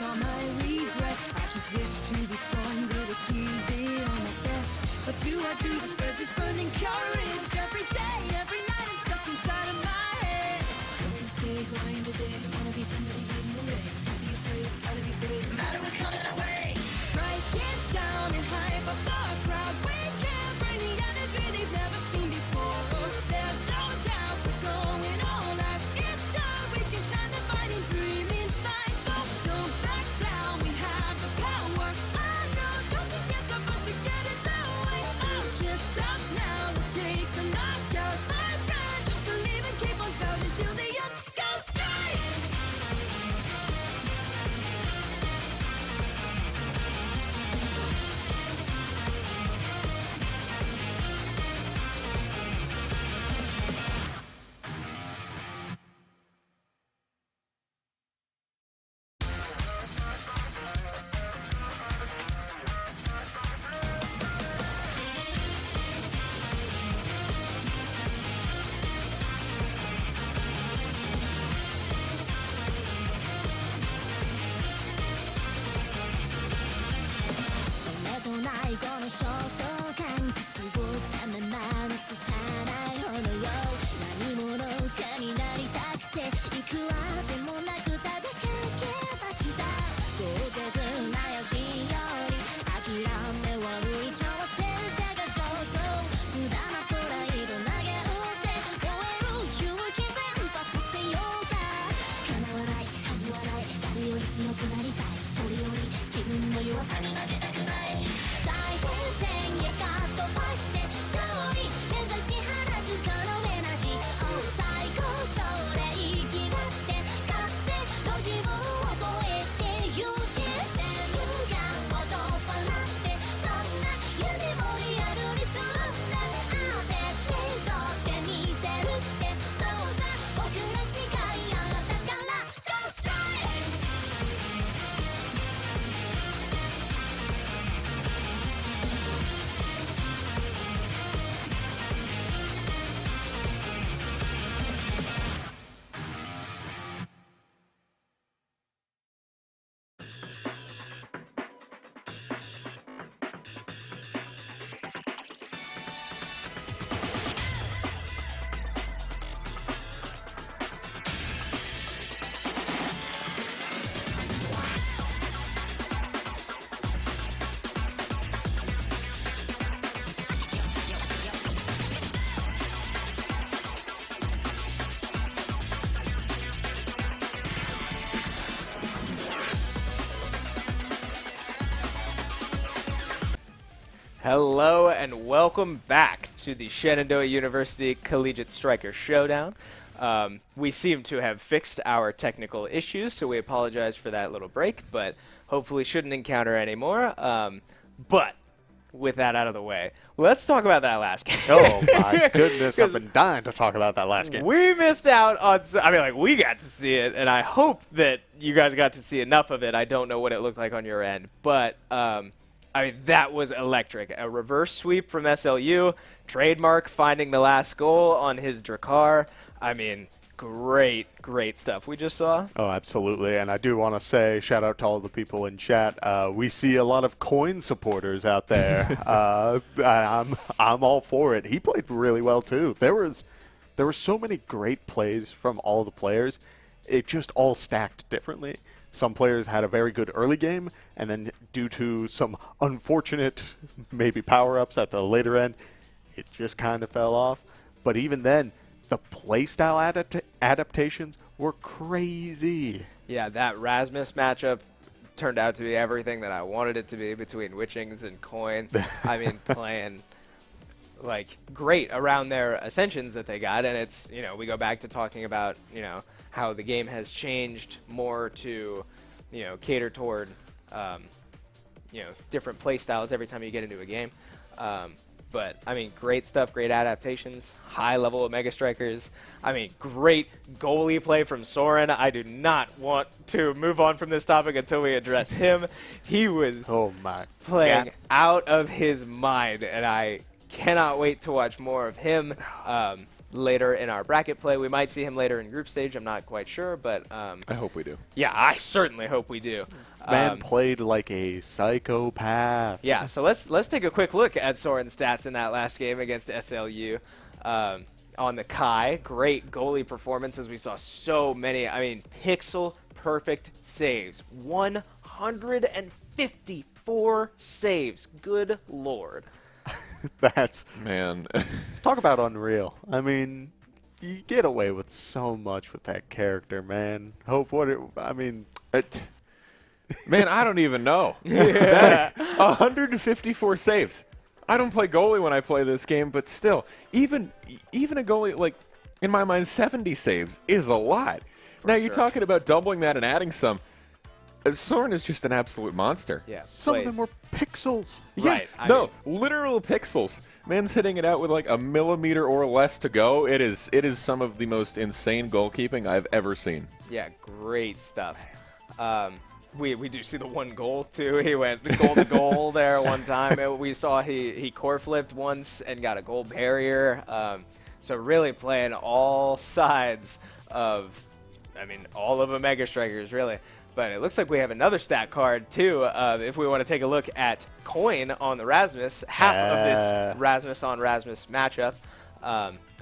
erased all my regret. I just wish to be stronger, to give it all my best. What do I do to spread this burning courage? Every day, every night, I'm stuck inside of my head. Don't wanna stay who I am today. Don't wanna be somebody leading the way. Don't be afraid, gotta be brave, no matter what's coming our way. Strike it down and hype up the crowd. We can bring the energy they've never seen before. There's no doubt we're going all out. It's time we can shine the fighting dream inside. So don't back down, we have the power. I know nothing can stop us to get it that way. I can't stop now, the take the knockout. My friend, just believe and keep on shouting till the end. Go strike! Hello and welcome back to the Shenandoah University Collegiate Strikers Showdown. We seem to have fixed our technical issues, so we apologize for that little break, but hopefully shouldn't encounter any more. But with that out of the way, let's talk about that last game. Oh my goodness, I've been dying to talk about that last game. We missed out on, we got to see it, and I hope that you guys got to see enough of it. I don't know what it looked like on your end, but that was electric. A reverse sweep from SLU, Trademark finding the last goal on his Drakkar. Great stuff we just saw. Oh, absolutely. And I do want to say shout out to all the people in chat. We see a lot of Coin supporters out there. I'm all for it. He played really well too. There were so many great plays from all the players. It just all stacked differently. Some players had a very good early game, and then due to some unfortunate maybe power-ups at the later end, it just kind of fell off. But even then, the playstyle adaptations were crazy. Yeah, that Rasmus matchup turned out to be everything that I wanted it to be between Witchings and Coin. Playing great around their ascensions that they got, and it's, we go back to talking about, how the game has changed more to, cater toward, different play styles every time you get into a game. But, great stuff, great adaptations, high-level Omega Strikers. Great goalie play from Soren. I do not want to move on from this topic until we address him. He was playing out of his mind, and I cannot wait to watch more of him later in our bracket play. We might see him later in group stage. I'm not quite sure, but I hope we do. Yeah, I certainly hope we do. Man played like a psychopath. Yeah, so let's take a quick look at Soren's stats in that last game against SLU. On the Kai, great goalie performance as we saw so many, I mean, pixel perfect saves. 154 saves. Good Lord. That's, Man. talk about unreal. I mean, you get away with so much with that character, man. Man, I don't even know. Yeah. 154 saves. I don't play goalie when I play this game, but still, even a goalie, like, in my mind, 70 saves is a lot. Now, you're talking about doubling that and adding some. Soren is just an absolute monster. Yeah, Some of them were pixels. Right. Yeah, literal pixels. Man's hitting it out with like a millimeter or less to go. It is some of the most insane goalkeeping I've ever seen. Yeah, great stuff. We do see the one goal too. He went goal to goal there one time. We saw he core flipped once and got a goal barrier. So really playing all sides of, I mean, all of Omega Strikers really. But it looks like we have another stat card too. If we want to take a look at Coin on the Rasmus, half of this Rasmus on Rasmus matchup.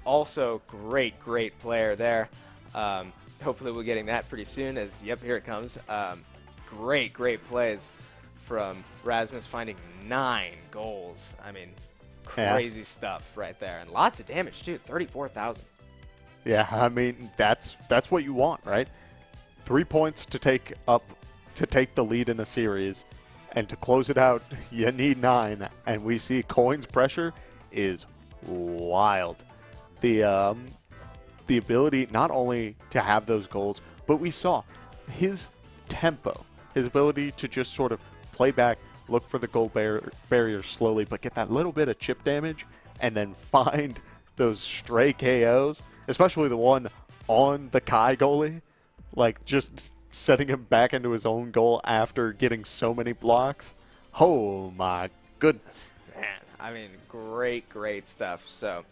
Also great player there. Hopefully we're getting that pretty soon. As yep, here it comes. Great plays from Rasmus, finding 9 goals. I mean, crazy stuff right there, and lots of damage too. 34,000. Yeah, I mean that's what you want, right? 3 points to take the lead in a series, and to close it out, you need 9. And we see Coin's pressure is wild. The ability not only to have those goals, but we saw his tempo, his ability to just sort of play back, look for the goal barrier slowly, but get that little bit of chip damage, and then find those stray KOs, especially the one on the Kai goalie. Like, just setting him back into his own goal after getting so many blocks. Oh, my goodness. Man, I mean, great stuff. So,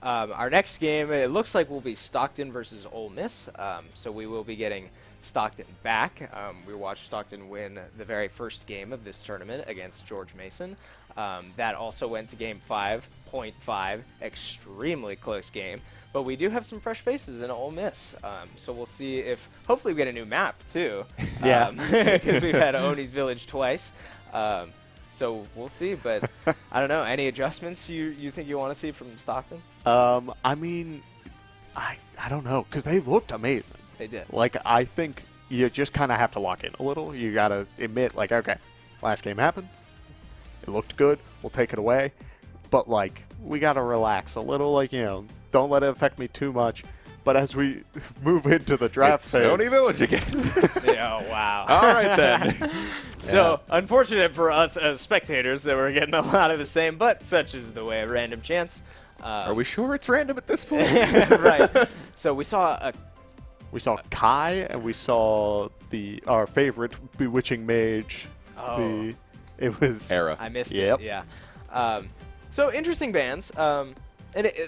our next game, it looks like will be Stockton versus Ole Miss. So we will be getting Stockton back. We watched Stockton win the very first game of this tournament against George Mason. That also went to game 5.5, extremely close game. But we do have some fresh faces in Ole Miss, so we'll see if hopefully we get a new map too. Yeah, because we've had Oni's Village twice. So we'll see, but I don't know. Any adjustments you think you want to see from Stockton? I mean, I don't know, because they looked amazing. They did. Like, I think you just kind of have to lock in a little. You got to admit, like, okay, last game happened. It looked good. We'll take it away. But, like, we got to relax a little. Like, you know, don't let it affect me too much. But as we move into the draft phase. Sony Village again. Yeah, wow. All right, then. So, unfortunate for us as spectators that we're getting a lot of the same, but such is the way of random chance. Are we sure it's random at this point? Right. So, we saw Kai, and we saw our favorite Bewitching Mage. Oh. It was Era. I missed Yep. it, yeah. So, interesting bands. And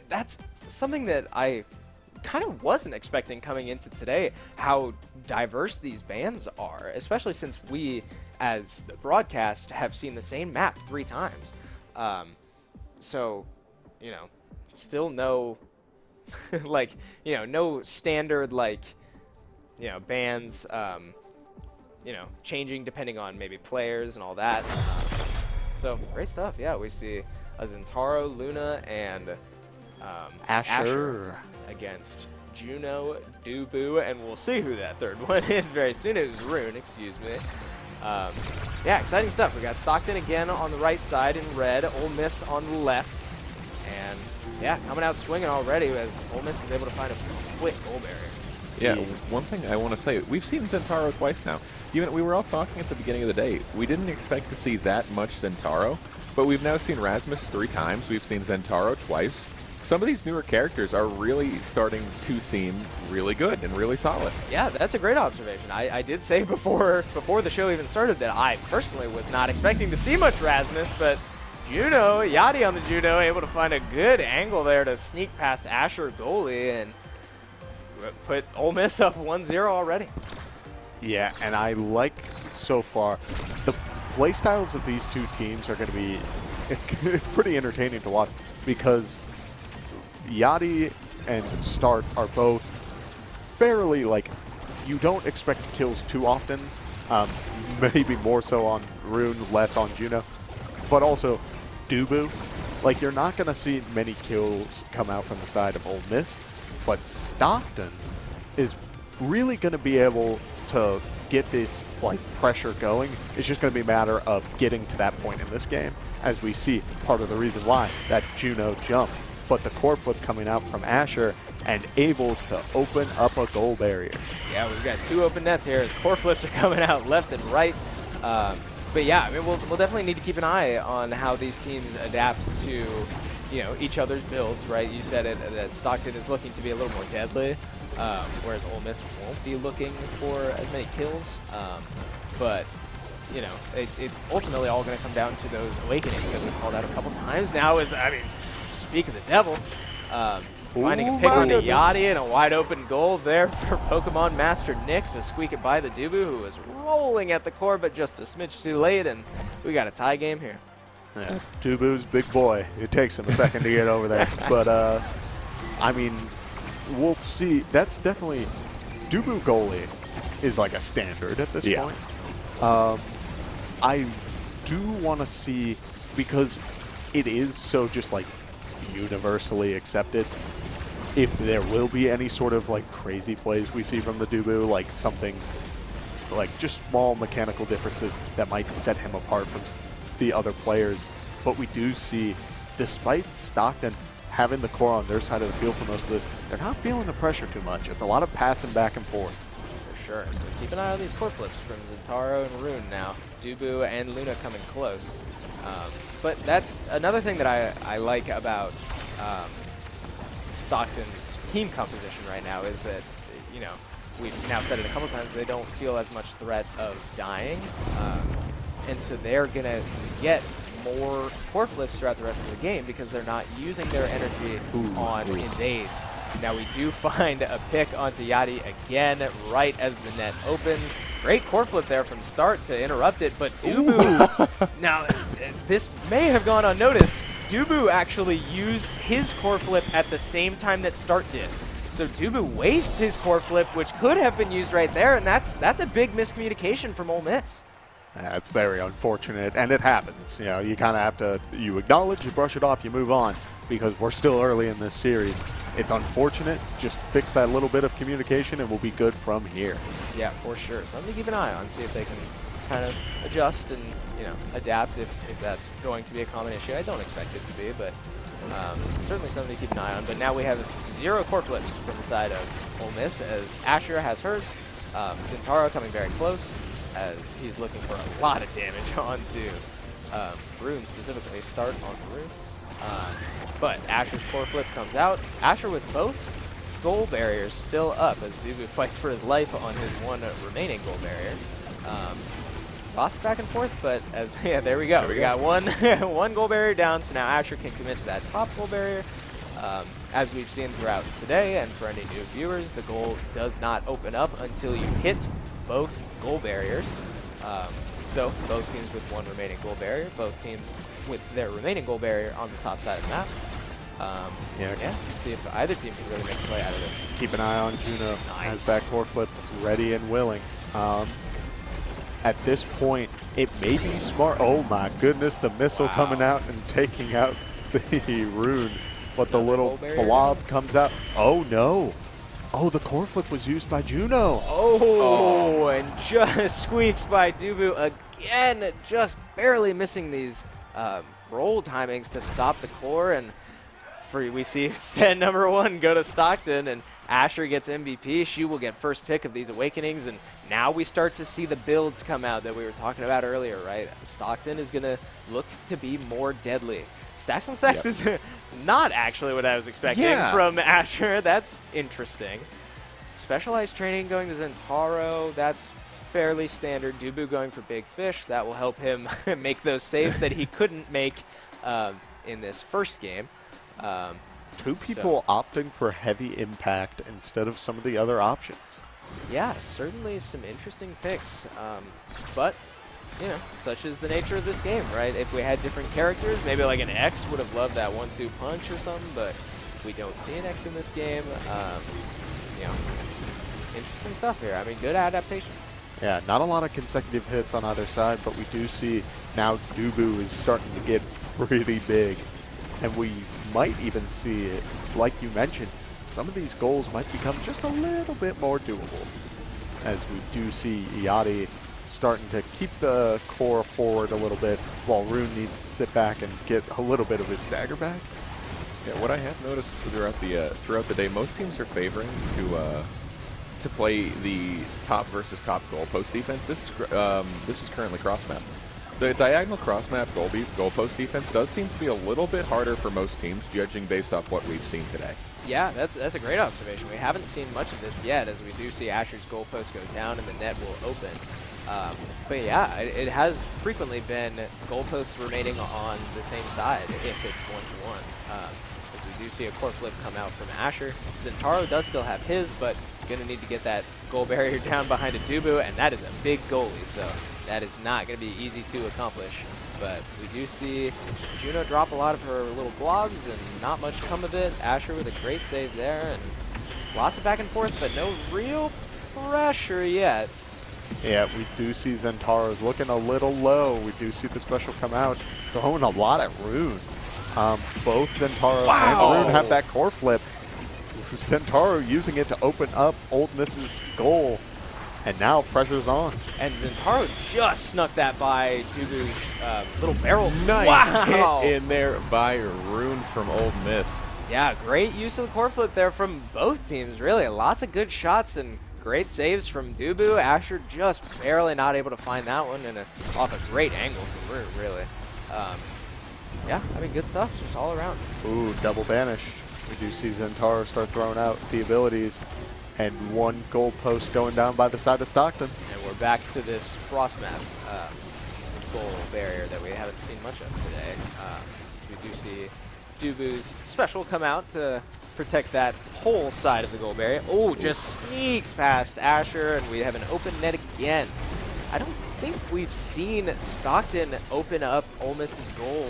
that's something that I kind of wasn't expecting coming into today, how diverse these bands are, especially since we, as the broadcast, have seen the same map 3 times. So, you know, still no, like, you know, no standard, like, you know, bands, you know, changing depending on maybe players and all that. So, great stuff. Yeah, we see a Zentaro, Luna, and Asher against Juno, Dubu, and we'll see who that third one is very soon. It was Rune, excuse me. Yeah, exciting stuff. We got Stockton again on the right side in red, Ole Miss on the left, and yeah, coming out swinging already as Ole Miss is able to find a quick goal barrier. Yeah, one thing I want to say, we've seen Zentaro twice now. Even we were all talking at the beginning of the day, we didn't expect to see that much Zentaro, but we've now seen Rasmus 3 times. We've seen Zentaro twice. Some of these newer characters are really starting to seem really good and really solid. Yeah, that's a great observation. I did say before the show even started that I personally was not expecting to see much Rasmus, but Juno, Yachty on the Juno, able to find a good angle there to sneak past Asher goalie and put Ole Miss up 1-0 already. Yeah, and I like so far the play styles of these two teams are going to be pretty entertaining to watch because Yachty and Start are both fairly, like, you don't expect kills too often. Maybe more so on Rune, less on Juno. But also, Dubu, like, you're not going to see many kills come out from the side of Ole Miss, but Stockton is really going to be able to get this, like, pressure going. It's just going to be a matter of getting to that point in this game, as we see part of the reason why that Juno jumped. But the core flip coming out from Asher and able to open up a goal barrier. Yeah, we've got 2 open nets here as core flips are coming out left and right. But yeah, I mean, we'll definitely need to keep an eye on how these teams adapt to, you know, each other's builds, right? You said it, that Stockton is looking to be a little more deadly, whereas Ole Miss won't be looking for as many kills. But, you know, it's ultimately all going to come down to those awakenings that we've called out a couple times now. I mean, speak of the devil. Finding a pick on the Yachty and a wide open goal there for Pokemon Master Nick to squeak it by the Dubu, who was rolling at the core, but just a smidge too late, and we got a tie game here. Yeah, Dubu's big boy. It takes him a second to get over there. But, I mean, we'll see. That's definitely... Dubu goalie is like a standard at this point. I do want to see, because it is so just, like, universally accepted, if there will be any sort of, like, crazy plays we see from the Dubu, like something like just small mechanical differences that might set him apart from the other players. But we do see, despite Stockton having the core on their side of the field for most of this, they're not feeling the pressure too much. It's a lot of passing back and forth. For sure. So keep an eye on these core flips from Zentaro and Rune now. Dubu and Luna coming close. But that's another thing that I like about Stockton's team composition right now is that, you know, we've now said it a couple times, they don't feel as much threat of dying. And so they're going to get more core flips throughout the rest of the game because they're not using their energy on invades. Now we do find a pick onto Yachty again right as the net opens. Great core flip there from Start to interrupt it, but Dubu, now this may have gone unnoticed. Dubu actually used his core flip at the same time that Start did. So Dubu wastes his core flip, which could have been used right there, and that's a big miscommunication from Ole Miss. It's very unfortunate, and it happens. You know, you kind of have to, you acknowledge, you brush it off, you move on, because we're still early in this series. It's unfortunate. Just fix that little bit of communication, and we'll be good from here. Yeah, for sure. Something to keep an eye on, see if they can kind of adjust and, you know, adapt if that's going to be a common issue. I don't expect it to be, but certainly something to keep an eye on. But now we have 0 core flips from the side of Ole Miss as Asher has hers. Sintaro coming very close as he's looking for a lot of damage onto Rune, specifically Start on Rune. But Asher's core flip comes out. Asher with both goal barriers still up as Dubu fights for his life on his one remaining goal barrier. Lots of back and forth, but as yeah, there we go. We got one one goal barrier down, so now Asher can commit to that top goal barrier. As we've seen throughout today, and for any new viewers, the goal does not open up until you hit both goal barriers. So both teams with one remaining goal barrier, both teams with their remaining goal barrier on the top side of the map. Yeah, let's see if either team can really make a play out of this. Keep an eye on Juno. Has that core flip ready and willing. At this point, it may be smart. Oh my goodness, the missile coming out and taking out the Rune. But the little blob comes out. Oh no. Oh, the core flip was used by Juno. Oh, and just squeaks by Dubu again, just barely missing these roll timings to stop the core. And we see set number 1 go to Stockton, and Asher gets MVP. She will get first pick of these awakenings, and now we start to see the builds come out that we were talking about earlier, right? Stockton is going to look to be more deadly. Stacks on Stacks is not actually what I was expecting from Asher. That's interesting. Specialized training going to Zentaro. That's fairly standard. Dubu going for big fish. That will help him make those saves that he couldn't make in this first game. Two people opting for heavy impact instead of some of the other options. Yeah, certainly some interesting picks. But, you know, such is the nature of this game, right? If we had different characters, maybe like an X would have loved that 1-2 punch or something, but we don't see an X in this game. You know, interesting stuff here. I mean, good adaptations. Yeah, not a lot of consecutive hits on either side, but we do see now Dubu is starting to get pretty big. And we might even see it, like you mentioned, some of these goals might become just a little bit more doable. As we do see Yachty starting to keep the core forward a little bit, while Rune needs to sit back and get a little bit of his stagger back. Yeah, what I have noticed throughout the day, most teams are favoring to play the top versus top goalpost defense. This is currently cross map. The diagonal cross map goalpost defense does seem to be a little bit harder for most teams, judging based off what we've seen today. Yeah, that's a great observation. We haven't seen much of this yet, as we do see Asher's goalpost go down and the net will open. But yeah, it has frequently been goalposts remaining on the same side if it's 1-to-1. As we do see a core flip come out from Asher. Zentaro does still have his, but going to need to get that goal barrier down behind a Dubu, and that is a big goalie, so that is not going to be easy to accomplish. But we do see Juno drop a lot of her little blobs and not much come of it. Asher with a great save there, and lots of back and forth, but no real pressure yet. Yeah, we do see Zentaro's looking a little low. We do see the special come out, throwing a lot at Rune. Both Zentaro and Rune have that core flip. Zentaro using it to open up Old Miss's goal. And now pressure's on. And Zentaro just snuck that by Dubu's little barrel. Nice wow. hit in there by Rune from Old Miss. Yeah, great use of the core flip there from both teams, really. Lots of good shots and great saves from Dubu. Asher just barely not able to find that one, and off a great angle from Rune, really. Yeah, I mean, good stuff just all around. Ooh, double banish. We do see Zentaro start throwing out the abilities. And one goal post going down by the side of Stockton. And we're back to this cross map goal barrier that we haven't seen much of today. We do see Dubu's special come out to protect that whole side of the goal barrier. Oh, just sneaks past Asher, and we have an open net again. I don't think we've seen Stockton open up Ole Miss's goal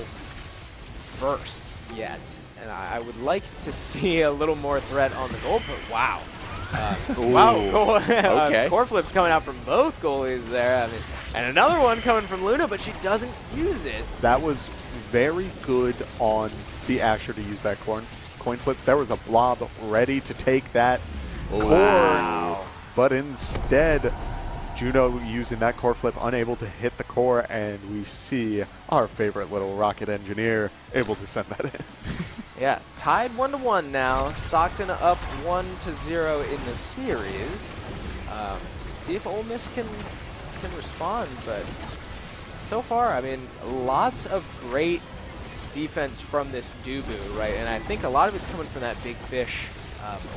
first yet. And I would like to see a little more threat on the goal, but wow. Wow, okay. Core flips coming out from both goalies there. I mean, and another one coming from Luna, but she doesn't use it. That was very good on the Asher to use that coin flip. There was a blob ready to take that core, but instead, Juno using that core flip, unable to hit the core, and we see our favorite little rocket engineer able to send that in. Yeah, tied 1-1 now. Stockton up 1-0 in the series. See if Ole Miss can respond, but so far, I mean, lots of great defense from this Dubu, right? And I think a lot of it's coming from that big fish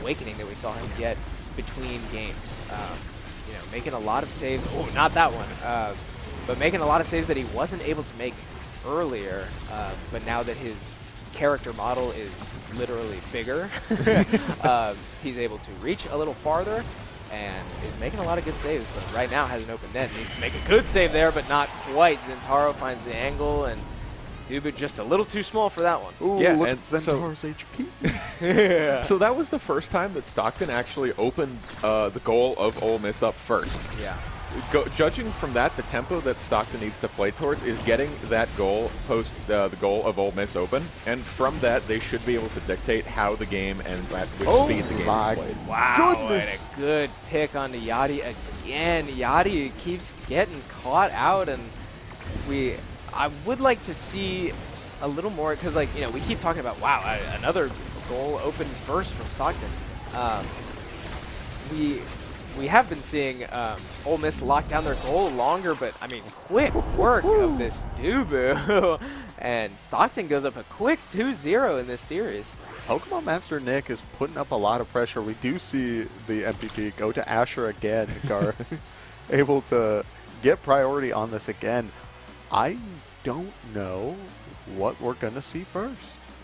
awakening that we saw him get between games. You know, making a lot of saves. Oh, not that one. But making a lot of saves that he wasn't able to make earlier. But now that his character model is literally bigger, he's able to reach a little farther and is making a lot of good saves, but right now has an open net. Needs to make a good save there, but not quite. Zentaro finds the angle, and Dubu just a little too small for that one. Ooh, yeah, look and at Zentaro's HP. Yeah. So that was the first time that Stockton actually opened the goal of Ole Miss up first. Yeah. Judging from that, the tempo that Stockton needs to play towards is getting that goal post the goal of Ole Miss open, and from that they should be able to dictate how the game and at which speed the game is played. Wow, Goodness. and a good pick on the Yachty again. Yachty keeps getting caught out, and I would like to see a little more, because, like, you know, we keep talking about, wow, another goal open first from Stockton. We have been seeing Ole Miss lock down their goal longer, but, I mean, quick work of this Dubu. And Stockton goes up a quick 2-0 in this series. Pokemon Master Nick is putting up a lot of pressure. We do see the MVP go to Asher again, Gar. Able to get priority on this again. I don't know what we're going to see first.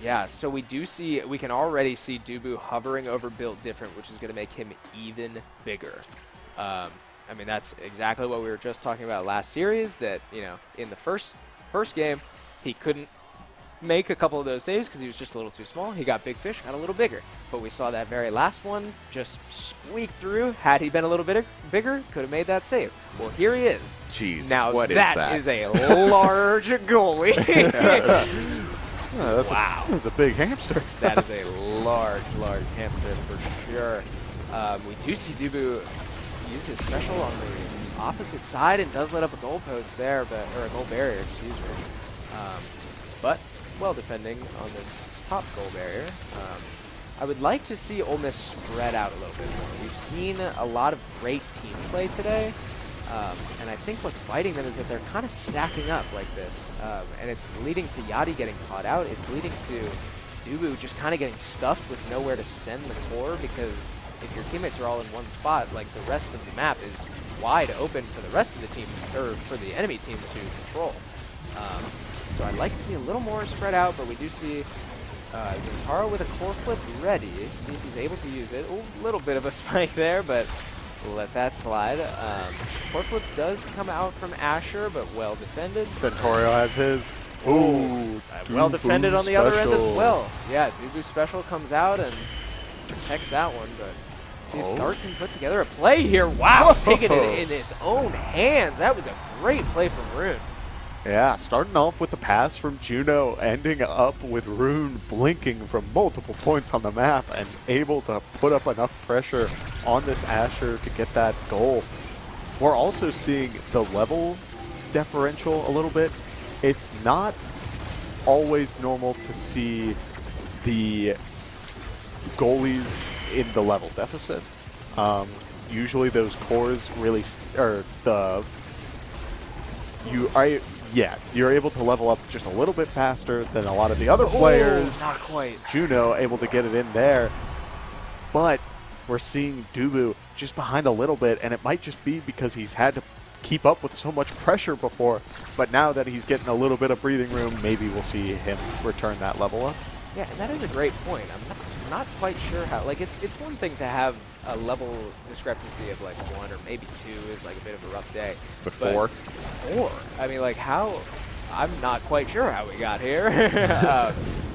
Yeah, so we can already see Dubu hovering over built different, which is going to make him even bigger. I mean, that's exactly what we were just talking about last series, that, you know, in the first game, he couldn't make a couple of those saves because he was just a little too small. He got big fish, got a little bigger. But we saw that very last one just squeak through. Had he been a little bit bigger, could have made that save. Well, here he is. Jeez, now what that is a large goalie. Wow. That's a big hamster. That is a large hamster for sure. We do see Dubu use his special on the opposite side and does let up a goal post there, or a goal barrier, excuse me. But well defending on this top goal barrier. I would like to see Ole Miss spread out a little bit more. We've seen a lot of great team play today, and I think what's biting them is that they're kind of stacking up like this, and it's leading to Yachty getting caught out. It's leading to Dubu just kind of getting stuffed with nowhere to send the core, because if your teammates are all in one spot, like, the rest of the map is wide open for the rest of the team, or for the enemy team to control. So I'd like to see a little more spread out, but we do see Zentaro with a core flip ready. See if he's able to use it. A little bit of a spike there, but we'll let that slide. Core flip does come out from Asher, but well defended. Centauro has his. Ooh, well defended on the other end as special. well. Yeah, Dubu special comes out and protects that one, but see if Stark can put together a play here. Wow, taking it in his own hands. That was a great play from Rune. Yeah, starting off with the pass from Juno, ending up with Rune blinking from multiple points on the map and able to put up enough pressure on this Asher to get that goal. We're also seeing the level differential a little bit. It's not always normal to see the goalies in the level deficit. Usually those cores really, you're able to level up just a little bit faster than a lot of the other players. Not quite. Juno able to get it in there, but we're seeing Dubu just behind a little bit, and it might just be because he's had to keep up with so much pressure before, but now that he's getting a little bit of breathing room, maybe we'll see him return that level up. Yeah, and that is a great point. I'm not quite sure how, like, it's one thing to have a level discrepancy of like 1 or maybe 2 is like a bit of a rough day. But 4? 4? I mean, like, how? I'm not quite sure how we got here.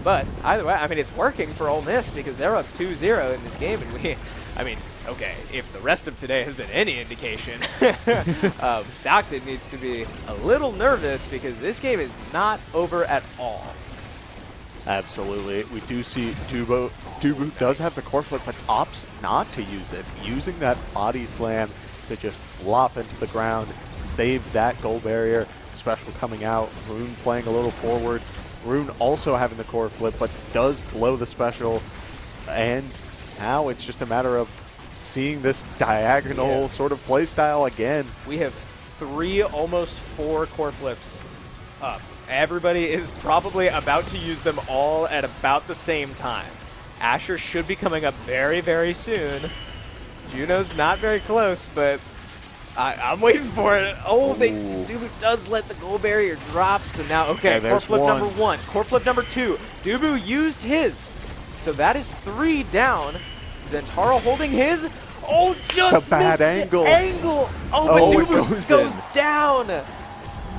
But either way, I mean, it's working for Ole Miss because they're up 2-0 in this game, and I mean, okay, if the rest of today has been any indication, Stockton needs to be a little nervous because this game is not over at all. Absolutely. We do see Dubu does have the core flip, but opts not to use it. Using that body slam to just flop into the ground, save that goal barrier. Special coming out. Rune playing a little forward. Rune also having the core flip, but does blow the special. And now it's just a matter of seeing this diagonal sort of play style again. We have 3, almost 4 core flips up. Everybody is probably about to use them all at about the same time. Asher should be coming up very, very soon. Juno's not very close, but I'm waiting for it. Oh, Dubu does let the goal barrier drop, so now, okay, core flip number 1. Core flip number 2. Dubu used his. So that is 3 down. Zentaro holding his. Oh, just missed angle. The angle. Oh, but Dubu goes down.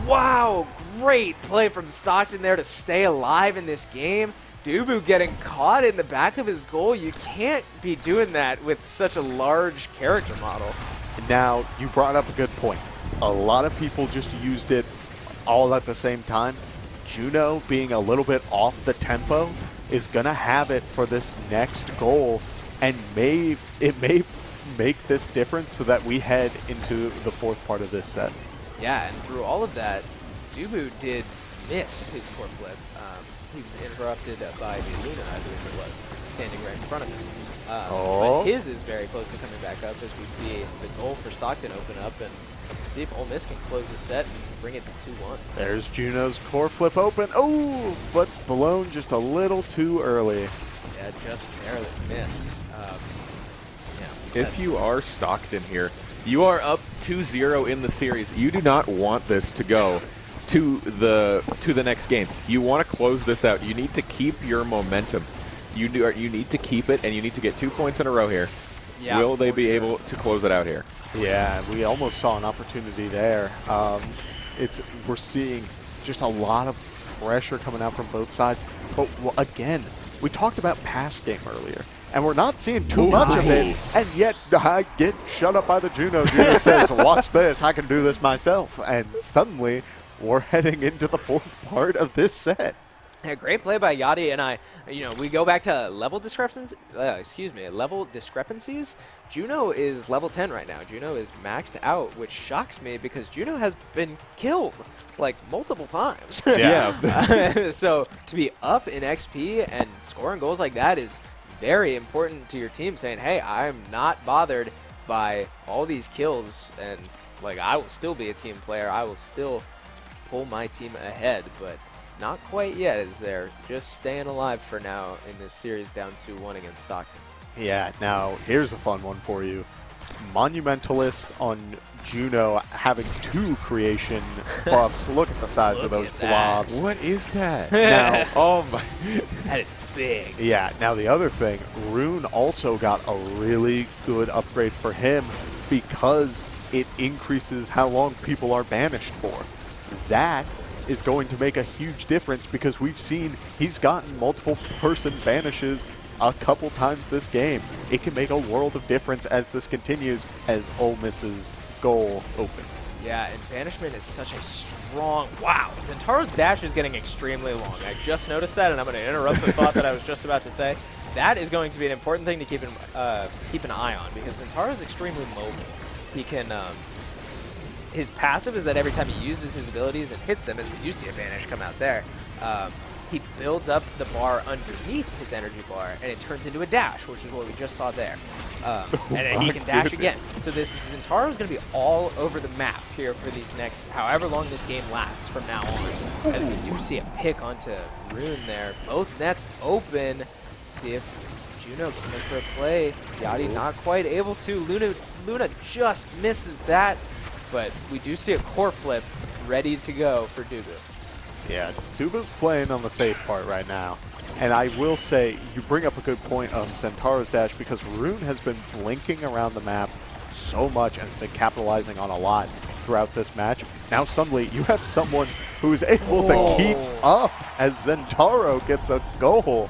Wow, great play from Stockton there to stay alive in this game. Dubu getting caught in the back of his goal. You can't be doing that with such a large character model. Now, you brought up a good point. A lot of people just used it all at the same time. Juno, being a little bit off the tempo, is going to have it for this next goal, and it may make this difference so that we head into the 4th part of this set. Yeah, and through all of that, Dubu did miss his core flip. He was interrupted by the Luna, I believe it was, standing right in front of him. But his is very close to coming back up as we see the goal for Stockton open up and see if Ole Miss can close the set and bring it to 2-1. There's Juno's core flip open. Oh, but blown just a little too early. Yeah, just barely missed. If you are Stockton here, you are up 2-0 in the series. You do not want this to go to the next game. You want to close this out. You need to keep your momentum. You need to keep it, and you need to get 2 points in a row here. Yeah, Will they be able to close it out here? Yeah, we almost saw an opportunity there. We're seeing just a lot of pressure coming out from both sides. But again, we talked about pass game earlier, and we're not seeing too much of it. And yet, I get shut up by the Juno. Juno says, "Watch this! I can do this myself." And suddenly, we're heading into the fourth part of this set. Yeah, great play by Yachty, and I, we go back to level discrepancies. Juno is level 10 right now. Juno is maxed out, which shocks me because Juno has been killed like multiple times. Yeah. So to be up in XP and scoring goals like that is very important to your team, saying, "Hey, I'm not bothered by all these kills, and like I will still be a team player. I will still pull my team ahead." But not quite yet, as they're just staying alive for now in this series, down 2-1 against Stockton. Yeah, now here's a fun one for you. Monumentalist on Juno having 2 creation buffs. Look at the size of those blobs. What is that? Now, Oh my! That is big. yeah, now the other thing, Rune also got a really good upgrade for him because it increases how long people are banished for. That is going to make a huge difference because we've seen he's gotten multiple person banishes a couple times this game. It can make a world of difference as this continues, as Ole Miss's goal opens. Yeah, and Banishment is such a strong... Wow, Zentaro's dash is getting extremely long. I just noticed that, and I'm going to interrupt the thought that I was just about to say. That is going to be an important thing to keep an eye on, because Zentaro's extremely mobile. He can... his passive is that every time he uses his abilities and hits them, as we do see a Banish come out there, he builds up the bar underneath his energy bar, and it turns into a dash, which is what we just saw there. And then he can dash again. So this Zentaro is going to be all over the map here for these next, however long this game lasts from now on. And we do see a pick onto Rune there. Both nets open. See if Juno can in for a play. Yachty not quite able to. Luna just misses that. But we do see a core flip ready to go for Dubu. Yeah, Dubu's playing on the safe part right now. And I will say, you bring up a good point on Zentaro's dash because Rune has been blinking around the map so much and has been capitalizing on a lot throughout this match. Now suddenly you have someone who's able to keep up as Zentaro gets a goal.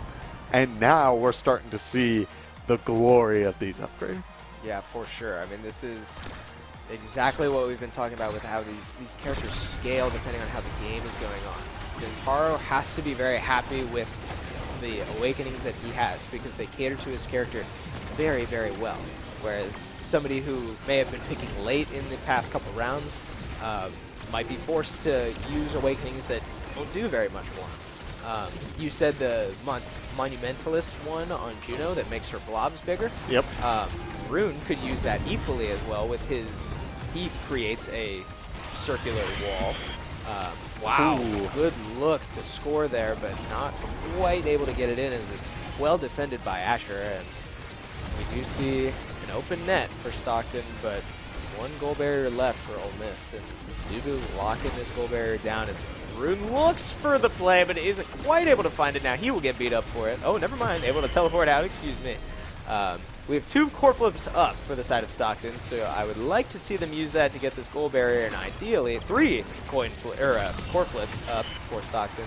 And now we're starting to see the glory of these upgrades. Yeah, for sure. I mean, this is exactly what we've been talking about with how these characters scale depending on how the game is going on. Zentaro has to be very happy with the awakenings that he has because they cater to his character very, very well. Whereas somebody who may have been picking late in the past couple rounds might be forced to use awakenings that won't do very much for him. You said the Monumentalist one on Juno that makes her blobs bigger. Yep. Rune could use that equally as well with his... He creates a circular wall. Wow, good look to score there, but not quite able to get it in as it's well defended by Asher. And we do see an open net for Stockton, but one goal barrier left for Ole Miss. And Dubu locking this goal barrier down as Rune looks for the play, but isn't quite able to find it now. He will get beat up for it. Oh, never mind. Able to teleport out, excuse me. We have 2 core flips up for the side of Stockton, so I would like to see them use that to get this goal barrier, and ideally 3 core flips up for Stockton.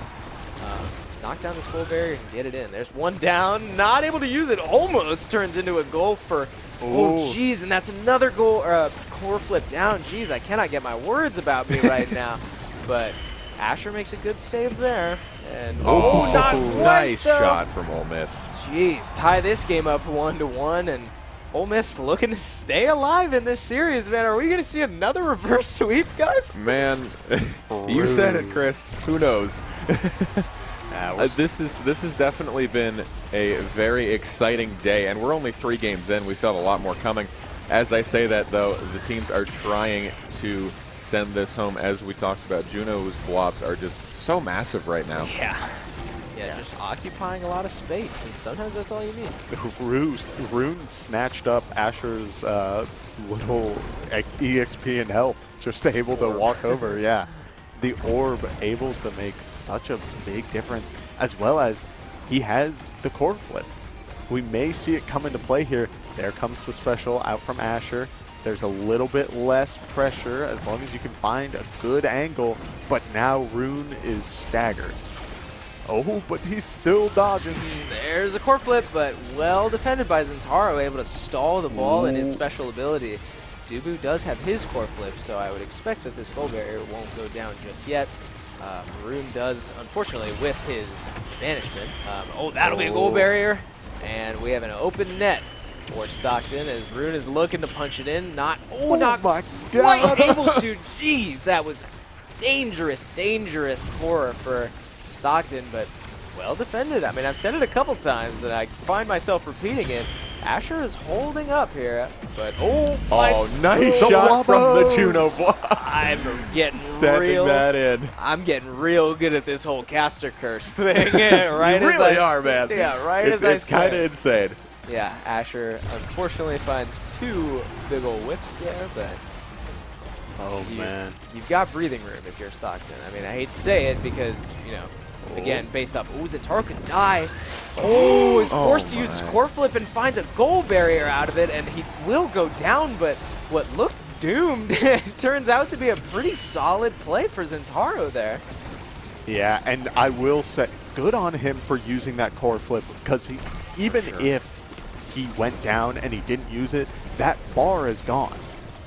Knock down this goal barrier and get it in. There's one down, not able to use it. Almost turns into a goal for. Oh, jeez, and that's another goal core flip down. Jeez, I cannot get my words about me right now, but Asher makes a good save there. And not quite, nice though. shot from Ole Miss. Jeez, tie this game up 1-1, and Ole Miss looking to stay alive in this series, man. Are we going to see another reverse sweep, guys? Man, you said it, Chris. Who knows? This has definitely been a very exciting day, and we're only 3 games in. We still have a lot more coming. As I say that, though, the teams are trying to send this home. As we talked about, Juno's blobs are just so massive right now. Yeah, just occupying a lot of space, and sometimes that's all you need. Rune snatched up Asher's little EXP and health, just able to walk over. Yeah, the orb able to make such a big difference, as well as he has the core flip. We may see it come into play here. There comes the special out from Asher. There's a little bit less pressure as long as you can find a good angle, but now Rune is staggered. Oh, but he's still dodging. There's a core flip, but well defended by Zentaro, able to stall the ball in his special ability. Dubu does have his core flip, so I would expect that this goal barrier won't go down just yet. Rune does, unfortunately, with his banishment. Oh, that'll be a goal barrier. And we have an open net for Stockton as Rune is looking to punch it in. Not my quite God. able to. Jeez, that was dangerous, dangerous core for Stockton, but well defended. I mean, I've said it a couple times and I find myself repeating it. Asher is holding up here, but nice shot from the Juno block. I'm getting Sending that in. I'm getting real good at this whole caster curse thing. Right, You as really I are, man. Yeah, right It's as I kind of say. insane. Yeah, Asher unfortunately finds 2 big ol' whiffs there, but Oh, man. you've got breathing room if you're Stockton. I mean, I hate to say it because, you know, again, based off, Zentaro could die. Oh, he's forced to use his core flip and finds a goal barrier out of it, and he will go down, but what looked doomed turns out to be a pretty solid play for Zentaro there. Yeah, and I will say, good on him for using that core flip, because even if he went down and he didn't use it, that bar is gone.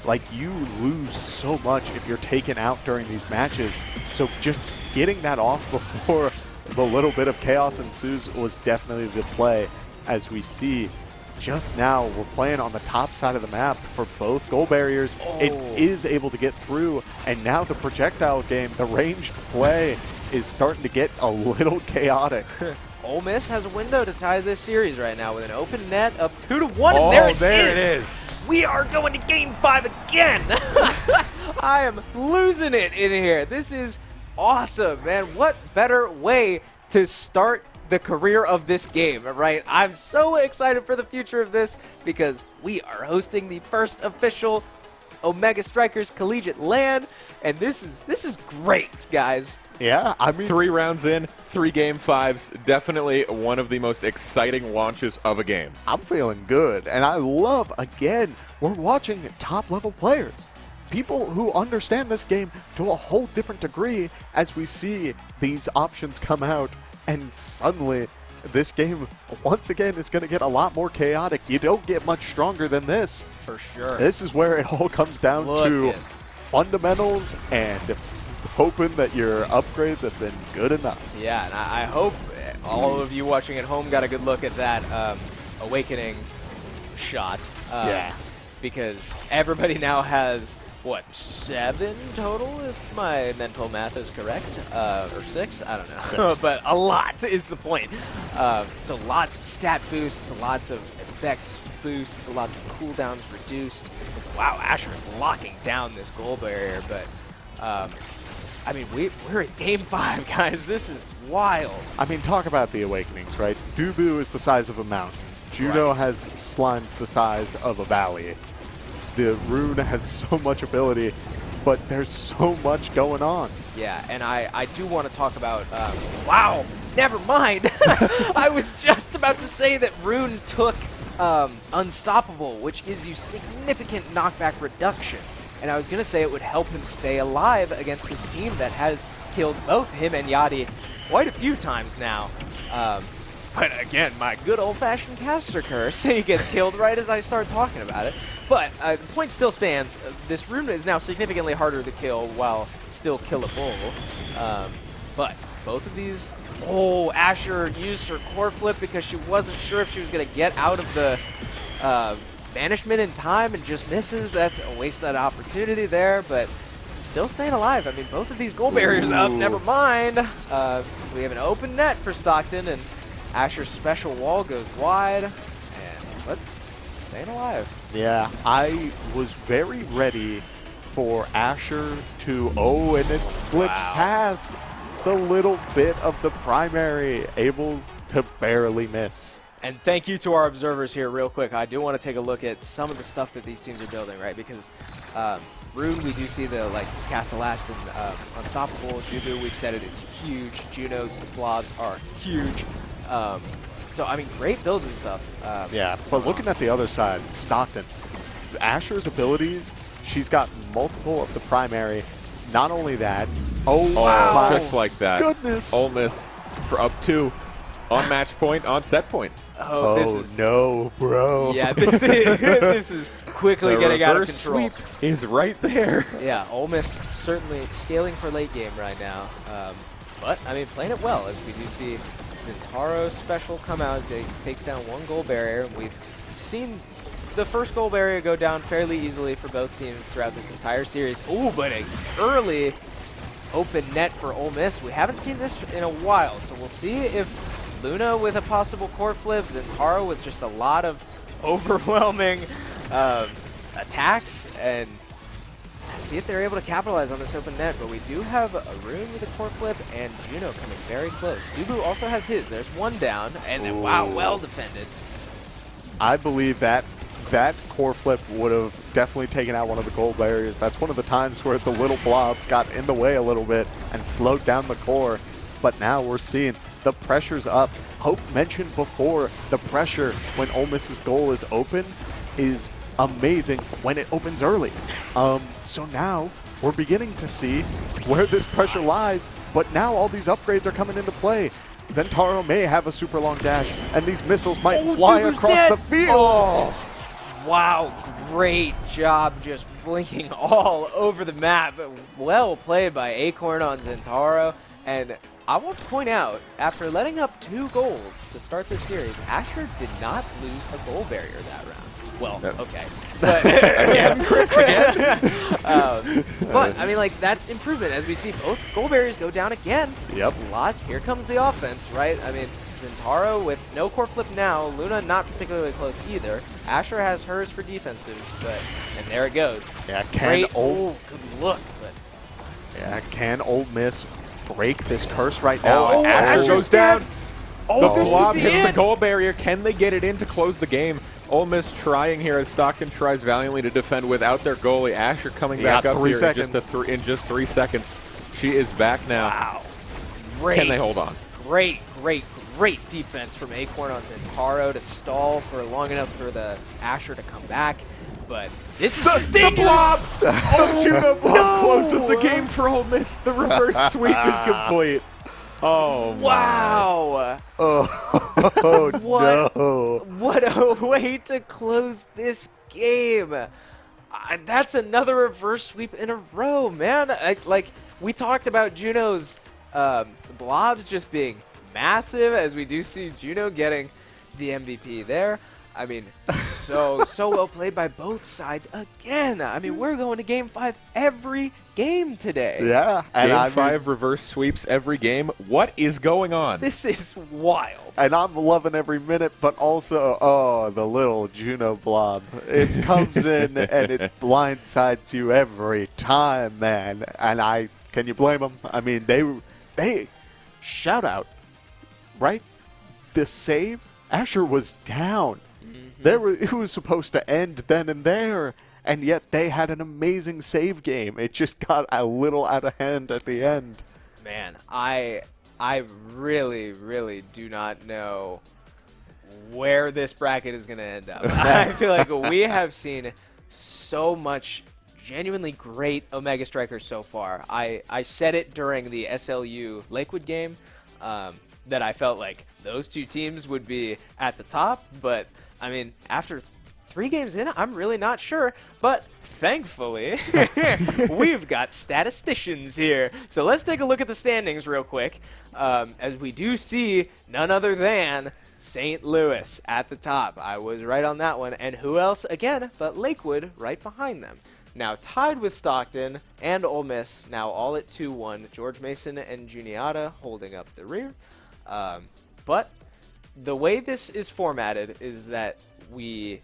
Like, you lose so much if you're taken out during these matches, so just getting that off before the little bit of chaos ensues was definitely the play. As we see just now, we're playing on the top side of the map for both goal barriers. It is able to get through, and now the projectile game, the ranged play, is starting to get a little chaotic. Ole Miss has a window to tie this series right now with an open net up 2-1, and there it is. We are going to Game 5 again. I am losing it in here. This is awesome, man. What better way to start the career of this game, right? I'm so excited for the future of this because we are hosting the first official Omega Strikers Collegiate LAN, and this is great, guys. Yeah, I mean, 3 rounds in, 3 Game 5s. Definitely one of the most exciting launches of a game. I'm feeling good, and I love, again, we're watching top-level players. People who understand this game to a whole different degree as we see these options come out, and suddenly this game, once again, is going to get a lot more chaotic. You don't get much stronger than this. For sure. This is where it all comes down to fundamentals and hoping that your upgrades have been good enough. Yeah, and I hope all of you watching at home got a good look at that Awakening shot. Yeah. Because everybody now has, what, 7 total, if my mental math is correct? Or 6? I don't know. 6. But a lot is the point. So lots of stat boosts, lots of effect boosts, lots of cooldowns reduced. Wow, Asher is locking down this goal barrier, but I mean, we're in Game 5, guys. This is wild. I mean, talk about the Awakenings, right? Dubu is the size of a mountain. Juno has slimes the size of a valley. The Rune has so much ability, but there's so much going on. Yeah, and I do want to talk about, wow, never mind. I was just about to say that Rune took Unstoppable, which gives you significant knockback reduction. And I was going to say it would help him stay alive against this team that has killed both him and Yachty quite a few times now. But again, my good old-fashioned caster curse. He gets killed right as I start talking about it. But the point still stands. This Rune is now significantly harder to kill while still killable. But both of these... Oh, Asher used her core flip because she wasn't sure if she was going to get out of the banishment in time and just misses. That's a wasted opportunity there, but still staying alive. I mean, both of these goal barriers up. Never mind. We have an open net for Stockton, and Asher's special wall goes wide, but staying alive. Yeah, I was very ready for Asher to, and it slips past the little bit of the primary, able to barely miss. And thank you to our observers here real quick. I do want to take a look at some of the stuff that these teams are building, right? Because Rune, we do see the Castellast and Unstoppable. Dubu, we've said it is huge. Juno's blobs are huge. So, I mean, great builds and stuff. Yeah, but looking at the other side, Stockton, Asher's abilities, she's got multiple of the primary. Not only that, wow. Just like that. Goodness. Ole Miss for up 2 on match point, on set point. Oh, this is, no, bro. Yeah, this is quickly getting out of control. Sweep is right there. Yeah, Ole Miss certainly scaling for late game right now. But, I mean, playing it well, as we do see Zentaro special come out. It takes down 1 goal barrier. We've seen the first goal barrier go down fairly easily for both teams throughout this entire series. Ooh, but an early open net for Ole Miss. We haven't seen this in a while, so we'll see if Luna with a possible court flip, Zentaro with just a lot of overwhelming attacks, and see if they're able to capitalize on this open net. But we do have a Rune with a court flip and Juno coming very close. Dubu also has his. There's 1 down, and then wow, well defended. I believe that core flip would have definitely taken out one of the goal barriers. That's one of the times where the little blobs got in the way a little bit and slowed down the core. But now we're seeing the pressure's up. Hope mentioned before, the pressure when Ole Miss's goal is open is amazing when it opens early. So now we're beginning to see where this pressure lies, but now all these upgrades are coming into play. Zentaro may have a super long dash, and these missiles might fly across the field. Oh. Wow, great job just blinking all over the map. Well played by Acorn on Zentaro. And I want to point out, after letting up 2 goals to start this series, Asher did not lose a goal barrier that round. Well, okay. But, Again, Chris, again. But, I mean, that's improvement as we see both goal barriers go down again. Yep. Lots. Here comes the offense, right? I mean, Zentaro with no core flip now. Luna not particularly close either. Asher has hers for defensive, and there it goes. Yeah, good look. But can Ole Miss break this curse right now? Oh, Asher goes down. The blob hits the goal barrier. Can they get it in to close the game? Ole Miss trying here as Stockton tries valiantly to defend without their goalie. Asher coming back up here in just 3 seconds. She is back now. Wow. Great. Can they hold on? Great defense from Acorn on Zentaro to stall for long enough for the Asher to come back. But this is the blob! Oh, Juno blob closes the game for Ole Miss. The reverse sweep is complete. Oh, wow. Oh, no. What a way to close this game. That's another reverse sweep in a row, man. We talked about Juno's blobs just being massive, as we do see Juno getting the MVP there. I mean, so well played by both sides again. I mean, we're going to Game 5 every game today. Yeah. Game 5 reverse sweeps every game. What is going on? This is wild. And I'm loving every minute, but also, the little Juno blob. It comes in and it blindsides you every time, man. And can you blame them? I mean, they shout out, right? The save, Asher was down. It was supposed to end then and there, and yet they had an amazing save game. It just got a little out of hand at the end. Man, I really, really do not know where this bracket is going to end up. I feel like we have seen so much genuinely great Omega Strikers so far. I said it during the SLU Lakewood game that I felt like those 2 teams would be at the top, but I mean, after 3 games in, I'm really not sure, but thankfully, we've got statisticians here. So let's take a look at the standings real quick, as we do see none other than St. Louis at the top. I was right on that one, and who else, again, but Lakewood right behind them. Now tied with Stockton and Ole Miss, now all at 2-1. George Mason and Juniata holding up the rear. But the way this is formatted is that we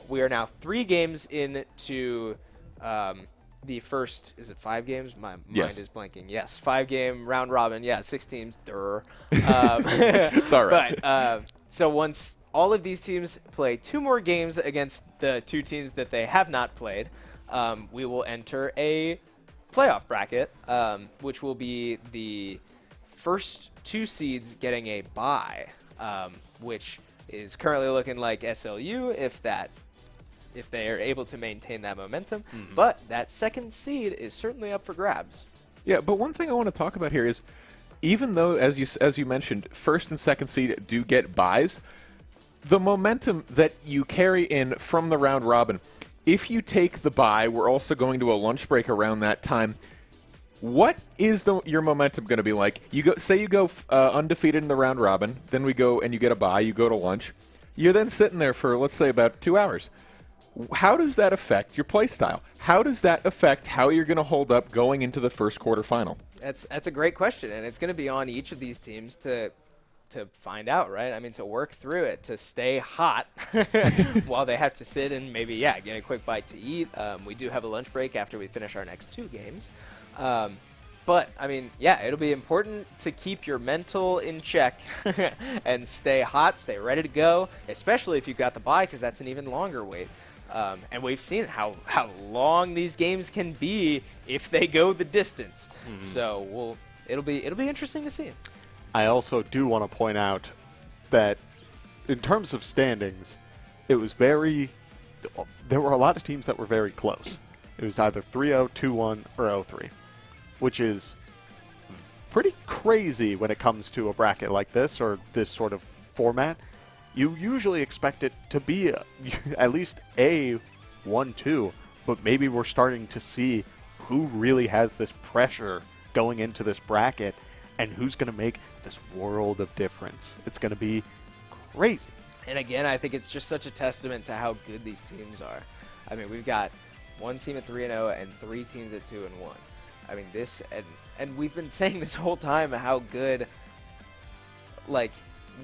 are now 3 games into the first, is it 5 games? My mind is blanking. Yes, 5-game round robin. Yeah, 6 teams. Durr. It's all right. But so once all of these teams play 2 more games against the 2 teams that they have not played, we will enter a playoff bracket, which will be the first 2 seeds getting a bye, which is currently looking like SLU if they are able to maintain that momentum. But that second seed is certainly up for grabs. Yeah, but one thing I want to talk about here is, even though, as you mentioned, first and second seed do get buys, the momentum that you carry in from the round robin, if you take the bye, we're also going to a lunch break around that time. What is your momentum going to be like? You go undefeated in the round robin, then we go and you get a bye, you go to lunch. You're then sitting there for, let's say, about 2 hours. How does that affect your play style? How does that affect how you're going to hold up going into the first quarterfinal? That's a great question, and it's going to be on each of these teams to find out, right? I mean, to work through it, to stay hot while they have to sit and maybe, get a quick bite to eat. We do have a lunch break after we finish our next 2 games. But, I mean, it'll be important to keep your mental in check and stay hot, stay ready to go, especially if you've got the bye, because that's an even longer wait. And we've seen how long these games can be if they go the distance. So it'll be interesting to see. I also do want to point out that in terms of standings, there were a lot of teams that were very close. It was either 3-0, 2-1, or 0-3, which is pretty crazy when it comes to a bracket like this or this sort of format. You usually expect it to be at least a 1-2, but maybe we're starting to see who really has this pressure going into this bracket and who's going to make this world of difference. It's going to be crazy. And again, I think it's just such a testament to how good these teams are. I mean, we've got 1 team at 3-0 and 3 teams at 2-1. I mean, this and we've been saying this whole time how good, like,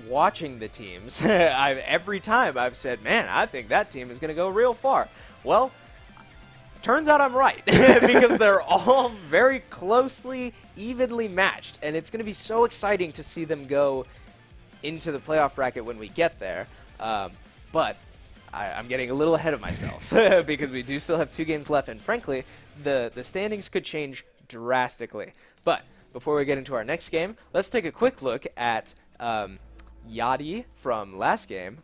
watching the teams. Every time I've said, man, I think that team is going to go real far. Well, turns out I'm right because they're all very closely, evenly matched, and it's going to be so exciting to see them go into the playoff bracket when we get there. But I'm getting a little ahead of myself because we do still have 2 games left, and frankly, the standings could change drastically. But before we get into our next game, let's take a quick look at Yachty from last game.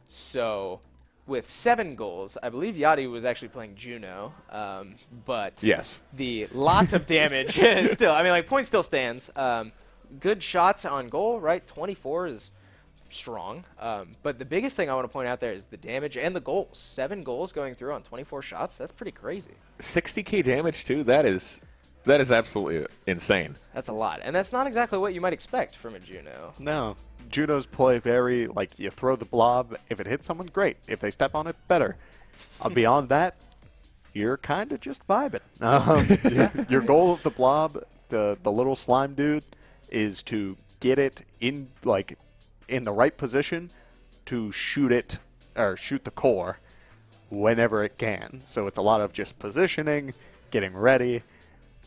So with 7 goals, I believe Yachty was actually playing Juno, but yes, the lots of damage still. I mean, like, point still stands. Good shots on goal, right? 24 is strong. But the biggest thing I want to point out there is the damage and the goals. 7 goals going through on 24 shots. That's pretty crazy. 60k damage too. That is absolutely insane. That's a lot, and that's not exactly what you might expect from a Juno. No. Junos play very, like, you throw the blob. If it hits someone, great. If they step on it, better. Beyond that, you're kind of just vibing. Your goal of the blob, the little slime dude, is to get it in the right position to shoot it, or shoot the core whenever it can. So it's a lot of just positioning, getting ready.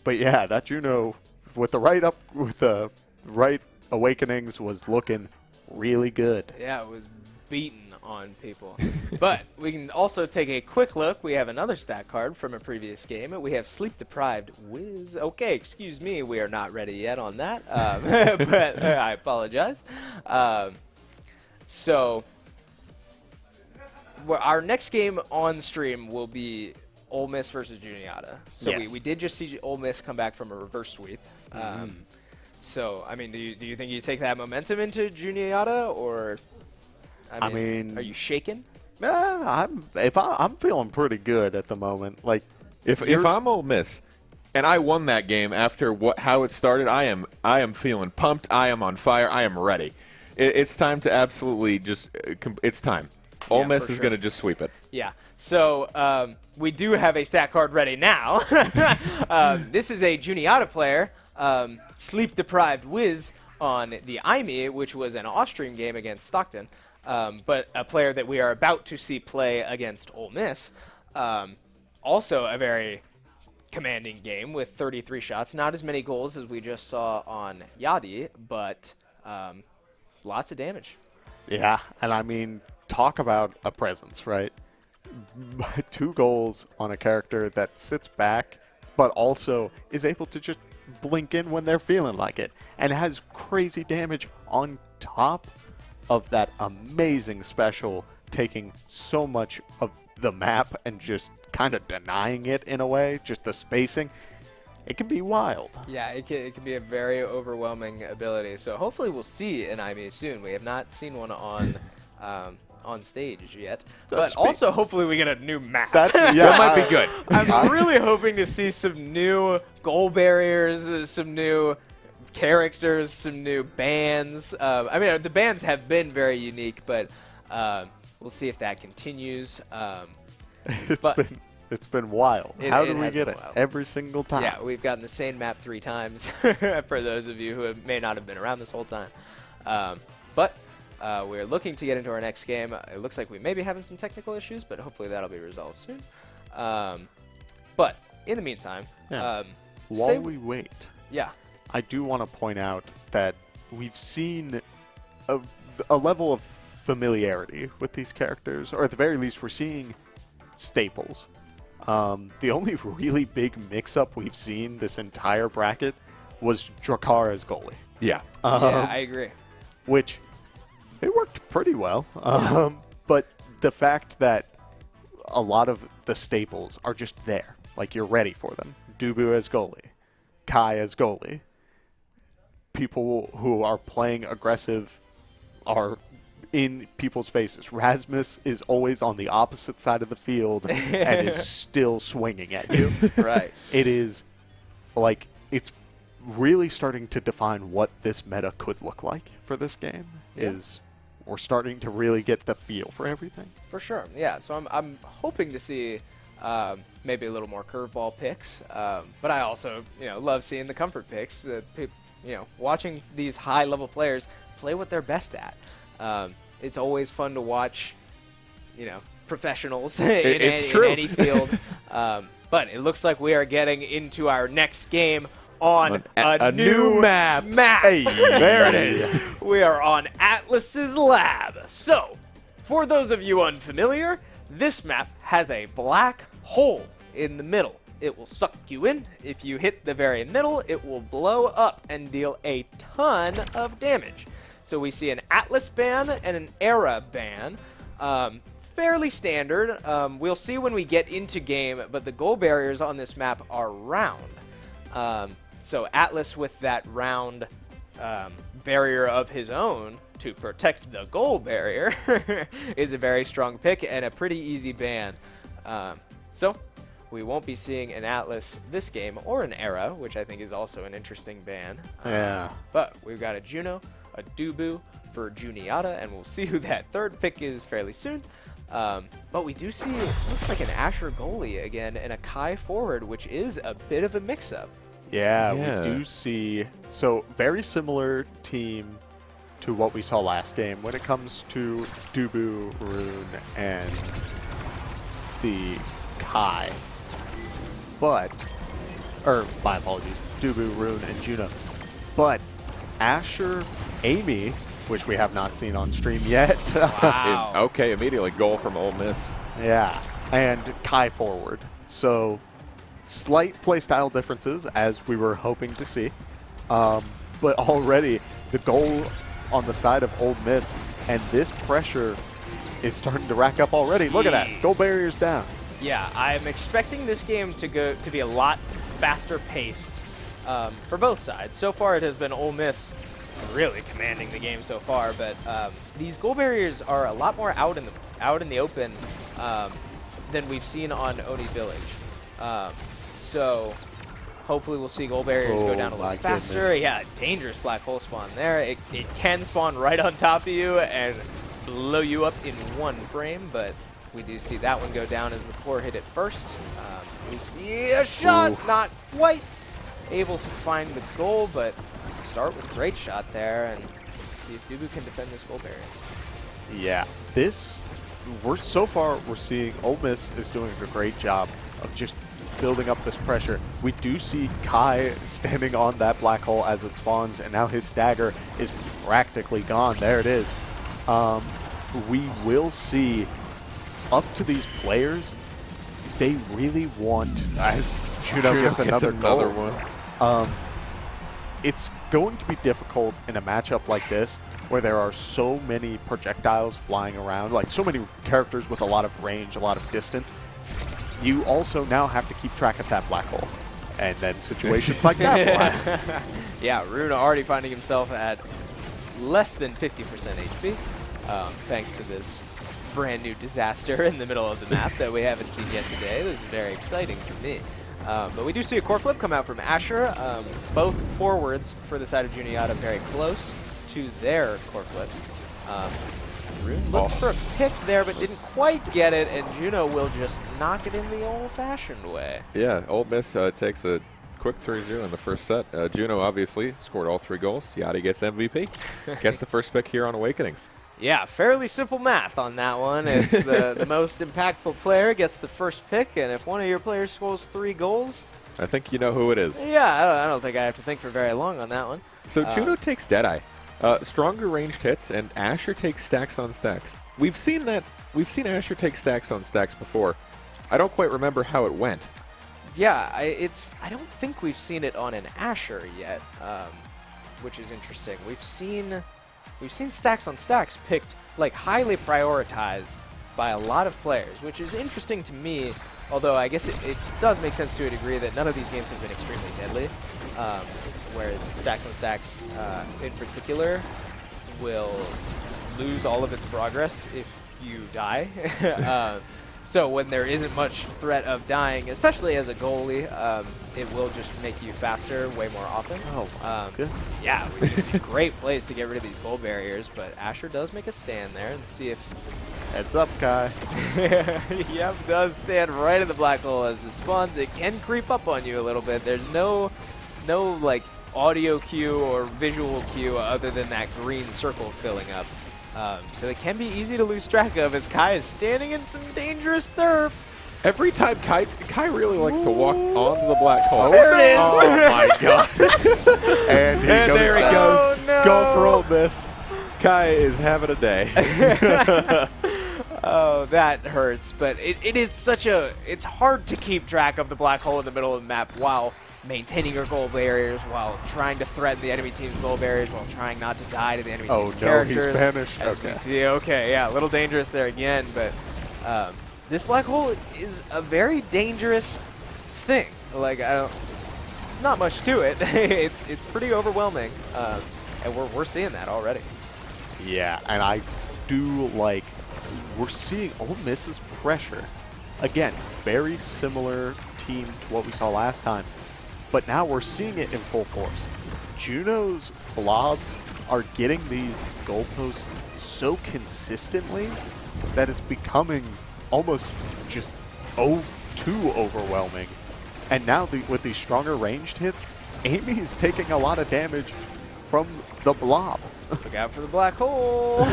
But yeah, that Juno with the right awakenings was looking really good. Yeah, it was beaten on people. But we can also take a quick look. We have another stat card from a previous game. We have Sleep Deprived Wiz. Okay, excuse me, we are not ready yet on that, but I apologize. So our next game on stream will be Ole Miss versus Juniata. So yes. we did just see Ole Miss come back from a reverse sweep. So, I mean, do you think you take that momentum into Juniata, or I mean, are you shaken? I'm feeling pretty good at the moment. Like, if I'm Ole Miss and I won that game after how it started, I am feeling pumped. I am on fire. I am ready. It's time to absolutely just it's time. Ole Miss is going to just sweep it. Yeah. So we do have a stat card ready now. This is a Juniata player, Sleep Deprived Wiz on the IME, which was an off-stream game against Stockton, but a player that we are about to see play against Ole Miss. Also a very commanding game with 33 shots. Not as many goals as we just saw on Yadi, but lots of damage. Yeah, and I mean, talk about a presence, right? 2 goals on a character that sits back, but also is able to just blink in when they're feeling like it, and has crazy damage on top of that amazing special, taking so much of the map and just kind of denying it in a way, just the spacing. It can be wild. Yeah, it can be a very overwhelming ability. So hopefully we'll see an IME soon. We have not seen one on stage yet. But also hopefully we get a new map. That might be good. I'm really hoping to see some new goal barriers, some new characters, some new bands. I mean, the bands have been very unique, but we'll see if that continues. It's been wild. How do we get it wild. every single time? Yeah, we've gotten the same map 3 times for those of you who may not have been around this whole time. But we're looking to get into our next game. It looks like we may be having some technical issues, but hopefully that'll be resolved soon. But in the meantime, while we wait, yeah, I do want to point out that we've seen a level of familiarity with these characters, or at the very least, we're seeing staples. The only really big mix-up we've seen this entire bracket was Drakara's goalie. Yeah. Yeah, I agree. Which, it worked pretty well. But the fact that a lot of the staples are just there, like you're ready for them. Dubu as goalie, Kai as goalie. People who are playing aggressive are in people's faces. Rasmus is always on the opposite side of the field and is still swinging at you. Right. It is like, it's really starting to define what this meta could look like for this game. Yeah. We're starting to really get the feel for everything. For sure, yeah. So I'm hoping to see maybe a little more curveball picks, but I also love seeing the comfort picks. Watching these high-level players play what they're best at. It's always fun to watch, professionals in any field. But it looks like we are getting into our next game on a new map. Hey, There it is. We are on Atlas's Lab. So, for those of you unfamiliar, this map has a black hole in the middle. It will suck you in. If you hit the very middle, it will blow up and deal a ton of damage. So we see an Atlas ban and an Era ban. Fairly standard. We'll see when we get into game, but the goal barriers on this map are round. So Atlas with that round barrier of his own to protect the goal barrier is a very strong pick and a pretty easy ban. So we won't be seeing an Atlas this game or an Era, which I think is also an interesting ban. Yeah. But we've got a Juno, a Dubu for Juniata, and we'll see who that third pick is fairly soon. But we do see, looks like an Asher goalie again and a Kai forward, which is a bit of a mix-up. Yeah, Yeah. we do see. So, very similar team to what we saw last game when it comes to Dubu, Rune, and the Kai. But, my apologies, Dubu, Rune, and Juno. But Asher, Amy, which we have not seen on stream yet. Wow. Okay, immediately goal from Ole Miss. Yeah, and Kai forward. So, slight playstyle differences, as we were hoping to see. But already, the goal on the side of Ole Miss, and this pressure is starting to rack up already. Look at that. Goal barriers down. Yeah, I'm expecting this game to be a lot faster paced for both sides. So far, it has been Ole Miss really commanding the game so far, but these goal barriers are a lot more out in the open than we've seen on Oni Village. So hopefully we'll see goal barriers go down a little faster. Goodness. Yeah, dangerous black hole spawn there. It can spawn right on top of you and blow you up in one frame, but we do see that one go down as the core hit it first. We see a shot, not quite able to find the goal, but start with a great shot there, and let's see if Dubu can defend this goal barrier. Yeah, so far we're seeing Ole Miss is doing a great job of just building up this pressure. We do see Kai standing on that black hole as it spawns, and now his stagger is practically gone. There it is. We will see up to these players. They really want, as Juno gets another goal, one. It's going to be difficult in a matchup like this where there are so many projectiles flying around, like so many characters with a lot of range, a lot of distance. You also now have to keep track of that black hole. And then situations like that will happen. Yeah, Rune already finding himself at less than 50% HP, thanks to this brand new disaster in the middle of the map that we haven't seen yet today. This is very exciting for me. But we do see a core flip come out from Asher. Both forwards for the side of Juniata very close to their core flips. Rune looked for a pick there, but didn't quite get it, and Juno will just knock it in the old-fashioned way. Yeah, Ole Miss takes a quick 3-0 in the first set. Juno obviously scored all 3 goals. Yachty gets MVP. Gets the first pick here on Awakenings. Yeah, fairly simple math on that one. It's the most impactful player gets the first pick, and if one of your players scores 3 goals... I think you know who it is. Yeah, I don't think I have to think for very long on that one. So Juno takes Deadeye. Stronger ranged hits, and Asher takes stacks on stacks. We've seen that. We've seen Asher take stacks on stacks before. I don't quite remember how it went. Yeah, I don't think we've seen it on an Asher yet, which is interesting. We've seen stacks on stacks picked, like, highly prioritized by a lot of players, which is interesting to me, although I guess it does make sense to a degree that none of these games have been extremely deadly. Whereas stacks on stacks in particular will lose all of its progress if you die. So when there isn't much threat of dying, especially as a goalie, it will just make you faster way more often. Oh, good. Yeah, we just see great plays to get rid of these goal barriers, but Asher does make a stand there and see if... Heads up, Kai. Yep, does stand right in the black hole as it spawns. It can creep up on you a little bit. There's no like audio cue or visual cue other than that green circle filling up. So it can be easy to lose track of as Kai is standing in some dangerous turf. Every time Kai really likes to walk onto the black hole. There it is. Oh my god. and There he goes. Oh, no. Go for Ole Miss. Kai is having a day. Oh, that hurts. But it is such a... It's hard to keep track of the black hole in the middle of the map while maintaining your goal barriers, while trying to threaten the enemy team's goal barriers, while trying not to die to the enemy team's characters. Oh, no, he's banished. As we see, okay, yeah, a little dangerous there again, but this black hole is a very dangerous thing. Like, not much to it. It's pretty overwhelming, and we're seeing that already. Yeah, and I do like, we're seeing Ole Miss's pressure. Again, very similar team to what we saw last time, but now we're seeing it in full force. Juno's blobs are getting these goalposts so consistently that it's becoming almost just too overwhelming. And now with these stronger ranged hits, Amy's taking a lot of damage from the blob. Look out for the black hole.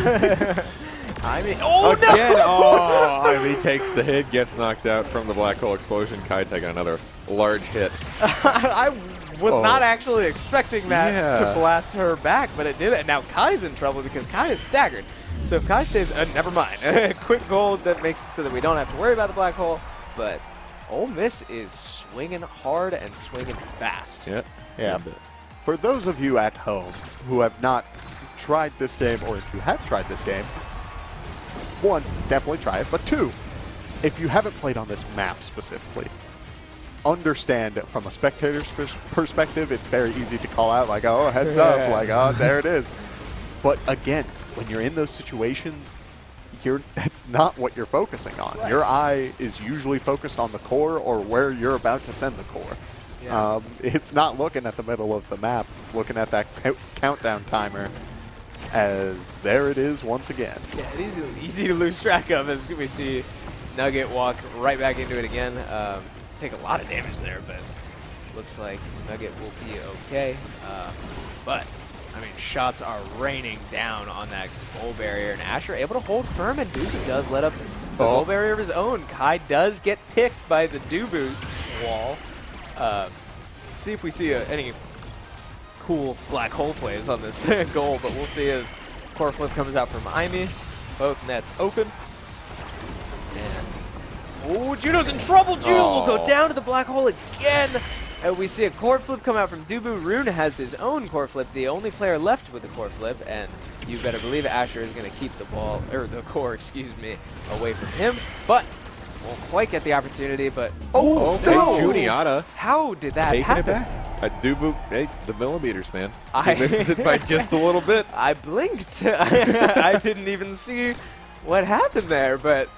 Oh, Again, no! Oh, Ivy takes the hit, gets knocked out from the black hole explosion. Kai taking another large hit. I was not actually expecting that to blast her back, but it did it. And now Kai's in trouble because Kai is staggered. So if Kai stays, never mind. Quick goal that makes it so that we don't have to worry about the black hole. But Ole Miss is swinging hard and swinging fast. Yeah. Yeah. For those of you at home who have not tried this game, or if you have tried this game, 1, definitely try it, but 2, if you haven't played on this map specifically, understand from a spectator's perspective, it's very easy to call out like, oh, heads up, like, oh, there it is. But again, when you're in those situations, that's not what you're focusing on. Right. Your eye is usually focused on the core or where you're about to send the core. Yeah. It's not looking at the middle of the map, looking at that countdown timer, as there it is once again. Yeah, it is easy to lose track of as we see Nugget walk right back into it again. Take a lot of damage there, but looks like Nugget will be okay. But, I mean, shots are raining down on that goal barrier, and Asher able to hold firm, and Dubu does let up the goal barrier of his own. Kai does get picked by the Dubu wall. Let's see if we see any cool black hole plays on this goal, but we'll see as core flip comes out from Imi. Both nets open. And Oh, Juno's in trouble. Juno will go Oh. down to the black hole again. And we see a core flip come out from Dubu. Rune has his own core flip, the only player left with a core flip, and you better believe Asher is going to keep the ball, or the core, excuse me, away from him. But won't quite get the opportunity. But Oh, no! Juniata How did that taking happen? it back. I do boot. Hey, the millimeters, man. I- He misses it by just a little bit. I blinked. I didn't even see what happened there, but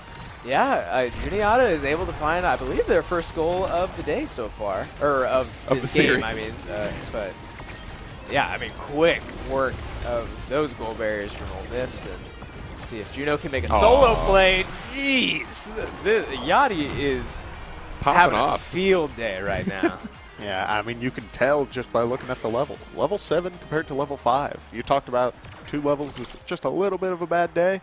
yeah, Juniata is able to find, I believe, their first goal of the day so far, or of this the game. series. I mean, but yeah, I mean, quick work of those goal barriers from Ole Miss, and see if Juno can make a solo play. Jeez, Yachty is Popping having a off. field day right now. Yeah, I mean, you can tell just by looking at the level. Level 7 compared to level 5. You talked about 2 levels is just a little bit of a bad day,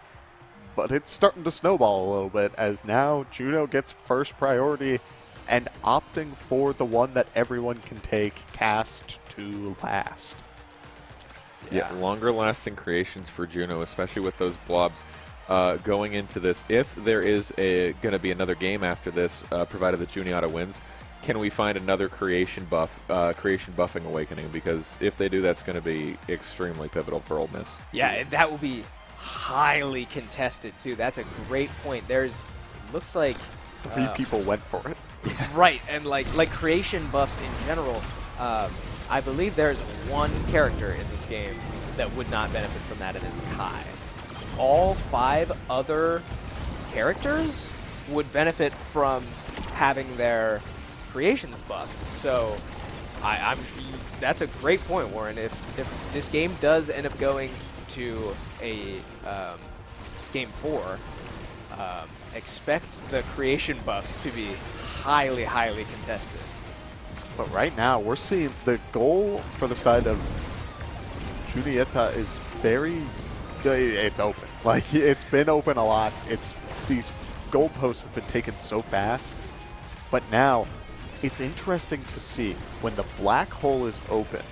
but it's starting to snowball a little bit as now Juno gets first priority and opting for the one that everyone can take, cast to last. Yeah, longer lasting creations for Juno, especially with those blobs going into this. If there is going to be another game after this, provided that Juniata wins, can we find another creation buffing awakening? Because if they do, that's going to be extremely pivotal for Ole Miss. Yeah, and that will be highly contested too. That's a great point. There's looks like 3 people went for it. right, and like creation buffs in general. I believe there's one character in this game that would not benefit from that, and it's Kai. All 5 other characters would benefit from having their creations buffed. So I'm that's a great point, Warren. If this game does end up going to a game 4, expect the creation buffs to be highly contested. But right now, we're seeing the goal for the side of Juniata is very, it's open. Like, it's been open a lot. These goalposts have been taken so fast. But now, it's interesting to see when the black hole is open,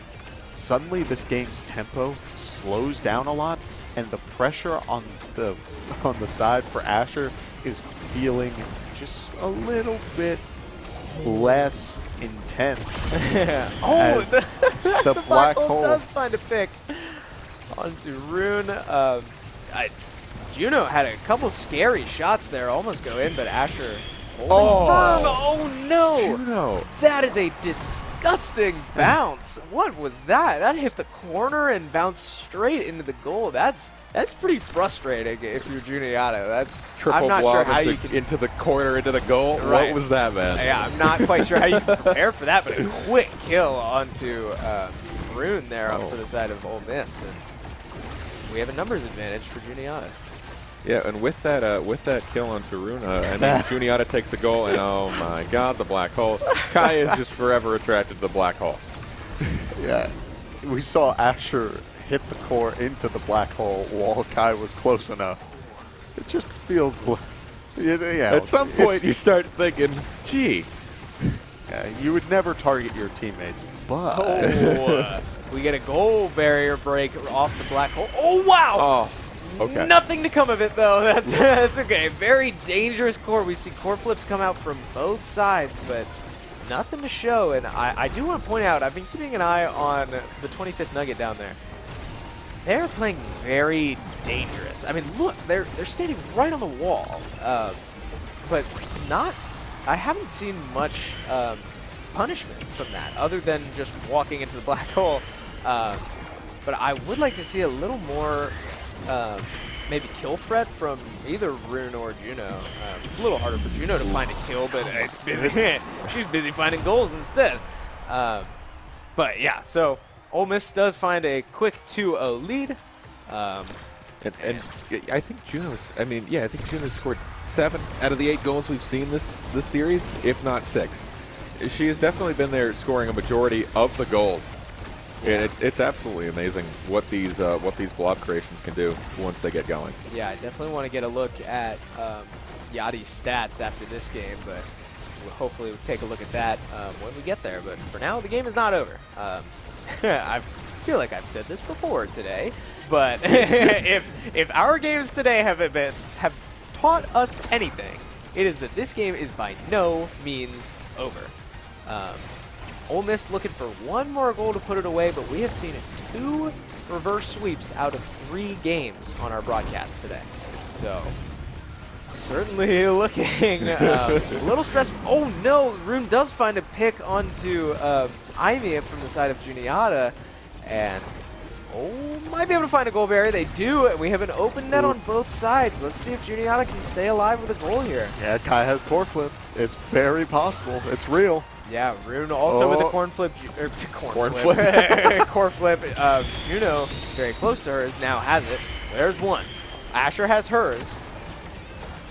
suddenly this game's tempo slows down a lot, and the pressure on the side for Asher is feeling just a little bit less intense. As the black hole does find a pick onto Rune. Juno had a couple scary shots there, almost go in, but Asher holding firm. Oh no! Juno. That is a disgusting bounce. What was that? That hit the corner and bounced straight into the goal. That's pretty frustrating if you're Juniata. That's Triple I'm not blob sure how you can. into the corner, into the goal. Right. What was that, man? Yeah, I'm not quite sure how you can prepare for that, but a quick kill onto Rune there for the side of Ole Miss. And we have a numbers advantage for Juniata. Yeah, and with that kill on Taruna, I mean, Juniata takes a goal, and oh my God, the black hole. Kai is just forever attracted to the black hole. Yeah, we saw Asher hit the core into the black hole while Kai was close enough. It just feels like, yeah. At some point, you start thinking, gee. Yeah, you would never target your teammates, but We get a goal barrier break off the black hole. Oh, wow! Oh, okay. Nothing to come of it, though. That's okay. Very dangerous core. We see core flips come out from both sides, but nothing to show. And I do want to point out, I've been keeping an eye on the 25th Nugget down there. They're playing very dangerous. I mean, look, they're standing right on the wall, but not. I haven't seen much punishment from that, other than just walking into the black hole. But I would like to see a little more, maybe kill threat from either Rune or Juno. It's a little harder for Juno to find a kill, but it's busy. She's busy finding goals instead. But yeah, so Ole Miss does find a quick 2-0 lead. And I think Juno's. I mean, yeah, I think Juno's scored 7 out of the 8 goals we've seen this series, if not 6. She has definitely been there, scoring a majority of the goals. And it's absolutely amazing what these blob creations can do once they get going. Yeah, I definitely want to get a look at Yachty's stats after this game, but we'll hopefully take a look at that when we get there. But for now, the game is not over. I feel like I've said this before today, but if our games today have taught us anything, It is that this game is by no means over. Ole Miss looking for one more goal to put it away, but we have seen 2 reverse sweeps out of 3 games on our broadcast today. So, certainly looking a little stressful. Oh no, Rune does find a pick onto Ivy from the side of Juniata, and might be able to find a goal barrier. They do, and we have an open net on both sides. Let's see if Juniata can stay alive with a goal here. Yeah, Kai has core flip. It's very possible. It's real. Yeah, Rune also with the corn flip. Core flip. Juno, very close to hers, now has it. There's one. Asher has hers.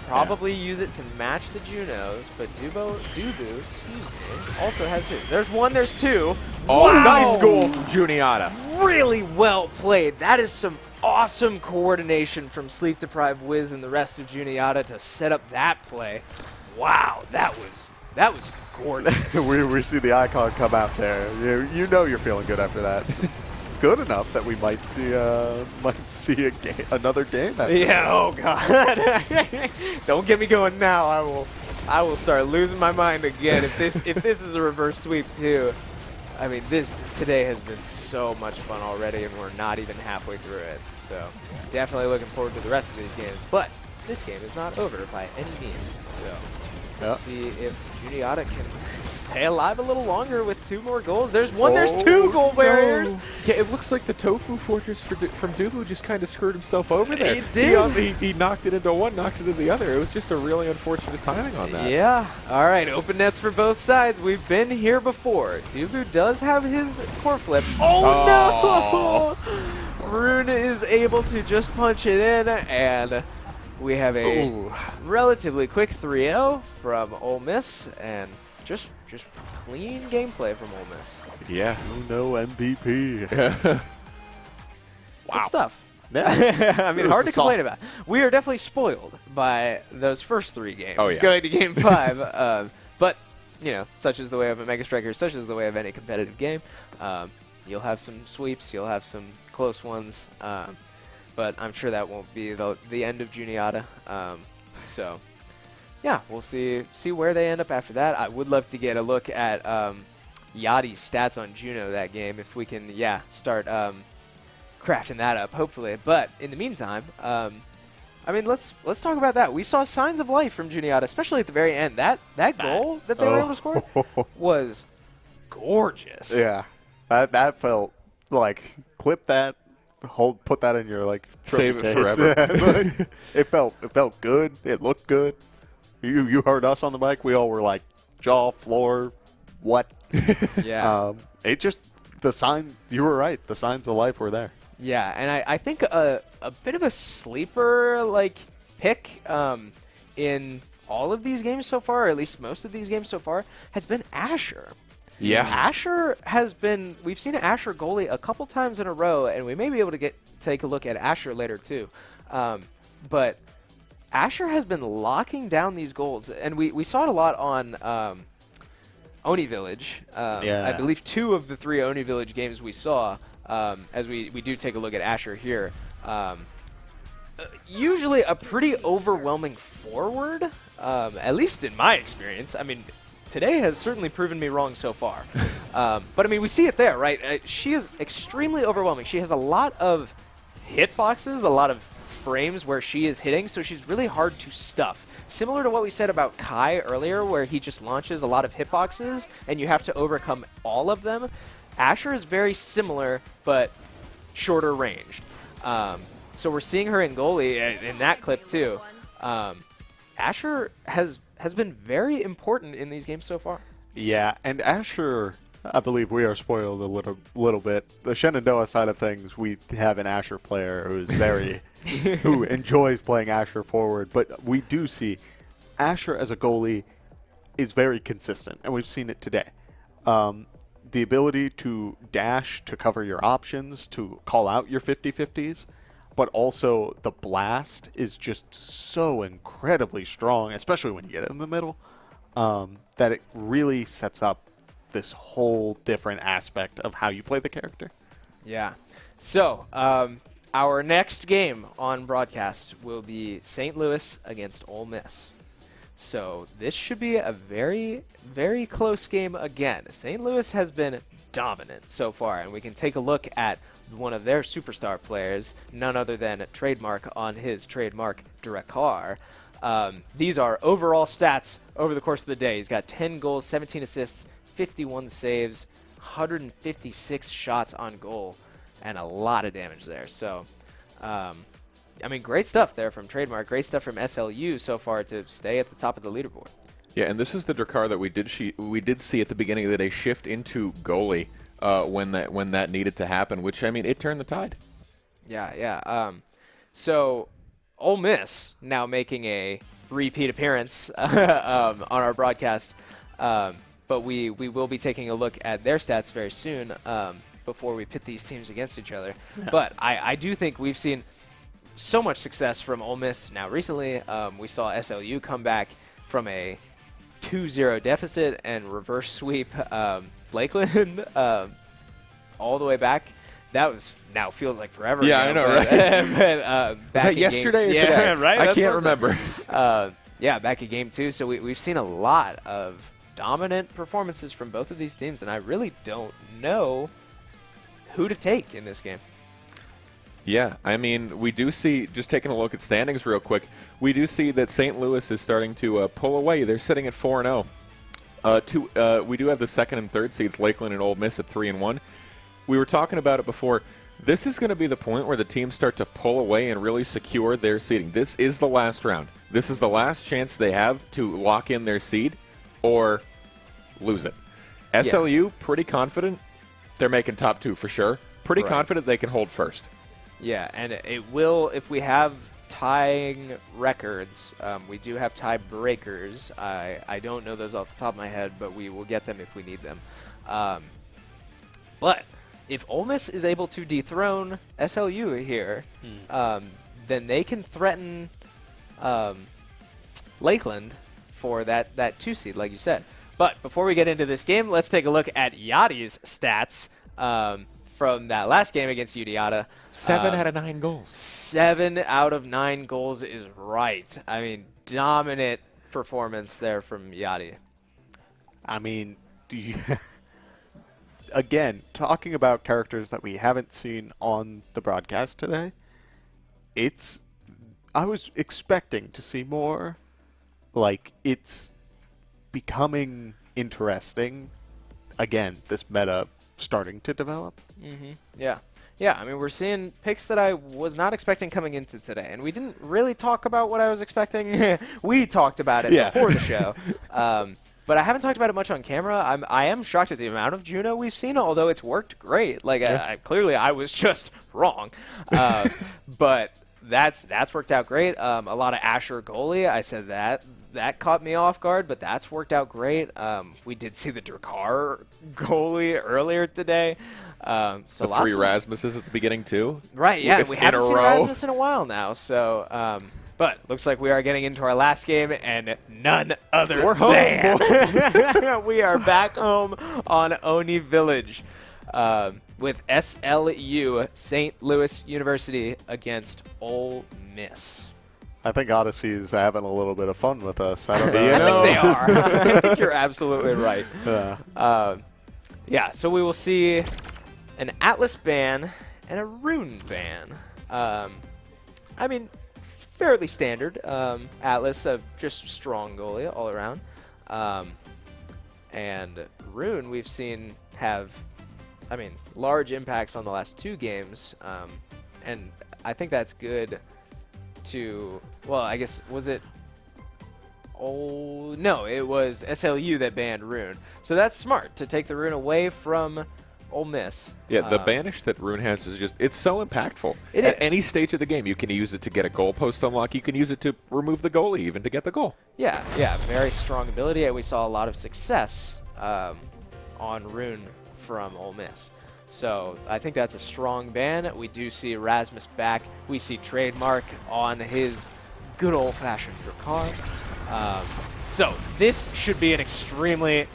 Probably use it to match the Junos, but Dubu, also has his. There's one, there's 2. Oh, Wow! nice goal from Juniata. Really well played. That is some awesome coordination from Sleep Deprived Wiz and the rest of Juniata to set up that play. Wow, that was gorgeous. we see the icon come out there. You know you're feeling good after that. Good enough that we might see another game. After Yeah. this. Oh God. Don't get me going now. I will start losing my mind again if this is a reverse sweep too. I mean, this today has been so much fun already, and we're not even halfway through it. So definitely looking forward to the rest of these games. But this game is not over by any means. So we'll see if Juniata can stay alive a little longer with 2 more goals. There's one, there's 2 goal barriers. No. Yeah, it looks like the Tofu Fortress from Dubu just kind of screwed himself over there. It did. He knocked it into one, knocked it into the other. It was just a really unfortunate timing on that. Yeah. All right, open nets for both sides. We've been here before. Dubu does have his core flip. Oh, no! Rune is able to just punch it in, and we have a relatively quick 3-0 from Ole Miss, and just clean gameplay from Ole Miss. Yeah. No MVP. Wow. Good stuff. Yeah. I mean, hard to complain about. We are definitely spoiled by those first 3 games going to Game 5. But, you know, such is the way of a Mega Striker, such is the way of any competitive game. You'll have some sweeps, you'll have some close ones, but I'm sure that won't be the end of Juniata. So, yeah, we'll see where they end up after that. I would love to get a look at Yachty's stats on Juno that game, if we can, start crafting that up, hopefully. But in the meantime, I mean, let's talk about that. We saw signs of life from Juniata, especially at the very end. That goal that they were able to score was gorgeous. Yeah, that felt like clip that, put that in your like save it case. forever. It felt good. It looked good. You heard us on the mic. We all were like jaw, floor, what? Yeah. It just the sign. You were right. The signs of life were there. Yeah, and I think a bit of a sleeper like pick in all of these games so far, or at least most of these games so far, has been Asher. Yeah. Asher has been, we've seen an Asher goalie a couple times in a row, and we may be able to take a look at Asher later too. But Asher has been locking down these goals, and we saw it a lot on Oni Village. I believe 2 of the 3 Oni Village games we saw, as we do take a look at Asher here. Usually a pretty overwhelming forward, at least in my experience. I mean, today has certainly proven me wrong so far. But, I mean, we see it there, right? She is extremely overwhelming. She has a lot of hitboxes, a lot of frames where she is hitting, so she's really hard to stuff. Similar to what we said about Kai earlier, where he just launches a lot of hitboxes, and you have to overcome all of them. Asher is very similar, but shorter ranged. So we're seeing her in goalie in that clip, too. Asher has been very important in these games so far. Yeah, and Asher, I believe we are spoiled a little bit. The Shenandoah side of things, we have an Asher player who is very, who enjoys playing Asher forward. But we do see Asher as a goalie is very consistent, and we've seen it today. The ability to dash, to cover your options, to call out your 50-50s, but also the blast is just so incredibly strong, especially when you get it in the middle, that it really sets up this whole different aspect of how you play the character. Yeah. So, our next game on broadcast will be St. Louis against Ole Miss. So this should be a very, very close game again. St. Louis has been dominant so far, and we can take a look at one of their superstar players, none other than Trademark on his Trademark Direct Car. These are overall stats over the course of the day. He's got 10 goals, 17 assists, 51 saves, 156 shots on goal, and a lot of damage there. So, I mean, great stuff there from Trademark. Great stuff from SLU so far to stay at the top of the leaderboard. Yeah, and this is the Drakkar that we did see at the beginning of the day shift into goalie when that needed to happen, which, I mean, it turned the tide. Yeah. So Ole Miss now making a repeat appearance on our broadcast, but we will be taking a look at their stats very soon before we pit these teams against each other. Yeah. But I do think we've seen so much success from Ole Miss now recently. We saw SLU come back from a 2-0 deficit and reverse sweep Lakeland all the way back. That was now feels like forever ago. I know, right? But, was that yesterday or today? Right? I can't remember. Back at game 2. So we've seen a lot of dominant performances from both of these teams, and I really don't know who to take in this game. Yeah, I mean, we do see, just taking a look at standings real quick, we do see that St. Louis is starting to pull away. They're sitting at 4-0. We do have the second and third seeds, Lakeland and Ole Miss, at 3-1. We were talking about it before. This is going to be the point where the teams start to pull away and really secure their seeding. This is the last round. This is the last chance they have to lock in their seed or lose it. SLU, pretty confident. They're making top 2 for sure. Pretty confident they can hold first. Yeah, and it will, if we have tying records, we do have tie breakers. I don't know those off the top of my head, but we will get them if we need them. But if Ole Miss is able to dethrone SLU here, then they can threaten Lakeland for that 2 seed, like you said. But before we get into this game, let's take a look at Yachty's stats from that last game against Udiata. 7 out of 9 goals. 7 out of 9 goals is right. I mean, dominant performance there from Yachty. I mean, again, talking about characters that we haven't seen on the broadcast today, I was expecting to see more. Like, it's becoming interesting. Again, this meta starting to develop. Yeah. I mean, we're seeing picks that I was not expecting coming into today, and we didn't really talk about what I was expecting. We talked about it before the show, but I haven't talked about it much on camera. I am shocked at the amount of Juno we've seen, although it's worked great. Like, clearly I was just wrong, but that's worked out great. A lot of Asher goalie. I said that caught me off guard, but that's worked out great. We did see the Drakkar goalie earlier today. So the 3 Rasmuses at the beginning too. Right, yeah. We haven't seen Rasmus in a while now. So, but looks like we are getting into our last game, and none other We're home, than boys. we are back home on Oni Village with SLU, St. Louis University, against Ole Miss. I think Odyssey is having a little bit of fun with us. I don't know. I think they are. I think you're absolutely right. Yeah. So we will see an Atlas ban and a Rune ban. I mean, fairly standard. Atlas, just strong goalie all around. And Rune, we've seen have, large impacts on the last 2 games. And I think that's good to, well, I guess, was it? Oh, no, it was SLU that banned Rune. So that's smart to take the Rune away from Ole Miss. Yeah, the banish that Rune has is just, it's so impactful. At any stage of the game, you can use it to get a goalpost unlock. You can use it to remove the goalie, even to get the goal. Yeah, very strong ability. And we saw a lot of success on Rune from Ole Miss. So I think that's a strong ban. We do see Rasmus back. We see Trademark on his good old-fashioned Drakkar. So this should be an extremely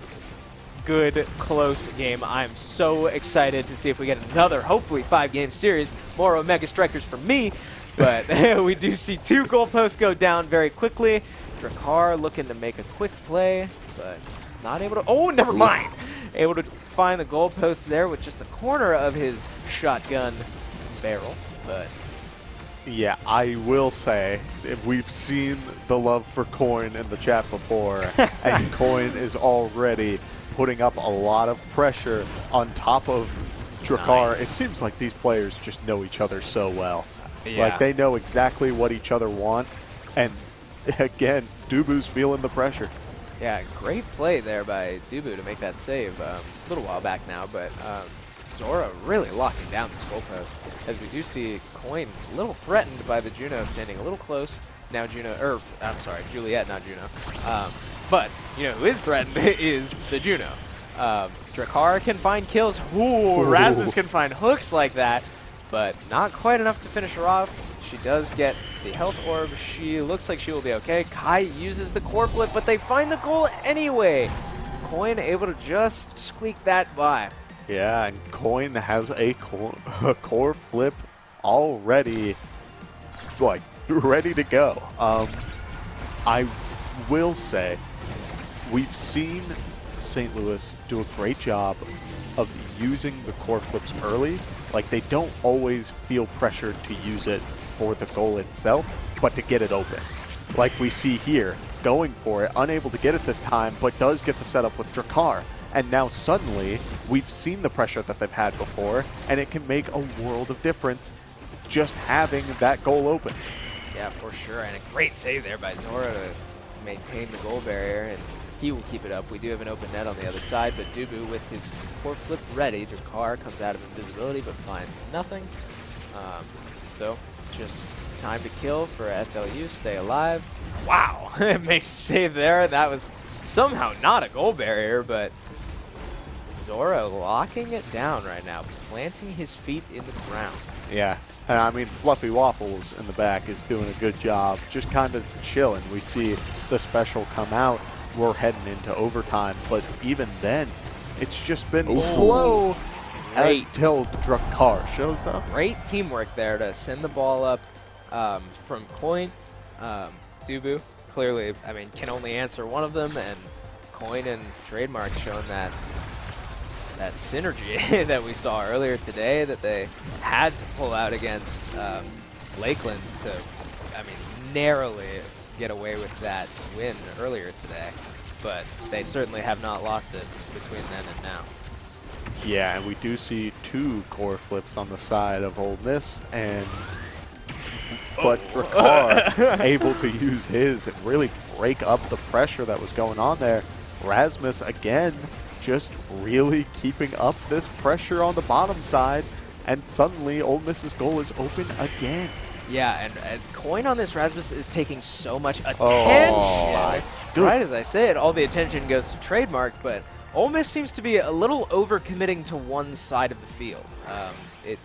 good, close game. I'm so excited to see if we get another, hopefully, 5-game series. More Omega Strikers for me. But we do see 2 goalposts go down very quickly. Drakkar looking to make a quick play, but not able to. Oh, never mind. Able to find the goalpost there with just the corner of his shotgun barrel, but. Yeah, I will say, we've seen the love for Coin in the chat before, and Coin is already putting up a lot of pressure on top of Drakkar. Nice. It seems like these players just know each other so well. Yeah. Like, they know exactly what each other want, and again, Dubu's feeling the pressure. Yeah, great play there by Dubu to make that save a little while back now, but Zora really locking down this goalpost, as we do see Coin a little threatened by the Juno standing a little close. Now Juliet, not Juno. But, you know, who is threatened is the Juno. Drakkar can find kills. Ooh, Rasmus can find hooks like that, but not quite enough to finish her off. She does get the health orb. She looks like she will be okay. Kai uses the core flip, but they find the goal anyway. Coin able to just squeak that by. Yeah, and Coin has a core flip already, like, ready to go. I will say, we've seen St. Louis do a great job of using the core flips early. Like, they don't always feel pressured to use it for the goal itself, but to get it open. Like we see here, going for it, unable to get it this time, but does get the setup with Drakkar. And now suddenly, we've seen the pressure that they've had before, and it can make a world of difference just having that goal open. Yeah, for sure. And a great save there by Zora to maintain the goal barrier, and he will keep it up. We do have an open net on the other side, but Dubu with his core flip ready. Drakkar comes out of invisibility, but finds nothing. So just time to kill for SLU, stay alive. Wow, it makes a save there. That was somehow not a goal barrier, but Zora locking it down right now, planting his feet in the ground. Yeah, and I mean, Fluffy Waffles in the back is doing a good job, just kind of chilling. We see the special come out. We're heading into overtime, but even then, it's just been slow until Drakkar shows up. Great teamwork there to send the ball up from Coin. Dubu clearly, I mean, can only answer one of them, and Coin and Trademark showing that synergy that we saw earlier today that they had to pull out against Lakeland to, I mean, narrowly get away with that win earlier today. But they certainly have not lost it between then and now. Yeah, and we do see 2 core flips on the side of Ole Miss, but Drakkar able to use his and really break up the pressure that was going on there. Rasmus again just really keeping up this pressure on the bottom side, and suddenly Ole Miss's goal is open again. Yeah, and Coin on this Rasmus is taking so much attention. Right as I say it, all the attention goes to Trademark, but Ole Miss seems to be a little over-committing to one side of the field.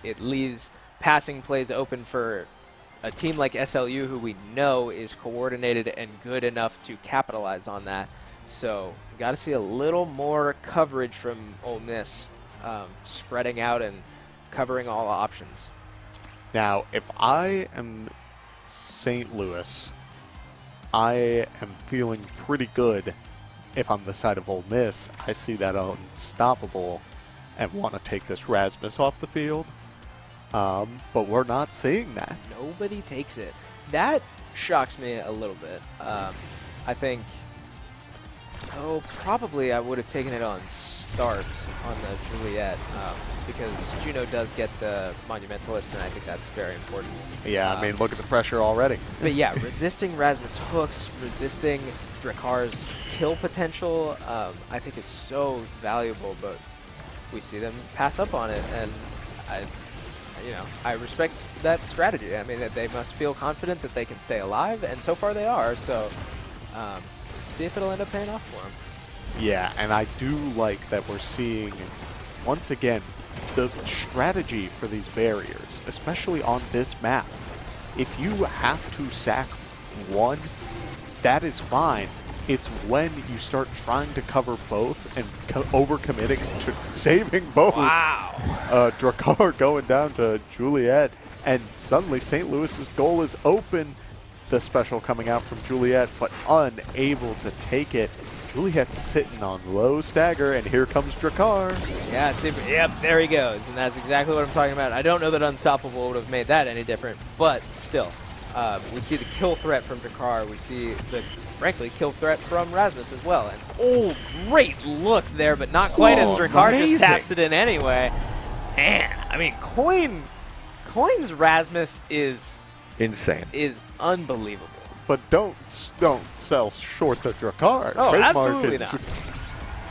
It leaves passing plays open for a team like SLU, who we know is coordinated and good enough to capitalize on that. So got to see a little more coverage from Ole Miss, spreading out and covering all options. Now, if I am St. Louis, I am feeling pretty good. If I'm the side of Ole Miss, I see that unstoppable and want to take this Rasmus off the field. But we're not seeing that. Nobody takes it. That shocks me a little bit. I think, probably I would have taken it on start on the Juliet, because Juno does get the Monumentalist, and I think that's very important. Yeah, I mean, look at the pressure already. But yeah, resisting Rasmus hooks, resisting Drakkar's kill potential, I think is so valuable, but we see them pass up on it, and I respect that strategy. I mean, they must feel confident that they can stay alive, and so far they are, so see if it'll end up paying off for them. Yeah, and I do like that we're seeing, once again, the strategy for these barriers, especially on this map. If you have to sack one, that is fine. It's when you start trying to cover both and overcommitting to saving both. Wow. Drakkar going down to Juliet, and suddenly St. Louis's goal is open. the special coming out from Juliet, but unable to take it. Juliet's sitting on low stagger, and here comes Drakkar. Yeah, see, yep, there he goes, and that's exactly what I'm talking about. I don't know that Unstoppable would have made that any different, but still, we see the kill threat from Drakkar. We see the, frankly, kill threat from Rasmus as well. And great look there, but not quite as Drakkar just taps it in anyway. Man, I mean, Coin's Rasmus is insane. Is unbelievable. But don't sell short the Drakkar. Oh, absolutely not.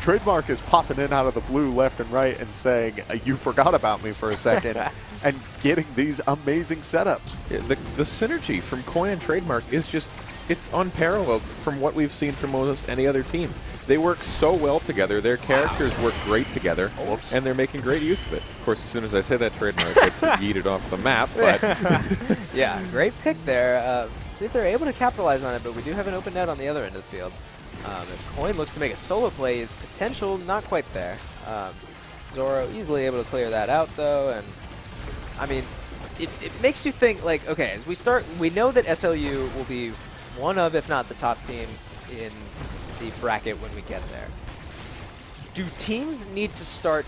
Trademark is popping in out of the blue left and right and saying, you forgot about me for a second, and getting these amazing setups. Yeah, the synergy from Coin and Trademark is just, it's unparalleled from what we've seen from almost any other team. They work so well together. Their characters work great together, and they're making great use of it. Of course, as soon as I say that, Trademark gets yeeted off the map. But yeah, great pick there. See if they're able to capitalize on it, but we do have an open net on the other end of the field. As Coin looks to make a solo play, potential not quite there. Zoro easily able to clear that out, though, and I mean, it makes you think, like, okay, as we start, we know that SLU will be one of, if not the top team in the bracket when we get there. Do teams need to start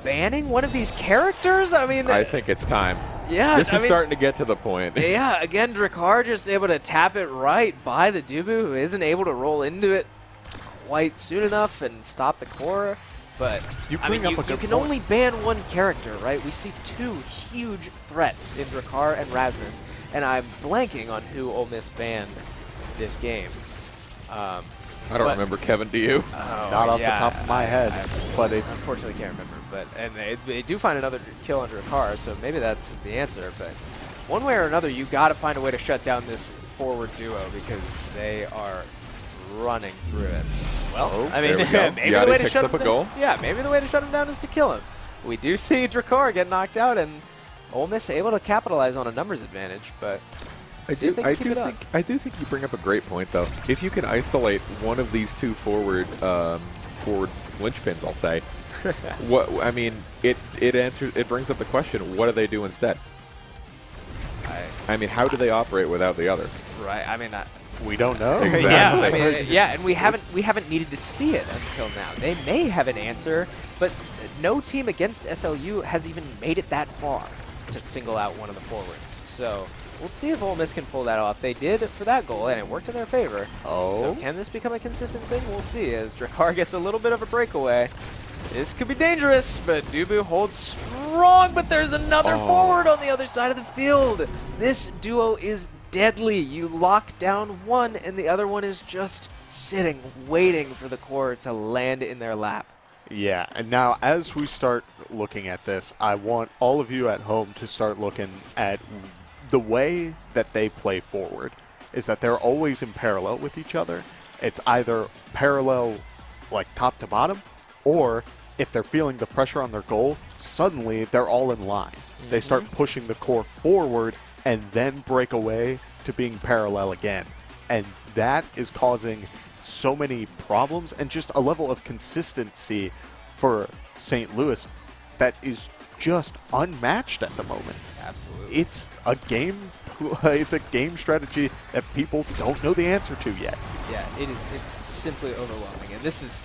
banning one of these characters? I mean, I think it's time. Yeah, this is starting to get to the point. Yeah, again, Drakkar just able to tap it right by the Dubu, who isn't able to roll into it quite soon enough and stop the core. But you can only ban one character, right? We see two huge threats in Drakkar and Rasmus, and I'm blanking on who Ole Miss banned this game. I don't remember, Kevin, do you? Not off the top of my head, but it's... Unfortunately can't remember, and they do find another kill under a car, so maybe that's the answer, but one way or another, you got to find a way to shut down this forward duo because they are running through it. Well, I mean, maybe the way to shut him down, yeah, maybe the way to shut him down is to kill him. We do see Drakkar get knocked out, and Ole Miss able to capitalize on a numbers advantage, but I do think you bring up a great point, though. If you can isolate one of these two forward linchpins, I'll say, I mean, it brings up the question: what do they do instead? I mean, how do they operate without the other? Right. I mean, we don't know. Exactly. Yeah. I mean, yeah, and we haven't needed to see it until now. They may have an answer, but no team against SLU has even made it that far to single out one of the forwards. So we'll see if Ole Miss can pull that off. They did for that goal, and it worked in their favor. So can this become a consistent thing? We'll see. As Drakkar gets a little bit of a breakaway. This could be dangerous, but Dubu holds strong, but there's another forward on the other side of the field. This duo is deadly. You lock down one, and the other one is just sitting, waiting for the core to land in their lap. Yeah, and now as we start looking at this, I want all of you at home to start looking at the way that they play forward is that they're always in parallel with each other. It's either parallel, like top to bottom, or if they're feeling the pressure on their goal, suddenly they're all in line. They start pushing the core forward and then break away to being parallel again. And that is causing so many problems and just a level of consistency for St. Louis that is just unmatched at the moment. Absolutely. It's a game strategy that people don't know the answer to yet. Yeah, it's simply overwhelming. And this is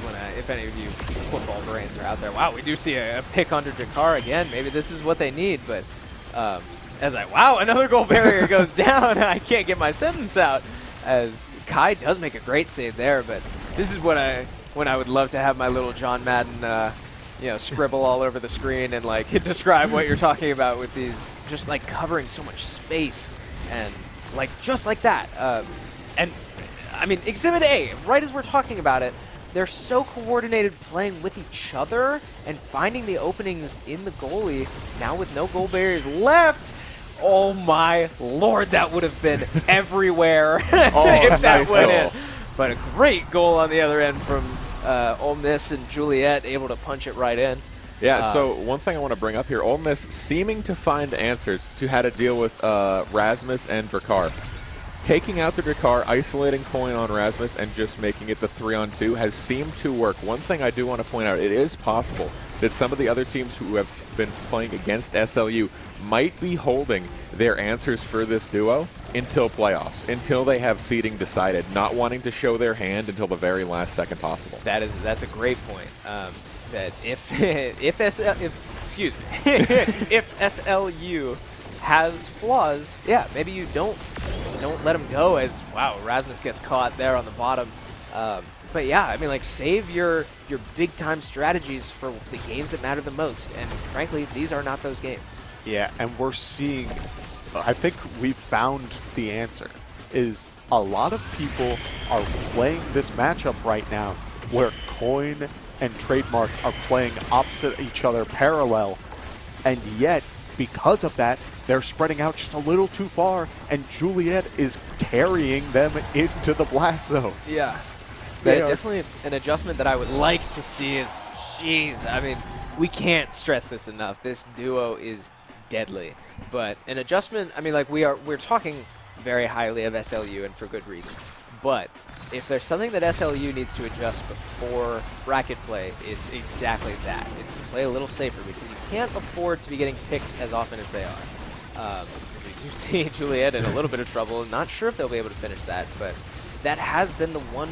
when, if any of you football brains are out there, wow, we do see a pick under Drakkar again. Maybe this is what they need, but wow, another goal barrier goes down. I can't get my sentence out. As Kai does make a great save there, but this is when I would love to have my little John Madden, scribble all over the screen and like describe what you're talking about with these, just like covering so much space and like just like that. And I mean, Exhibit A, right as we're talking about it, they're so coordinated playing with each other and finding the openings in the goalie. Now with no goal barriers left, oh my lord, that would have been everywhere if that went in. But a great goal on the other end from Ole Miss, and Juliet able to punch it right in. Yeah, so one thing I want to bring up here, Ole Miss seeming to find answers to how to deal with Rasmus and Drakkar. Taking out the Drakkar, isolating Coin on Rasmus, and just making it the 3-on-2 has seemed to work. One thing I do want to point out, it is possible that some of the other teams who have been playing against SLU might be holding their answers for this duo until playoffs, until they have seeding decided, not wanting to show their hand until the very last second possible. That's a great point. That if if SLU has flaws, yeah, maybe you don't let them go. As wow, Rasmus gets caught there on the bottom. But yeah, I mean, like, save your big time strategies for the games that matter the most. And frankly, these are not those games. Yeah, and we're seeing, I think we found the answer, is a lot of people are playing this matchup right now where Coin and Trademark are playing opposite each other parallel, and yet, because of that, they're spreading out just a little too far, and Juliet is carrying them into the blast zone. Yeah. They Yeah, are- definitely an adjustment that I would like to see is, jeez, I mean, we can't stress this enough. This duo is deadly. But an adjustment, I mean, like, we're talking very highly of SLU, and for good reason. But if there's something that SLU needs to adjust before bracket play, it's exactly that. It's to play a little safer, because you can't afford to be getting picked as often as they are. Because we do see Juliet in a little bit of trouble. Not sure if they'll be able to finish that, but that has been the one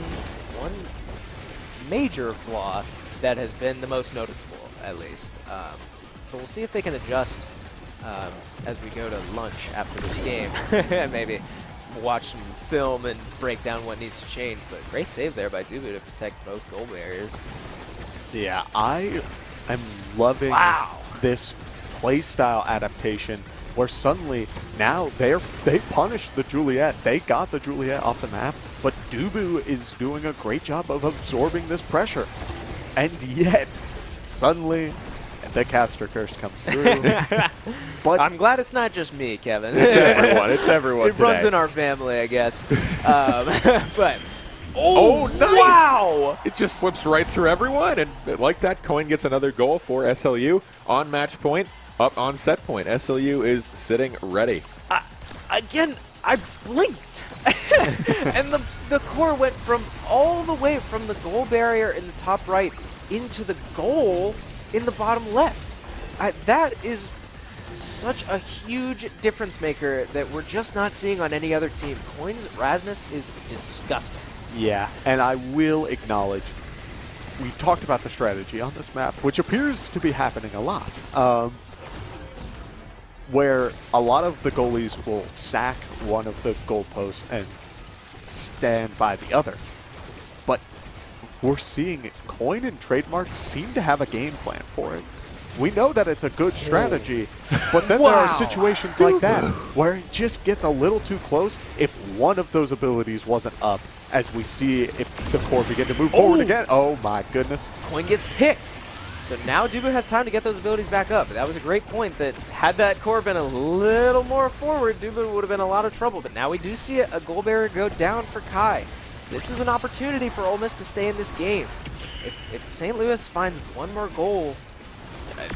major flaw that has been the most noticeable, at least. So we'll see if they can adjust as we go to lunch after this game, and maybe watch some film and break down what needs to change. But great save there by Dubu to protect both goal barriers. Yeah, I am loving this playstyle adaptation where suddenly now they punished the Juliet. They got the Juliet off the map, but Dubu is doing a great job of absorbing this pressure. And yet, suddenly, the caster curse comes through. But I'm glad it's not just me, Kevin. It's everyone. It's everyone It runs today. in our family, I guess. But Oh, nice! wow! It just slips right through everyone, and like that, Coin gets another goal for SLU on match point, up on set point. SLU is sitting ready. Again, I blinked, and the core went from all the way from the goal barrier in the top right into the goal in the bottom left. That is such a huge difference maker that we're just not seeing on any other team. Coin's Rasmus is disgusting. yeah, and I will acknowledge, we've talked about the strategy on this map, which appears to be happening a lot, where a lot of the goalies will sack one of the goalposts and stand by the other. But we're seeing Coin and Trademark seem to have a game plan for it. We know that it's a good strategy, but then there are situations like that where it just gets a little too close if one of those abilities wasn't up, as we see if the core begin to move forward again. Oh my goodness. Coin gets picked. So now Dubu has time to get those abilities back up. That was a great point, that had that core been a little more forward, Dubu would have been in a lot of trouble. But now we do see a goal barrier go down for Kai. This is an opportunity for Ole Miss to stay in this game. If St. Louis finds one more goal,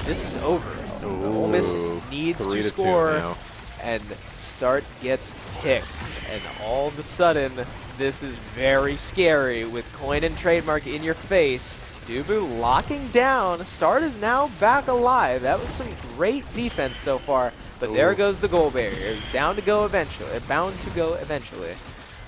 this is over. Ole Miss needs to 3-2 score, now. and Start gets picked. And all of a sudden, this is very scary with Coin and Trademark in your face. Dubu locking down. Start is now back alive. That was some great defense so far. But there goes the goal barrier. It's down to go eventually. Bound to go eventually.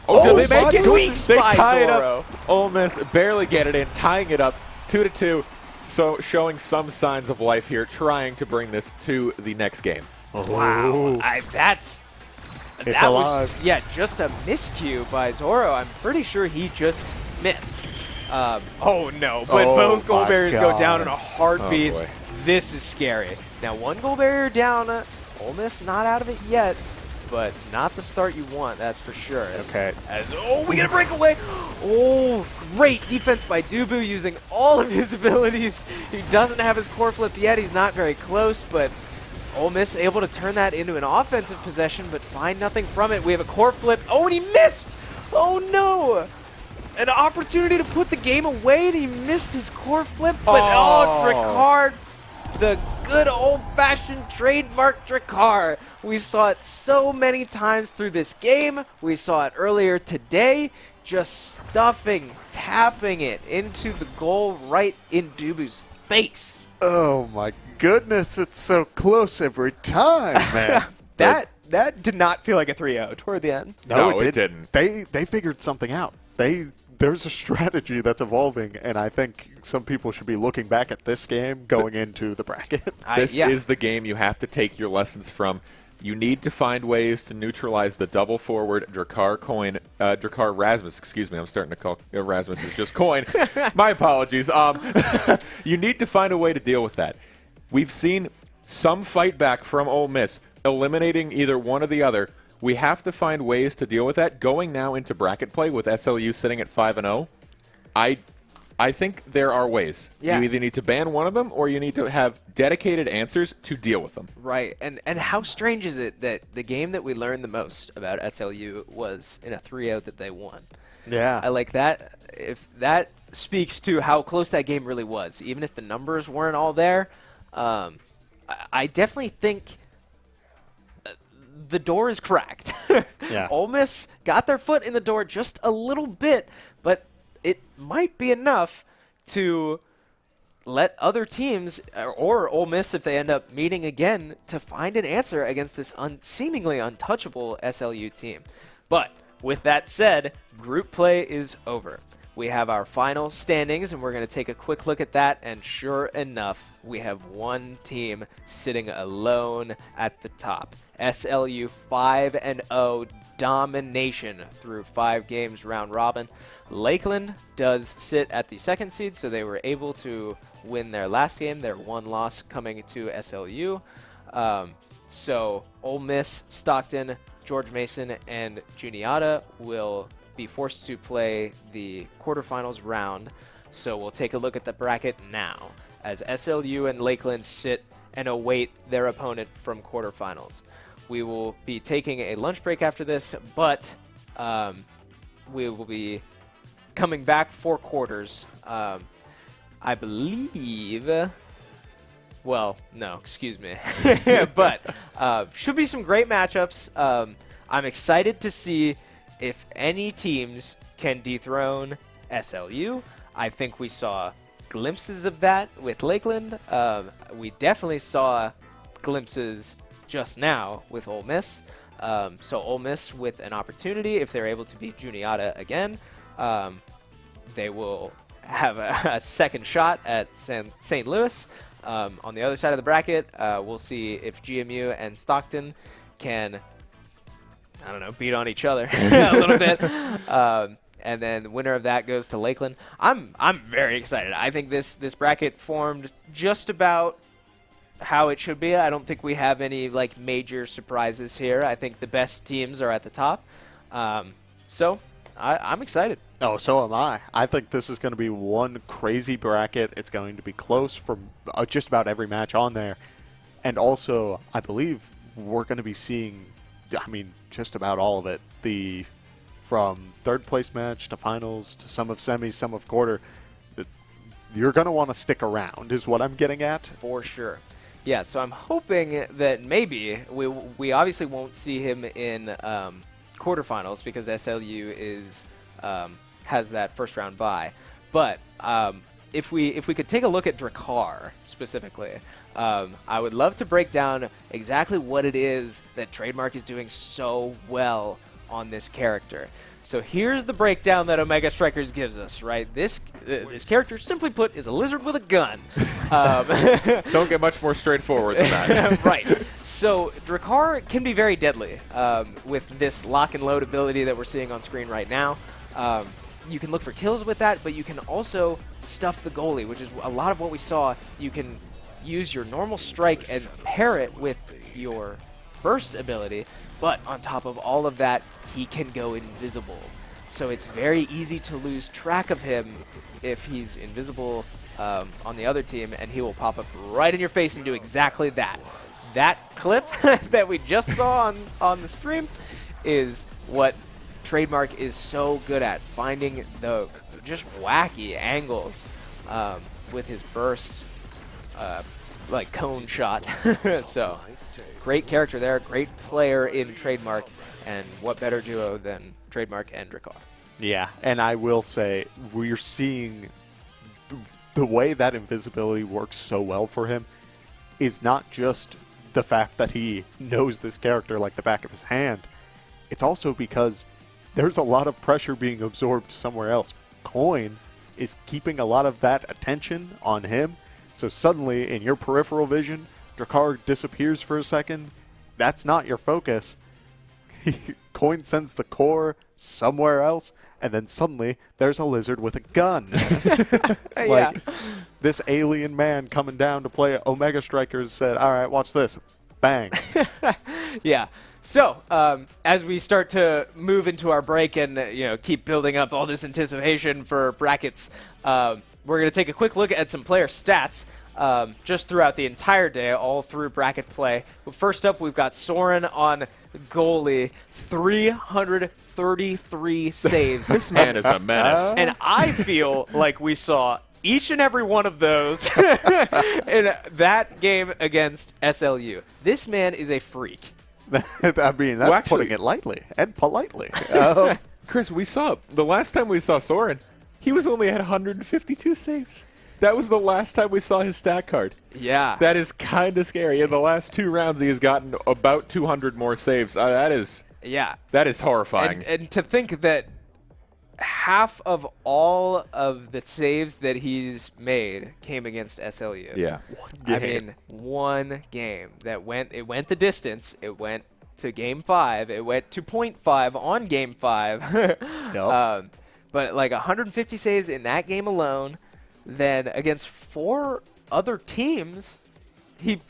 Oh, they make it weak They by tie it Zoro. up. Ole Miss barely get it in, tying it up 2-2. So showing some signs of life here, trying to bring this to the next game. Wow. That alive. was, yeah, just a miscue by Zoro. I'm pretty sure he just missed. Oh no, but Oh both goal my barriers go down in God. a heartbeat. Oh, boy. This is scary. Now one goal barrier down, Ole Miss not out of it yet, but not the start you want, that's for sure. Okay. We get a breakaway. Oh, great defense by Dubu using all of his abilities. He doesn't have his core flip yet. He's not very close, but Ole Miss able to turn that into an offensive possession, but find nothing from it. We have a core flip. Oh, and he missed. Oh no. An opportunity to put the game away, and he missed his core flip, but Dricard, the good old-fashioned trademark Dricard. We saw it so many times through this game. We saw it earlier today, just stuffing, tapping it into the goal right in Dubu's face. Oh my goodness, it's so close every time, man. that did not feel like a 3-0 toward the end. No, it didn't. They figured something out. There's a strategy that's evolving, and I think some people should be looking back at this game going into the bracket. This is the game you have to take your lessons from. You need to find ways to neutralize the double forward Drakkar Rasmus. Excuse me, I'm starting to call Rasmus is just coin. My apologies. You need to find a way to deal with that. We've seen some fight back from Ole Miss, eliminating either one or the other. We have to find ways to deal with that. Going now into bracket play with SLU sitting at 5-0, I think there are ways. Yeah. You either need to ban one of them or you need to have dedicated answers to deal with them. Right, and how strange is it that the game that we learned the most about SLU was in a 3-0 that they won? Yeah. I like that. If that speaks to how close that game really was, even if the numbers weren't all there, I definitely think the door is cracked. Yeah. Ole Miss got their foot in the door just a little bit, but it might be enough to let other teams, or Ole Miss if they end up meeting again, to find an answer against this seemingly untouchable SLU team. But with that said, group play is over. We have our final standings, and we're going to take a quick look at that, and sure enough, we have one team sitting alone at the top. SLU 5-0 domination through 5 games round robin. Lakeland does sit at the 2nd seed, so they were able to win their last game, their one loss coming to SLU. So Ole Miss, Stockton, George Mason, and Juniata will be forced to play the quarterfinals round. So we'll take a look at the bracket now as SLU and Lakeland sit and await their opponent from quarterfinals. We will be taking a lunch break after this, but we will be coming back for quarters. I believe, well, no, excuse me, but should be some great matchups. I'm excited to see if any teams can dethrone SLU. I think we saw glimpses of that with Lakeland. We definitely saw glimpses just now with Ole Miss. So Ole Miss with an opportunity, if they're able to beat Juniata again, they will have a second shot at St. Louis. On the other side of the bracket, we'll see if GMU and Stockton can, I don't know, beat on each other a little bit. And then the winner of that goes to Lakeland. I'm very excited. I think this bracket formed just about how it should be. I don't think we have any like major surprises here. I think the best teams are at the top. So I'm excited. Oh, so am I. I think this is going to be one crazy bracket. It's going to be close from just about every match on there. And also, I believe we're going to be seeing, I mean, just about all of it. From third place match to finals to some of semis, some of quarter. You're going to want to stick around is what I'm getting at. For sure. Yeah, so I'm hoping that maybe we obviously won't see him in quarterfinals because SLU is has that first round bye. But if we could take a look at Drakkar specifically, I would love to break down exactly what it is that Trademark is doing so well on this character. So here's the breakdown that Omega Strikers gives us, right? This character, simply put, is a lizard with a gun. Don't get much more straightforward than that. Right. So Drakkar can be very deadly with this lock and load ability that we're seeing on screen right now. You can look for kills with that, but you can also stuff the goalie, which is a lot of what we saw. You can use your normal strike and pair it with your burst ability, but on top of all of that, he can go invisible. So it's very easy to lose track of him if he's invisible on the other team, and he will pop up right in your face and do exactly that. That clip that we just saw on the stream is what Trademark is so good at, finding the just wacky angles with his burst, like cone shot. So great character there, great player in Trademark, and what better duo than Trademark and Drakkar. Yeah, and I will say we're seeing the way that invisibility works so well for him is not just the fact that he knows this character like the back of his hand. It's also because there's a lot of pressure being absorbed somewhere else. Coin is keeping a lot of that attention on him. So suddenly, in your peripheral vision, Drakkar disappears for a second. That's not your focus. Coin sends the core somewhere else, and then suddenly there's a lizard with a gun. Yeah. This alien man coming down to play Omega Strikers said, all right, watch this. Bang. Yeah. So, as we start to move into our break and keep building up all this anticipation for brackets, we're going to take a quick look at some player stats just throughout the entire day, all through bracket play. First up, we've got Soren on goalie, 333 saves. This man is a menace. And I feel like we saw each and every one of those in that game against SLU. This man is a freak. I mean, that's Well, actually, putting it lightly and politely. Chris, the last time we saw Soren, he was only at 152 saves. That was the last time we saw his stat card. Yeah. That is kind of scary. In the last 2 rounds, he has gotten about 200 more saves. That is horrifying. And to think that half of all of the saves that he's made came against SLU. Yeah. I mean, one game that went the distance. It went to Game 5. It went to .5 on Game 5. Yep. But like 150 saves in that game alone. Then against 4 other teams, he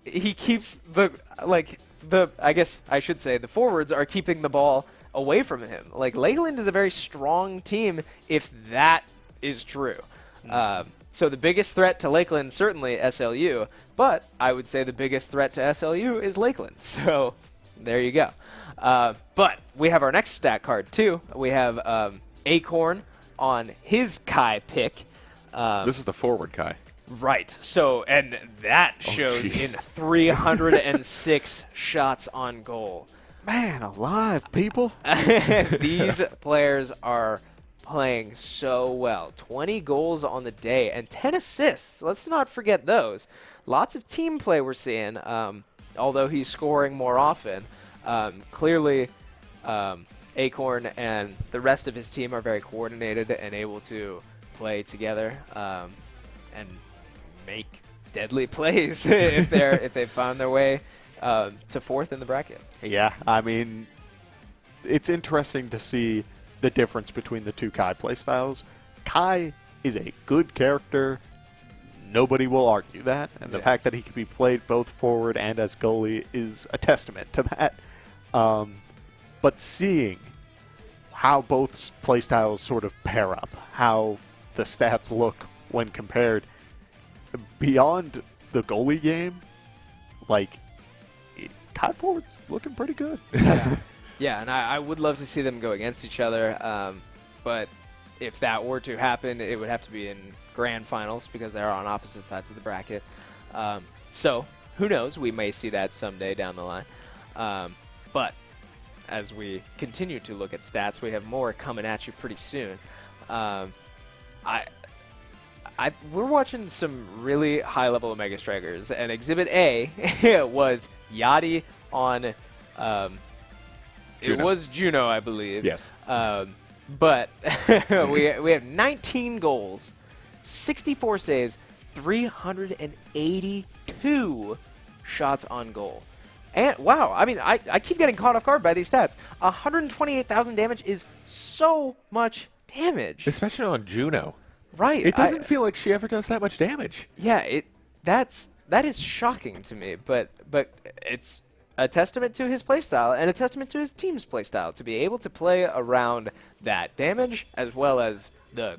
keeps I guess I should say the forwards are keeping the ball away from him. Like, Lakeland is a very strong team if that is true. So the biggest threat to Lakeland, certainly SLU, but I would say the biggest threat to SLU is Lakeland. So there you go. But we have our next stat card, too. We have Acorn on his Kai pick. This is the forward Kai. Right. So, and that shows in 306 shots on goal. Man alive, people. These players are playing so well. 20 goals on the day and 10 assists. Let's not forget those. Lots of team play we're seeing, although he's scoring more often. Clearly, Acorn and the rest of his team are very coordinated and able to play together and make deadly plays if they've found their way to 4th in the bracket. Yeah, I mean, it's interesting to see the difference between the two Kai playstyles. Kai is a good character. Nobody will argue that. And the fact that he can be played both forward and as goalie is a testament to that. But seeing how both playstyles sort of pair up, how the stats look when compared, beyond the goalie game, like, Kai forward's looking pretty good. Yeah, and I would love to see them go against each other, but if that were to happen, it would have to be in grand finals because they're on opposite sides of the bracket. So who knows? We may see that someday down the line. But as we continue to look at stats, we have more coming at you pretty soon. We're watching some really high-level Omega Strikers, and Exhibit A was Yachty on it was Juno, I believe. Yes. But we have 19 goals, 64 saves, 382 shots on goal. And wow, I mean, I keep getting caught off guard by these stats. 128,000 damage is so much damage. Especially on Juno. Right. It doesn't feel like she ever does that much damage. Yeah, that is shocking to me, but it's a testament to his playstyle and a testament to his team's playstyle to be able to play around that damage as well as the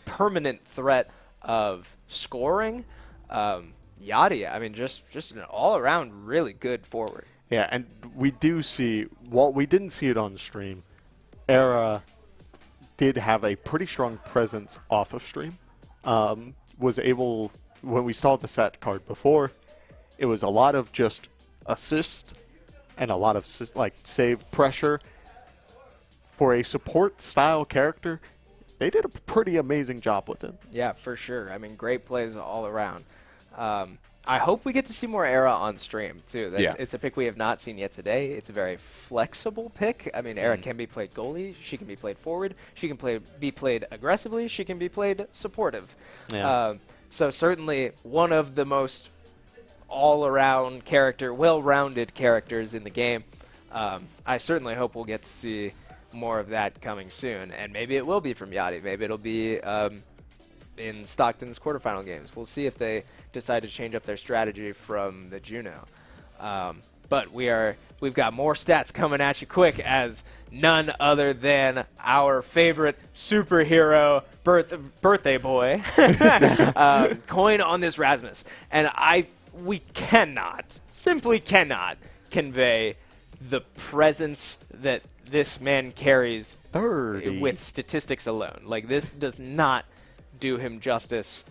permanent threat of scoring. Yachty, I mean, just an all-around really good forward. Yeah, and we do see, while we didn't see it on stream, Era did have a pretty strong presence off of stream. Was able, when we saw the set card before, it was a lot of just assist and a lot of save pressure. For a support style character, they did a pretty amazing job with it. Yeah, for sure. I mean, great plays all around. I hope we get to see more Era on stream, too. Yeah. It's a pick we have not seen yet today. It's a very flexible pick. I mean, Era can be played goalie. She can be played forward. She can be played aggressively. She can be played supportive. Yeah. So certainly one of the most all-around well-rounded characters in the game. I certainly hope we'll get to see more of that coming soon. And maybe it will be from Yachty. Maybe it'll be in Stockton's quarterfinal games. We'll see if they decide to change up their strategy from the Juno. But we've got more stats coming at you quick, as none other than our favorite superhero birthday boy coin on this Rasmus. And we simply cannot convey the presence that this man carries 30. with statistics alone. Like, this does not do him justice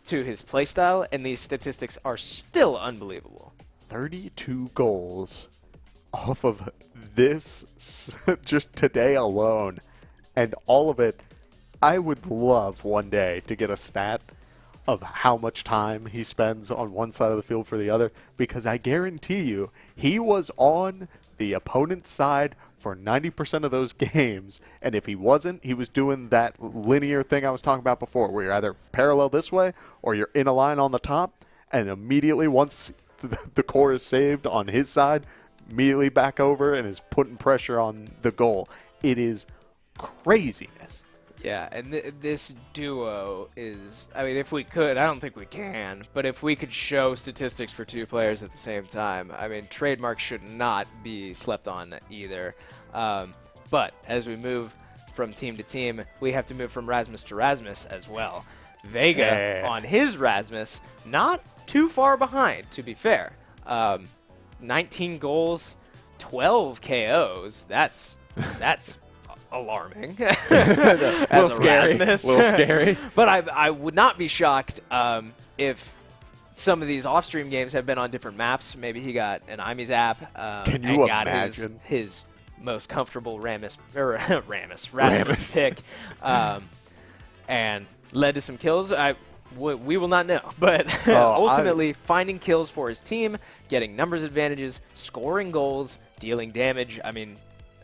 to his playstyle, and these statistics are still unbelievable. 32 goals off of this just today alone, and all of it. I would love one day to get a stat of how much time he spends on one side of the field for the other, because I guarantee you he was on the opponent's side for 90% of those games, and if he wasn't, he was doing that linear thing I was talking about before, where you're either parallel this way or you're in a line on the top, and immediately once the core is saved on his side, immediately back over and is putting pressure on the goal. It is craziness. Yeah, and this duo is, I mean, if we could, I don't think we can, but if we could show statistics for two players at the same time, I mean, trademark should not be slept on either. But as we move from team to team, we have to move from Rasmus to Rasmus as well. Vega on his Rasmus, not too far behind, to be fair. 19 goals, 12 KOs. That's alarming. A little scary. Rasmus. A little scary. But I would not be shocked if some of these off-stream games have been on different maps. Maybe he got an IME's app Can you and got imagine? his most comfortable Rasmus pick and led to some kills. We will not know. But ultimately, finding kills for his team, getting numbers advantages, scoring goals, dealing damage. I mean,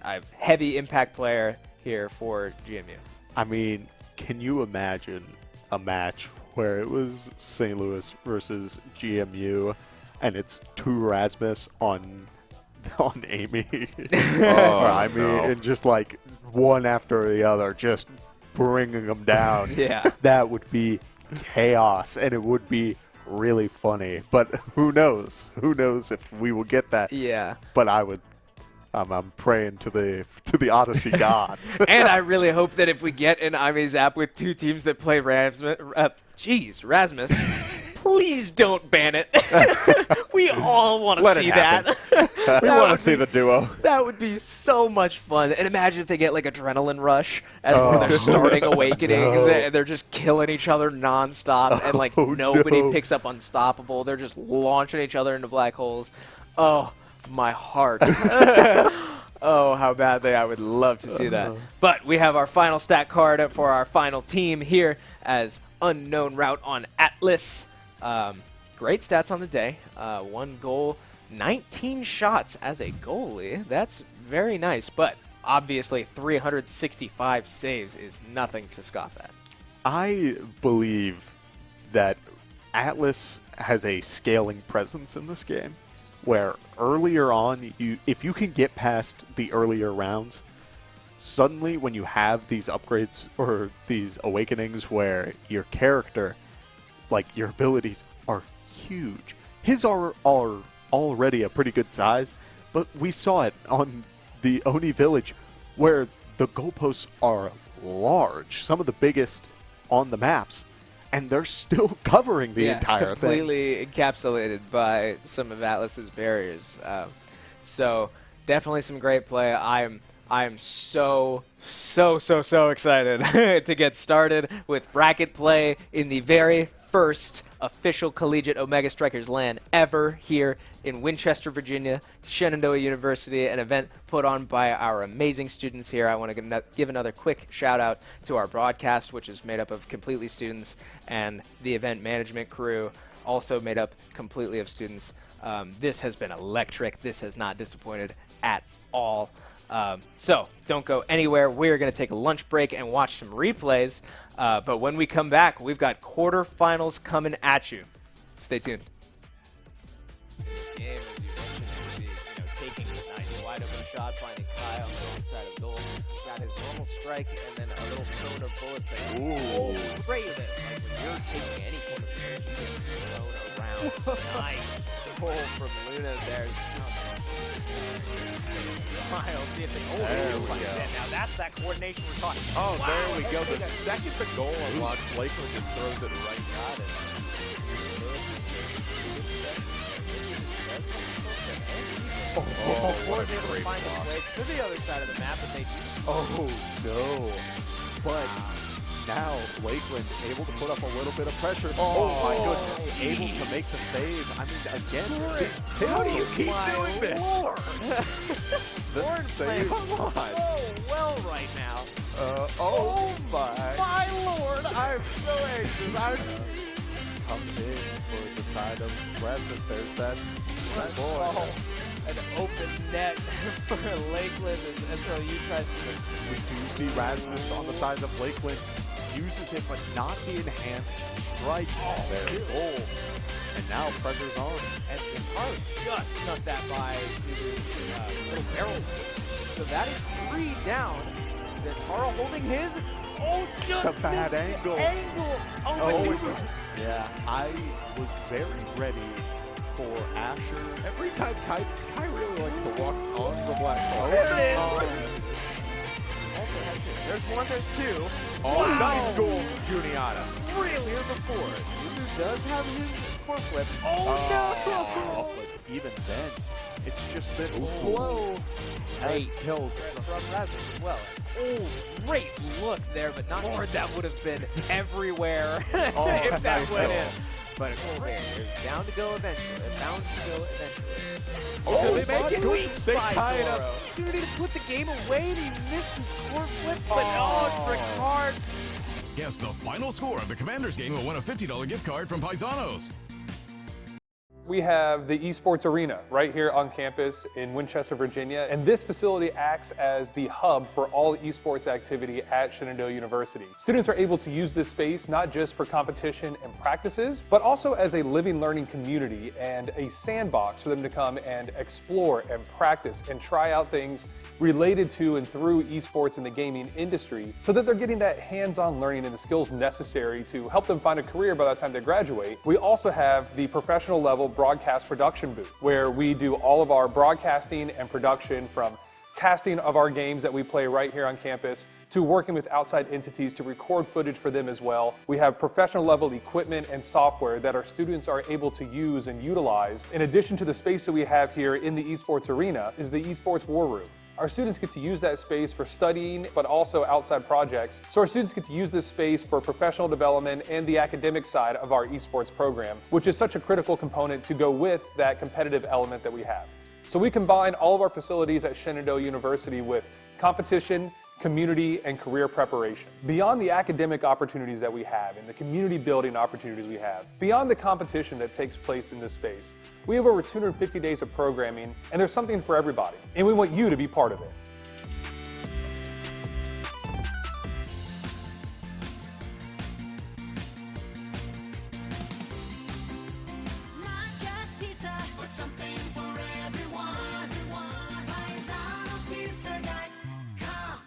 a heavy impact player here for GMU. I mean, can you imagine a match where it was St. Louis versus GMU, and it's two Rasmus on Amy, and just like one after the other, just bringing them down. Yeah, that would be chaos, and it would be really funny. But who knows? Who knows if we will get that? Yeah. But I'm praying to the Odyssey gods. And I really hope that if we get an IME's app with two teams that play Rasmus, please don't ban it. We all want to see that. We want to see the duo. That would be so much fun. And imagine if they get like adrenaline rush as one of their starting awakenings, and they're just killing each other nonstop, and like nobody picks up Unstoppable. They're just launching each other into black holes. Oh, my heart. Oh, how badly I would love to see that. But we have our final stat card for our final team here as Unknown Route on Atlas. Great stats on the day. 1 goal, 19 shots as a goalie. That's very nice, but obviously 365 saves is nothing to scoff at. I believe that Atlas has a scaling presence in this game, where earlier on, if you can get past the earlier rounds, suddenly when you have these upgrades or these awakenings where your character, like your abilities, are huge. His are already a pretty good size, but we saw it on the Oni Village where the goalposts are large, some of the biggest on the maps, and they're still covering the entire thing. Completely encapsulated by some of Atlas's barriers. So definitely some great play. I'm so excited to get started with bracket play in the very first official Collegiate Omega Strikers LAN ever here in Winchester, Virginia, Shenandoah University, an event put on by our amazing students here. I want to give another quick shout out to our broadcast, which is made up of completely students, and the event management crew. also made up completely of students. This has been electric. This has not disappointed at all. So don't go anywhere. We're going to take a lunch break and watch some replays. But when we come back, we've got quarterfinals coming at you. Stay tuned. Game, as you mentioned, is taking a nice wide open shot, finding Kai on the wrong side of goal. Got his normal strike and then a little cone of bullets. Ooh, great with it. Like when you're taking any kind of damage, you get thrown around. Nice pull from Luna there. Miles, see if there we go. Now that's that coordination we're talking. Oh, Wow, there we go. The that's second the goal unlocks, Lakeland just throws it right. got it. Was able to find his way to the other side of the map, but they Oh, no. But now Lakeland able to put up a little bit of pressure. Oh my goodness. Able to make the save. I mean, again, it's How do you keep my doing this? Lord. the Lord save. playing so well right now. Oh my. My Lord, I'm so anxious. Comes in for the side of Rasmus. There's that boy. Oh, an open net for Lakeland as SLU tries to. We do see Rasmus on the side of Lakeland. Uses it, but not the enhanced strike. There. Oh. And now pressure's on. And Zentaro just snuck that by to little barrel. So that is 3 down. Zentaro holding his. Oh, just the bad missed angle. The angle. Oh, Oh, my God. yeah. I was very ready for Asher. Every time Kai really likes to walk on the black ball. There it is. Also has his. There's one, there's two. Oh, Wow. nice goal from Juniata. Really? Here before. Lulu does have his forklift. Oh, but even then, it's just been slow. Great Until from Rasmus as well. Oh, great look there, but not Lord, that would have been everywhere if that went in. But it's down to go eventually. Bound to go eventually. Oh, they make it weak they by tie it up. Zoro. Opportunity to put the game away, and he missed his core flip, but Ricard. Guess the final score of the Commanders game will win a $50 gift card from Paisanos. We have the Esports Arena right here on campus in Winchester, Virginia, and this facility acts as the hub for all esports activity at Shenandoah University. Students are able to use this space not just for competition and practices, but also as a living learning community and a sandbox for them to come and explore and practice and try out things related to and through esports in the gaming industry so that they're getting that hands-on learning and the skills necessary to help them find a career by the time they graduate. We also have the professional level broadcast production booth where we do all of our broadcasting and production from casting of our games that we play right here on campus to working with outside entities to record footage for them as well. We have professional level equipment and software that our students are able to use and utilize. In addition to the space that we have here in the esports arena is the esports war room. Our students get to use that space for studying, but also outside projects. So our students get to use this space for professional development and the academic side of our esports program, which is such a critical component to go with that competitive element that we have. So we combine all of our facilities at Shenandoah University with competition, community, and career preparation. Beyond the academic opportunities that we have and the community building opportunities we have, beyond the competition that takes place in this space, we have over 250 days of programming, and there's something for everybody, and we want you to be part of it. Not just pizza, but something for everyone. PaisanosPizza.com.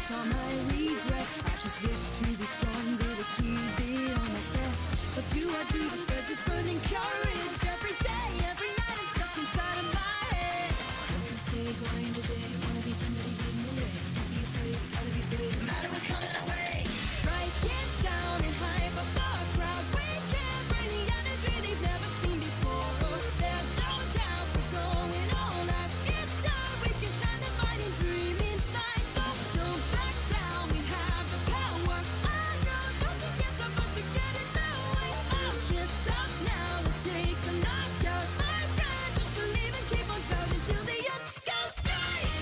erased all my regret. I just wish to be stronger, to give it all my best. What do I do to spread this burning courage? Every day, every night, I'm stuck inside of my head. I'm gonna stay blind today. Wanna be somebody leading the way. Don't be afraid, we gotta be brave. No matter what's coming our way. Strike it down and hype up the crowd. We can bring the energy they've never seen before. There's no doubt we're going all out. It's time we can shine the light and dream inside. So don't back down, we have the power. I know nothing can stop us, we get it that way. I can't stop now, it takes a knockout. My friend, just believe and keep on shouting till the end goes straight.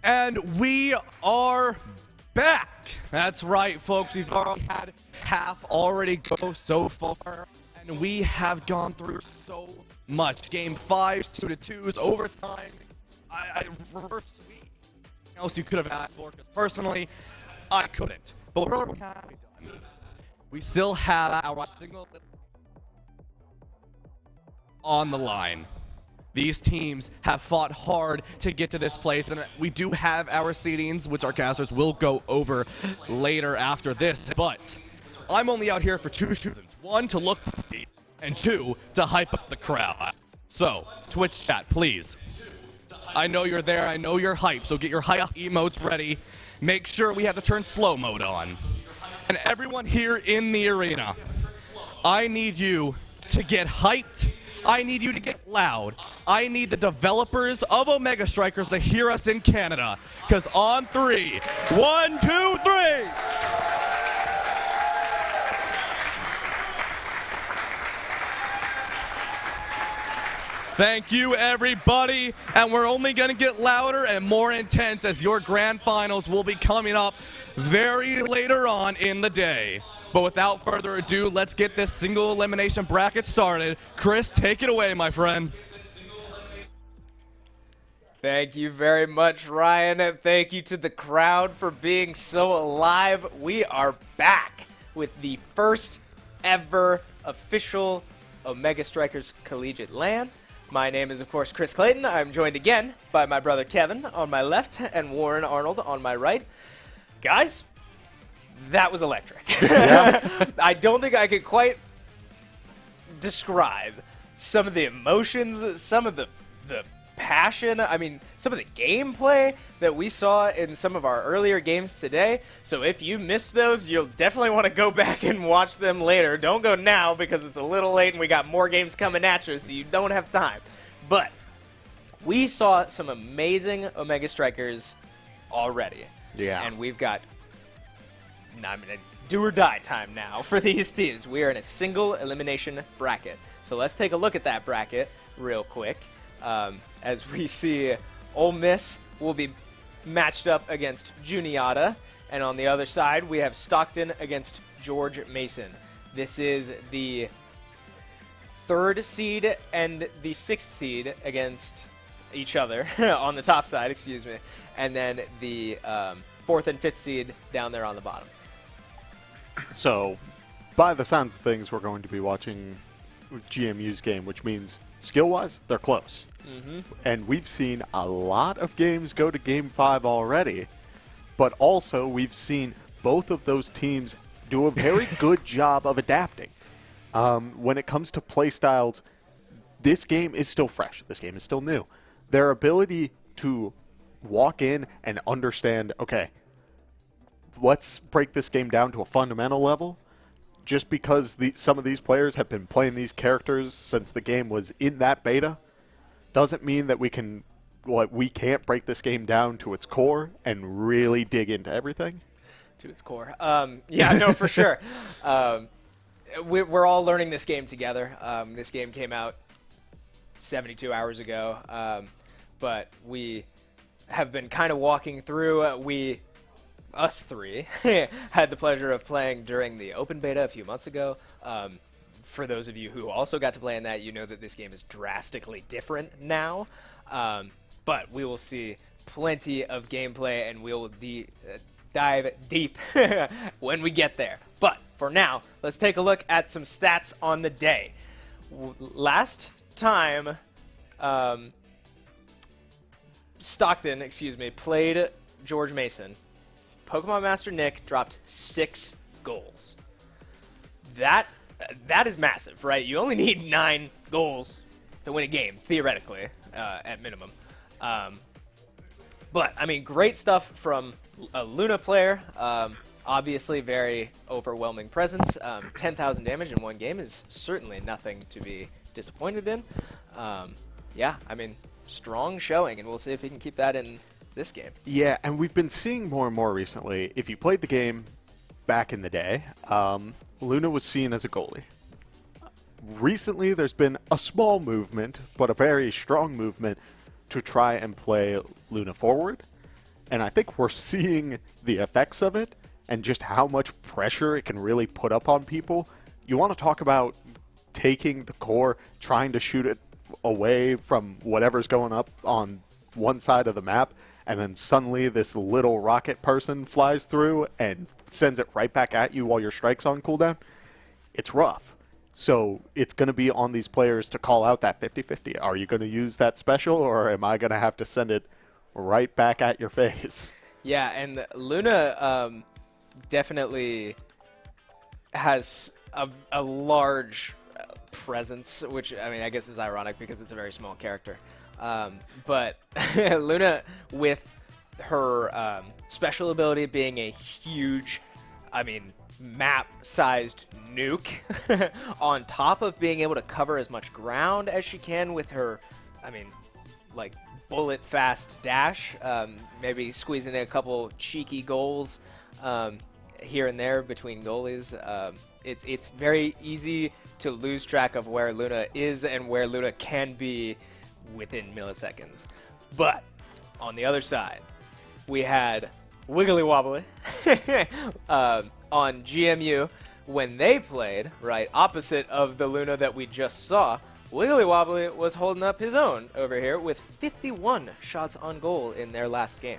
And we are back. That's right, folks. We've already had half already go so far, and we have gone through so much. Game 5s, 2-2s, overtime. I reverse sweep. Anything else you could have asked for? Because personally, I couldn't. But what have we done? We still have our single on the line. These teams have fought hard to get to this place, and we do have our seedings, which our casters will go over later after this, but I'm only out here for 2 reasons. 1, to look pretty, and 2, to hype up the crowd. So, Twitch chat, please. I know you're there, I know you're hyped, so get your hype emotes ready. Make sure we have to turn slow mode on. And everyone here in the arena, I need you to get hyped. I need you to get loud. I need the developers of Omega Strikers to hear us in Canada. Because on 3, 1, 2, 3. Thank you, everybody. And we're only going to get louder and more intense as your grand finals will be coming up very later on in the day. But without further ado, let's get this single elimination bracket started. Chris, take it away, my friend. Thank you very much, Ryan, and thank you to the crowd for being so alive. We are back with the first ever official Omega Strikers Collegiate LAN. My name is, of course, Chris Clayton. I'm joined again by my brother Kevin on my left and Warren Arnold on my right. Guys, that was electric. Yeah. I don't think I could quite describe some of the emotions, some of the passion, I mean, some of the gameplay that we saw in some of our earlier games today. So if you missed those, you'll definitely want to go back and watch them later. Don't go now because it's a little late and we got more games coming at you, so you don't have time. But we saw some amazing Omega Strikers already. Yeah. And we've got, I mean, it's do or die time now for these teams. We are in a single elimination bracket. So let's take a look at that bracket real quick. As we see, Ole Miss will be matched up against Juniata, and on the other side we have Stockton against George Mason. This is the 3rd seed and the 6th seed against each other on the top side, excuse me, and then the 4th and 5th seed down there on the bottom. So, by the sounds of things, we're going to be watching GMU's game, which means skill-wise, they're close. Mm-hmm. And we've seen a lot of games go to Game 5 already, but also we've seen both of those teams do a very good job of adapting. When it comes to play styles, this game is still fresh. This game is still new. Their ability to walk in and understand, okay, let's break this game down to a fundamental level. Just because some of these players have been playing these characters since the game was in that beta doesn't mean that we can't break this game down to its core and really dig into everything. To its core. Yeah, no, for sure. We're all learning this game together. This game came out 72 hours ago, but we have been kind of walking through. Us three had the pleasure of playing during the open beta a few months ago. for those of you who also got to play in that, you know that this game is drastically different now. But we will see plenty of gameplay, and we will dive deep when we get there. But for now, let's take a look at some stats on the day. Last time Stockton, played George Mason, Pokemon Master Nick dropped 6 goals. That is massive, right? You only need 9 goals to win a game, theoretically, at minimum. But, I mean, great stuff from a Luna player. Obviously, very overwhelming presence. 10,000 damage in one game is certainly nothing to be disappointed in. Yeah, I mean, strong showing, and we'll see if he can keep that in this game. Yeah, and we've been seeing more and more recently, if you played the game back in the day, Luna was seen as a goalie. Recently, there's been a small movement, but a very strong movement, to try and play Luna forward. And I think we're seeing the effects of it and just how much pressure it can really put up on people. You want to talk about taking the core, trying to shoot it away from whatever's going up on one side of the map, and then suddenly this little rocket person flies through and sends it right back at you while your strike's on cooldown. It's rough. So it's going to be on these players to call out that 50-50. Are you going to use that special, or am I going to have to send it right back at your face? Yeah, and Luna definitely has a large presence, which, I mean, I guess is ironic because it's a very small character. But Luna, with her special ability being a huge, I mean, map-sized nuke, on top of being able to cover as much ground as she can with her, I mean, like, bullet-fast dash, maybe squeezing in a couple cheeky goals here and there between goalies. It's very easy to lose track of where Luna is and where Luna can be within milliseconds. But on the other side, we had Wiggly Wobbly on GMU when they played, right opposite of the Luna that we just saw. Wiggly Wobbly was holding up his own over here with 51 shots on goal in their last game.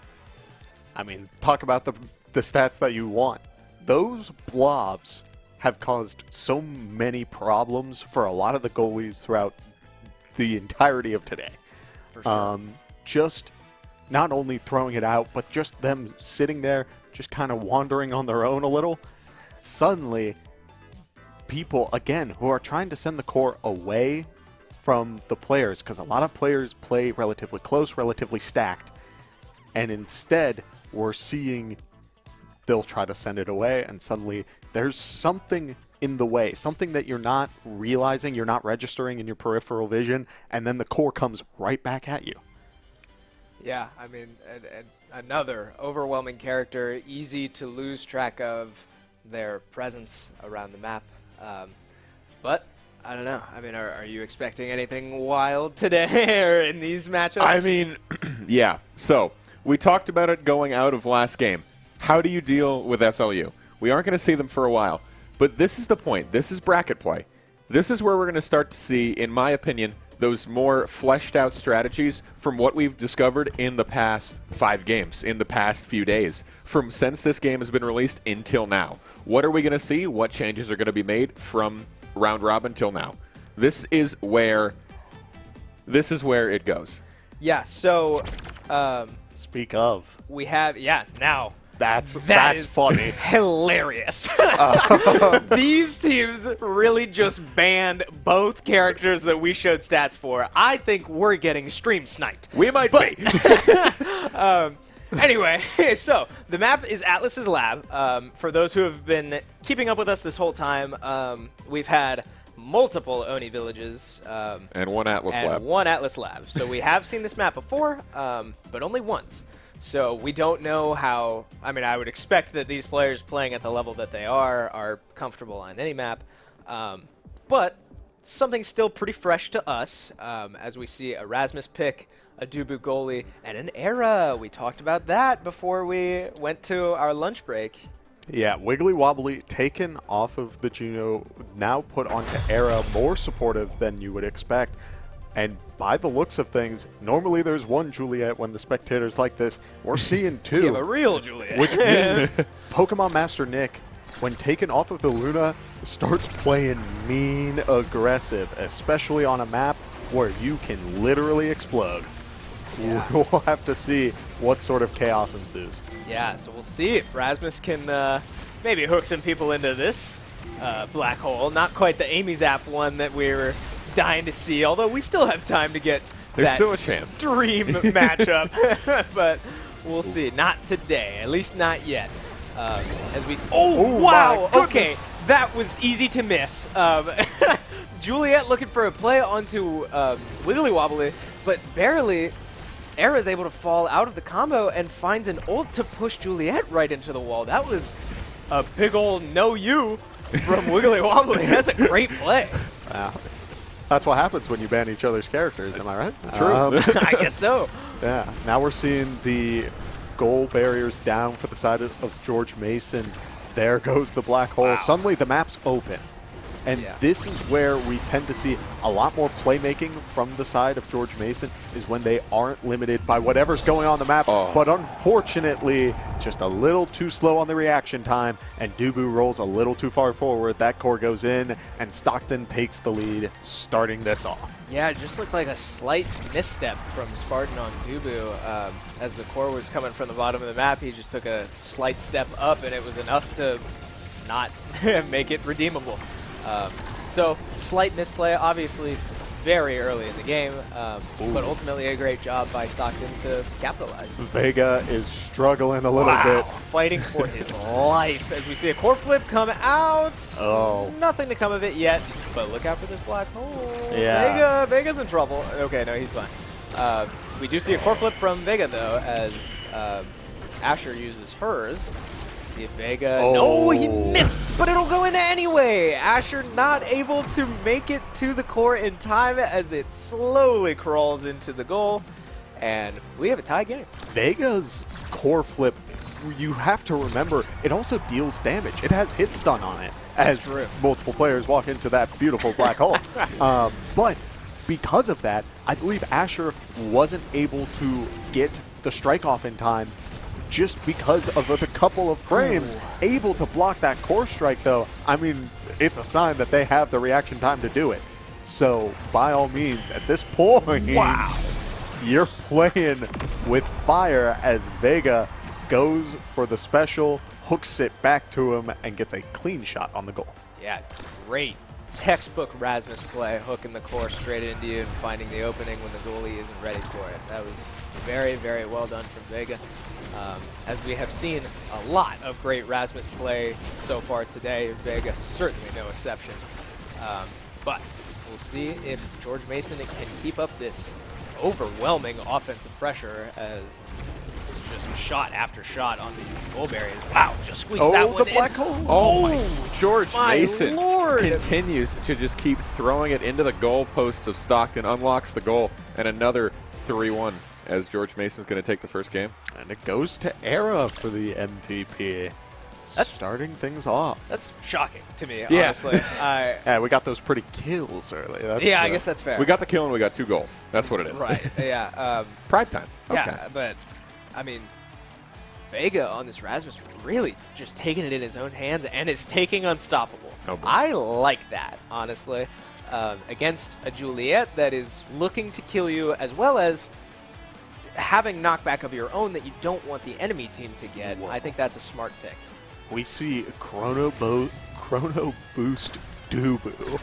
I mean, talk about the stats that you want. Those blobs have caused so many problems for a lot of the goalies throughout the entirety of today. For sure. Just not only throwing it out, but just them sitting there, just kind of wandering on their own a little. Suddenly, people, again, who are trying to send the core away from the players, because a lot of players play relatively close, relatively stacked, and instead we're seeing they'll try to send it away, and suddenly there's something in the way, something that you're not realizing, you're not registering in your peripheral vision, and then the core comes right back at you. Yeah, I mean, another overwhelming character, easy to lose track of their presence around the map. But I don't know. I mean, are you expecting anything wild today or in these matchups? I mean, yeah. So we talked about it going out of last game. How do you deal with SLU? We aren't going to see them for a while. But this is the point. This is bracket play. This is where we're going to start to see, in my opinion, those more fleshed out strategies from what we've discovered in the past 5 games, in the past few days, from since this game has been released until now. What are we going to see? What changes are going to be made from round robin till now? This is where it goes. Yeah, so Speak of. we have, now. That's is funny. Hilarious. These teams really just banned both characters that we showed stats for. I think we're getting stream sniped. We might be. Anyway, so the map is Atlas's Lab. For those who have been keeping up with us this whole time, we've had multiple Oni villages. And one Atlas and Lab. one Atlas Lab. So we have seen this map before, but only once. So we don't know how. I mean, I would expect that these players playing at the level that they are comfortable on any map. But something still pretty fresh to us, as we see Erasmus pick, a Dubu goalie, and an Era. We talked about that before we went to our lunch break. Yeah, Wiggly Wobbly taken off of the Juno, now put onto Era, more supportive than you would expect. And by the looks of things, normally there's one Juliet when the spectators like this. We're seeing two. You have a real Juliet. Which means Pokemon Master Nick, when taken off of the Luna, starts playing mean aggressive, especially on a map where you can literally explode. Yeah. We'll have to see what sort of chaos ensues. Yeah, so we'll see if Rasmus can maybe hook some people into this black hole. Not quite the Amy Zap one that we were dying to see, although we still have time to get There's that still a chance. dream matchup. But we'll see. Not today, at least not yet. As we wow, my okay, goodness. that was easy to miss. Juliet looking for a play onto Wiggly Wobbly, but barely. Era is able to fall out of the combo and finds an ult to push Juliet right into the wall. That was a big old no you from Wiggly Wobbly. That's a great play. Wow. That's what happens when you ban each other's characters, am I right? I guess so. Yeah, now we're seeing the goal barriers down for the side of George Mason. There goes the black hole. Wow. Suddenly the map's open. And Yeah. this is where we tend to see a lot more playmaking from the side of George Mason, is when they aren't limited by whatever's going on the map. Oh. But unfortunately, just a little too slow on the reaction time, and Dubu rolls a little too far forward. That core goes in, and Stockton takes the lead, starting this off. Yeah, it just looked like a slight misstep from Spartan on Dubu. As the core was coming from the bottom of the map, he just took a slight step up, and it was enough to not make it redeemable. So, slight misplay, obviously very early in the game, but ultimately a great job by Stockton to capitalize. Vega is struggling a little bit. Fighting for his life as we see a core flip come out. Oh. Nothing to come of it yet, but look out for this black hole. Yeah. Vega's in trouble. Okay, no, he's fine. We do see a core flip from Vega, though, as Asher uses hers. See if Vega. Oh. No, he missed, but it'll go in anyway. Asher not able to make it to the core in time as it slowly crawls into the goal. And we have a tie game. Vega's core flip, you have to remember, it also deals damage. It has hit stun on it, as true. multiple players walk into that beautiful black hole. But because of that, I believe Asher wasn't able to get the strike off in time, just because of the couple of frames. Able to block that core strike, though, I mean, it's a sign that they have the reaction time to do it. So, by all means, at this point, you're playing with fire as Vega goes for the special, hooks it back to him, and gets a clean shot on the goal. Yeah, great textbook Rasmus play, hooking the core straight into you and finding the opening when the goalie isn't ready for it. That was very, very well done from Vega. As we have seen a lot of great Rasmus play so far today, Vega certainly no exception. But we'll see if George Mason can keep up this overwhelming offensive pressure as it's just shot after shot on these goal barriers. Wow, just squeezed that one the black hole. Oh my, George my Mason Lord. continues to just keep throwing it into the goal posts of Stockton, unlocks the goal, and another 3-1 as George Mason's going to take the first game. And it goes to Era for the MVP. That's starting things off. That's shocking to me, Yeah. honestly. Yeah, we got those pretty kills early. That's I guess that's fair. We got the kill and we got 2 goals. That's what it is. Right, yeah. Pride time. Okay. Yeah, but, I mean, Vega on this Rasmus really just taking it in his own hands and is taking Unstoppable. Oh, boy. I like that, honestly. Against a Juliet that is looking to kill you, as well as having knockback of your own that you don't want the enemy team to get. I think that's a smart pick. We see Chrono Boost Dubu.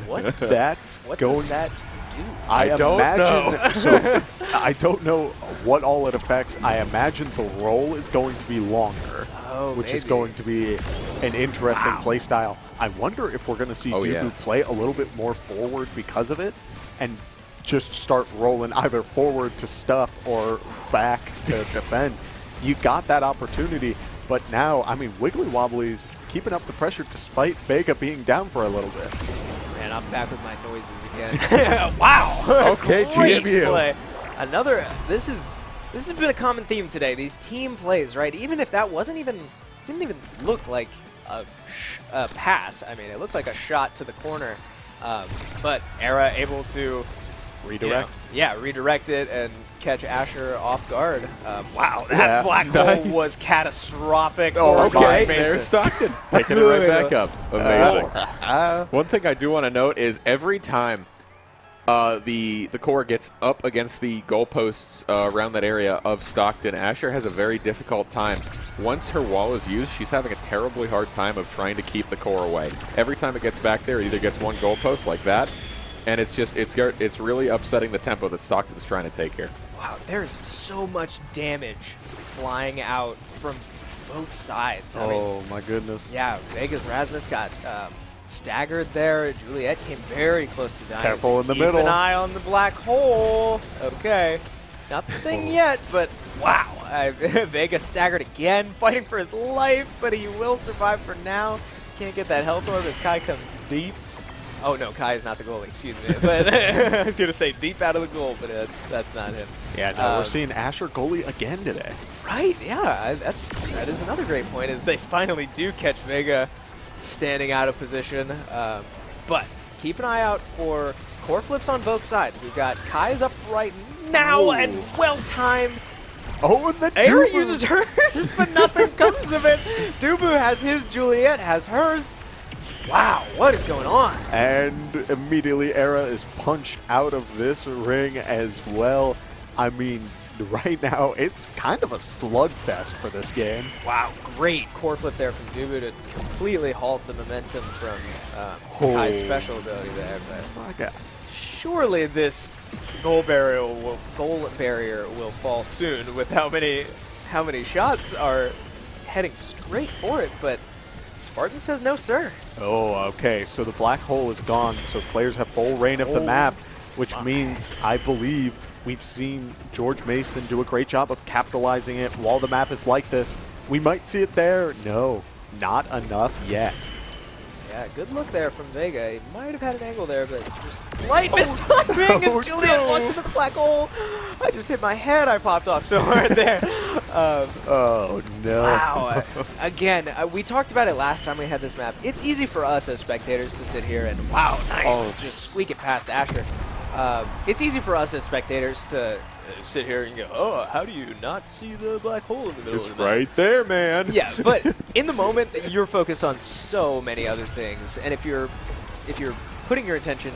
What? That's What going. does that do? I don't imagine. know. So I don't know what all it affects. I imagine the roll is going to be longer, which is maybe. going to be an interesting play style. I wonder if we're going to see Dubu yeah. play a little bit more forward because of it, and just start rolling either forward to stuff or back to defend. You got that opportunity, but now, I mean, Wiggly Wobbly's keeping up the pressure despite Vega being down for a little bit. Man, I'm back with my noises again. Wow. Okay, Great GMU. play. Another. This has been a common theme today. These team plays, right? Even if that wasn't even didn't even look like a pass. I mean, it looked like a shot to the corner. But Era able to Redirect. Redirect it and catch Asher off guard. Wow, that black hole was catastrophic. Oh, for Okay, George Mason. there's Stockton picking it right back up. Amazing. One thing I do want to note is every time the core gets up against the goalposts around that area of Stockton, Asher has a very difficult time. Once her wall is used, she's having a terribly hard time of trying to keep the core away. Every time it gets back there, it either gets one goalpost like that, and it's really upsetting the tempo that Stockton's trying to take here. Wow, there's so much damage flying out from both sides. I mean, My goodness. yeah, Vega's Rasmus got staggered there. Juliet came very close to dying. Careful in the Keep middle. an eye on the black hole. Okay. Nothing yet, but wow. Vega staggered again, fighting for his life, but he will survive for now. Can't get that health orb as Kai comes deep. Oh no, Kai is not the goalie, excuse me. But I was going to say deep out of the goal, but that's not him. Yeah, no, we're seeing Asher goalie again today. Right, yeah, that is another great point, is they finally do catch Vega standing out of position. But keep an eye out for core flips on both sides. We've got Kai's up right now and well-timed. Oh, and the Era Dubu. uses hers, but nothing comes of it. Dubu has his, Juliet has hers. Wow, what is going on? And immediately Era is punched out of this ring as well. I mean, right now, it's kind of a slugfest for this game. Wow, great core flip there from Dubu to completely halt the momentum from Kai's special ability there. But My God. surely this goal barrier will fall soon with how many shots are heading straight for it. But Spartan says no, sir. Oh, okay. So the black hole is gone. So players have full reign of the map, which means I believe we've seen George Mason do a great job of capitalizing it while the map is like this. We might see it there. No, not enough yet. Yeah, good look there from Vega. He might have had an angle there, but just slight mistiming as Juliet walks in the black hole. I just hit my head. I popped off so hard there. Oh, no. Wow. Again, we talked about it last time we had this map. It's easy for us as spectators to sit here and, wow, nice, just squeak it past Asher. It's easy for us as spectators to sit here and go, oh, how do you not see the black hole in the middle It's of the map? right there, man. Yeah, but in the moment, you're focused on so many other things, and if you're putting your attention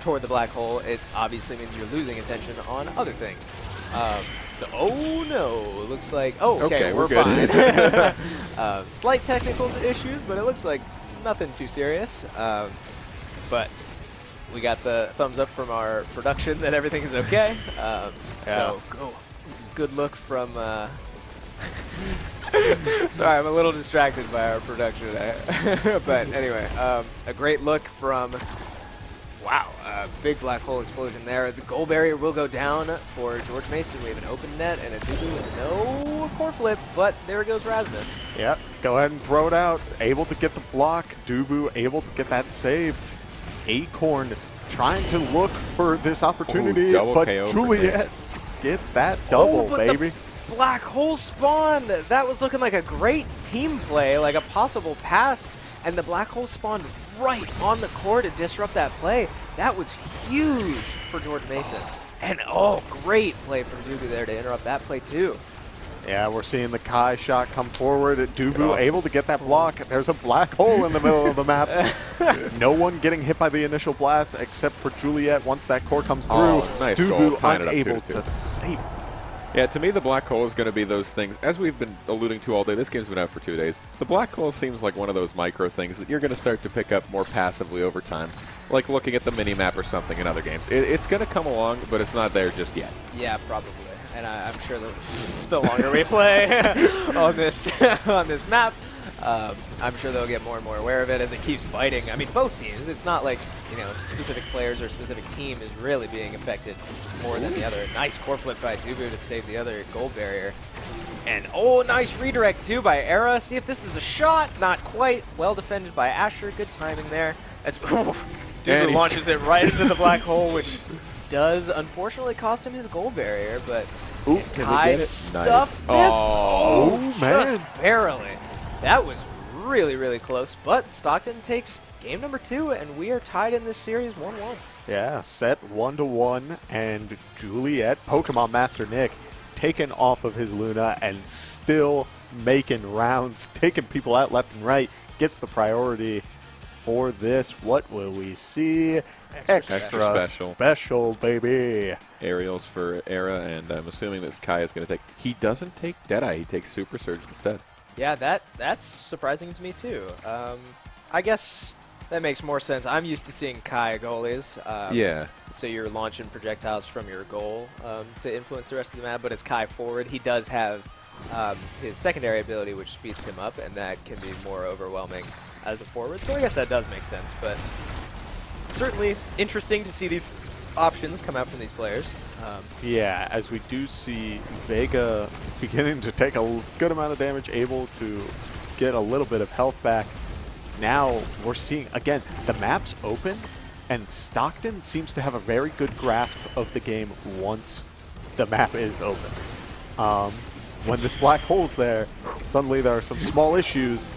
toward the black hole, it obviously means you're losing attention on other things. So, oh no, it looks like, oh, okay, we're good. fine. Slight technical issues, but it looks like nothing too serious. But we got the thumbs up from our production that everything is okay. So, good look from... Sorry, I'm a little distracted by our production today. But anyway, a great look from... Wow, big black hole explosion there. The goal barrier will go down for George Mason. We have an open net and a Dubu with no core flip, but there goes Rasmus. Yep, go ahead and throw it out. Able to get the block. Dubu able to get that save. Acorn trying to look for this opportunity, double but KO for Juliet get that double, but baby. The black hole spawn. That was looking like a great team play, like a possible pass, and the black hole spawned right on the core to disrupt that play. That was huge for George Mason. And great play from Dubu there to interrupt that play too. Yeah, we're seeing the Kai shot come forward. Dubu able to get that block. There's a black hole in the middle of the map. No one getting hit by the initial blast except for Juliet once that core comes through. Nice goal. Dubu Tying it up unable 2-2. to save it. Yeah, to me, the black hole is going to be those things, as we've been alluding to all day. This game's been out for 2 days. The black hole seems like one of those micro things that you're going to start to pick up more passively over time, like looking at the mini-map or something in other games. It's going to come along, but it's not there just yet. Yeah, probably. And I'm sure the longer we play on this on this map, I'm sure they'll get more and more aware of it as it keeps biting. I mean, both teams. It's not like, specific players or specific team is really being affected more than the other. Nice core flip by Dubu to save the other goal barrier. And, nice redirect, too, by Era. See if this is a shot. Not quite. Well defended by Asher. Good timing there. Dubu launches it right into the black hole, which does, unfortunately, cost him his goal barrier, but Ooh, Kai stuffed this. Oh, man. Just barely. That was really, really close, but Stockton takes game number 2, and we are tied in this series 1-1. Yeah, set 1-1, and Juliet, Pokemon Master Nick, taken off of his Luna and still making rounds, taking people out left and right, gets the priority for this. What will we see? Extra special, baby. Aerials for Era, and I'm assuming that Kai is going to take... He doesn't take Deadeye, he takes Super Surge instead. Yeah, that's surprising to me too. I guess that makes more sense. I'm used to seeing Kai goalies. Yeah. So you're launching projectiles from your goal to influence the rest of the map, but as Kai forward, he does have his secondary ability, which speeds him up, and that can be more overwhelming as a forward. So I guess that does make sense, but certainly interesting to see these options come out from these players. Yeah, as we do see Vega beginning to take a good amount of damage, able to get a little bit of health back. Now we're seeing, again, the map's open, and Stockton seems to have a very good grasp of the game once the map is open. When this black hole's there, suddenly there are some small issues.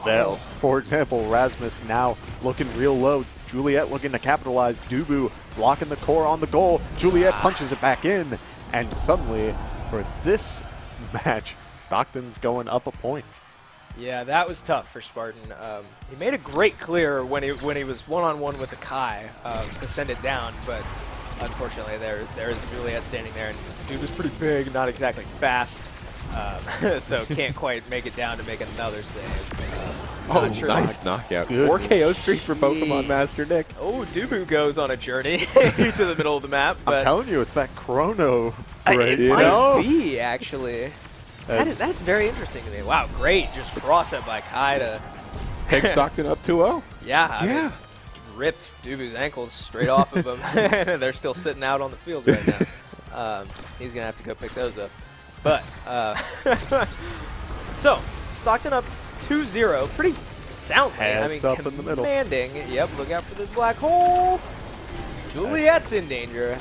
There, for example, Rasmus now looking real low. Juliet looking to capitalize. Dubu blocking the core on the goal. Juliet punches it back in, and suddenly, for this match, Stockton's going up a point. Yeah, that was tough for Spartan. He made a great clear when he was one-on-one with the Kai to send it down, but unfortunately there is Juliet standing there, and dude was pretty big, not exactly fast, so can't quite make it down to make another save. Sure nice knockout. 4 KO streak for Pokemon Master Nick. Oh, Dubu goes on a journey to the middle of the map. I'm telling you, it's that chrono It break, you might know? be, actually. That's very interesting to me. Wow, great. Just cross it by Kai to take Stockton up 2-0. Yeah. I mean, ripped Dubu's ankles straight off of him. They're still sitting out on the field right now. He's going to have to go pick those up. But, so, Stockton up 2-0. Pretty soundly. Heads up in the middle. Commanding. Yep, look out for this black hole. Juliet's in danger.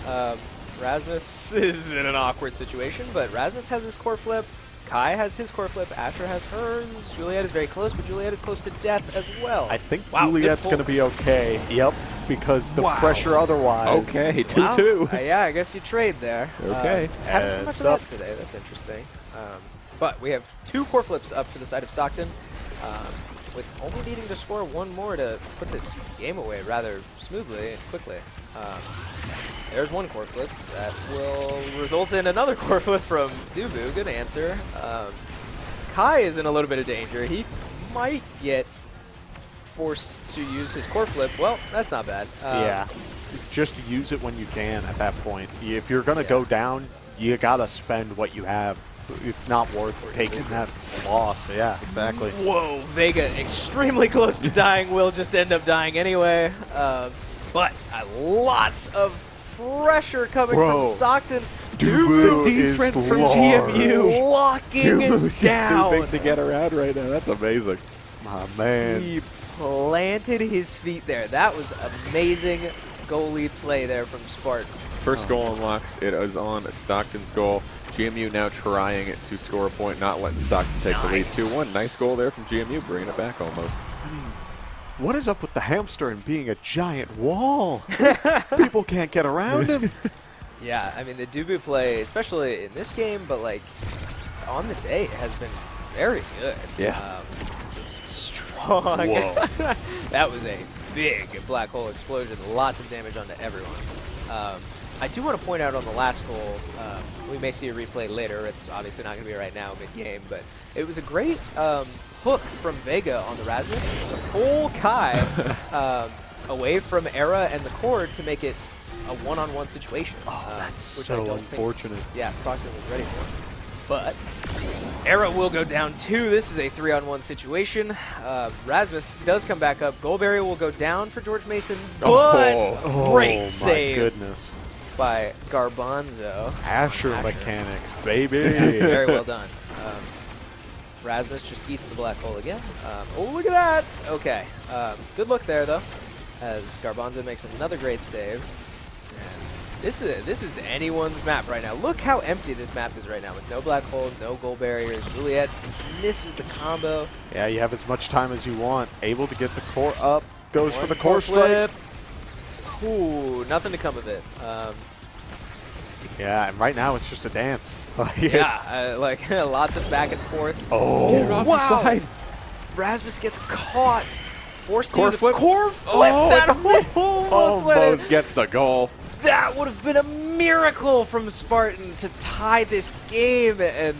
Rasmus is in an awkward situation, but Rasmus has his core flip. Kai has his core flip. Asher has hers. Juliet is very close, but Juliet is close to death as well. I think Juliet's going to be okay. Yep, because the pressure otherwise. Okay, 2-2. Yeah, I guess you trade there. Okay. Haven't seen much of that today. That's interesting. But we have 2 core flips up for the side of Stockton, with only needing to score 1 more to put this game away rather smoothly and quickly. There's 1 core flip that will result in another core flip from Dubu. Good answer. Kai is in a little bit of danger. He might get forced to use his core flip. Well, that's not bad. Yeah, just use it when you can at that point. If you're going to go down, you got to spend what you have. It's not worth taking that loss. Yeah, exactly. Whoa, Vega extremely close to dying. Will just end up dying anyway. But lots of pressure coming from Stockton. Dubu defense from GMU. Locking Dubu's it down. just too big to get around right now. That's amazing. My man. He planted his feet there. That was amazing goalie play there from Spartan. First goal unlocks. It is on Stockton's goal. GMU now trying to score a point, not letting Stockton take the lead. 2-1. Nice goal there from GMU, bringing it back almost. What is up with the hamster and being a giant wall? People can't get around him. Yeah, I mean, the Dubu play, especially in this game, but like on the day, has been very good. Yeah. Some strong. Whoa. That was a big black hole explosion. Lots of damage onto everyone. I do want to point out on the last goal, we may see a replay later. It's obviously not going to be right now mid-game, but it was a great hook from Vega on the Rasmus to pull Kai away from Era and the core to make it a one-on-one situation. Oh, that's which so I don't unfortunate. think, Stockton was ready for. But Era will go down 2. This is a 3-on-1 situation. Rasmus does come back up. Goalberry will go down for George Mason, but great save. My goodness. By Garbanzo. Asher mechanics, baby. Very well done. Rasmus just eats the black hole again. Oh, look at that. Okay. Good look there, though, as Garbanzo makes another great save. And This is anyone's map right now. Look how empty this map is right now with no black hole, no goal barriers. Juliet misses the combo. Yeah, you have as much time as you want. Able to get the core up. Goes for the core core strike. flip. Ooh, nothing to come of it. Yeah, and right now it's just a dance. Yeah, like lots of back and forth. Oh, Get it off your side. Rasmus gets caught. Forced to Core use a flip. core flip. Oh, That it almost went in. almost gets the goal. That would have been a miracle from Spartan to tie this game, and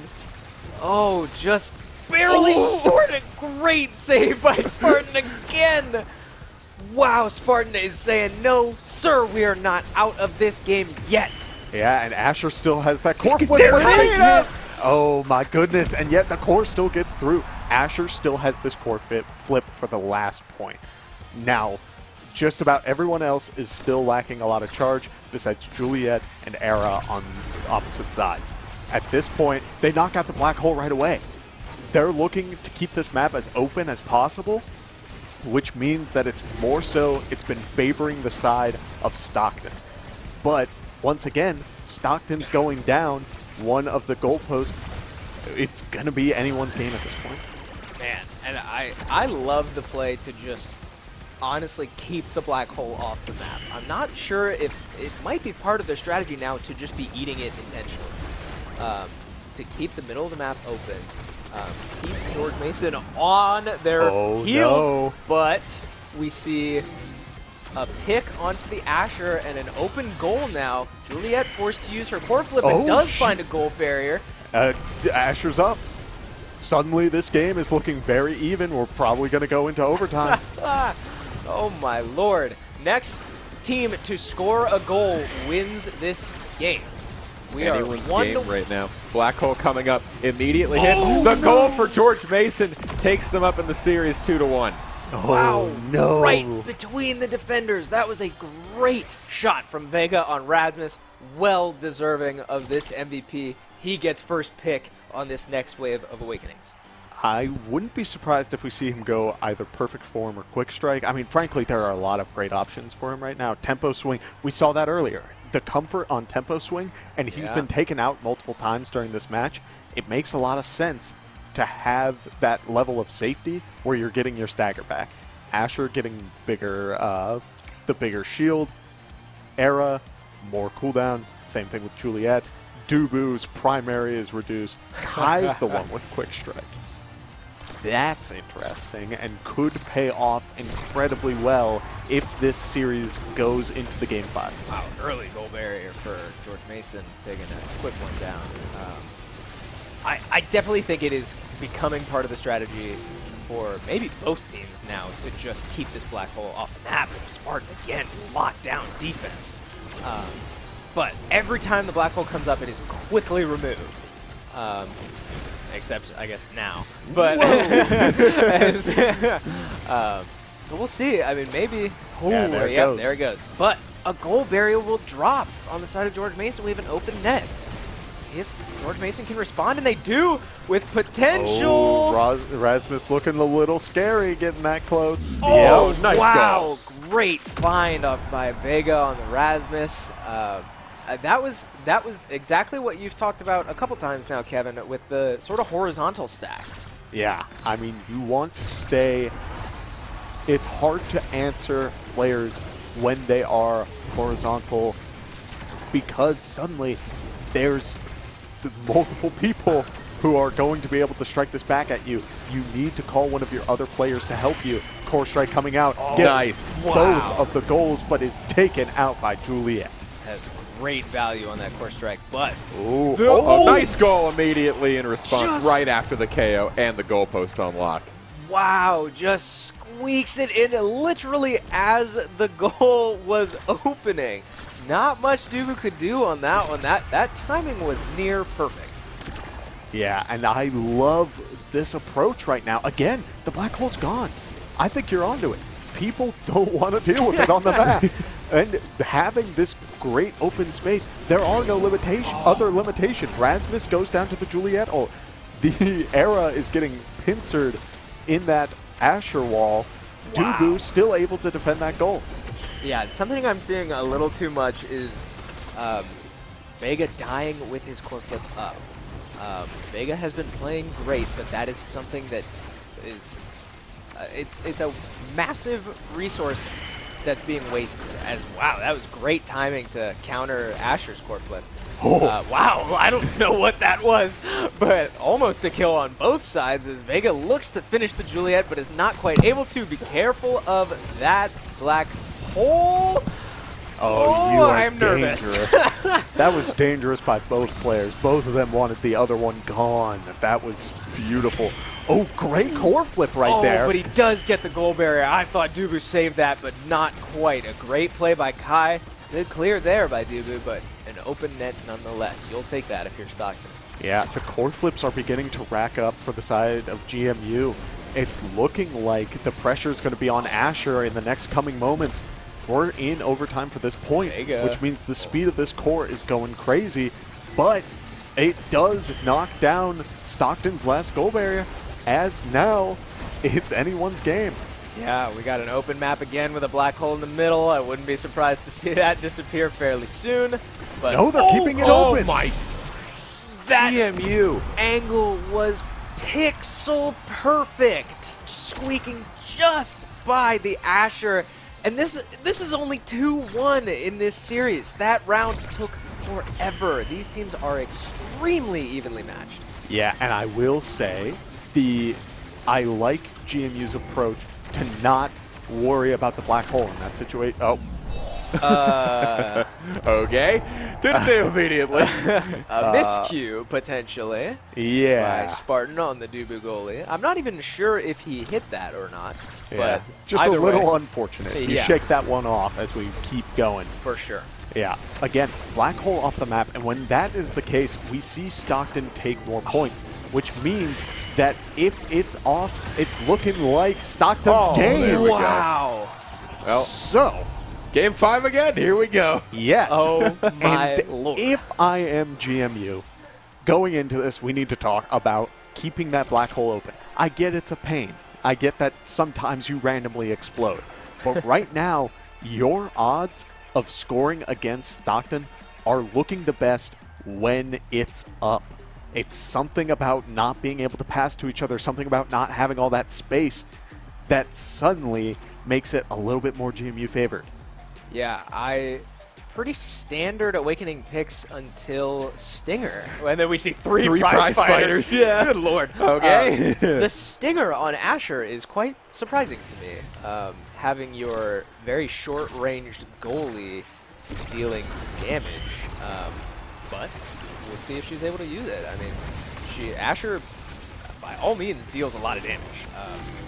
oh, just barely short. A great save by Spartan again. Wow, Spartan is saying, no, sir, we are not out of this game yet. yeah, and Asher still has that core flip. They're with tying it. it. Oh my goodness, and yet the core still gets through. Asher still has this core flip for the last point. Now, just about everyone else is still lacking a lot of charge besides Juliet and Era on opposite sides. At this point, they knock out the black hole right away. They're looking to keep this map as open as possible, which means that it's been favoring the side of Stockton. But once again, Stockton's going down one of the goalposts. It's going to be anyone's game at this point. Man, and I love the play to just honestly keep the black hole off the map. I'm not sure if it might be part of their strategy now to just be eating it intentionally. To keep the middle of the map open, keep George Mason on their heels, no. but we see a pick onto the Asher and an open goal now. Juliet forced to use her core flip and does find a goal barrier. Asher's up. Suddenly, this game is looking very even. We're probably going to go into overtime. Oh my lord. Next team to score a goal wins this game. We Anyone's are game right now. Black hole coming up. Immediately hits. The goal for George Mason takes them up in the series 2-1. Wow, no. right between the defenders. That was a great shot from Vega on Rasmus. Well deserving of this MVP. He gets first pick on this next wave of Awakenings. I wouldn't be surprised if we see him go either perfect form or quick strike. I mean, frankly, there are a lot of great options for him right now. Tempo swing, we saw that earlier. The comfort on tempo swing, and he's been taken out multiple times during this match. It makes a lot of sense to have that level of safety where you're getting your stagger back. Asher getting bigger, the bigger shield. Era, more cooldown. Same thing with Juliet. Dubu's primary is reduced. Kai's the one with quick strike. That's interesting and could pay off incredibly well if this series goes into the Game 5. Wow, early goal barrier for George Mason, taking a quick one down. I definitely think it is becoming part of the strategy for maybe both teams now to just keep this black hole off the map. And Spartan, again, locked down defense. But every time the black hole comes up, it is quickly removed. Except, I guess, now. But so we'll see. I mean, maybe. Yeah, there it goes. There it goes. But a goal barrier will drop on the side of George Mason. We have an open net. See if George Mason can respond, and they do with potential. Rasmus looking a little scary getting that close. Oh, nice wow. Great find up by Vega on the Rasmus. That was exactly what you've talked about a couple times now, Kevin, with the sort of horizontal stack. Yeah, I mean, you want to stay. It's hard to answer players when they are horizontal because suddenly there's multiple people who are going to be able to strike this back at you. You need to call one of your other players to help you. Core strike coming out. Gets both of the goals, but is taken out by Juliet. Has great value on that core strike, but A nice goal immediately in response right after the KO and the goalpost unlock. wow, just squeaks it in literally as the goal was opening. Not much Dubu could do on that one. That timing was near perfect. Yeah, and I love this approach right now. Again, the black hole's gone. I think you're onto it. People don't want to deal with it on the map. And having this great open space, there are no other limitation. Rasmus goes down to the Juliet. Oh, the Era is getting pincered in that Asher wall. Dubu still able to defend that goal. Yeah, something I'm seeing a little too much is Vega dying with his core flip up. Vega has been playing great, but that is something that is it's a massive resource that's being wasted. As wow, that was great timing to counter Asher's core flip. Wow, I don't know what that was, but almost a kill on both sides as Vega looks to finish the Juliet, but is not quite able to. Be careful of that black hole. Oh, you are I'm dangerous. That was dangerous by both players. Both of them wanted the other one gone. That was beautiful. Oh, great core flip right there. But he does get the goal barrier. I thought Dubu saved that, but not quite. A great play by Kai. Good clear there by Dubu, but an open net nonetheless. You'll take that if you're Stockton. Yeah, the core flips are beginning to rack up for the side of GMU. It's looking like the pressure is going to be on Asher in the next coming moments. We're in overtime for this point, which means the speed of this core is going crazy, but it does knock down Stockton's last goal barrier, as now it's anyone's game. Yeah, we got an open map again with a black hole in the middle. I wouldn't be surprised to see that disappear fairly soon. But no, they're keeping it open. That GMU angle was pixel perfect, squeaking just by the Asher. And this is only 2-1 in this series. That round took forever. These teams are extremely evenly matched. Yeah, and I will say, I like GMU's approach to not worry about the black hole in that situation. Oh. Okay. Didn't do immediately. A miscue, potentially. Yeah. By Spartan on the Dubu goalie. I'm not even sure if he hit that or not. Yeah. But just a either little way, unfortunate. You yeah. shake that one off as we keep going. For sure. Yeah. Again, black hole off the map, and when that is the case, we see Stockton take more points, which means that if it's off, it's looking like Stockton's game. There we go. Wow. Well, So, game 5 again. Here we go. yes. Oh my And lord. if I am GMU, going into this, we need to talk about keeping that black hole open. I get it's a pain. I get that sometimes you randomly explode. But right now, your odds of scoring against Stockton are looking the best when it's up. It's something about not being able to pass to each other, something about not having all that space that suddenly makes it a little bit more GMU favored. Yeah, pretty standard Awakening picks until Stinger. And then we see three prize fighters. Yeah. Good lord. Okay. The Stinger on Asher is quite surprising to me. Having your very short-ranged goalie dealing damage. But we'll see if she's able to use it. I mean, Asher, by all means, deals a lot of damage.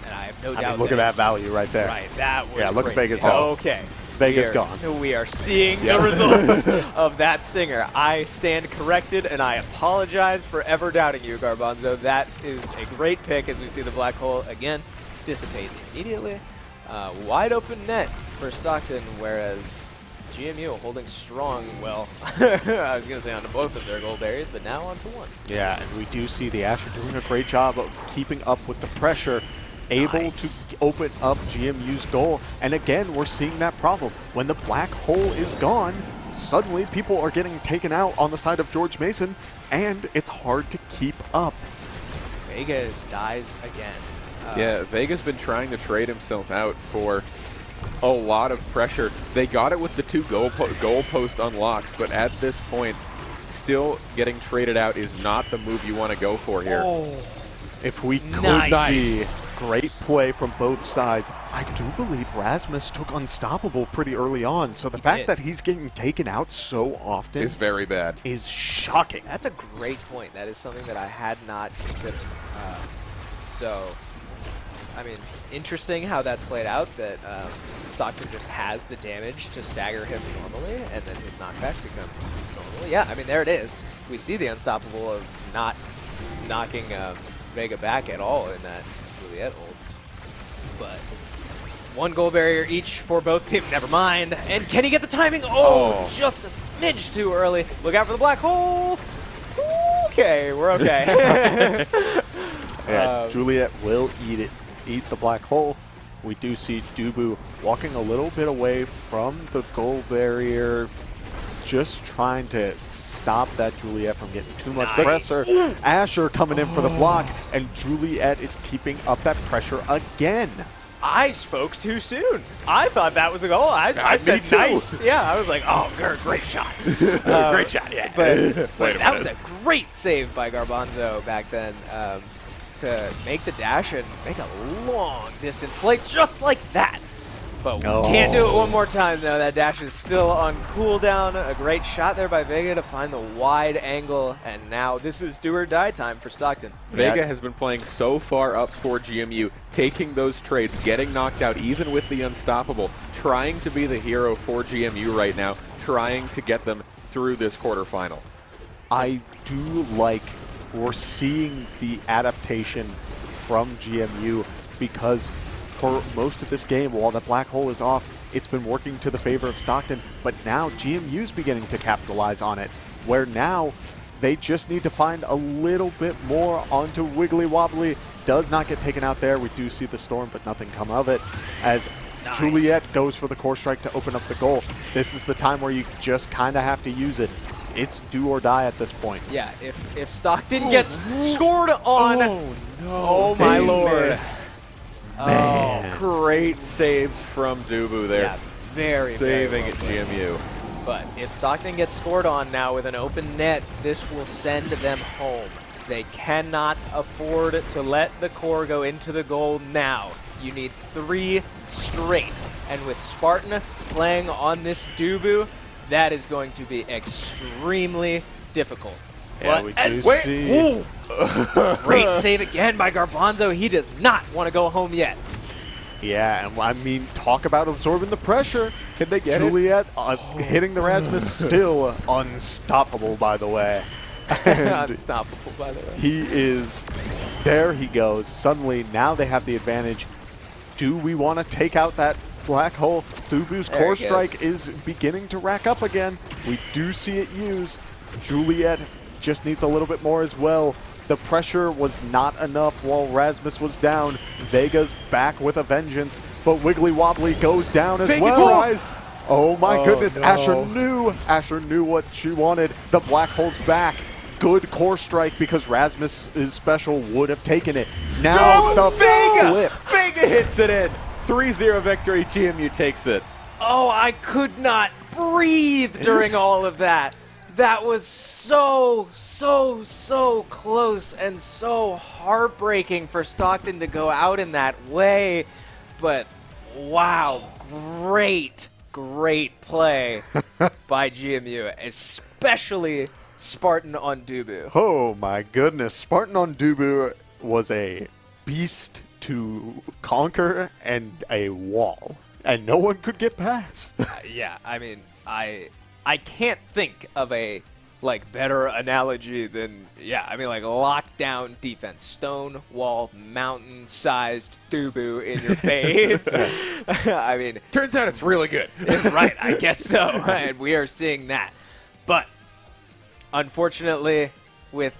And I have no doubt look at that value right there. Right, that was Yeah, look at crazy. Vega's health. Okay. Vega's We are- gone. We are seeing the results of that Stinger. I stand corrected, and I apologize for ever doubting you, Garbanzo. That is a great pick as we see the black hole again dissipate immediately. Wide open net for Stockton, whereas GMU holding strong, well, I was going to say onto both of their goal barriers, but now onto one. Yeah, and we do see the Asher doing a great job of keeping up with the pressure, able to open up GMU's goal. And again, we're seeing that problem. When the black hole is gone, suddenly people are getting taken out on the side of George Mason, and it's hard to keep up. Vega dies again. Yeah, Vega's been trying to trade himself out for a lot of pressure. They got it with the 2 goal post unlocks, but at this point, still getting traded out is not the move you want to go for here. If we could Nice. see great play from both sides, I do believe Rasmus took Unstoppable pretty early on. So the fact did. that he's getting taken out so often It's very bad. is shocking. That's a great point. That is something that I had not considered. So, I mean, interesting how that's played out, that Stockton just has the damage to stagger him normally, and then his knockback becomes normal. Yeah, I mean, there it is. We see the Unstoppable of not knocking Vega back at all in that Juliet hold. But 1 goal barrier each for both teams. Never mind. And can he get the timing? Oh, just a smidge too early. Look out for the black hole. Okay, we're okay. Yeah, Juliet will eat the black hole. We do see Dubu walking a little bit away from the goal barrier. just trying to stop that Juliet from getting too much pressure. Asher coming in for the block, and Juliet is keeping up that pressure again. I spoke too soon. I thought that was a goal. I said too. nice. Yeah, I was like, oh, great shot. Great shot, yeah. But that was a great save by Garbanzo back then to make the dash and make a long distance play just like that. But we can't do it one more time, though. That dash is still on cooldown. A great shot there by Vega to find the wide angle. And now this is do or die time for Stockton. Vega has been playing so far up for GMU, taking those trades, getting knocked out even with the unstoppable, trying to be the hero for GMU right now, trying to get them through this quarterfinal. I do like we're seeing the adaptation from GMU because for most of this game, while the black hole is off, it's been working to the favor of Stockton, but now GMU's beginning to capitalize on it, where now they just need to find a little bit more onto Wiggly Wobbly. Does not get taken out there. We do see the storm, but nothing come of it, as Juliet goes for the core strike to open up the goal. This is the time where you just kind of have to use it. It's do or die at this point. Yeah, if Stockton gets scored on, oh my lord. Missed. Oh, great saves from Dubu there. Yeah, very saving well at played. GMU. But if Stockton gets scored on now with an open net, this will send them home. They cannot afford to let the core go into the goal now. You need 3 straight. And with Spartan playing on this Dubu, that is going to be extremely difficult. Yeah, But we as do see. great save again by Garbanzo. He does not want to go home yet. Yeah, and I mean, talk about absorbing the pressure. Can they get Juliet hitting the Rasmus, still unstoppable, by the way. And Unstoppable, by the way. he is, there he goes. Suddenly, now they have the advantage. Do we want to take out that black hole? Dubu's There core he goes. strike is beginning to rack up again. We do see it use. Juliet just needs a little bit more as well. The pressure was not enough while Rasmus was down. Vega's back with a vengeance, but Wiggly Wobbly goes down as well. Rise. Oh my goodness, no. Asher knew what she wanted. The black hole's back. Good core strike because Rasmus's special would have taken it. Now the flip. Vega hits it in. 3-0 victory. GMU takes it. Oh, I could not breathe during all of that. That was so close and so heartbreaking for Stockton to go out in that way. But wow, great play by GMU, especially Spartan on Dubu. Oh my goodness, Spartan on Dubu was a beast to conquer and a wall, and no one could get past. Yeah, I mean, I can't think of a better analogy than lockdown defense, stone wall, mountain-sized Dubu in your face. I mean, Turns out it's really good. right, I guess so, and we are seeing that. But unfortunately, with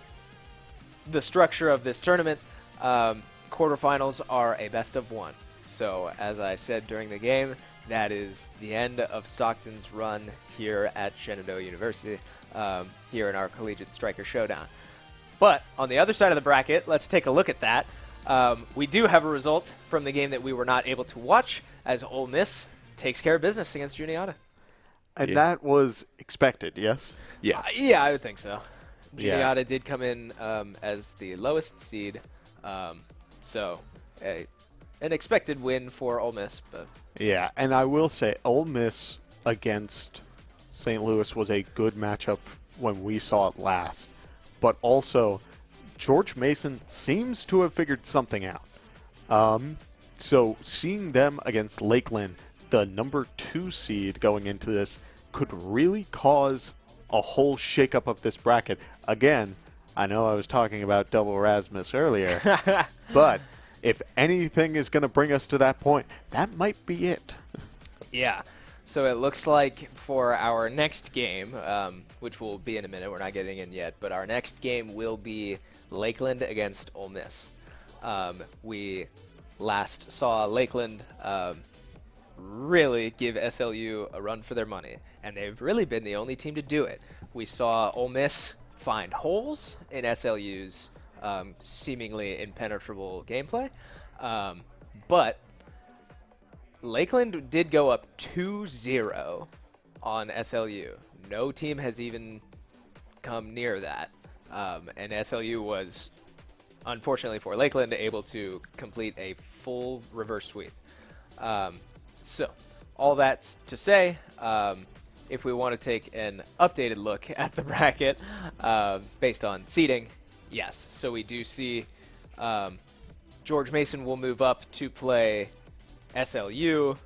the structure of this tournament, quarterfinals are a best of 1. So, as I said during the game, that is the end of Stockton's run here at Shenandoah University, here in our Collegiate Striker Showdown. But on the other side of the bracket, let's take a look at that. We do have a result from the game that we were not able to watch, as Ole Miss takes care of business against Juniata. And that was expected, yes? Yeah. Yeah, I would think so. Yeah. Juniata did come in as the lowest seed, so an expected win for Ole Miss. But Yeah, and I will say Ole Miss against St. Louis was a good matchup when we saw it last. But also, George Mason seems to have figured something out. So seeing them against Lakeland, the number 2 seed going into this, could really cause a whole shakeup of this bracket. Again, I know I was talking about double Rasmus earlier, but if anything is going to bring us to that point, that might be it. yeah, so it looks like for our next game, which will be in a minute, we're not getting in yet, but our next game will be Lakeland against Ole Miss. We last saw Lakeland really give SLU a run for their money, and they've really been the only team to do it. We saw Ole Miss find holes in SLU's seemingly impenetrable gameplay, but Lakeland did go up 2-0 on SLU. No team has even come near that, and SLU was, unfortunately for Lakeland, able to complete a full reverse sweep. So, all that's to say, if we want to take an updated look at the bracket based on seeding, yes. So we do see George Mason will move up to play SLU,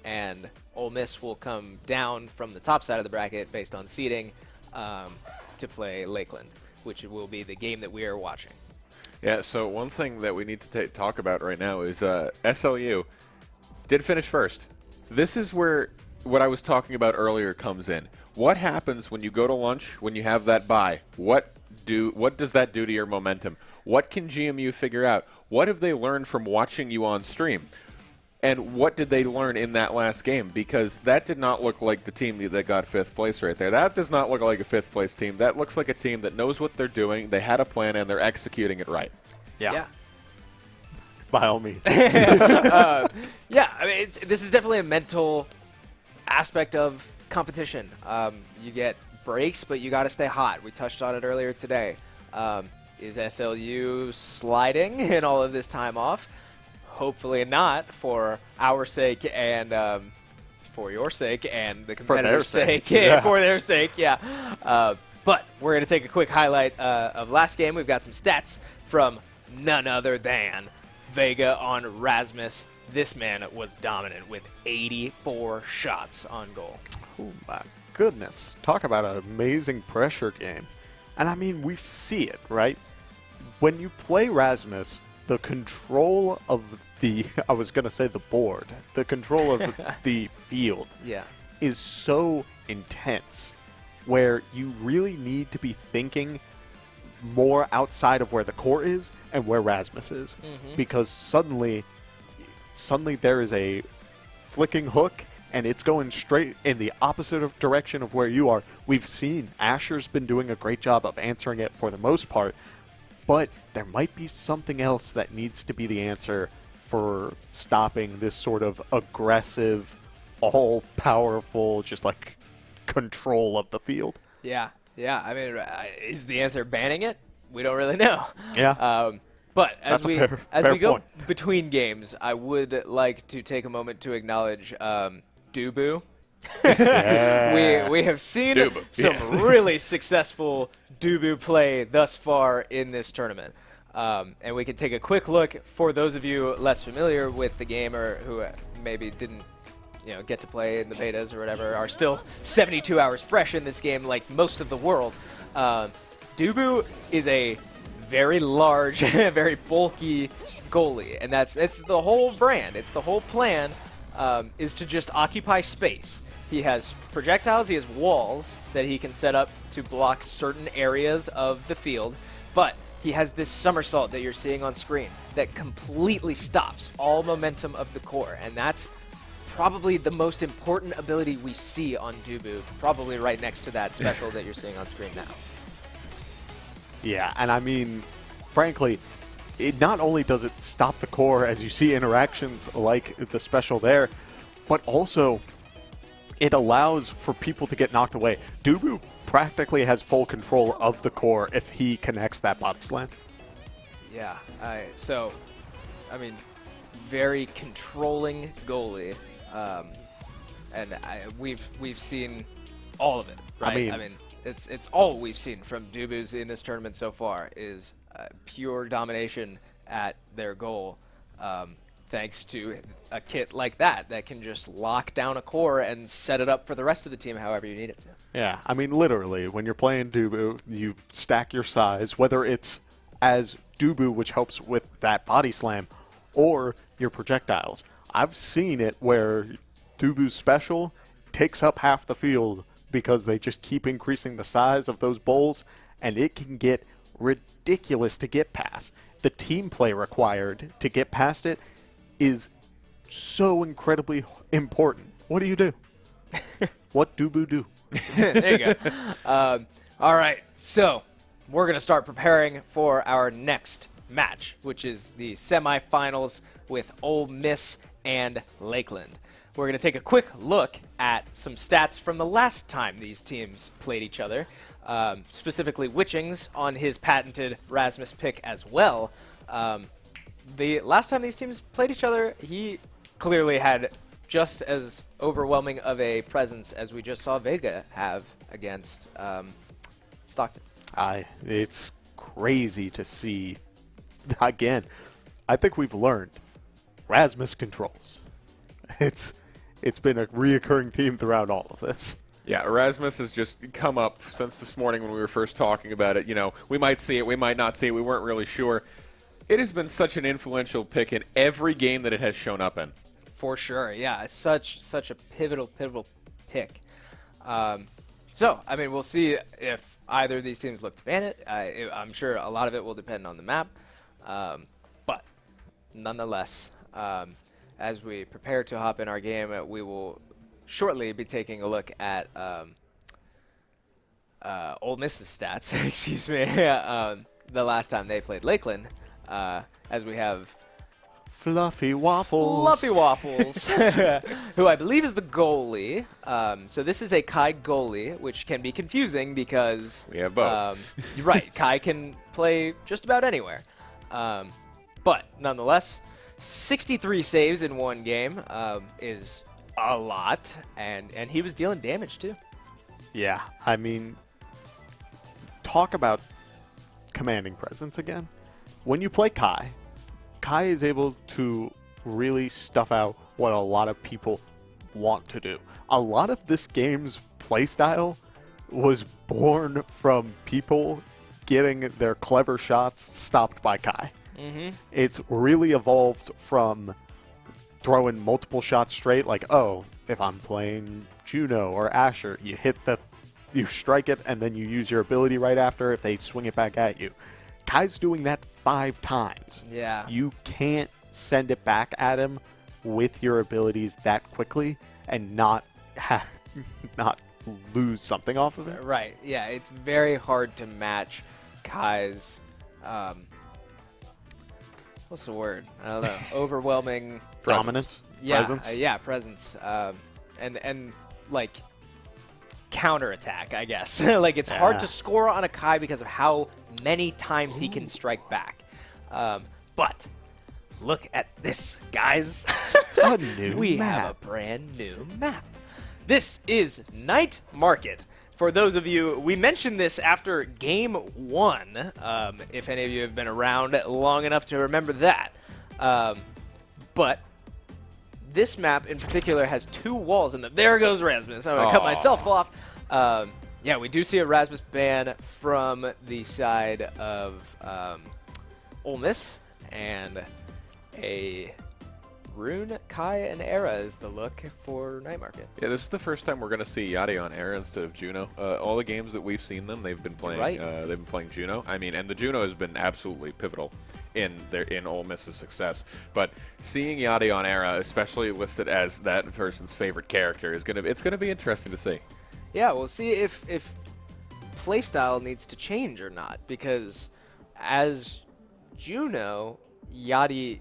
and Ole Miss will come down from the top side of the bracket based on seeding to play Lakeland, which will be the game that we are watching. Yeah, so one thing that we need to talk about right now is SLU did finish first. This is where what I was talking about earlier comes in. What happens when you go to lunch, when you have that bye? What does that do to your momentum? What can GMU figure out? What have they learned from watching you on stream? And what did they learn in that last game? Because that did not look like the team that got 5th place right there. That does not look like a 5th place team. That looks like a team that knows what they're doing. They had a plan, and they're executing it right. Yeah. By all means. Yeah, I mean, this is definitely a mental aspect of competition. You get breaks, but you got to stay hot. We touched on it earlier today. Is SLU sliding in all of this time off? Hopefully not, for our sake and for your sake and the competitors' sake. Yeah. For their sake, yeah. But we're going to take a quick highlight of last game. We've got some stats from none other than Vega on Rasmus. This man was dominant with 84 shots on goal. Oh my goodness. Talk about an amazing pressure game. And I mean, we see it, right? When you play Rasmus, the control of I was going to say the board, the control of the field is so intense where you really need to be thinking more outside of where the core is and where Rasmus is. Because suddenly there is a flicking hook and it's going straight in the opposite direction of where you are. We've seen Asher's been doing a great job of answering it for the most part, but there might be something else that needs to be the answer for stopping this sort of aggressive, all-powerful, just like control of the field. Yeah. I mean, is the answer banning it? We don't really know. Yeah. But as we fair go point. between games, I would like to take a moment to acknowledge Dubu. We have seen Dubu, some yes. really successful Dubu play thus far in this tournament. And we can take a quick look for those of you less familiar with the game or who maybe didn't get to play in the betas or whatever, are still 72 hours fresh in this game like most of the world. Dubu is a very large, very bulky goalie, and it's the whole brand. It's the whole plan is to just occupy space. He has projectiles, he has walls that he can set up to block certain areas of the field, but he has this somersault that you're seeing on screen that completely stops all momentum of the core, and that's probably the most important ability we see on Dubu, probably right next to that special that you're seeing on screen now. Yeah, and I mean, frankly, it not only does it stop the core as you see interactions like the special there, but also it allows for people to get knocked away. Dubu practically has full control of the core if he connects that body slam. Yeah, very controlling goalie, and we've seen all of it, right? I mean, it's all we've seen from Dubu's in this tournament so far is pure domination at their goal, thanks to a kit like that can just lock down a core and set it up for the rest of the team however you need it to. Yeah, I mean, literally, when you're playing Dubu, you stack your size, whether it's as Dubu, which helps with that body slam, or your projectiles. I've seen it where Dubu's special takes up half the field because they just keep increasing the size of those bowls, and it can get ridiculous to get past. The team play required to get past it is so incredibly important. What do you do? What do boo do? There you go. All right, so we're going to start preparing for our next match, which is the semifinals with Ole Miss and Lakeland. We're going to take a quick look at some stats from the last time these teams played each other, specifically Witchings on his patented Rasmus pick as well. The last time these teams played each other, he clearly had just as overwhelming of a presence as we just saw Vega have against Stockton. It's crazy to see. Again, I think we've learned Rasmus controls. It's been a reoccurring theme throughout all of this. Yeah, Erasmus has just come up since this morning when we were first talking about it. You know, we might see it, we might not see it, we weren't really sure. It has been such an influential pick in every game that it has shown up in. For sure, yeah, such a pivotal pick. So, I mean, we'll see if either of these teams look to ban it. I'm sure a lot of it will depend on the map. But nonetheless, as we prepare to hop in our game, we will shortly be taking a look at Ole Miss's stats, excuse me, the last time they played Lakeland, as we have Fluffy Waffles. Fluffy Waffles, who I believe is the goalie. So this is a Kai goalie, which can be confusing because We have both. you're right, Kai can play just about anywhere. But nonetheless, 63 saves in one game is a lot, and he was dealing damage too. Yeah, I mean, talk about commanding presence again. When you play Kai is able to really stuff out what a lot of people want to do. A lot of this game's playstyle was born from people getting their clever shots stopped by Kai. It's really evolved from throwing multiple shots straight, like, oh, if I'm playing Juno or Asher, you strike it, and then you use your ability right after if they swing it back at you. Kai's doing that 5 times. Yeah. You can't send it back at him with your abilities that quickly and not lose something off of it. Right, yeah, it's very hard to match Kai's, what's the word? I don't know. Overwhelming Dominance? Yeah, Presence? yeah, presence. And like counterattack, I guess. Like it's hard to score on a Kai because of how many times he can strike back. But look at this, guys. A new We map. have a brand new map. This is Night Market. For those of you, we mentioned this after Game 1, if any of you have been around long enough to remember that. But this map in particular has 2 walls, and there goes Rasmus. I'm going to cut myself off. Yeah, we do see a Rasmus ban from the side of Ole Miss, and a Rune, Kai, and Era is the look for Night Market. Yeah, this is the first time we're going to see Yadi on Era instead of Juno. All the games that we've seen them, they've been playing. Right. They've been playing Juno. I mean, and the Juno has been absolutely pivotal in Ole Miss's success. But seeing Yadi on Era, especially listed as that person's favorite character, it's gonna be interesting to see. Yeah, we'll see if playstyle needs to change or not, because as Juno, Yadi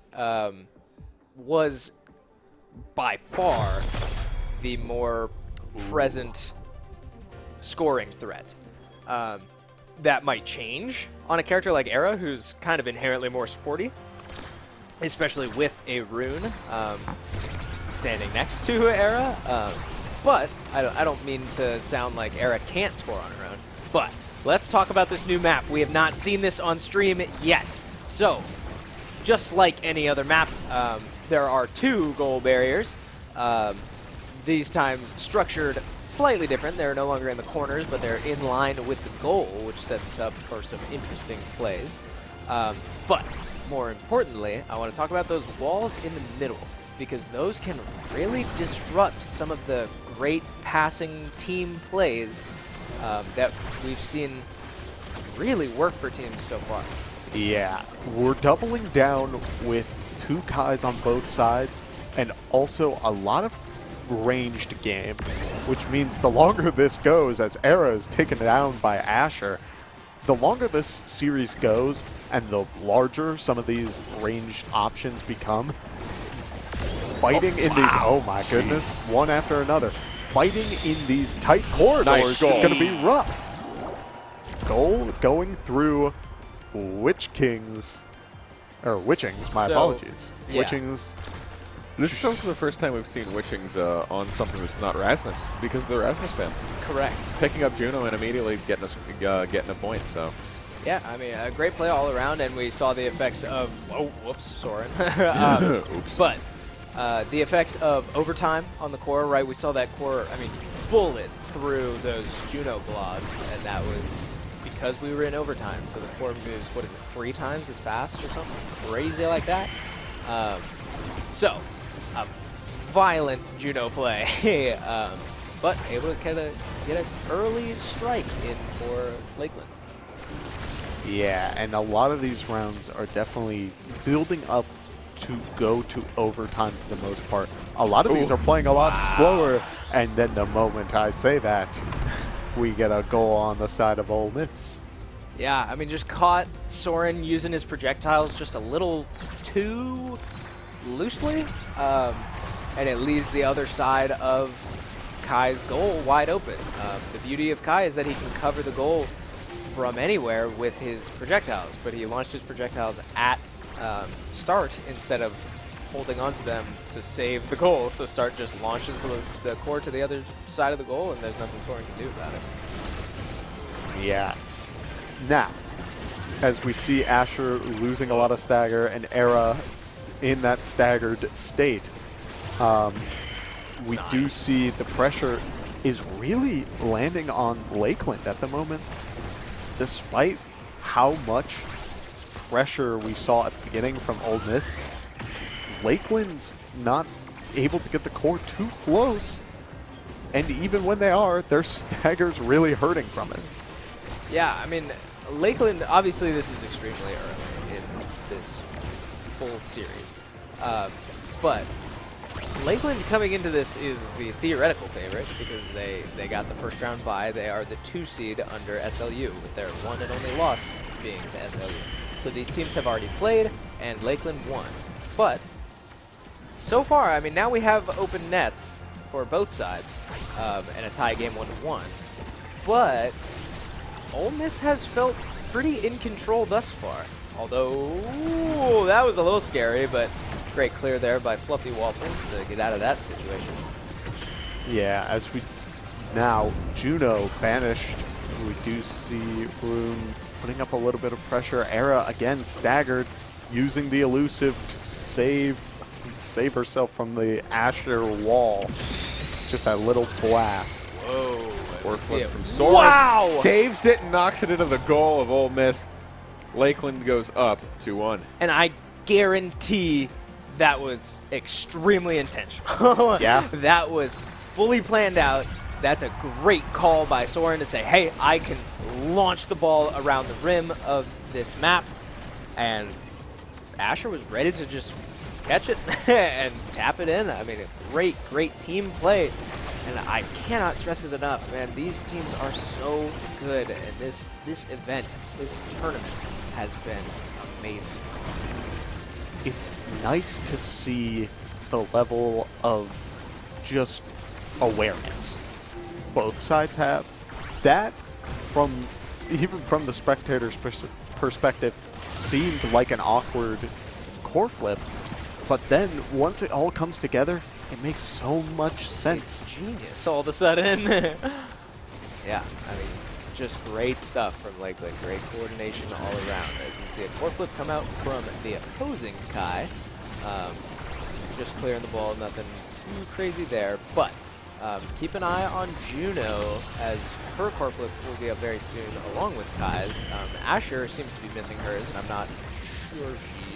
was by far the more present scoring threat. That might change on a character like Era, who's kind of inherently more sporty, especially with a Rune standing next to Era. But I don't mean to sound like Era can't score on her own. But let's talk about this new map. We have not seen this on stream yet. So, just like any other map, there are 2 goal barriers. These times structured slightly different. They're no longer in the corners, but they're in line with the goal, which sets up for some interesting plays. But more importantly, I want to talk about those walls in the middle, because those can really disrupt some of the great passing team plays that we've seen really work for teams so far. Yeah, we're doubling down with 2 Kais on both sides, and also a lot of ranged game, which means the longer this goes, as Era is taken down by Asher, the longer this series goes and the larger some of these ranged options become, fighting in these, oh my goodness, one after another, fighting in these tight corridors is going to be rough. Goal going through Witchings, my apologies. Yeah. Witchings. This is also the first time we've seen Witchings on something that's not Rasmus, because of the Rasmus ban. Correct. Picking up Juno and immediately getting a point, so. Yeah, I mean, a great play all around, and we saw the effects of, oh, whoops, Soren. Oops. But the effects of overtime on the core, right? We saw that core, I mean, bullet through those Juno blocks, and that was because we were in overtime. So the core moves, what is it, 3 times as fast or something crazy like that? So, a violent Juno play, but able to kind of get an early strike in for Lakeland. Yeah, and a lot of these rounds are definitely building up to go to overtime for the most part. A lot of these are playing a lot slower, and then the moment I say that, we get a goal on the side of Ole Miss. Yeah, I mean, just caught Soren using his projectiles just a little too loosely, and it leaves the other side of Kai's goal wide open. The beauty of Kai is that he can cover the goal from anywhere with his projectiles, but he launched his projectiles at Start instead of holding on to them to save the goal. So Start just launches the core to the other side of the goal, and there's nothing Soren can do about it. Yeah. Now, as we see Asher losing a lot of stagger and Era in that staggered state, we do see the pressure is really landing on Lakeland at the moment. Despite how much pressure we saw at the beginning from Ole Miss, Lakeland's not able to get the core too close, and even when they are, their stagger's really hurting from it. Yeah, I mean, Lakeland, obviously this is extremely early in this full series, but Lakeland coming into this is the theoretical favorite because they got the first round bye. They are the 2 seed under SLU with their one and only loss being to SLU. So these teams have already played and Lakeland won. But so far, I mean, now we have open nets for both sides and a tie game 1-1. But Ole Miss has felt pretty in control thus far. Although, that was a little scary, but great clear there by Fluffy Waffles to get out of that situation. Yeah, as we now, Juno banished. We do see Rune putting up a little bit of pressure. Era again staggered, using the elusive to save herself from the Asher wall. Just that little blast. Whoa. Or Flip from Soren. Wow! Saves it and knocks it into the goal of Ole Miss. Lakeland goes up 2-1. And I guarantee that was extremely intentional. Yeah. That was fully planned out. That's a great call by Soren to say, hey, I can launch the ball around the rim of this map. And Asher was ready to just catch it and tap it in. I mean, a great, great team play. And I cannot stress it enough, man. These teams are so good. And this event, this tournament, has been amazing. It's nice to see the level of just awareness both sides have. That, even from the spectator's perspective, seemed like an awkward core flip. But then once it all comes together, it makes so much sense. It's genius all of a sudden. Yeah, I mean, just great stuff from Lakeland. Great coordination all around. As you see a core flip come out from the opposing Kai. Just clearing the ball, nothing too crazy there. But keep an eye on Juno, as her core flip will be up very soon along with Kai's. Asher seems to be missing hers, and I'm not sure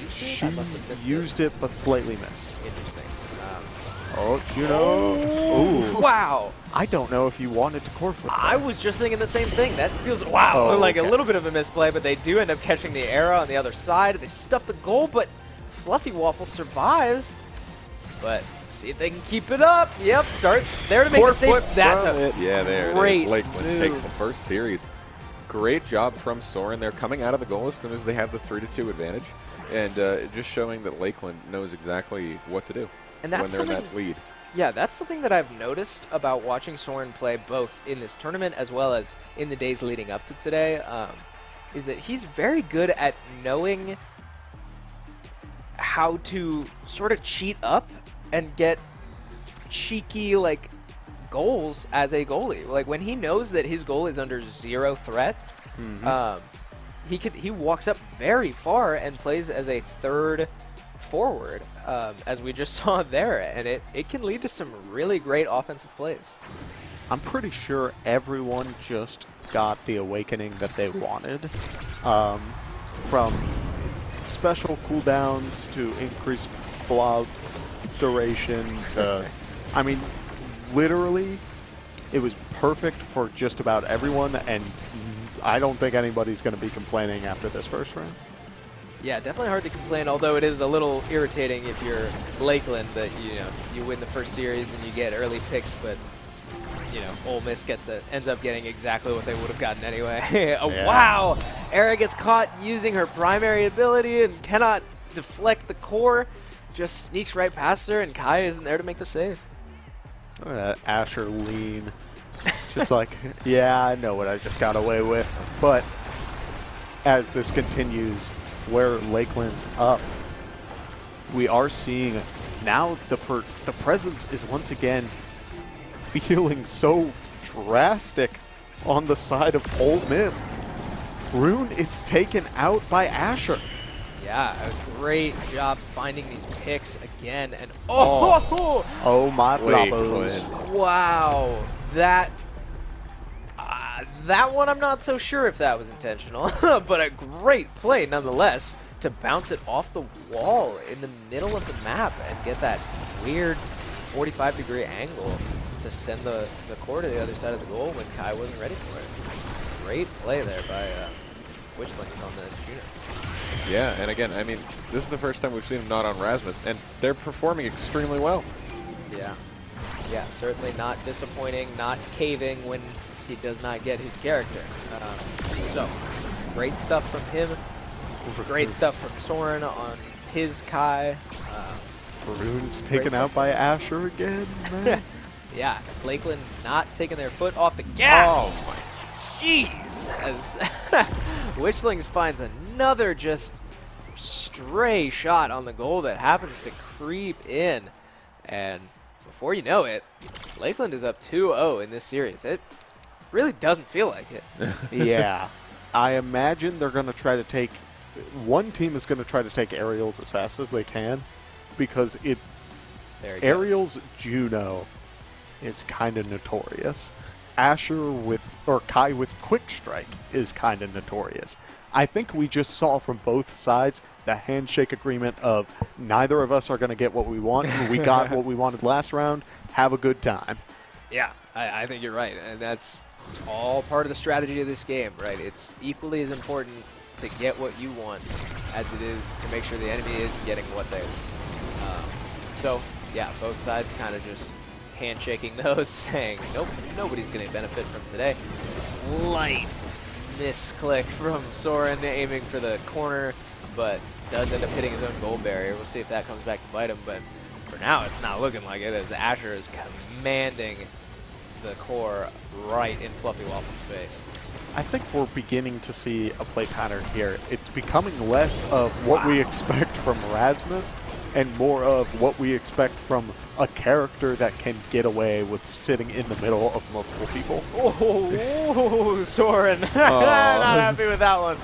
she must have missed used it, but slightly missed. Interesting. Oh, Juno. Ooh. Wow. I don't know if you wanted to core flip. I was just thinking the same thing. That feels, wow, like a little bit of a misplay, but they do end up catching the arrow on the other side. They stuff the goal, but Fluffy Waffle survives. but see if they can keep it up. Yep, start there to make the save. That's a yeah, there great it is. Lakeland takes move. the first series. Great job from Soren. They're coming out of the goal as soon as they have the 3-2 advantage, and just showing that Lakeland knows exactly what to do And when that's they're in something. that lead. Yeah, that's something that I've noticed about watching Soren play both in this tournament as well as in the days leading up to today, is that he's very good at knowing how to sort of cheat up and get cheeky, like, goals as a goalie. Like, when he knows that his goal is under 0 threat, he walks up very far and plays as a third forward, as we just saw there, and it can lead to some really great offensive plays. I'm pretty sure everyone just got the awakening that they wanted, from special cooldowns to increased blob duration to, I mean, literally, it was perfect for just about everyone, and I don't think anybody's going to be complaining after this first round. Yeah, definitely hard to complain, although it is a little irritating if you're Lakeland that, you win the first series and you get early picks, but, Ole Miss ends up getting exactly what they would have gotten anyway. Yeah. Wow! Era gets caught using her primary ability and cannot deflect the core. Just sneaks right past her, and Kai isn't there to make the save. Asher lean. Just like, yeah, I know what I just got away with. But as this continues, where Lakeland's up, we are seeing now the presence is once again feeling so drastic on the side of Ole Miss. Rune is taken out by Asher. Yeah, a great job finding these picks again, and oh my Lakeland. labos. wow, that one I'm not so sure if that was intentional, but a great play nonetheless to bounce it off the wall in the middle of the map and get that weird 45-degree angle to send the core to the other side of the goal when Kai wasn't ready for it. Great play there by Witchlings on the junior. Yeah, and again, I mean, this is the first time we've seen him not on Rasmus, and they're performing extremely well. Yeah. Yeah, certainly not disappointing, not caving when he does not get his character. So, great stuff from him. Great stuff from Soren on his Kai. Rune's taken out by Asher again, man. Yeah, Lakeland not taking their foot off the gas. Oh, my. Jeez. As Witchlings finds another just stray shot on the goal that happens to creep in. And before you know it, Lakeland is up 2-0 in this series. It really doesn't feel like it. Yeah. I imagine they're going to try to take... One team is going to try to take aerials as fast as they can, because Aerials Juno is kind of notorious. Asher or Kai with Quick Strike is kind of notorious. I think we just saw from both sides the handshake agreement of neither of us are going to get what we want. We got what we wanted last round. Have a good time. Yeah, I think you're right. And that's all part of the strategy of this game, right? It's equally as important to get what you want as it is to make sure the enemy is getting what they want. So, yeah, both sides kind of just handshaking those, saying, nope, nobody's going to benefit from today. Slight misclick from Soren aiming for the corner, but does end up hitting his own goal barrier. We'll see if that comes back to bite him, but for now it's not looking like it, as Asher is commanding the core right in Fluffy Waffle's face. I think we're beginning to see a play pattern here. It's becoming less of what we expect from Rasmus and more of what we expect from a character that can get away with sitting in the middle of multiple people. Oh, Soren. Not happy with that one,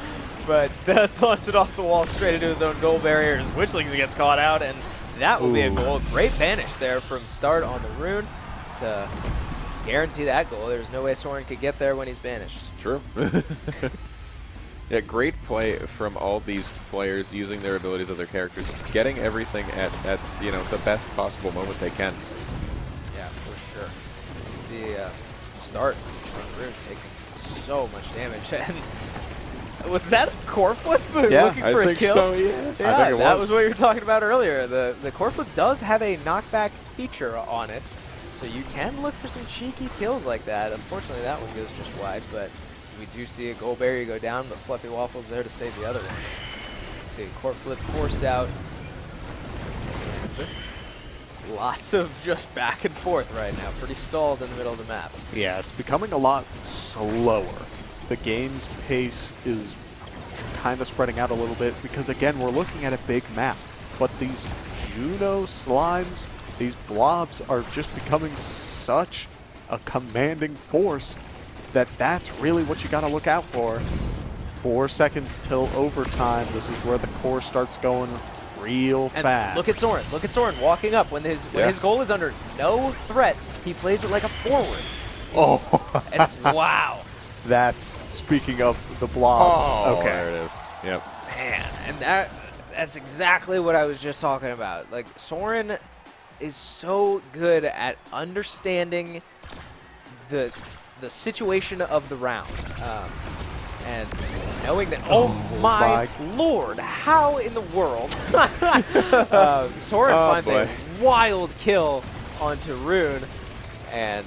but does launch it off the wall straight into his own goal barrier as Witchlings gets caught out, and that will be a goal. Great banish there from start on the Rune to guarantee that goal. There's no way Soren could get there when he's banished. True. Yeah, great play from all these players using their abilities of their characters, getting everything at the best possible moment they can. Yeah, for sure. You see start on Rune taking so much damage, and Was that a core flip? Yeah, Looking I for think a kill? so, yeah. Yeah, I think it that was. was what you were talking about earlier. The core flip does have a knockback feature on it, so you can look for some cheeky kills like that. Unfortunately, that one goes just wide, but we do see a goal barrier go down, but Fluffy Waffle's there to save the other one. See, core flip forced out. Lots of just back and forth right now. Pretty stalled in the middle of the map. Yeah, it's becoming a lot slower. The game's pace is kind of spreading out a little bit because, again, we're looking at a big map. But these Juno slimes, these blobs are just becoming such a commanding force that that's really what you got to look out for. 4 seconds till overtime. This is where the core starts going real And fast. look at Soren. Look at Soren walking up when his goal is under no threat. He plays it like a forward. And wow, That's speaking of the blobs. Oh, okay. there it is. Yep. man, and that's exactly what I was just talking about. Like Soren is so good at understanding the situation of the round. And knowing that, oh my lord, how in the world Soren finds a wild kill onto Rune, and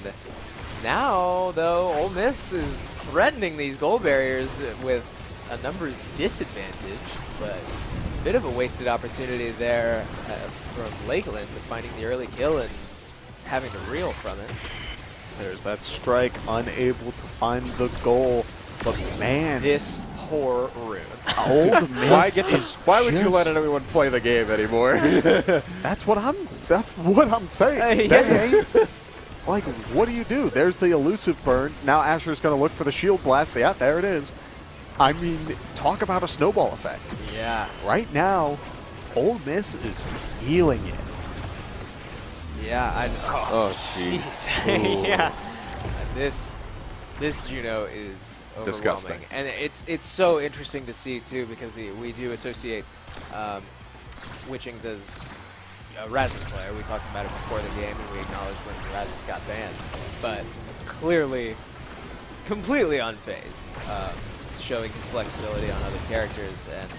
now though Ole Miss is threatening these goal barriers with a numbers disadvantage, but a bit of a wasted opportunity there from Lakeland with finding the early kill and having to reel from it. There's that strike, unable to find the goal. But man, This poor Rune. Old Miss Why would you let anyone play the game anymore? That's what I'm saying. Yeah. They ain't- like, what do you do? There's the elusive burn. Now Asher's going to look for the shield blast. Yeah, there it is. I mean, talk about a snowball effect. Yeah. Right now, Old Miss is healing it. Yeah. Oh, jeez. Yeah. This Juno is overwhelming. Disgusting. And it's so interesting to see too, because we do associate Witchings as a Rasmus player. We talked about it before the game, and we acknowledged when Rasmus got banned. But clearly, completely unfazed, showing his flexibility on other characters and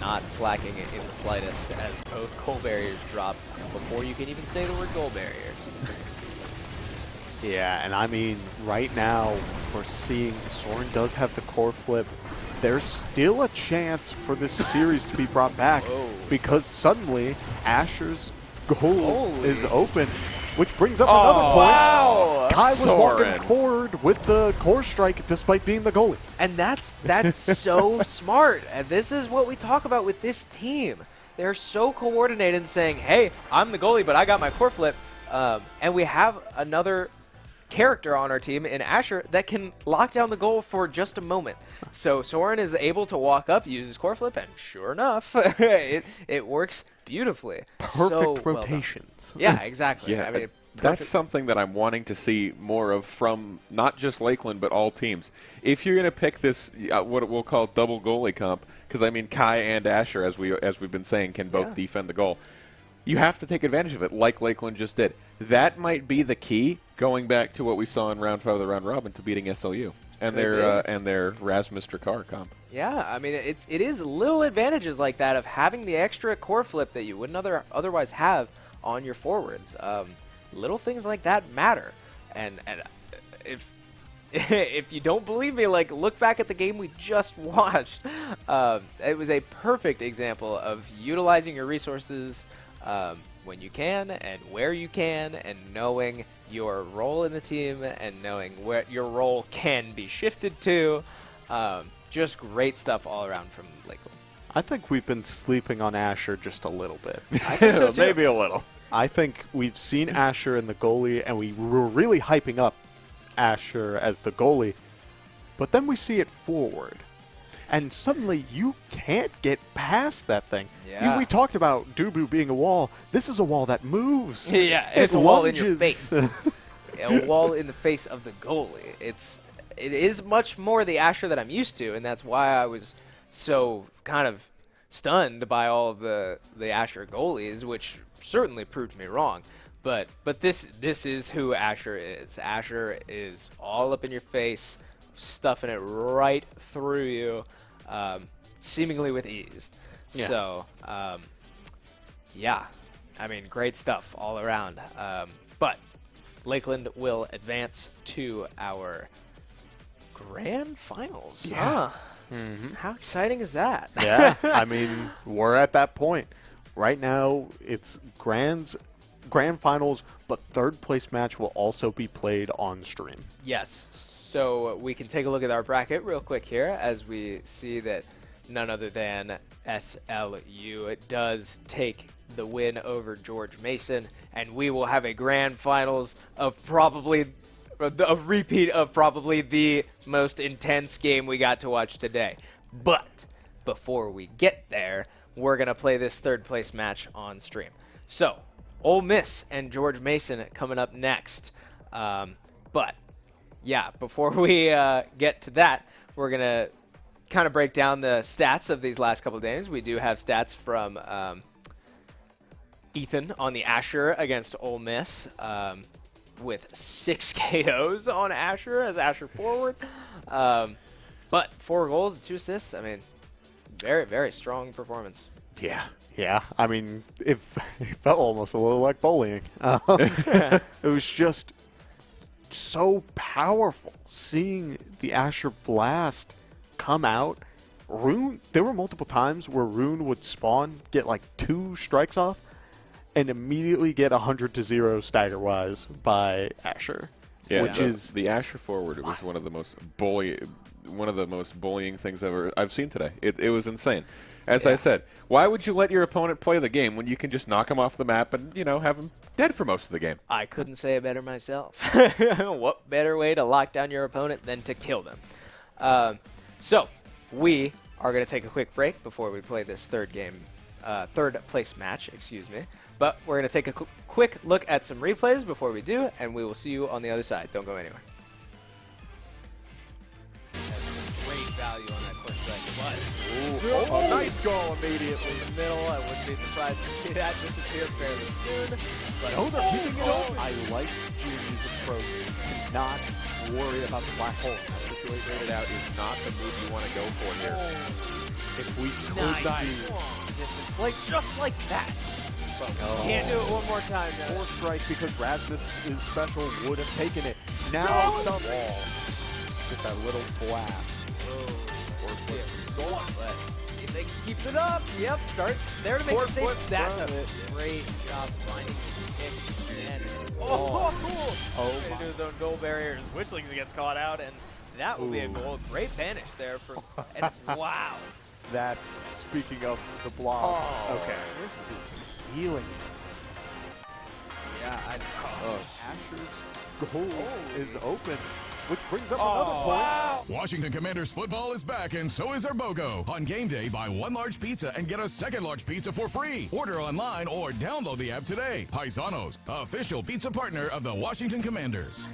not slacking it in the slightest as both goal barriers drop before you can even say the word goal barrier. Yeah, and I mean, right now, we're seeing Soren does have the core flip. There's still a chance for this series to be brought back because suddenly Asher's goal is open, which brings up another point. Wow! Kai was walking Soren. forward with the core strike despite being the goalie. And that's so smart. And this is what we talk about with this team. They're so coordinated in saying, hey, I'm the goalie, but I got my core flip. And we have another character on our team in Asher that can lock down the goal for just a moment. So Soren is able to walk up, use his core flip, and sure enough, it works beautifully. Perfect So well done. rotations. Yeah, exactly. Yeah, I mean, that's perfect. something that I'm wanting to see more of from not just Lakeland, but all teams. If you're going to pick this, what we'll call double goalie comp, because I mean Kai and Asher, as we've been saying, can both defend the goal. You have to take advantage of it, like Lakeland just did. That might be the key, going back to what we saw in round 5 of the round robin, to beating SLU and their Rasmus Drakkar comp. Yeah, I mean, it is little advantages like that of having the extra core flip that you wouldn't otherwise have on your forwards. Little things like that matter. And if you don't believe me, like, look back at the game we just watched. It was a perfect example of utilizing your resources when you can and where you can, and knowing your role in the team and knowing where your role can be shifted to. Just great stuff all around from Lakeland. I think we've been sleeping on Asher just a little bit. I think so too. Maybe a little. I think we've seen Asher in the goalie, and we were really hyping up Asher as the goalie, but then we see it forward, and suddenly you can't get past that thing. Yeah. We talked about Dubu being a wall. This is a wall that moves. Yeah, It it's a wall in your lunges. face. A wall in the face of the goalie. It is much more the Asher that I'm used to, and that's why I was so kind of stunned by all of the Asher goalies, which certainly proved me wrong. But this is who Asher is. Asher is all up in your face, stuffing it right through you. seemingly with ease. Yeah. So, yeah, I mean, great stuff all around. But Lakeland will advance to our grand finals. Yeah. How exciting is that? Yeah, I mean, we're at that point. Right now, it's grand finals, but third place match will also be played on stream. Yes. So we can take a look at our bracket real quick here as we see that none other than SLU does take the win over George Mason, and we will have a grand finals of probably a repeat of probably the most intense game we got to watch today. But before we get there, we're going to play this third place match on stream. So, Ole Miss and George Mason coming up next. But, yeah, before we get to that, we're going to kind of break down the stats of these last couple of days. We do have stats from Ethan on the Asher against Ole Miss with 6 KOs on Asher as Asher forward. But 4 goals, 2 assists. I mean, very, very strong performance. Yeah. I mean, it felt almost a little like bullying. It was just so powerful seeing the Asher Blast come out. Rune, there were multiple times where Rune would spawn, get like 2 strikes off, and immediately get 100-0 stagger-wise by Asher. Yeah, which is the Asher forward. It was one of the most bullying things I've seen today. It was insane. As I said, why would you let your opponent play the game when you can just knock him off the map and have him dead for most of the game? I couldn't say it better myself. What better way to lock down your opponent than to kill them? So we are going to take a quick break before we play this third place match, excuse me. But we're going to take a quick look at some replays before we do, and we will see you on the other side. Don't go anywhere. Great value on that quick strike. But nice goal immediately in the middle. I wouldn't be surprised to see that disappear fairly soon. But they're keeping it open. I like Jimmy's approach. Not worry about the black hole. That situation it out is not the move you want to go for here. If we could nice. Distance play just like that. But we can't do it one more time. Four strike because Rasmus is special would have taken it. Now the wall. Just that little blast. But see if they can keep it up. Yep, start there to make it safe. That's a great job finding the kick. And cool. Into his own goal barriers. Witchlings gets caught out, and that will be a goal. Great vanish there from. And wow. That's speaking of the blocks. Okay. This is healing. Yeah, Asher's goal is open, which brings up another point. Wow. Washington Commanders football is back, and so is our BOGO. On game day, buy 1 large pizza and get a second large pizza for free. Order online or download the app today. Paisanos, official pizza partner of the Washington Commanders.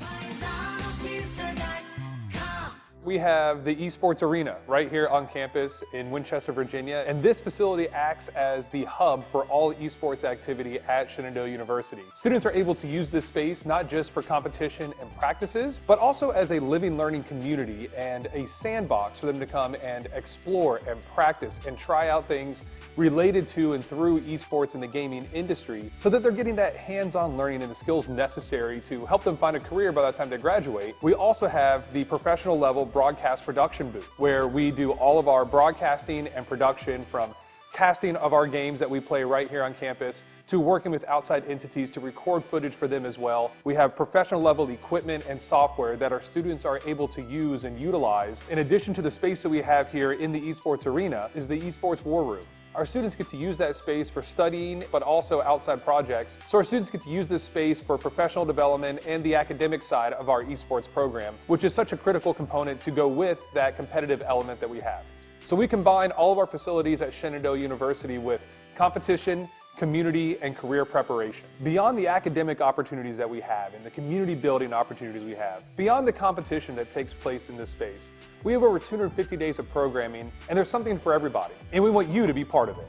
We have the Esports Arena right here on campus in Winchester, Virginia, and this facility acts as the hub for all esports activity at Shenandoah University. Students are able to use this space not just for competition and practices, but also as a living learning community and a sandbox for them to come and explore and practice and try out things related to and through esports in the gaming industry so that they're getting that hands-on learning and the skills necessary to help them find a career by the time they graduate. We also have the professional level broadcast production booth where we do all of our broadcasting and production, from casting of our games that we play right here on campus to working with outside entities to record footage for them as well. We have professional level equipment and software that our students are able to use and utilize. In addition to the space that we have here in the Esports Arena is the Esports War Room. Our students get to use that space for studying, but also outside projects. So our students get to use this space for professional development and the academic side of our esports program, which is such a critical component to go with that competitive element that we have. So we combine all of our facilities at Shenandoah University with competition, community, and career preparation. Beyond the academic opportunities that we have and the community building opportunities we have, beyond the competition that takes place in this space, we have over 250 days of programming, and there's something for everybody, and we want you to be part of it.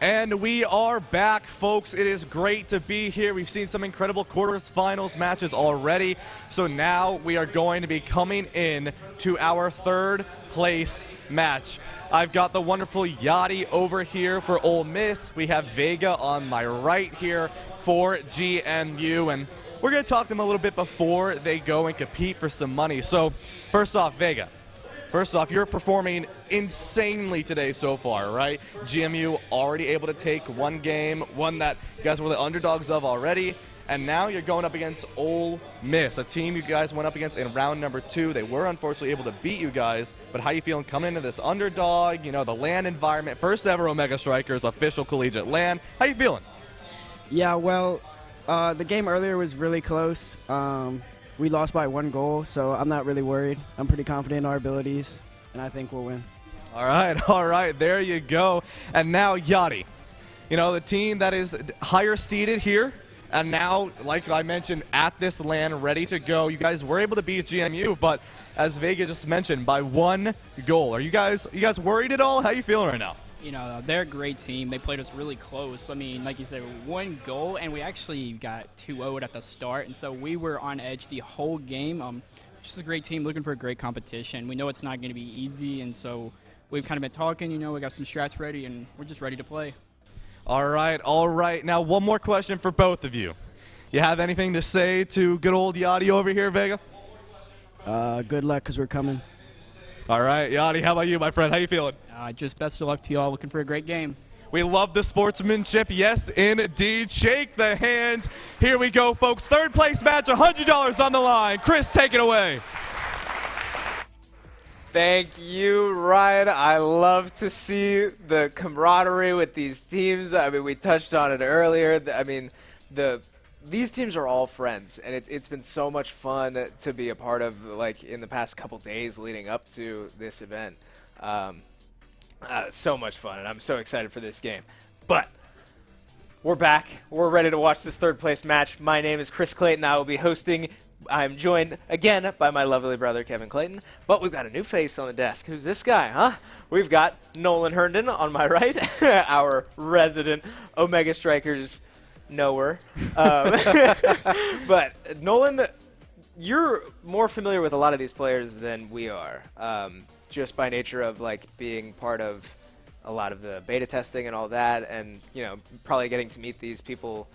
And we are back, folks. It is great to be here. We've seen some incredible quarterfinals matches already. So now we are going to be coming in to our third place match. I've got the wonderful Yachty over here for Ole Miss. We have Vega on my right here for GMU. And we're going to talk to them a little bit before they go and compete for some money. So first off, Vega. First off, you're performing insanely today so far, right? GMU already able to take one game, one that you guys were the underdogs of already, and now you're going up against Ole Miss, a team you guys went up against in round number 2. They were unfortunately able to beat you guys, but how you feeling coming into this underdog, you know, the LAN environment, first ever Omega Strikers official collegiate LAN? How you feeling? Yeah, well, the game earlier was really close. We lost by 1 goal, so I'm not really worried. I'm pretty confident in our abilities, and I think we'll win. All right, there you go. And now Yachty, you know, the team that is higher seeded here, and now, like I mentioned, at this LAN, ready to go. You guys were able to beat GMU, but as Vega just mentioned, by 1 goal. Are you guys worried at all? How you feeling right now? You know, they're a great team. They played us really close. I mean, like you said, 1 goal, and we actually got 2-0'd at the start, and so we were on edge the whole game. Just a great team, looking for a great competition. We know it's not going to be easy, and so we've kind of been talking. You know, we got some strats ready, and we're just ready to play. All right. Now, one more question for both of you. You have anything to say to good old Yachty over here, Vega? Good luck, because we're coming. All right, Yachty, how about you, my friend? How you feeling? Just best of luck to y'all. Looking for a great game. We love the sportsmanship. Yes, indeed. Shake the hands. Here we go, folks. Third place match, $100 on the line. Chris, take it away. Thank you, Ryan. I love to see the camaraderie with these teams. I mean, we touched on it earlier. I mean, these teams are all friends, and it's been so much fun to be a part of, like, in the past couple days leading up to this event. So much fun, and I'm so excited for this game. But we're back. We're ready to watch this third place match. My name is Chris Clayton. I will be hosting. I'm joined again by my lovely brother, Kevin Clayton. But we've got a new face on the desk. Who's this guy, huh? We've got Nolan Herndon on my right, our resident Omega Strikers knower. But Nolan, you're more familiar with a lot of these players than we are. Just by nature of, like, being part of a lot of the beta testing and all that, and, you know, probably getting to meet these people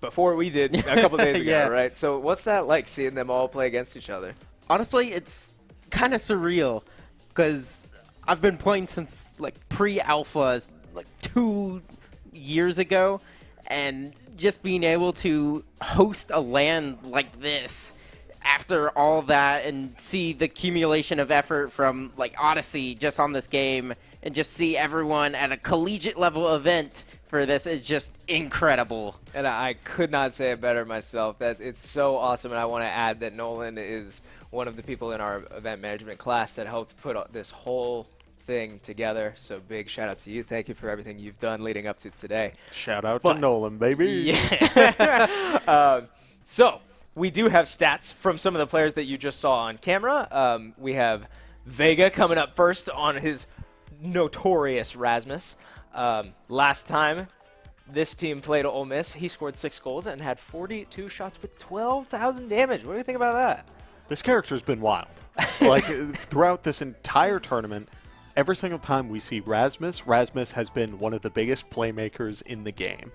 before we did a couple days ago, Yeah. right? So what's that like, seeing them all play against each other? Honestly, it's kind of surreal because I've been playing since, like, pre-alpha, like, 2 years ago, and just being able to host a LAN like this after all that and see the accumulation of effort from, like, Odyssey just on this game and just see everyone at a collegiate level event for this is just incredible. And I could not say it better myself. That it's so awesome, and I want to add that Nolan is one of the people in our event management class that helped put this whole thing together. So big shout out to you. Thank you for everything you've done leading up to today. Shout out to Nolan, baby. Yeah. So we do have stats from some of the players that you just saw on camera. We have Vega coming up first on his notorious Rasmus. Last time this team played Ole Miss, he scored 6 goals and had 42 shots with 12,000 damage. What do you think about that? This character's been wild. Like, throughout this entire tournament, every single time we see Rasmus has been one of the biggest playmakers in the game.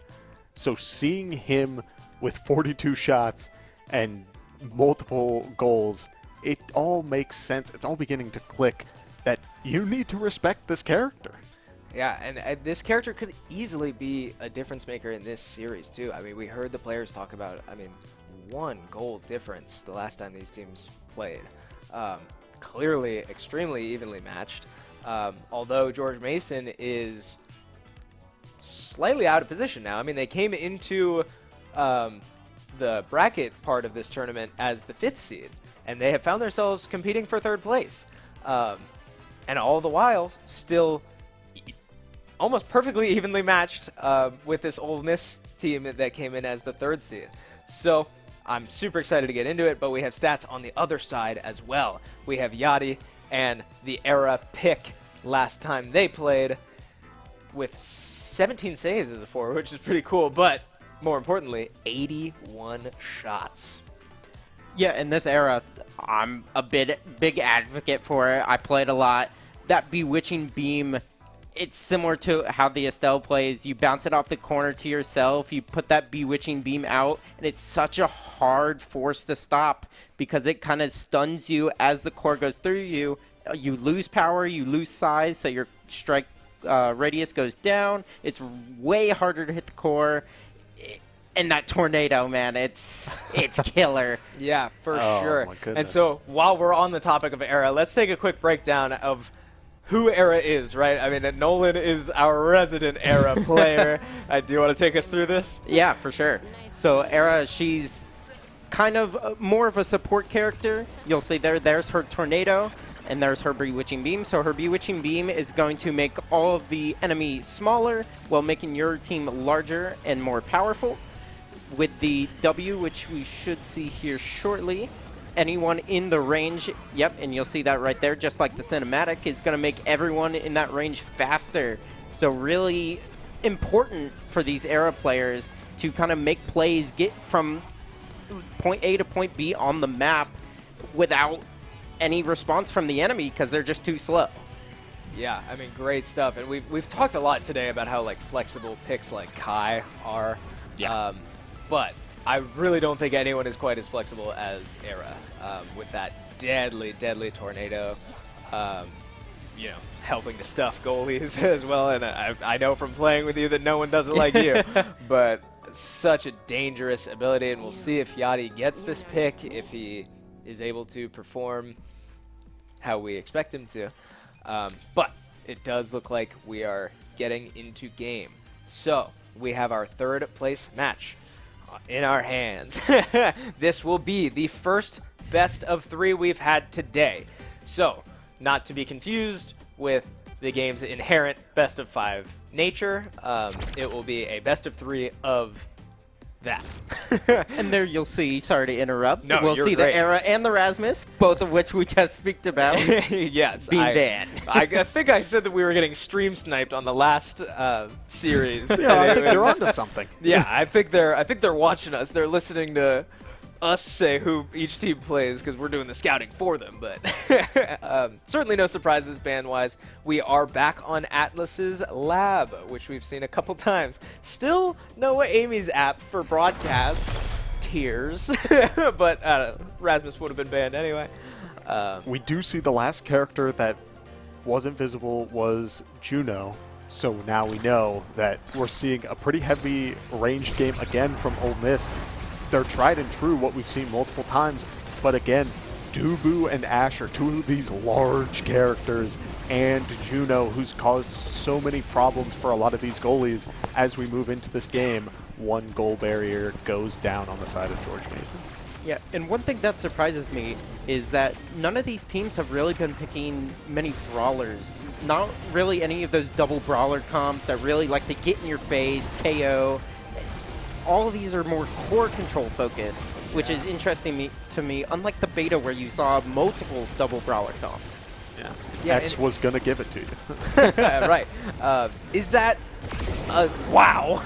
So seeing him with 42 shots and multiple goals, it all makes sense. It's all beginning to click that you need to respect this character. Yeah, and this character could easily be a difference maker in this series, too. I mean, we heard the players talk about, 1 goal difference the last time these teams played. Clearly extremely evenly matched. Although George Mason is slightly out of position now. I mean, they came into the bracket part of this tournament as the 5th seed, and they have found themselves competing for 3rd place. And all the while, still almost perfectly evenly matched with this Ole Miss team that came in as the 3rd seed. So I'm super excited to get into it, but we have stats on the other side as well. We have Yachty and the Era pick last time they played with 17 saves as a forward, which is pretty cool, but more importantly, 81 shots. Yeah, in this era, I'm a big advocate for it. I played a lot. That Bewitching Beam, it's similar to how the Estelle plays. You bounce it off the corner to yourself, you put that Bewitching Beam out, and it's such a hard force to stop because it kind of stuns you as the core goes through you. You lose power, you lose size, so your strike radius goes down. It's way harder to hit the core. And that tornado, man, it's killer. Yeah, for Oh, sure. my goodness. And so while we're on the topic of Era, let's take a quick breakdown of who Era is, right? I mean, Nolan is our resident Era player. Do you want to take us through this? Yeah, for sure. So Era, she's kind of more of a support character. You'll see there's her tornado, and there's her Bewitching Beam. So her Bewitching Beam is going to make all of the enemies smaller while making your team larger and more powerful. With the W, which we should see here shortly, anyone in the range, yep, and you'll see that right there, just like the cinematic, is going to make everyone in that range faster. So really important for these Era players to kind of make plays, get from point A to point B on the map without any response from the enemy because they're just too slow. Yeah, I mean, great stuff. And we've talked a lot today about how like flexible picks like Kai are. Yeah. But I really don't think anyone is quite as flexible as Era with that deadly, deadly tornado. You know, helping to stuff goalies as well. And I know from playing with you that no one does it like you. But such a dangerous ability, and we'll see if Yachty gets this pick, if he is able to perform how we expect him to. But it does look like we are getting into game. So we have our third place match in our hands. This will be the first best of 3 we've had today. So, not to be confused with the game's inherent best of 5 nature, it will be a best of 3 of that. And there you'll see, sorry to interrupt, No, we'll you're see great. the Era and the Rasmus, both of which we just speaked about, Yes. being banned. I think I said that we were getting stream sniped on the last series. Yeah, I And think it they're was- onto something. Yeah, I think they're watching us. They're listening to us say who each team plays because we're doing the scouting for them. But certainly no surprises band-wise. We are back on Atlas's lab, which we've seen a couple times. Still no Amy's app for broadcast. Tears. But Rasmus would have been banned anyway. We do see the last character that wasn't visible was Juno. So now we know that we're seeing a pretty heavy ranged game again from Ole Miss. They're tried and true, what we've seen multiple times. But again, Dubu and Ash are two of these large characters, and Juno, who's caused so many problems for a lot of these goalies as we move into this game. 1 goal barrier goes down on the side of George Mason. Yeah, and one thing that surprises me is that none of these teams have really been picking many brawlers. Not really any of those double brawler comps that really like to get in your face, KO. All of these are more core control focused, which is interesting to me, unlike the beta where you saw multiple double brawler comps. Yeah, X was going to give it to you. Right. Is that wow.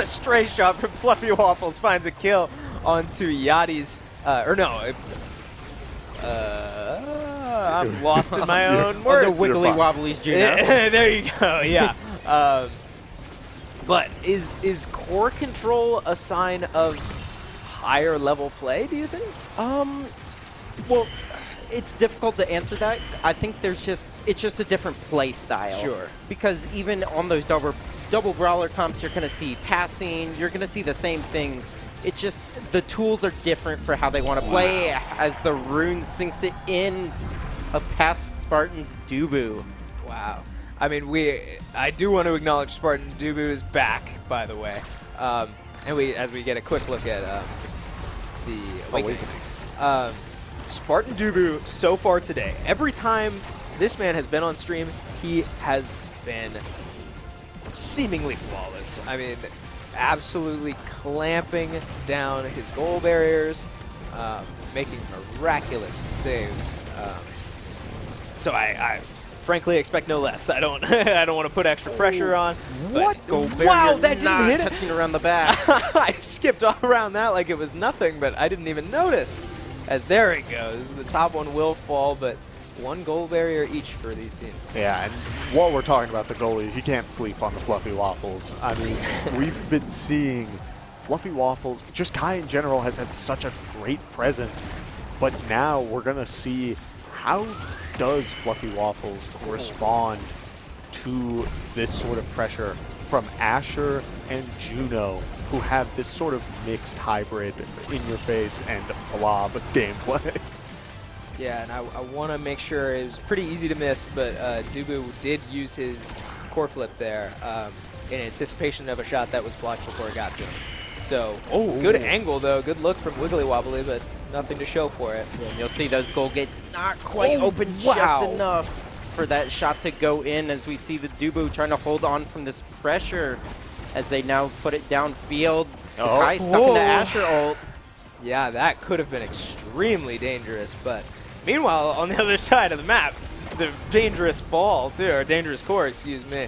Stray shot from Fluffy Waffles finds a kill onto Yachty's I'm lost in my own words. On the Wiggly Wobblies Juno. There you go. Yeah. But is core control a sign of higher level play, do you think? Well, it's difficult to answer that. I think it's just a different play style. Sure. Because even on those double brawler comps, you're going to see passing, you're going to see the same things. It's just the tools are different for how they want to play as the rune sinks it in of past Spartan's Dubu. Wow. I mean, I do want to acknowledge Spartan Dubu is back, by the way. And as we get a quick look at the Awakenings. Spartan Dubu so far today, every time this man has been on stream, he has been seemingly flawless. I mean, absolutely clamping down his goal barriers, making miraculous saves. So frankly expect no less. I don't I don't want to put extra pressure on. What? Wow, that didn't hit it. Touching around the back. I skipped all around that like it was nothing, but I didn't even notice. As there it goes. The top one will fall, but one goal barrier each for these teams. Yeah, and while we're talking about the goalies, you can't sleep on the Fluffy Waffles. I mean, we've been seeing Fluffy Waffles, just Kai in general has had such a great presence, but now we're going to see how does Fluffy Waffles respond to this sort of pressure from Asher and Juno, who have this sort of mixed hybrid in-your-face and blob gameplay. Yeah, and I want to make sure it was pretty easy to miss, but Dubu did use his core flip there in anticipation of a shot that was blocked before it got to him. So, good angle though, good look from Wiggly Wobbly, but nothing to show for it. Yeah, and you'll see those goal gates not quite open just enough for that shot to go in, as we see the Dubu trying to hold on from this pressure as they now put it downfield. Kai stuck into Asher ult. Yeah, that could have been extremely dangerous, but meanwhile, on the other side of the map, the dangerous ball, too, or dangerous core, excuse me,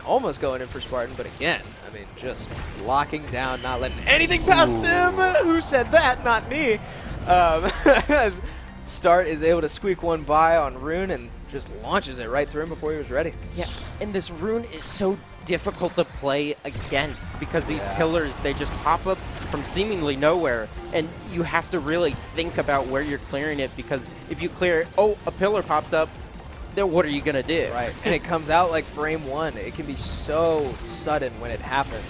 almost going in for Spartan, but again, I mean, just locking down, not letting anything past him. Who said that? Not me. As Start is able to squeak one by on Rune and just launches it right through him before he was ready. Yeah, and this Rune is so difficult to play against because these pillars, they just pop up from seemingly nowhere, and you have to really think about where you're clearing it, because if you clear it, a pillar pops up, then what are you going to do? Right, and it comes out like frame one. It can be so sudden when it happens.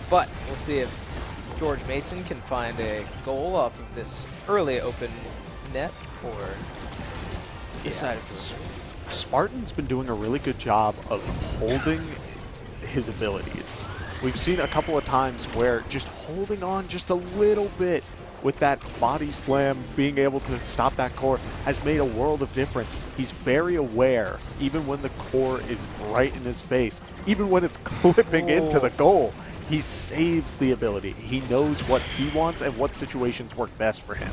But we'll see if George Mason can find a goal off of this early open net, or decide to. Spartan's been doing a really good job of holding his abilities. We've seen a couple of times where just holding on just a little bit with that body slam, being able to stop that core, has made a world of difference. He's very aware, even when the core is right in his face, even when it's clipping into the goal, he saves the ability. He knows what he wants and what situations work best for him.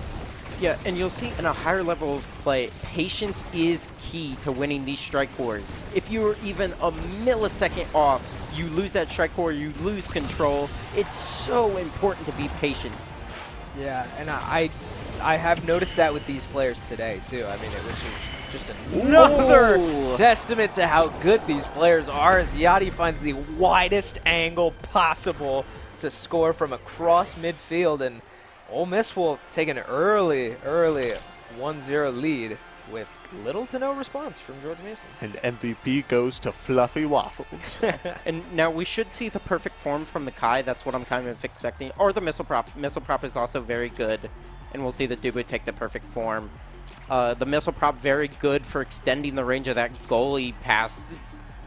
Yeah, and you'll see in a higher level of play, patience is key to winning these strike cores. If you're even a millisecond off, you lose that strike core, you lose control. It's so important to be patient. Yeah, and I have noticed that with these players today, too. I mean, which is just another testament to how good these players are, as Yachty finds the widest angle possible to score from across midfield, and Ole Miss will take an early 1-0 lead with little to no response from George Mason. And MVP goes to Fluffy Waffles. And now we should see the perfect form from the Kai. That's what I'm kind of expecting. Or the missile prop. Missile prop is also very good. And we'll see the Dubu take the perfect form. The missile prop very good for extending the range of that goalie past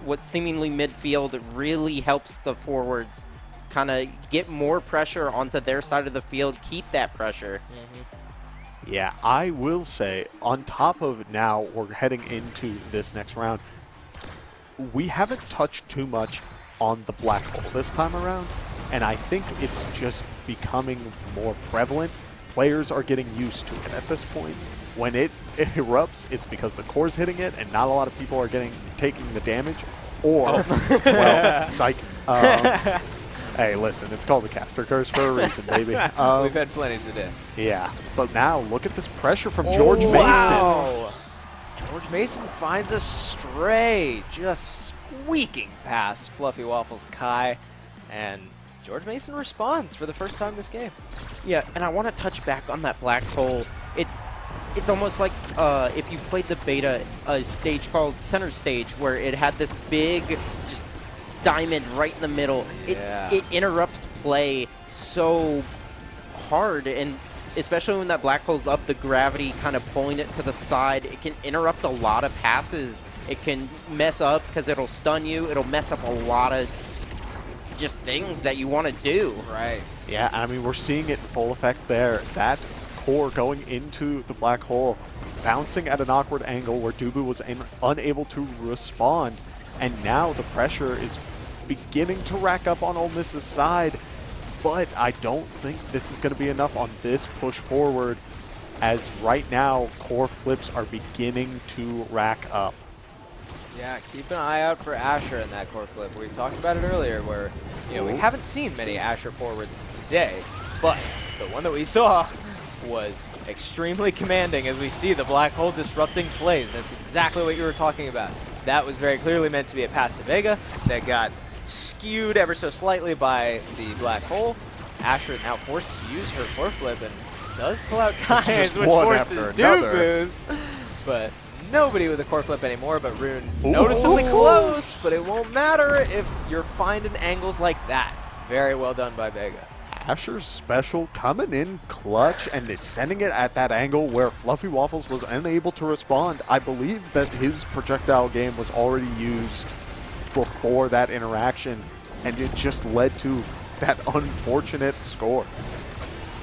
what seemingly midfield. It really helps the forwards kind of get more pressure onto their side of the field, keep that pressure. Yeah, I will say, on top of now we're heading into this next round, we haven't touched too much on the black hole this time around, and I think it's just becoming more prevalent. Players are getting used to it at this point. When it erupts, it's because the core's hitting it, and not a lot of people are taking the damage, or, well, psych. Hey, listen, it's called the caster curse for a reason, baby. We've had plenty today. Yeah, but now look at this pressure from George Mason. Wow. George Mason finds a stray, just squeaking past Fluffy Waffles Kai, and George Mason responds for the first time this game. Yeah, and I want to touch back on that black hole. It's almost like if you played the beta, a stage called Center Stage, where it had this big, just diamond right in the middle. It interrupts play so hard, and especially when that black hole's up, the gravity kind of pulling it to the side, it can interrupt a lot of passes. It can mess up because it'll stun you. It'll mess up a lot of just things that you want to do. Right. Yeah, I mean, we're seeing it in full effect there. That core going into the black hole, bouncing at an awkward angle where Dubu was unable to respond, and now the pressure is beginning to rack up on Ole Miss's side, but I don't think this is going to be enough on this push forward. as right now core flips are beginning to rack up. Yeah, keep an eye out for Asher in that core flip. We talked about it earlier where, you know, we haven't seen many Asher forwards today, but the one that we saw was extremely commanding as we see the black hole disrupting plays. That's exactly what you were talking about. That was very clearly meant to be a pass to Vega that got skewed ever so slightly by the black hole. Asher now forced to use her core flip and does pull out Kai's, which forces Dubu's. But nobody with a core flip anymore, but Rune noticeably close, but it won't matter if you're finding angles like that. Very well done by Vega. Asher's special coming in clutch and is sending it at that angle where Fluffy Waffles was unable to respond. I believe that his projectile game was already used before that interaction, and it just led to that unfortunate score.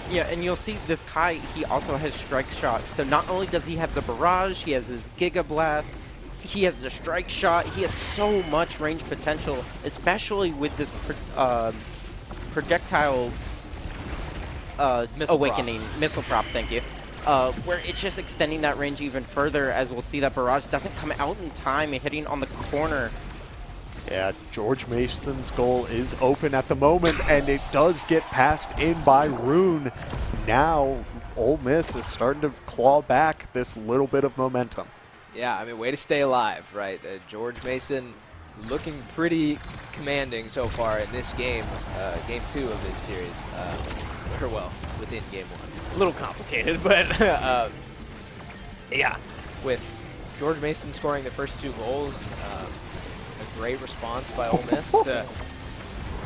Yeah, and you'll see this Kai, he also has strike shot. So not only does he have the barrage, he has his Giga Blast, he has the strike shot, he has so much range potential, especially with this projectile missile prop, thank you. Where it's just extending that range even further, as we'll see that barrage doesn't come out in time, hitting on the corner. Yeah, George Mason's goal is open at the moment, and it does get passed in by Rune. Now, Ole Miss is starting to claw back this little bit of momentum. Yeah, I mean, way to stay alive, right? George Mason looking pretty commanding so far in this game, game 2 of this series. Or, well, within game 1. A little complicated, but yeah, with George Mason scoring the first 2 goals, a great response by Ole Miss to,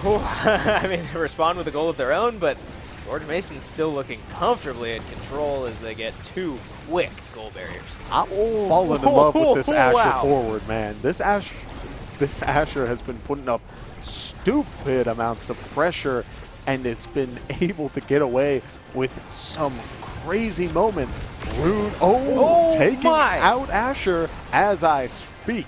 I mean, respond with a goal of their own, but George Mason's still looking comfortably in control as they get 2 quick goal barriers. I'm falling in love with this Asher forward, man. This Asher has been putting up stupid amounts of pressure and has been able to get away with some crazy moments. Rune, taking out Asher as I speak.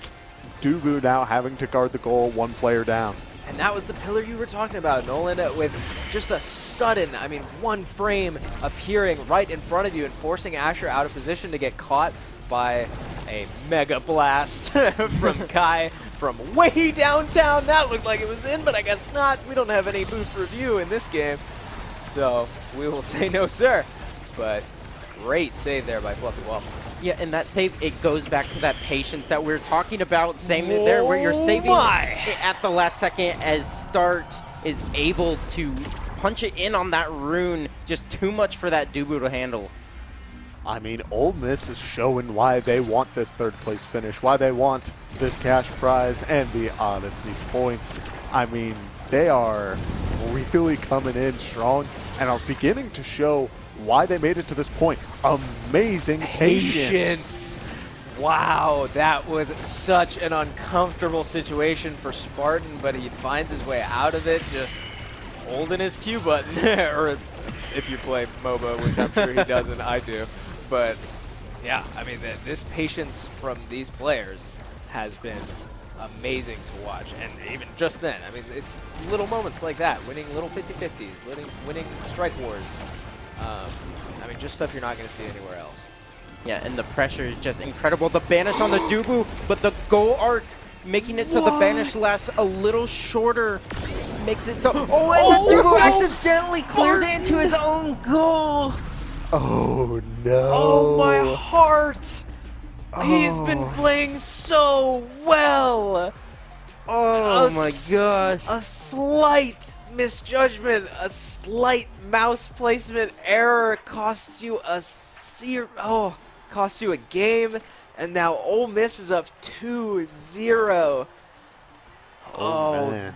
Dubu now having to guard the goal, 1 player down. And that was the pillar you were talking about, Nolan, with just a sudden, I mean, 1 frame appearing right in front of you and forcing Asher out of position to get caught by a mega blast from Kai from way downtown. That looked like it was in, but I guess not. We don't have any booth review in this game, so we will say no, sir. But great save there by Fluffy Waffles. Yeah, and that save, it goes back to that patience that we were talking about. Same there, where you're saving it at the last second as Start is able to punch it in on that Rune. Just too much for that Dubu to handle. I mean, Ole Miss is showing why they want this 3rd place finish, why they want this cash prize and the Odyssey points. I mean, they are really coming in strong and are beginning to show why they made it to this point. Amazing patience. Wow, that was such an uncomfortable situation for Spartan, but he finds his way out of it just holding his Q button, or if you play MOBA, which I'm sure he doesn't, I do. But yeah, I mean, this patience from these players has been amazing to watch. And even just then, I mean, it's little moments like that, winning little 50-50s, winning strike wars. I mean, just stuff you're not going to see anywhere else. Yeah, and the pressure is just incredible. The banish on the Dubu, but the goal arc making it so the banish lasts a little shorter. Makes it so... Oh, and the Dubu accidentally clears it into his own goal. Oh, no. Oh, my heart. He's been playing so well. Oh, my gosh. A slight misjudgment, a slight mouse placement error costs you costs you a game, and now Ole Miss is up 2-0. Oh,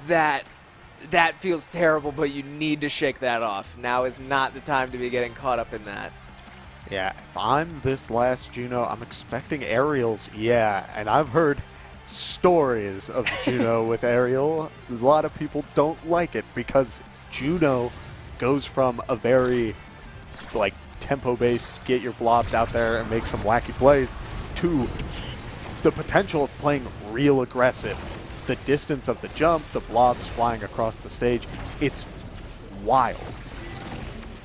that feels terrible, but you need to shake that off. Now is not the time to be getting caught up in that. Yeah, if I'm this last Juno, I'm expecting aerials. Yeah, and I've heard stories of Juno with aerial. A lot of people don't like it because Juno goes from a very like tempo-based, get your blobs out there and make some wacky plays, to the potential of playing real aggressive. The distance of the jump, the blobs flying across the stage, it's wild.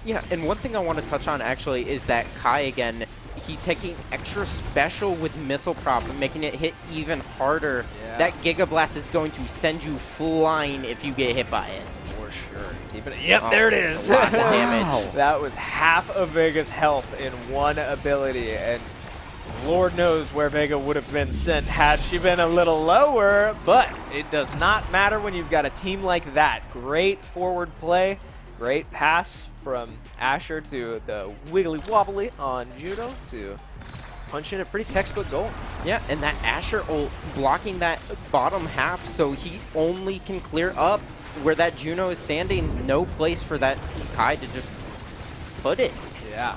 Yeah, and one thing I want to touch on actually is that Kai again, he taking extra special with missile prop, making it hit even harder. Yeah. That Giga Blast is going to send you flying if you get hit by it. For sure. Keeping it. Yep, there it is. Lots of damage. That was half of Vega's health in one ability, and Lord knows where Vega would have been sent had she been a little lower, but it does not matter when you've got a team like that. Great forward play, great pass from Asher to the wiggly wobbly on Juno to punch in a pretty textbook goal. Yeah, and that Asher ult blocking that bottom half, so he only can clear up where that Juno is standing. No place for that Kai to just put it. Yeah.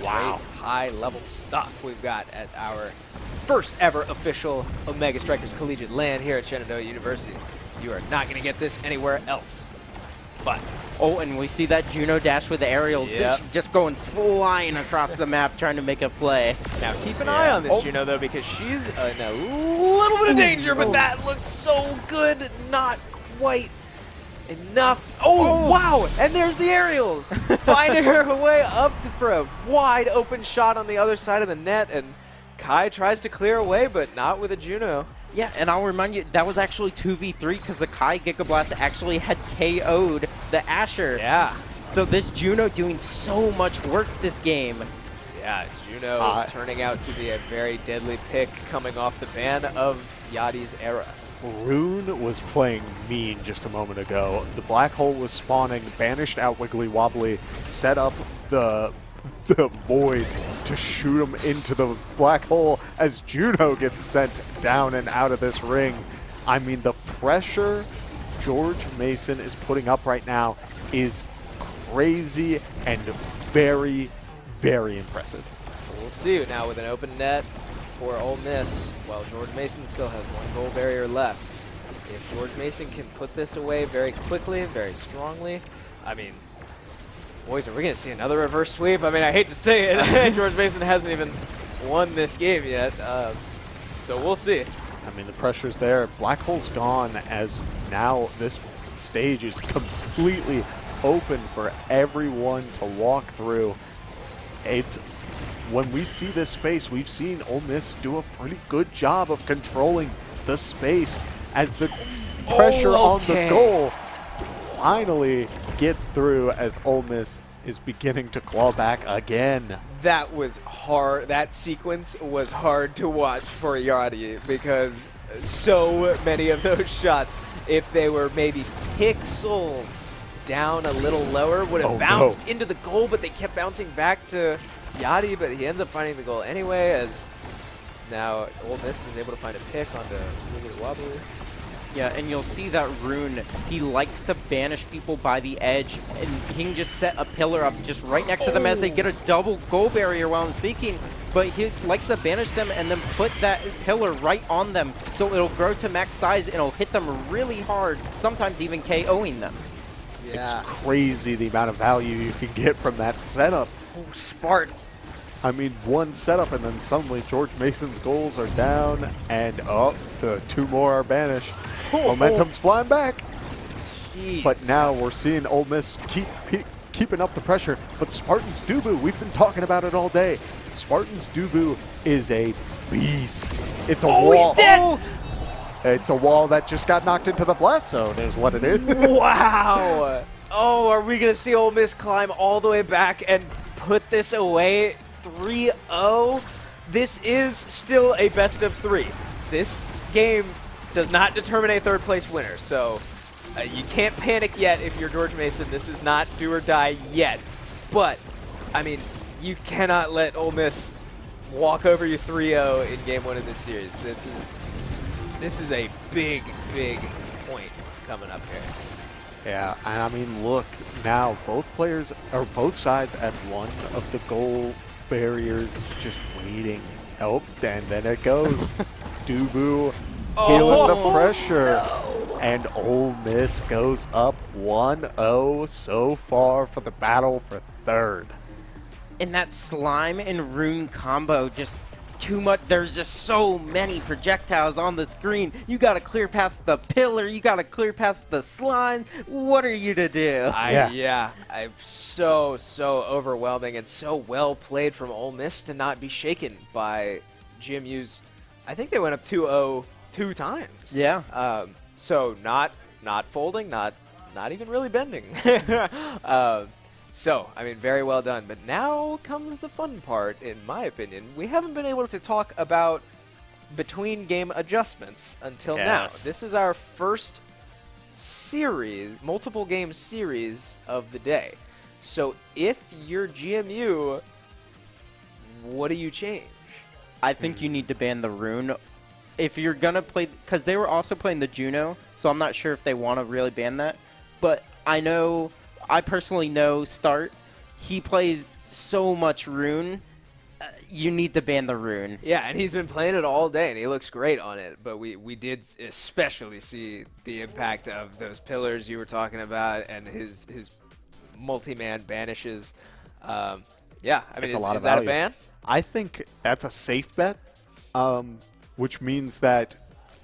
Wow. High level stuff we've got at our first ever official Omega Strikers Collegiate LAN here at Shenandoah University. You are not going to get this anywhere else. But oh, and we see that Juno dash with the aerials, just going flying across the map trying to make a play. Now keep an eye on this Juno though, because she's in a little bit of danger, but that looked so good, not quite enough. Oh, wow! And there's the aerials, finding her way up for a wide open shot on the other side of the net, and Kai tries to clear away, but not with a Juno. Yeah, and I'll remind you, that was actually 2v3 because the Kai Giga Blast actually had KO'd the Asher. Yeah. So this Juno doing so much work this game. Yeah, Juno turning out to be a very deadly pick coming off the ban of Yachty's era. Rune was playing mean just a moment ago. The black hole was spawning, banished out Wiggly Wobbly, set up the void to shoot him into the black hole as Juno gets sent down and out of this ring. I mean, the pressure George Mason is putting up right now is crazy and very, very impressive. We'll see now with an open net for Ole Miss, while George Mason still has one goal barrier left. If George Mason can put this away very quickly, very strongly, I mean, boys, are we going to see another reverse sweep? I mean, I hate to say it. George Mason hasn't even won this game yet, so we'll see. I mean, the pressure's there. Black hole's gone as now this stage is completely open for everyone to walk through. It's when we see this space, we've seen Ole Miss do a pretty good job of controlling the space as the pressure on the goal finally gets through as Ole Miss is beginning to claw back again. That was hard. That sequence was hard to watch for Yachty because so many of those shots, if they were maybe pixels down a little lower, would have bounced into the goal, but they kept bouncing back to Yachty, but he ends up finding the goal anyway, as now Ole Miss is able to find a pick onto Wiggly Wobbly. Yeah, and you'll see that Rune, he likes to banish people by the edge, and he can just set a pillar up just right next to them as they get a double goal barrier while I'm speaking, but he likes to banish them and then put that pillar right on them, so it'll grow to max size and it'll hit them really hard, sometimes even KOing them. Yeah. It's crazy the amount of value you can get from that setup. Oh, Spartan. I mean, one setup and then suddenly George Mason's goals are down and the two more are banished. Momentum's flying back. Jeez. But now we're seeing Ole Miss keeping up the pressure. But Spartan's Dubu, we've been talking about it all day. Spartan's Dubu is a beast. It's a wall. He's dead. It's a wall that just got knocked into the blast zone is what it is. Wow. Oh, are we going to see Ole Miss climb all the way back and put this away 3-0? This is still a best of 3. This game does not determine a third place winner, so you can't panic yet if you're George Mason. This is not do or die yet. But, I mean, you cannot let Ole Miss walk over you 3-0 in game 1 of this series. This is a big, big point coming up here. Yeah, and I mean, look, now both sides at one of the goal barriers just waiting. Oh, and then it goes. Dubu feeling the pressure. No. And Ole Miss goes up 1-0 so far for the battle for third. And that Slime and Rune combo just too much. There's just so many projectiles on the screen. You got to clear past the pillar. You got to clear past the slime. What are you to do? I'm so overwhelming and so well played from Ole Miss to not be shaken by GMU's. I think they went up 2-0 2 times. Yeah. So not folding, not even really bending. So, I mean, very well done. But now comes the fun part, in my opinion. We haven't been able to talk about between-game adjustments until now. This is our first series, multiple-game series of the day. So, if you're GMU, what do you change? I think you need to ban the rune. If you're going to play, because they were also playing the Juno, so I'm not sure if they want to really ban that. But I personally know Start. He plays so much rune. You need to ban the rune. Yeah, and he's been playing it all day, and he looks great on it. But we did especially see the impact of those pillars you were talking about and his multi-man banishes. Yeah, I mean, is that a ban? I think that's a safe bet, which means that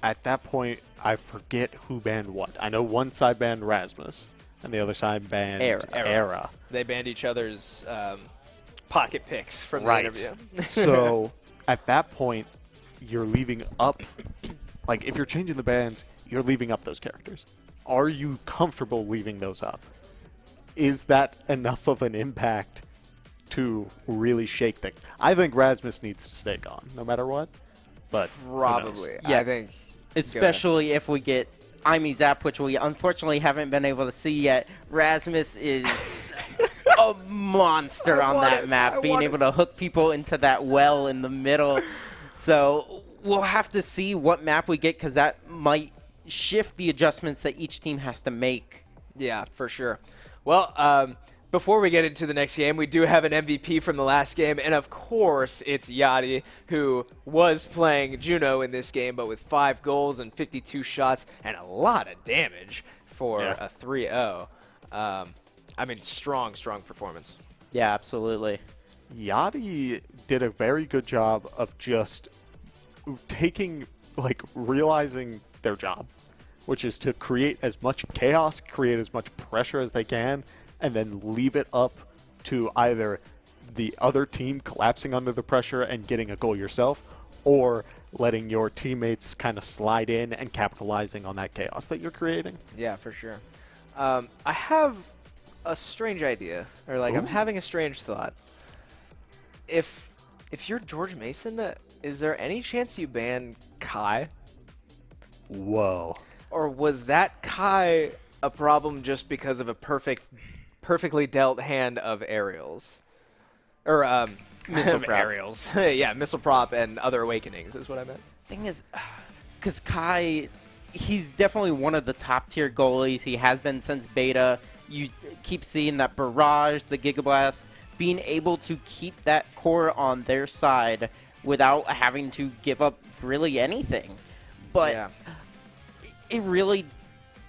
at that point, I forget who banned what. I know one side banned Rasmus, and the other side banned Era. They banned each other's pocket picks from the interview. So at that point, you're leaving up, like if you're changing the bans, you're leaving up those characters. Are you comfortable leaving those up? Is that enough of an impact to really shake things? I think Rasmus needs to stay gone, no matter what. But probably, yeah, I think, especially if we get Imi Zap, which we unfortunately haven't been able to see yet. Rasmus is a monster on that map, being able to hook people into that well in the middle. So we'll have to see what map we get, because that might shift the adjustments that each team has to make. Yeah, for sure. Well, before we get into the next game, we do have an MVP from the last game, and of course, it's Yachty, who was playing Juno in this game, but with 5 goals and 52 shots and a lot of damage for a 3-0. I mean, strong performance. Yeah, absolutely. Yachty did a very good job of just taking, like, realizing their job, which is to create as much chaos, create as much pressure as they can, and then leave it up to either the other team collapsing under the pressure and getting a goal yourself, or letting your teammates kind of slide in and capitalizing on that chaos that you're creating. Yeah, for sure. I have a strange idea, or like I'm having a strange thought. If you're George Mason, is there any chance you ban Kai? Whoa. Or was that Kai a problem just because of a perfectly dealt hand of aerials? Or missile prop. Aerials. Yeah, missile prop and other awakenings is what I meant. Thing is, because Kai, he's definitely one of the top tier goalies. He has been since beta. You keep seeing that barrage, the Gigablast, being able to keep that core on their side without having to give up really anything. But it really,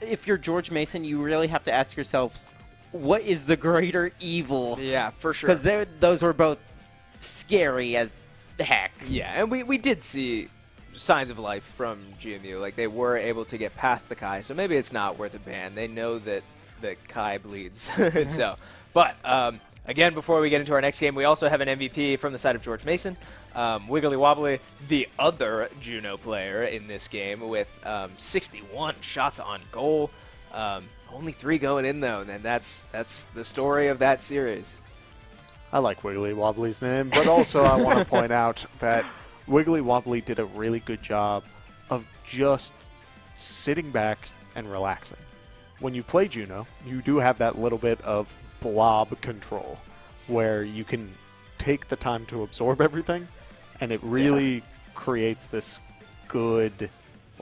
if you're George Mason, you really have to ask yourself, what is the greater evil? Yeah, for sure. Because those were both scary as heck. Yeah, and we did see signs of life from GMU. Like, they were able to get past the Kai, so maybe it's not worth a ban. They know that Kai bleeds. So, but again, before we get into our next game, we also have an MVP from the side of George Mason. Wiggly Wobbly, the other Juno player in this game, with 61 shots on goal. Only 3 going in, though, and that's the story of that series. I like Wiggly Wobbly's name, but also I want to point out that Wiggly Wobbly did a really good job of just sitting back and relaxing. When you play Juno, you do have that little bit of blob control where you can take the time to absorb everything, and it really creates this good,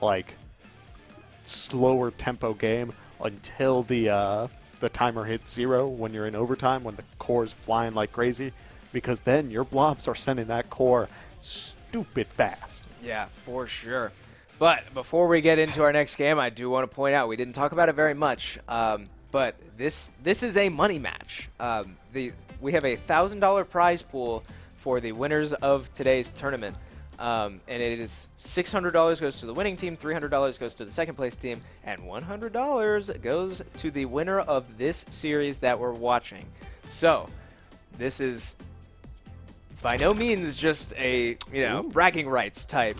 like, slower tempo game until the timer hits 0 when you're in overtime, when the core's flying like crazy, because then your blobs are sending that core stupid fast. Yeah, for sure. But before we get into our next game, I do want to point out, we didn't talk about it very much, but this is a money match. We have a $1,000 prize pool for the winners of today's tournament. And it is $600 goes to the winning team, $300 goes to the second place team, and $100 goes to the winner of this series that we're watching. So this is by no means just a, bragging rights type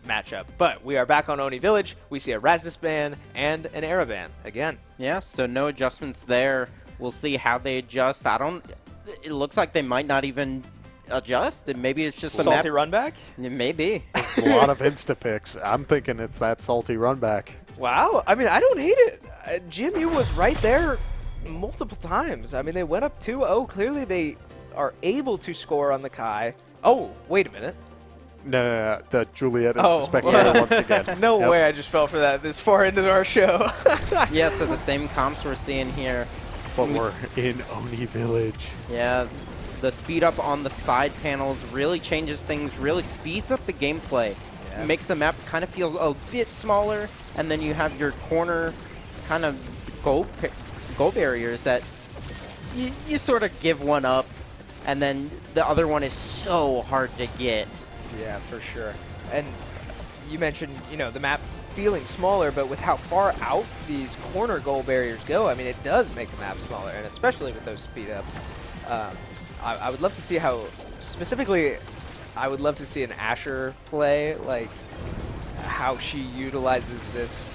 matchup. But we are back on Oni Village. We see a Rasmus ban and an Era ban again. Yeah, so no adjustments there. We'll see how they adjust. It looks like they might not even adjust. Maybe it's just the salty map. run back? Maybe. A lot of insta picks. I'm thinking it's that salty run back. Wow. I mean, I don't hate it. GMU was right there multiple times. I mean, they went up 2-0. Clearly, they are able to score on the Kai. Oh, wait a minute. No. The Juliet is the spectator once again. No way I just fell for that this far into our show. Yeah, so the same comps we're seeing here. But we're in Oni Village. Yeah, the speed up on the side panels really changes things, really speeds up the gameplay. Yeah. Makes the map kind of feel a bit smaller, and then you have your corner kind of goal barriers that you sort of give one up, and then the other one is so hard to get. Yeah, for sure. And you mentioned, the map feeling smaller, but with how far out these corner goal barriers go, I mean, it does make the map smaller, and especially with those speed ups. I would love to see how, specifically, I would love to see an Asher play, like how she utilizes this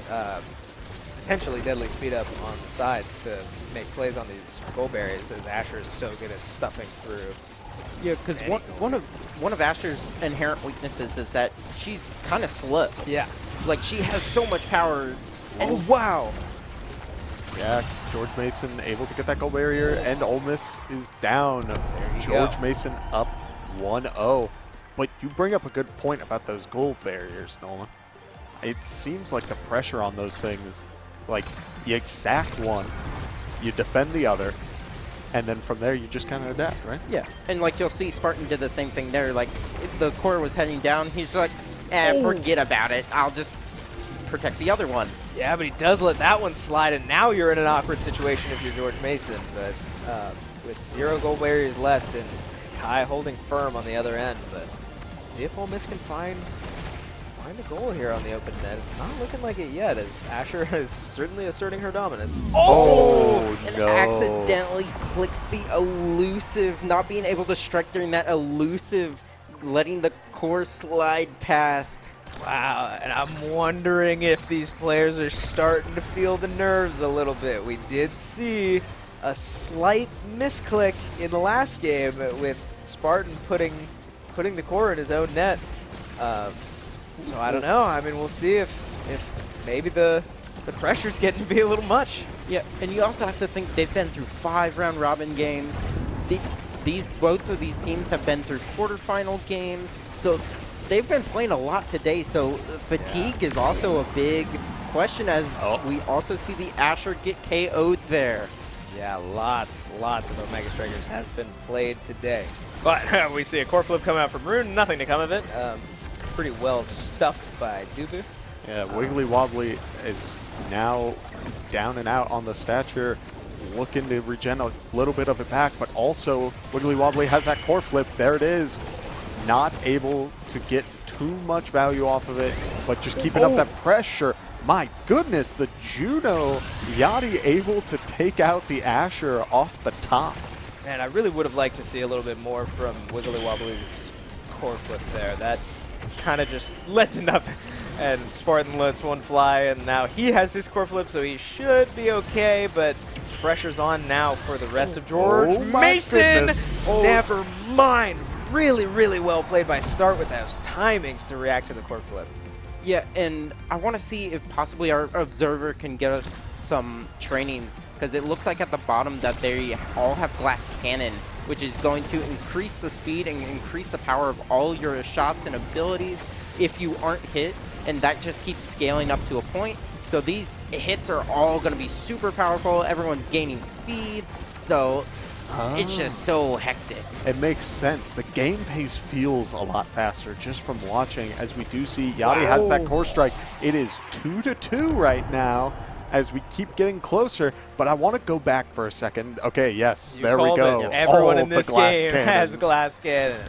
potentially deadly speed up on the sides to make plays on these goal barriers, as Asher is so good at stuffing through. Yeah, because one of Asher's inherent weaknesses is that she's kind of slow. Yeah. Like, she has so much power. And wow. Yeah, George Mason able to get that goal barrier, and Ole Miss is down. George Mason up 1-0. But you bring up a good point about those goal barriers, Nolan. It seems like the pressure on those things, like, you sack one, you defend the other, and then from there you just kind of adapt, right? Yeah, and like you'll see Spartan did the same thing there. Like, if the core was heading down, he's like, forget about it. I'll just protect the other one. Yeah, but he does let that one slide, and now you're in an awkward situation if you're George Mason. But with 0 goal barriers left and Kai holding firm on the other end, but see if Ole Miss can find a goal here on the open net. It's not looking like it yet, as Asher is certainly asserting her dominance. And accidentally clicks the elusive, not being able to strike during that elusive, letting the core slide past. Wow, and I'm wondering if these players are starting to feel the nerves a little bit. We did see a slight misclick in the last game with Spartan putting the core in his own net. So I don't know. I mean, we'll see if maybe the pressure's getting to be a little much. Yeah, and you also have to think they've been through 5 round-robin games. Both of these teams have been through quarterfinal games, so they've been playing a lot today. So fatigue is also a big question, as we also see the Asher get KO'd there. Yeah, lots of Omega Strikers has been played today. But we see a core flip coming out from Rune. Nothing to come of it. Pretty well stuffed by Dubu. Yeah, Wiggly Wobbly is now down and out on the stature, looking to regen a little bit of it back, but also Wiggly Wobbly has that core flip. There it is. Not able to get too much value off of it, but just keeping up that pressure. My goodness, the Juno Yachty able to take out the Asher off the top. Man, I really would have liked to see a little bit more from Wiggly Wobbly's core flip there. That kind of just led to nothing. And Spartan lets one fly, and now he has his core flip, so he should be okay, but pressure's on now for the rest of George Mason. Never mind. Really, really well played by Start with those timings to react to the core flip. Yeah, and I want to see if possibly our observer can get us some trainings, because it looks like at the bottom that they all have glass cannon, which is going to increase the speed and increase the power of all your shots and abilities if you aren't hit, and that just keeps scaling up to a point. So these hits are all going to be super powerful. Everyone's gaining speed, so it's just so hectic. It makes sense. The game pace feels a lot faster just from watching, as we do see Yachty has that core strike. It is 2-2 right now. as we keep getting closer. But I want to go back for a second. Okay, yes, You there we called go. it. Everyone All in the this glass game has cannons. glass cannon.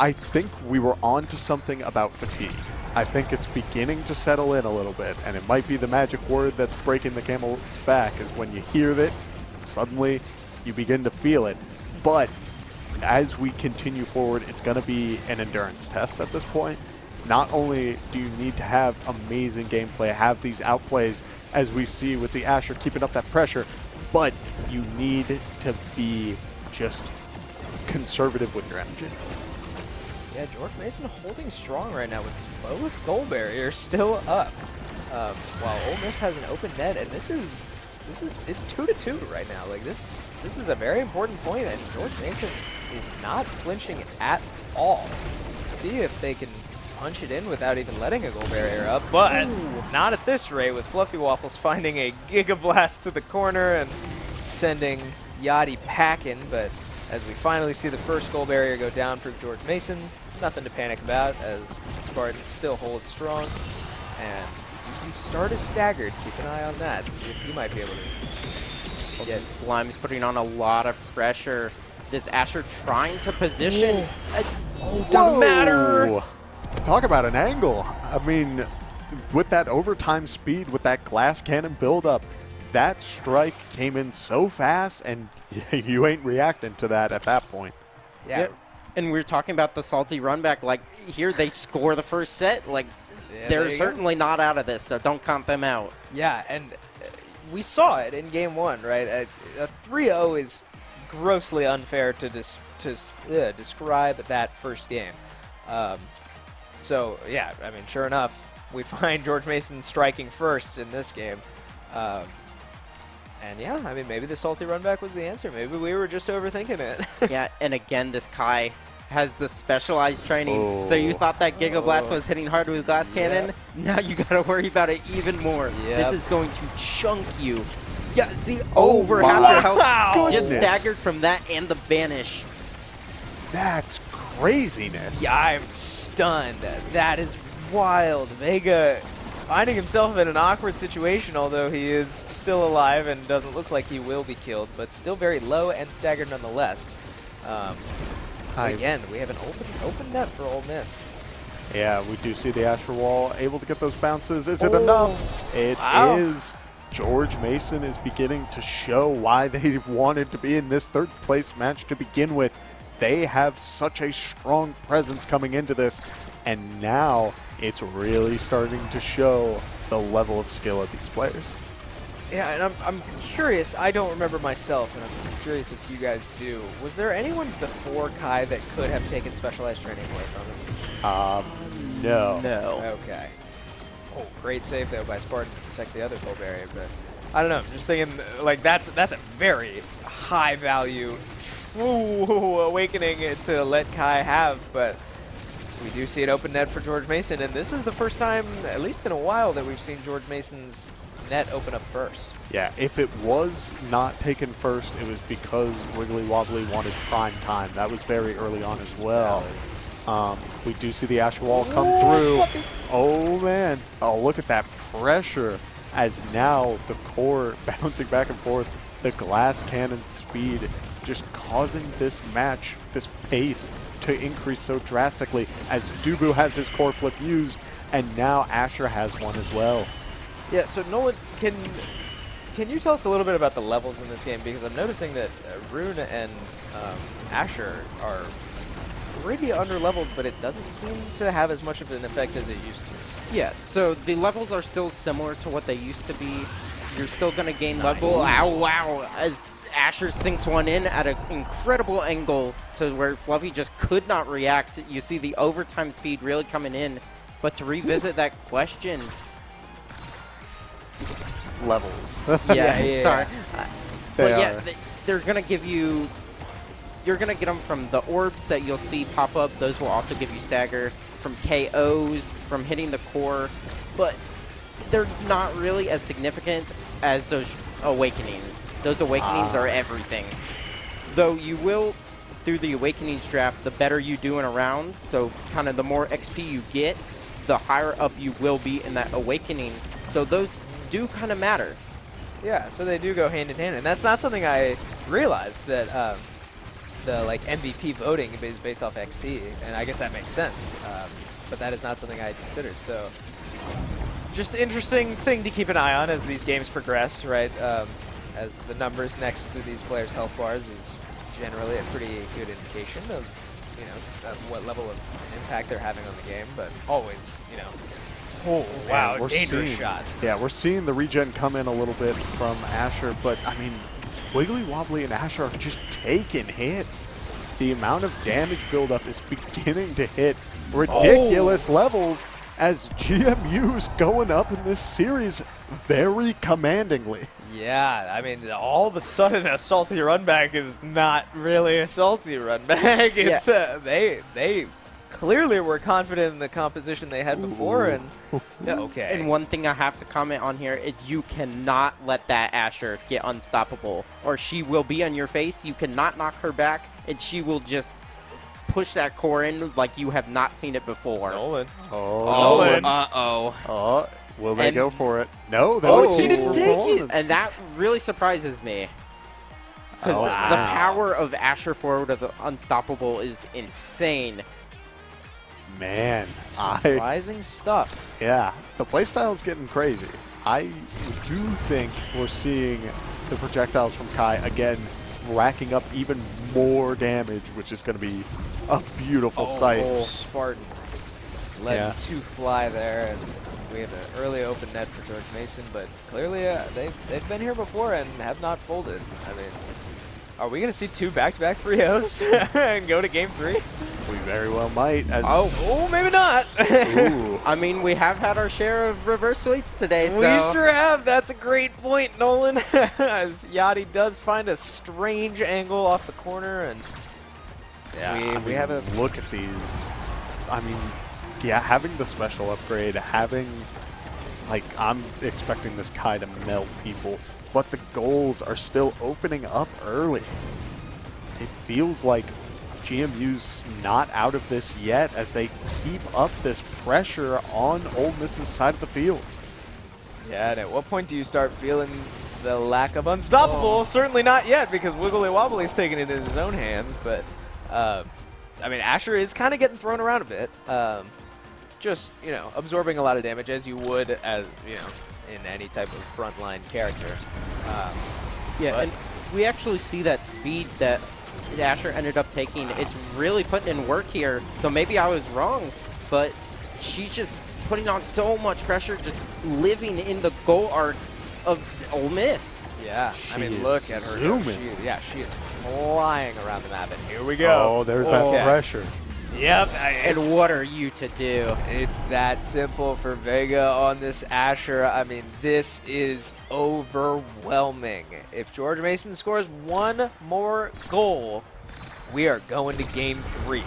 I think we were on to something about fatigue. I think it's beginning to settle in a little bit, and it might be the magic word that's breaking the camel's back, is when you hear it, suddenly you begin to feel it. But as we continue forward, it's going to be an endurance test at this point. Not only do you need to have amazing gameplay, have these outplays, as we see with the Asher keeping up that pressure, but you need to be just conservative with your energy. Yeah, George Mason holding strong right now with both goal barriers still up, while Ole Miss has an open net, and it's 2-2 right now. Like this is a very important point, and George Mason is not flinching at all. See if they can punch it in without even letting a goal barrier up, but not at this rate, with Fluffy Waffles finding a Giga Blast to the corner and sending Yachty packing. But as we finally see the first goal barrier go down for George Mason, nothing to panic about, as Spartan still holds strong. And you see Stardust staggered. Keep an eye on that. See if he might be able to get. Slime's putting on a lot of pressure. This Asher trying to position. Doesn't matter. Talk about an angle. I mean, with that overtime speed, with that glass cannon buildup, that strike came in so fast, and you ain't reacting to that at that point. Yeah. Yep. And we were talking about the salty run back. Like, here they score the first set. Like, Yeah, they're there you go. certainly not out of this, so don't count them out. Yeah, and we saw it in game one, right? A 3-0 is grossly unfair to describe that first game. So, yeah, I mean, sure enough, we find George Mason striking first in this game. And, yeah, I mean, maybe the salty run back was the answer. Maybe we were just overthinking it. Yeah, and again, this Kai has the specialized training. So you thought that Giga Blast was hitting hard with glass cannon? Now you got to worry about it even more. Yep. This is going to chunk you. Yeah, see, over half your health. Just staggered from that and the banish. That's craziness. Yeah, I'm stunned. That is wild. Vega finding himself in an awkward situation, although he is still alive and doesn't look like he will be killed, but still very low and staggered nonetheless. Again, we have an open net for Ole Miss. Yeah, we do see the Asher Wall able to get those bounces. Is it enough? It is. George Mason is beginning to show why they wanted to be in this third place match to begin with. They have such a strong presence coming into this, and now it's really starting to show the level of skill of these players. Yeah, and I'm curious. I don't remember myself, and I'm curious if you guys do. Was there anyone before Kai that could have taken specialized training away from him? No. No. Okay. Oh, great save though by Spartan to protect the other goal barrier, but I don't know. I'm just thinking like that's a very high value awakening to let Kai have, but we do see an open net for George Mason, and this is the first time, at least in a while, that we've seen George Mason's net open up first. Yeah, if it was not taken first, it was because Wiggly Wobbly wanted prime time. That was very early on as well. We do see the Asher Wall come through. Oh, man. Oh, look at that pressure as now the core bouncing back and forth. The glass cannon speed just causing this match, this pace, to increase so drastically as Dubu has his core flip used, and now Asher has one as well. Yeah, so Nolan, can you tell us a little bit about the levels in this game? Because I'm noticing that Rune and Asher are pretty underleveled, but it doesn't seem to have as much of an effect as it used to. Yeah, so the levels are still similar to what they used to be. You're still going to gain level. Ow, wow. As Asher sinks one in at an incredible angle to where Fluffy just could not react. You see the overtime speed really coming in. But to revisit that question... Levels. Yeah, sorry. But yeah, are. they're going to give you... You're going to get them from the orbs that you'll see pop up. Those will also give you stagger. From KOs, from hitting the core. But they're not really as significant as those awakenings. Those awakenings are everything. Though you will, through the awakenings draft, the better you do in a round. So kind of the more XP you get, the higher up you will be in that awakening. So those do kind of matter. Yeah, so they do go hand in hand, and that's not something I realized, that the like MVP voting is based off XP, and I guess that makes sense. But that is not something I had considered. So just interesting thing to keep an eye on as these games progress, right? As the numbers next to these players' health bars is generally a pretty good indication of, what level of impact they're having on the game, but always, oh, wow, dangerous shot. Yeah, we're seeing the regen come in a little bit from Asher, but, I mean, Wiggly Wobbly and Asher are just taking hits. The amount of damage buildup is beginning to hit ridiculous levels as GMU's going up in this series very commandingly. Yeah, I mean, all of a sudden a salty run back is not really a salty run back. It's they clearly were confident in the composition they had before, and okay. And one thing I have to comment on here is you cannot let that Asher get unstoppable, or she will be on your face. You cannot knock her back, and she will just push that core in like you have not seen it before. Nolan. Nolan. Uh-oh. Will they go for it? No. She didn't take it. And that really surprises me. Because the power of Asher forward of the unstoppable is insane. Man. Surprising stuff. Yeah. The playstyle's getting crazy. I do think we're seeing the projectiles from Kai, again, racking up even more damage, which is going to be a beautiful sight. Spartan letting two fly there, and we have an early open net for George Mason, but clearly they've been here before and have not folded. I mean, are we going to see two back-to-back 3-0s and go to game 3? We very well might. Maybe not. I mean, we have had our share of reverse sweeps today, so. We sure have. That's a great point, Nolan. As Yachty does find a strange angle off the corner, and we have a look at these. I mean, yeah, having the special upgrade, having, like, I'm expecting this Kai to melt people, but the goals are still opening up early. It feels like GMU's not out of this yet as they keep up this pressure on Ole Miss's side of the field. Yeah, and at what point do you start feeling the lack of unstoppable? Certainly not yet, because Wiggly Wobbly's taking it in his own hands, but I mean, Asher is kind of getting thrown around a bit. Just, absorbing a lot of damage as you would as, in any type of frontline character. And we actually see that speed that Asher ended up taking. It's really putting in work here. So maybe I was wrong, but she's just putting on so much pressure, just living in the goal arc of Ole Miss. Yeah, I mean, look at her. She is flying around the map, and here we go. Oh, there's that pressure. Yep. And what are you to do? It's that simple for Vega on this Asher. I mean, this is overwhelming. If George Mason scores one more goal, we are going to game 3.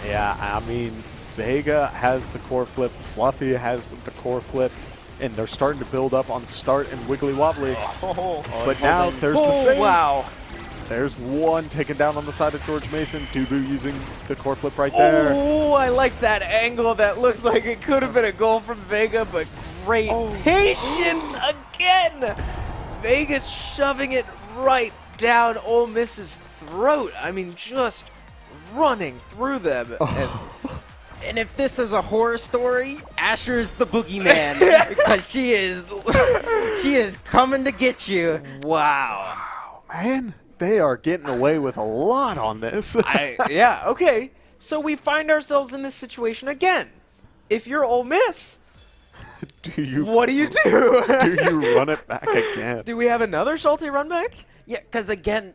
Yeah, I mean, Vega has the core flip, Fluffy has the core flip, and they're starting to build up on Start and Wiggly Wobbly. But now there's the save. Wow. There's one taken down on the side of George Mason. Dubu using the core flip right there. Oh, I like that angle. That looked like it could have been a goal from Vega, but great patience again. Vega's shoving it right down Ole Miss's throat. I mean, just running through them. And if this is a horror story, Asher's the boogeyman because she is coming to get you. Wow, man. They are getting away with a lot on this. Okay. So we find ourselves in this situation again. If you're Ole Miss, what do you do? Do you run it back again? Do we have another salty run back? Yeah, because again,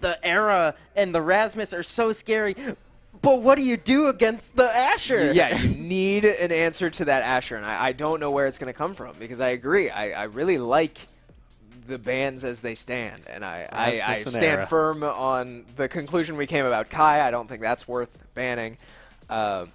the Era and the Rasmus are so scary. But what do you do against the Asher? Yeah, you need an answer to that Asher, and I don't know where it's going to come from, because I agree. I really like the bans as they stand, and I stand firm on the conclusion we came about Kai. I don't think that's worth banning. But,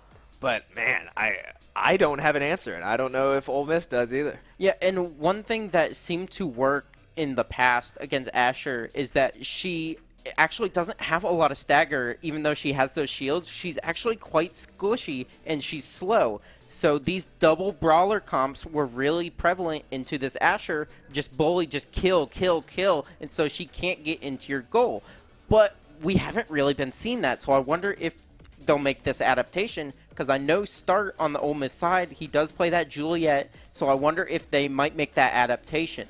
man, I don't have an answer, and I don't know if Ole Miss does either. Yeah, and one thing that seemed to work in the past against Asher is that she actually doesn't have a lot of stagger, even though she has those shields. She's actually quite squishy, and she's slow. So these double brawler comps were really prevalent into this Asher. Just bully, just kill, kill, kill. And so she can't get into your goal. But we haven't really been seeing that. So I wonder if they'll make this adaptation. Because I know Start on the Ole Miss side, he does play that Juliet. So I wonder if they might make that adaptation.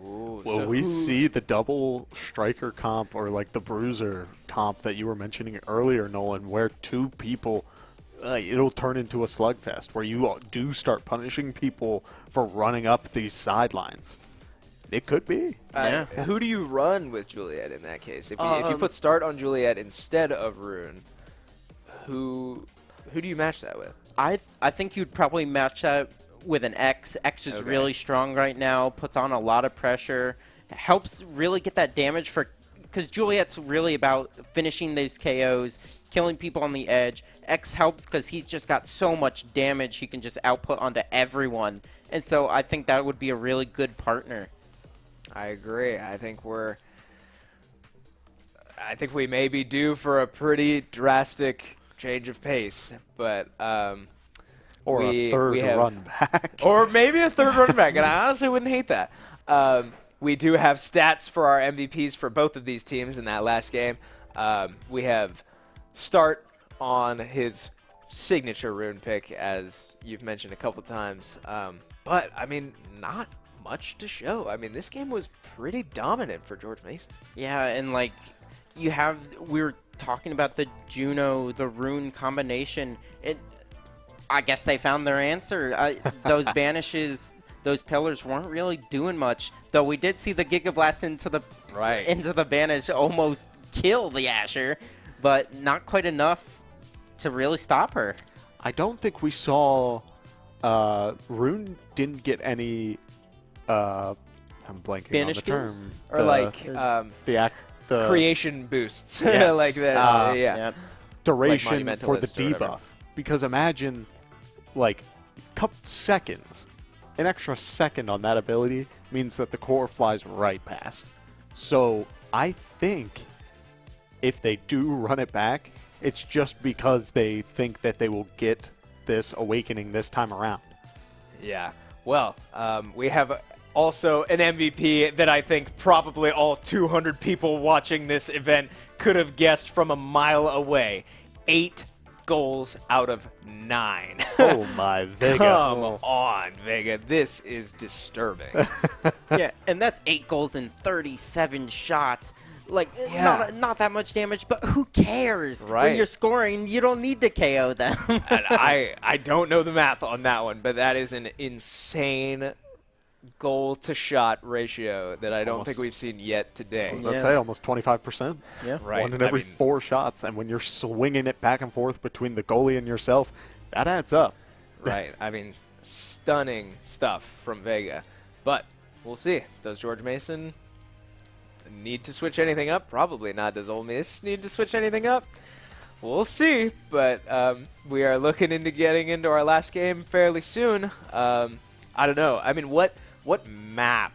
Ooh, Will we see the double striker comp or like the bruiser comp that you were mentioning earlier, Nolan, where two people, it'll turn into a slugfest where you do start punishing people for running up these sidelines? It could be. Yeah. Who do you run with Juliet in that case? If you put Start on Juliet instead of Rune, who do you match that with? I think you'd probably match that with an X. X is really strong right now, puts on a lot of pressure, helps really get that damage because Juliet's really about finishing those KOs, killing people on the edge. X helps because he's just got so much damage he can just output onto everyone. And so I think that would be a really good partner. I agree. I think we may be due for a pretty drastic change of pace, but Or a third run back. Or maybe a third run back, and I honestly wouldn't hate that. We do have stats for our MVPs for both of these teams in that last game. We have Start on his signature rune pick, as you've mentioned a couple times. But, I mean, not much to show. I mean, this game was pretty dominant for George Mason. Yeah, and like we were talking about the Juno, the rune combination. I guess they found their answer. Those banishes, those pillars weren't really doing much. Though we did see the Giga Blast into the banish almost kill the Asher, but not quite enough to really stop her. I don't think we saw Rune didn't get any I'm blanking banish on the term. skills? Or the creation boosts. Yes. Like that. Yeah. Duration Like for the Monumentalist or whatever. debuff. Because imagine, like, couple seconds, an extra second on that ability means that the core flies right past. So I think if they do run it back, it's just because they think that they will get this awakening this time around. Yeah. Well, we have also an MVP that I think probably all 200 people watching this event could have guessed from a mile away. 8 goals out of 9. Oh my Vega. Come on, Vega. This is disturbing. Yeah, and that's 8 goals and 37 shots. Like, not that much damage, but who cares? Right. When you're scoring, you don't need to KO them. And I don't know the math on that one, but that is an insane goal-to-shot ratio that I don't think we've seen yet today. Let's say almost 25%. Yeah. Right. 1 in every 4 shots. And when you're swinging it back and forth between the goalie and yourself, that adds up. Right. I mean, stunning stuff from Vega. But we'll see. Does George Mason need to switch anything up? Probably not. Does Ole Miss need to switch anything up? We'll see. But we are looking into getting into our last game fairly soon. I don't know. I mean, what map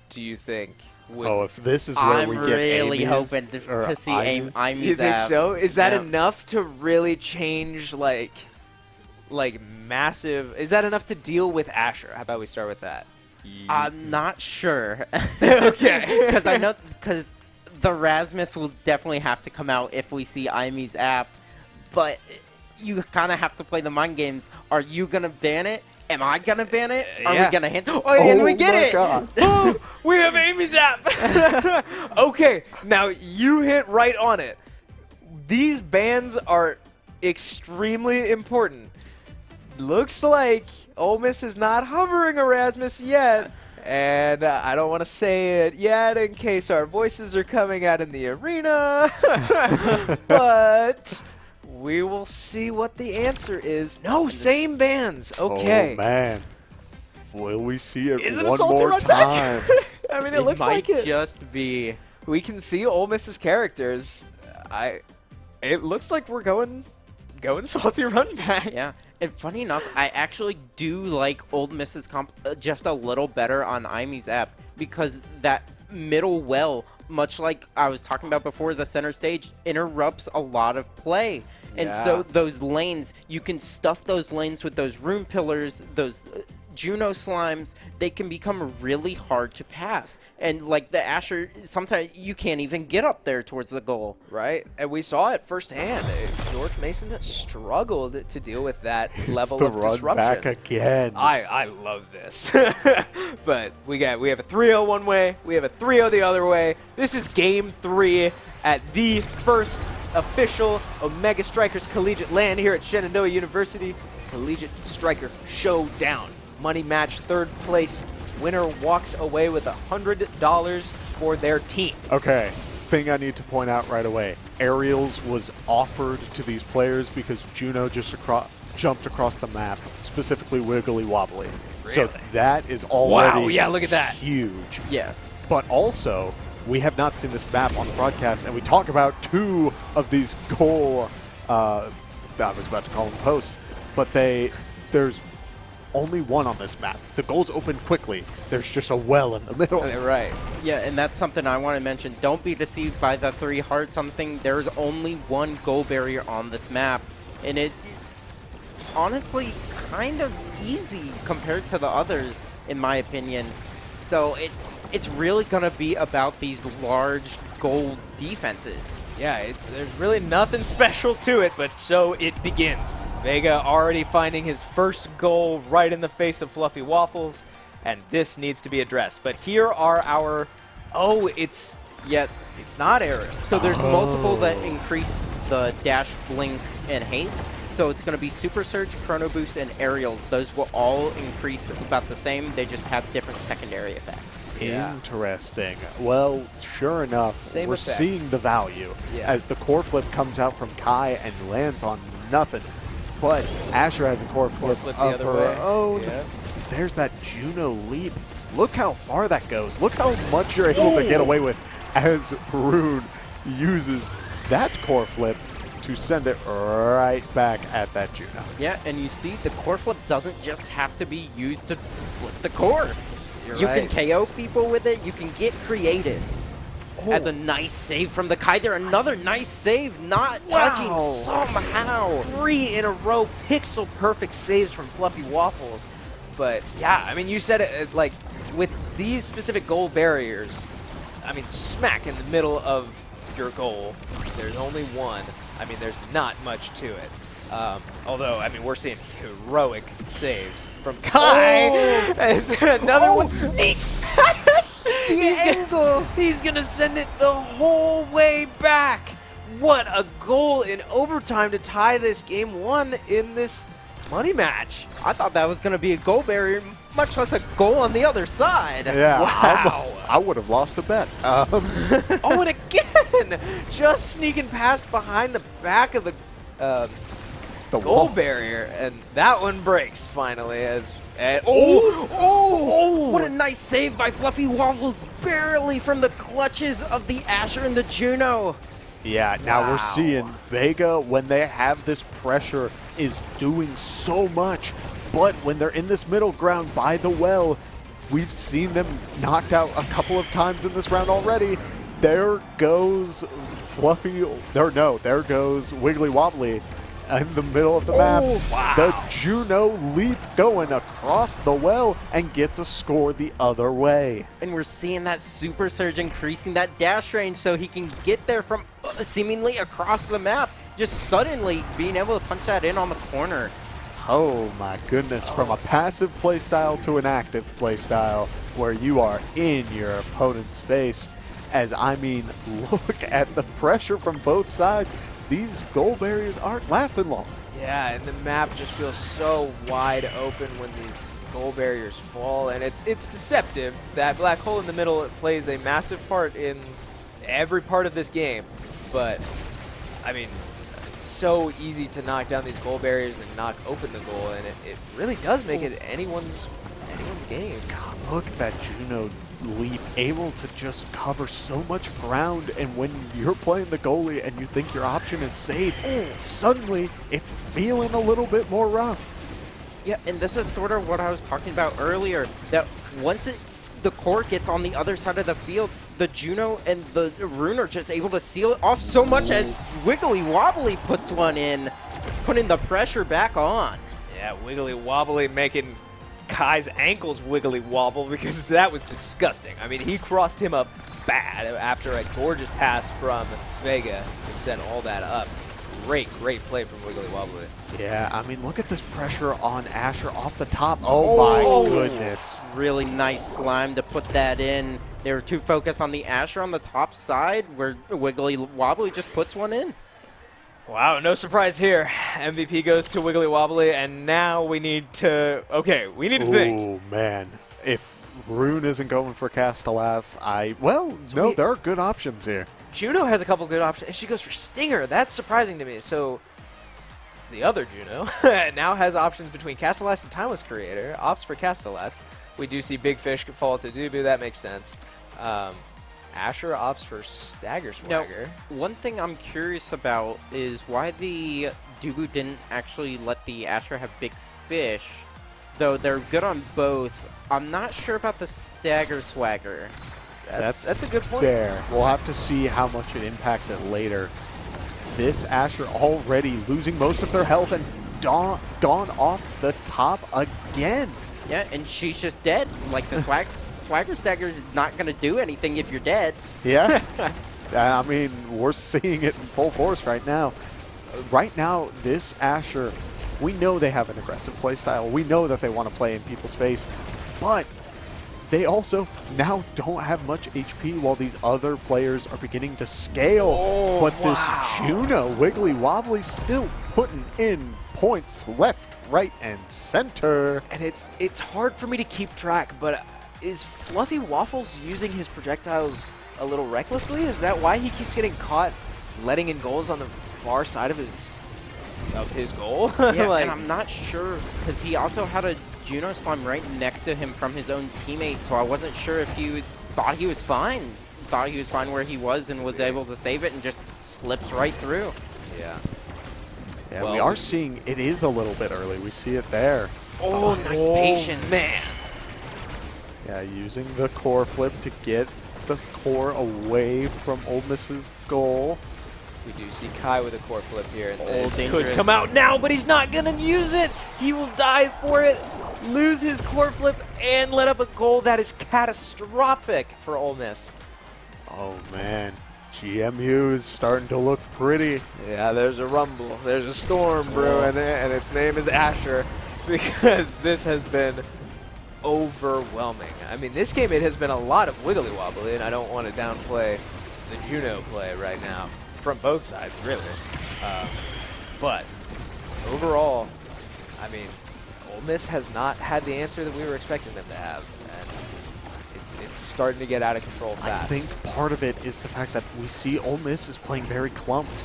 do you think would... Oh, if this is where I'm we get really Amy's, hoping to see Amy's You think app. so? Is that Yeah. enough to really change, like massive... Is that enough to deal with Asher? How about we start with that? I'm not sure. Okay. Because the Rasmus will definitely have to come out if we see Amy's app. But you kind of have to play the mind games. Are you going to ban it? Am I going to ban it? Are we going to hand... Oh, and we get it! Oh, we have Amy's app! Okay, now you hit right on it. These bans are extremely important. Looks like Ole Miss is not hovering Erasmus yet. And I don't want to say it yet in case our voices are coming out in the arena. But we will see what the answer is. No, same bans. Okay. Oh, man. Will we see it Is it one assault to more run time? back? I mean, it looks might like it. just be... We can see Ole Miss's characters. It looks like we're going salty run back. Yeah, and funny enough, I actually do like Ole Miss's comp just a little better on Imy's app because that middle well, much like I was talking about before, the center stage interrupts a lot of play. And so those lanes, you can stuff those lanes with those rune pillars, those Juno slimes. They can become really hard to pass. And like the Asher, sometimes you can't even get up there towards the goal. Right, and we saw it firsthand. George Mason struggled to deal with that level the of run disruption. back again. I love this. But we have a 3-0 one way, we have a 3-0 the other way. This is game 3 at the first official Omega Strikers Collegiate LAN here at Shenandoah University. Collegiate Striker Showdown. Money match, third place. Winner walks away with $100 for their team. Okay, thing I need to point out right away. Aerials was offered to these players because Juno just jumped across the map, specifically Wiggly Wobbly. So that is already wow, yeah, look at that. Huge. Yeah. But also, we have not seen this map on the broadcast, and we talk about 2 of these goal, I was about to call them posts, but there's only 1 on this map. The goals open quickly. There's just a well in the middle. Right. Yeah, and that's something I want to mention. Don't be deceived by the 3 hearts on the thing. There's only 1 goal barrier on this map, and it is honestly kind of easy compared to the others, in my opinion. So it's really going to be about these large goal defenses. Yeah, there's really nothing special to it, but so it begins. Vega already finding his first goal right in the face of Fluffy Waffles, and this needs to be addressed. But here are our... Oh, it's not aerial. So there's multiple that increase the dash, blink, and haste. So it's going to be Super Surge, Chrono Boost, and Aerials. Those will all increase about the same. They just have different secondary effects. Interesting. Well, sure enough, Same we're effect. seeing the value as the core flip comes out from Kai and lands on nothing. But Asher has a core flip flip the of other her way. own. Yeah. There's that Juno leap. Look how far that goes. Look how much you're able to get away with as Rune uses that core flip to send it right back at that Juno. Yeah, and you see the core flip doesn't just have to be used to flip the core. You can KO people with it. You can get creative. That's a nice save from the Kai there. Another nice save, not touching somehow. 3 in a row, pixel perfect saves from Fluffy Waffles. But yeah, I mean, you said it like with these specific goal barriers, I mean, smack in the middle of your goal, there's only 1. I mean, there's not much to it. Although, I mean, we're seeing heroic saves from Kai as another one sneaks past. He's going to send it the whole way back. What a goal in overtime to tie this game 1 in this money match. I thought that was going to be a goal barrier, much less a goal on the other side. Yeah, Wow. I would have lost a bet. Oh, and again, just sneaking past behind the back of the the goal wall. barrier, and that one breaks finally What a nice save by Fluffy Waffles, barely from the clutches of the Asher and the Juno. Yeah, now we're seeing Vega, when they have this pressure, is doing so much. But when they're in this middle ground by the well, we've seen them knocked out a couple of times in this round already. There goes there goes Wiggly Wobbly in the middle of the map. The Juno leap going across the well and gets a score the other way. And we're seeing that Super Surge increasing that dash range so he can get there from seemingly across the map, just suddenly being able to punch that in on the corner. Oh my goodness, from a passive playstyle to an active playstyle where you are in your opponent's face. I mean, look at the pressure from both sides. These goal barriers aren't lasting long. Yeah, and the map just feels so wide open when these goal barriers fall, and it's deceptive. That black hole in the middle plays a massive part in every part of this game, but I mean, it's so easy to knock down these goal barriers and knock open the goal, and it really does make it anyone's game. God, look at that Juno leap, able to just cover so much ground, and when you're playing the goalie and you think your option is safe, suddenly it's feeling a little bit more rough. Yeah, and this is sort of what I was talking about earlier, that once it the core gets on the other side of the field, the Juno and the Rune are just able to seal it off so much as Wiggly Wobbly puts one in, putting the pressure back on. Yeah, Wiggly Wobbly making Kai's ankles wiggly wobble because that was disgusting. I mean, he crossed him up bad after a gorgeous pass from Vega to send all that up. Great play from Wiggly Wobbly. Yeah, I mean, look at this pressure on Asher off the top. Oh my goodness. Really nice slime to put that in. They were too focused on the Asher on the top side where Wiggly Wobbly just puts one in. Wow, no surprise here. MVP goes to Wiggly Wobbly, and now we need to, we need to think. Oh, man. If Rune isn't going for Castellas, no, there are good options here. Juno has a couple good options, and she goes for Stinger. That's surprising to me. So the other Juno now has options between Castellas and Timeless Creator. Opts for Castellas. We do see Big Fish fall to Dubu. That makes sense. Asher opts for Stagger Swagger. Now, one thing I'm curious about is why the Dubu didn't actually let the Asher have Big Fish, though they're good on both. I'm not sure about the Stagger Swagger. That's a good point. Fair. We'll have to see how much it impacts it later. This Asher already losing most of their health and gone off the top again. Yeah, and she's just dead. Like the Swagger Stagger is not going to do anything if you're dead. Yeah. I mean, we're seeing it in full force right now. Right now, this Asher, we know they have an aggressive playstyle. We know that they want to play in people's face, but they also now don't have much HP while these other players are beginning to scale. But this Juno, Wiggly Wobbly, still putting in points left, right, and center. And it's hard for me to keep track, but is Fluffy Waffles using his projectiles a little recklessly? Is that why he keeps getting caught letting in goals on the far side of his goal? Yeah, and I'm not sure because he also had a Juno Slime right next to him from his own teammate, so I wasn't sure if he thought he was fine. Thought he was fine where he was and was able to save it and just slips right through. Yeah. Yeah, well, we are seeing it is a little bit early. We see it there. Oh, nice patience. Man. Yeah, using the core flip to get the core away from Old Miss's goal. We do see Kai with a core flip here. And dangerous. Could come out now, but he's not going to use it. He will die for it, lose his core flip, and let up a goal that is catastrophic for Ole Miss. Oh, man. GMU is starting to look pretty. Yeah, there's a rumble. There's a storm brewing, and its name is Asher, because this has been overwhelming. I mean, this game, it has been a lot of wiggly wobbly, and I don't want to downplay the Juno play right now. From both sides, really. But overall, I mean, Ole Miss has not had the answer that we were expecting them to have, and it's starting to get out of control fast. I think part of it is the fact that we see Ole Miss is playing very clumped.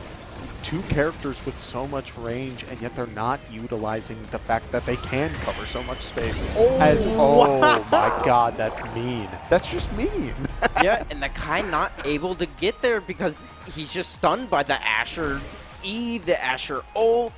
Two characters with so much range, and yet they're not utilizing the fact that they can cover so much space. Oh my God, that's mean. That's just mean. Yeah, and the Kai not able to get there because he's just stunned by the Asher E, the Asher ult.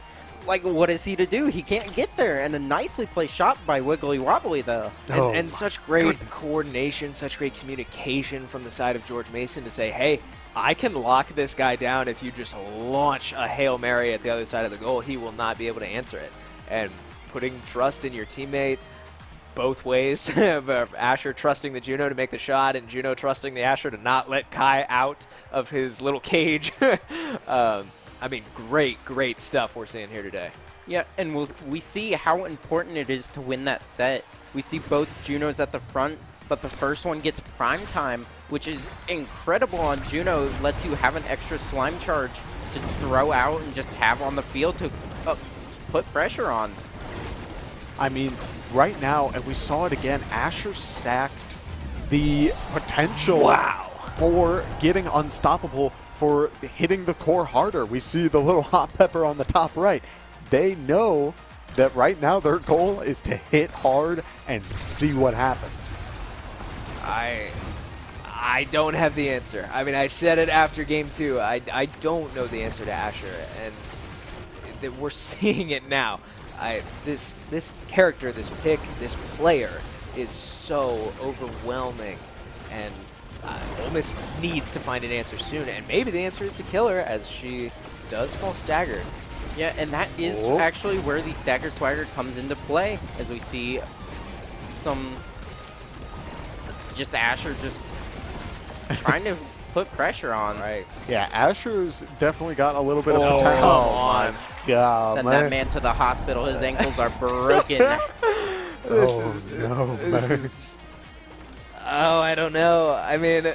Like, what is he to do? He can't get there. And a nicely placed shot by Wiggly Wobbly, though. And such great coordination, such great communication from the side of George Mason to say, hey, I can lock this guy down if you just launch a Hail Mary at the other side of the goal. He will not be able to answer it. And putting trust in your teammate both ways. Asher trusting the Juno to make the shot and Juno trusting the Asher to not let Kai out of his little cage. I mean, great stuff we're seeing here today. Yeah, and we see how important it is to win that set. We see both Junos at the front, but the first one gets prime time, which is incredible on Juno. Lets you have an extra slime charge to throw out and just have on the field to put pressure on. I mean, right now, and we saw it again, Asher sacked the potential for getting unstoppable, for hitting the core harder. We see the little hot pepper on the top right. They know that right now their goal is to hit hard and see what happens. I don't have the answer. I mean, I said it after game 2. I don't know the answer to Asher, and we're seeing it now. This character, this pick, this player is so overwhelming, and Ole Miss needs to find an answer soon, and maybe the answer is to kill her as she does fall staggered. Yeah, and that is actually where the stagger swagger comes into play, as we see some just Asher just trying to put pressure on. Right. Yeah, Asher's definitely got a little bit of Oh, potential. come on. God, Send man. that man to the hospital. His ankles are broken. Oh, I don't know. I mean,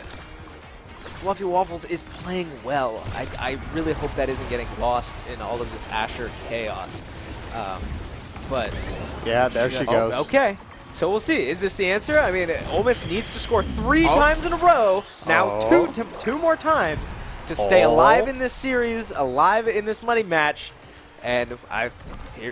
Fluffy Waffles is playing well. I really hope that isn't getting lost in all of this Asher chaos. But yeah, there she goes. Okay. So we'll see. Is this the answer? I mean, Ole Miss needs to score 3 times in a row. Now two more times to stay alive in this series, alive in this money match. And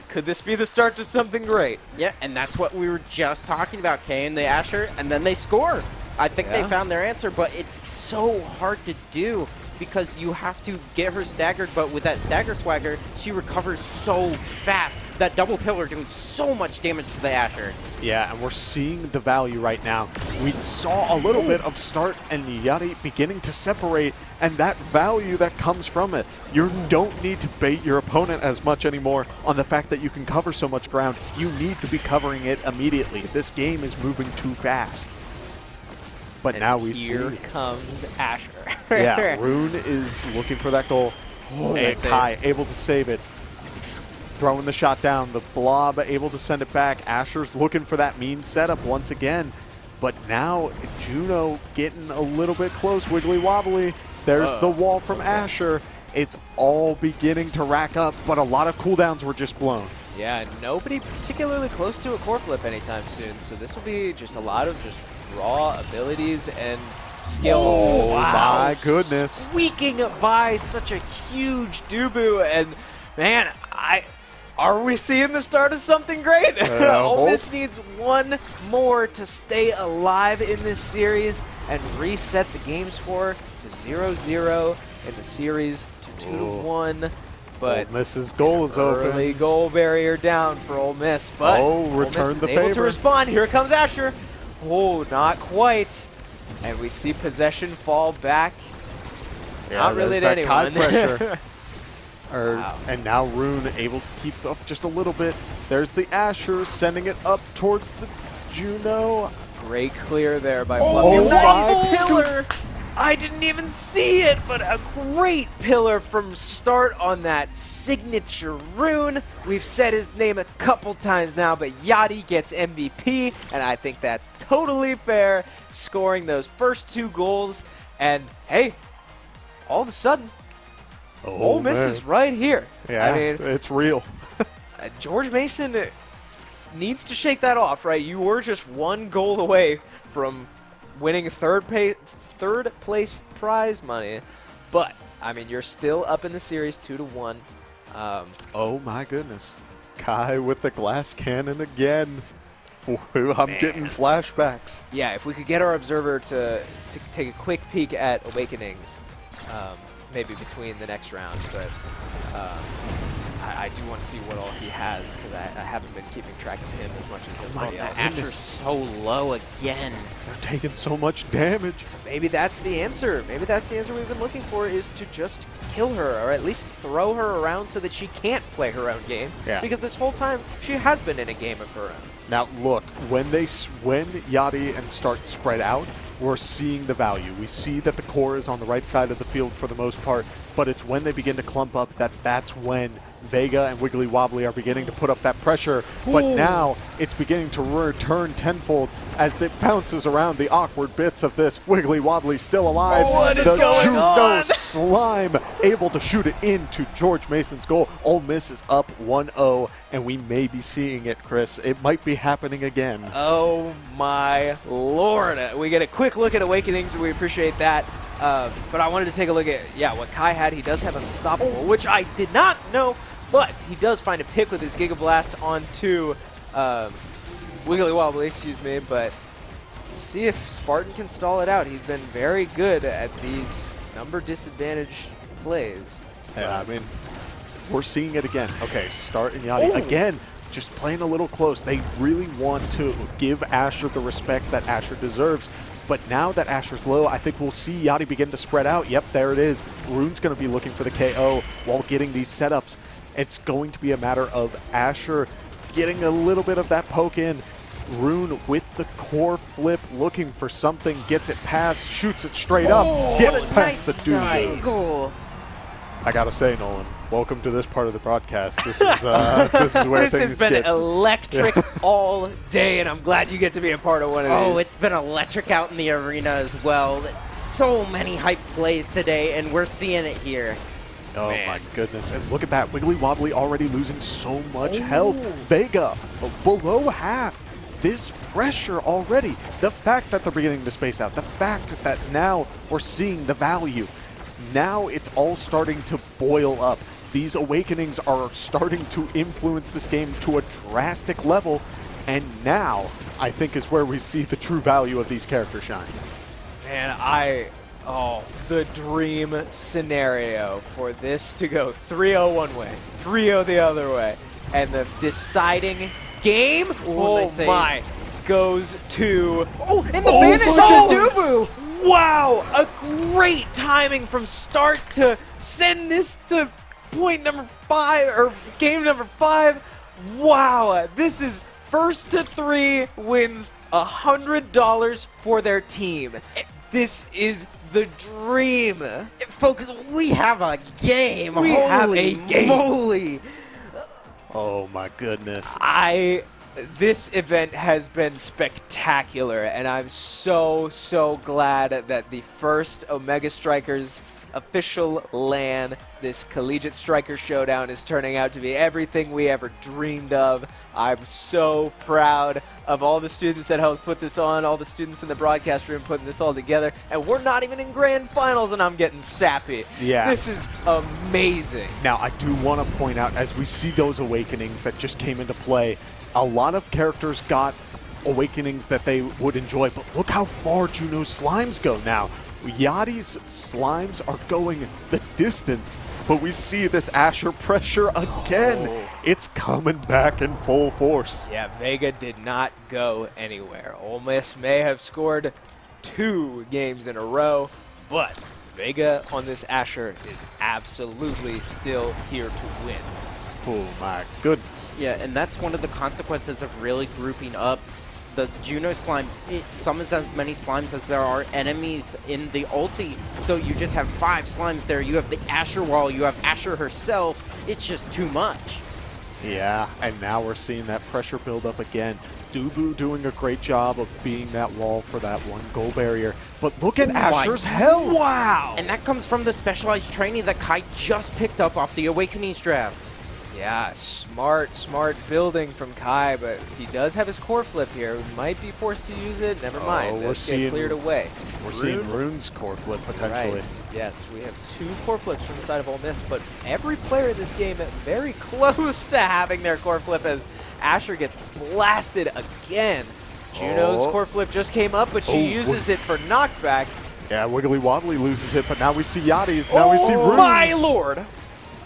could this be the start to something great? Yeah, and that's what we were just talking about, Kay and the Asher, and then they score. I think they found their answer, but it's so hard to do because you have to get her staggered, but with that stagger swagger, she recovers so fast. That double pillar doing so much damage to the Asher. Yeah, and we're seeing the value right now. We saw a little bit of Start and Yachty beginning to separate, and that value that comes from it. You don't need to bait your opponent as much anymore on the fact that you can cover so much ground. You need to be covering it immediately. This game is moving too fast. But and now we see. Here comes Asher. Yeah, Rune is looking for that goal. And Kai able to save it. Throwing the shot down. The Blob able to send it back. Asher's looking for that mean setup once again. But now Juno getting a little bit close. Wiggly wobbly. There's the wall from Asher. It's all beginning to rack up, but a lot of cooldowns were just blown. Yeah, nobody particularly close to a core flip anytime soon. So this will be just a lot of just raw abilities and skill. Oh, wow. my goodness. Squeaking by such a huge Dubu. And, man, are we seeing the start of something great? Ole Miss needs one more to stay alive in this series and reset the game score to 0-0 in the series to 2-1. But Ole Miss's goal is open. Early goal barrier down for Ole Miss. But return Ole Miss the is able to favor. respond. Here comes Asher. Oh, not quite. And we see possession fall back. Yeah, Not really to that Kai anyone. pressure. And now Rune able to keep up just a little bit. There's the Asher sending it up towards the Juno. Great clear there by Fluffy. Nice pillar. I didn't even see it, but a great pillar from Start on that signature Rune. We've said his name a couple times now, but Yachty gets MVP, and I think that's totally fair, scoring those first 2 goals. And, hey, all of a sudden, Ole Miss is right here. Yeah, I mean, it's real. George Mason needs to shake that off, right? You were just 1 goal away from winning third place prize money, but I mean you're still up in the series 2-1. Oh my goodness, Kai with the glass cannon again. I'm getting flashbacks. Yeah, if we could get our observer to take a quick peek at Awakenings, maybe between the next round, but I do want to see what all he has because I haven't been keeping track of him as much as everybody else. Asher's so low again. They're taking so much damage. So maybe that's the answer. Maybe that's the answer we've been looking for, is to just kill her or at least throw her around so that she can't play her own game. Yeah. Because this whole time she has been in a game of her own. Now look, when Yachty and Start spread out, we're seeing the value. We see that the core is on the right side of the field for the most part, but it's when they begin to clump up that's when Vega and Wiggly Wobbly are beginning to put up that pressure. Ooh. But now it's beginning to return tenfold as it bounces around the awkward bits of this. Wiggly Wobbly still alive. What is going on? Slime able to shoot it into George Mason's goal. Ole Miss is up 1-0, and we may be seeing it, Chris. It might be happening again. Oh my lord. We get a quick look at Awakenings, and we appreciate that. But I wanted to take a look at, what Kai had. He does have Unstoppable, which I did not know, but he does find a pick with his Giga Blast onto Wiggly Wobbly, but see if Spartan can stall it out. He's been very good at these number disadvantage plays. Yeah, I mean, we're seeing it again. Okay, Start and Yachty again. just playing a little close. They really want to give Asher the respect that Asher deserves. But now that Asher's low, I think we'll see Yachty begin to spread out. Yep, there it is. Rune's going to be looking for the KO while getting these setups. It's going to be a matter of Asher getting a little bit of that poke in. Rune with the core flip, looking for something, gets it past, shoots it straight up, gets past the dude. I gotta say, Nolan, welcome to this part of the broadcast. This is this is where this things has been get electric all day, and I'm glad you get to be a part of one of these. Oh, it's been electric out in the arena as well. So many hype plays today, and we're seeing it here. Oh my goodness, and look at that. Wiggly Wobbly already losing so much health. Vega below half. This pressure already. The fact that they're beginning to space out. The fact that now we're seeing the value. Now it's all starting to boil up. These awakenings are starting to influence this game to a drastic level. And now, I think, is where we see the true value of these characters shine. Man, the dream scenario for this to go 3-0 one way, 3-0 the other way, and the deciding game, goes to... Oh, and the banish on the Dubu! Wow, a great timing from start to send this to point number 5, or game number 5. Wow, this is first to 3 wins $100 for their team. This is the dream. Folks, we have a game. We have a game. Moly. Oh my goodness. This event has been spectacular, and I'm so glad that the first Omega Strikers official LAN, this Collegiate Striker Showdown, is turning out to be everything we ever dreamed of. I'm so proud of all the students that helped put this on, all the students in the broadcast room putting this all together, and we're not even in grand finals, and I'm getting sappy. Yeah. This is amazing. Now, I do want to point out, as we see those awakenings that just came into play, a lot of characters got awakenings that they would enjoy, but look how far Juno's slimes go now. Yachty's slimes are going the distance, but we see this Asher pressure again. It's coming back in full force. Yeah, Vega did not go anywhere. Ole Miss may have scored 2 games in a row, but Vega on this Asher is absolutely still here to win. Oh my goodness. Yeah, and that's one of the consequences of really grouping up the Juno slimes. It summons as many slimes as there are enemies in the ulti, so you just have 5 slimes there. You have the Asher wall, you have Asher herself. It's just too much. Yeah, and now we're seeing that pressure build up again. Dubu doing a great job of being that wall for that 1 goal barrier. But look at Asher's health. Wow! And that comes from the specialized training that Kai just picked up off the Awakenings draft. Yeah, smart building from Kai, but he does have his core flip here. We might be forced to use it. Never mind. We're seeing cleared away. We're seeing Rune's core flip potentially. Right. Yes, we have 2 core flips from the side of Ole Miss, but every player in this game very close to having their core flip as Asher gets blasted again. Juno's core flip just came up, but she uses it for knockback. Yeah, Wiggly Wobbly loses it, but now we see Yachty's. Now we see Rune's. My lord!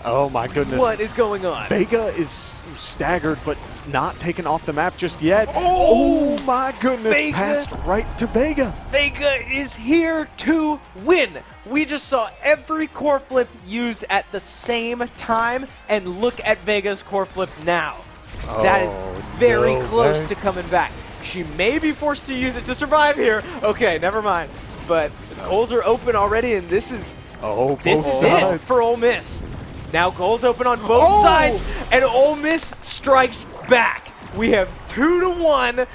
Oh my goodness. What is going on? Vega is staggered, but it's not taken off the map just yet. Oh my goodness, Vega. Passed right to Vega. Vega is here to win. We just saw every core flip used at the same time, and look at Vega's core flip now. That is very close to coming back. She may be forced to use it to survive here. Okay, never mind. But the goals are open already, and this is it for Ole Miss. Now goals open on both sides, and Ole Miss strikes back. We have 2-1.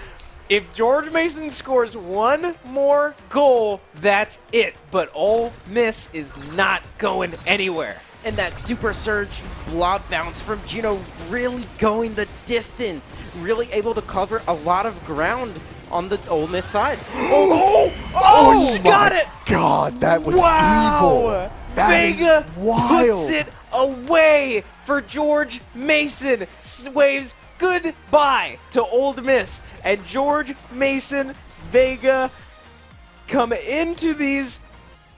If George Mason scores 1 more goal, that's it. But Ole Miss is not going anywhere. And that Super Surge blob bounce from Juno really going the distance. Really able to cover a lot of ground on the Ole Miss side. She got it! God, that was evil. That Vega is wild. puts it away for George Mason. Waves goodbye to Ole Miss. And George Mason, Vega come into these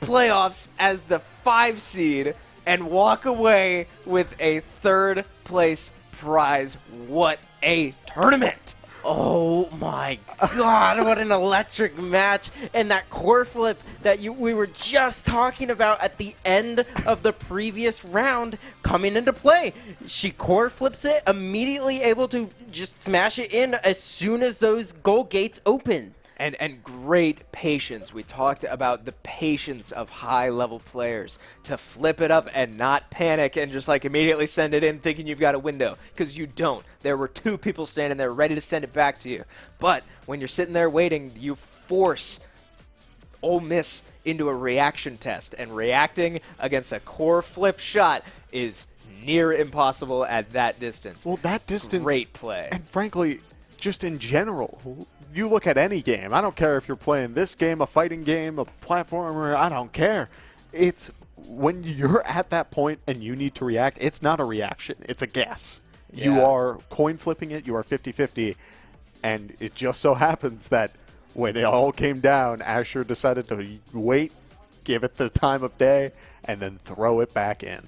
playoffs as the 5 seed and walk away with a 3rd place prize. What a tournament. Oh my God, what an electric match. And that core flip that we were just talking about at the end of the previous round coming into play. She core flips it, immediately able to just smash it in as soon as those goal gates open. And great patience. We talked about the patience of high-level players to flip it up and not panic and just like immediately send it in thinking you've got a window, because you don't. There were 2 people standing there ready to send it back to you. But when you're sitting there waiting, you force Ole Miss into a reaction test, and reacting against a core flip shot is near impossible at that distance. Well, that distance. Great play. And frankly, just in general, you look at any game. I don't care if you're playing this game, a fighting game, a platformer. I don't care. It's when you're at that point and you need to react, it's not a reaction. It's a guess. Yeah. You are coin flipping it. You are 50-50. And it just so happens that when it all came down, Asher decided to wait, give it the time of day, and then throw it back in.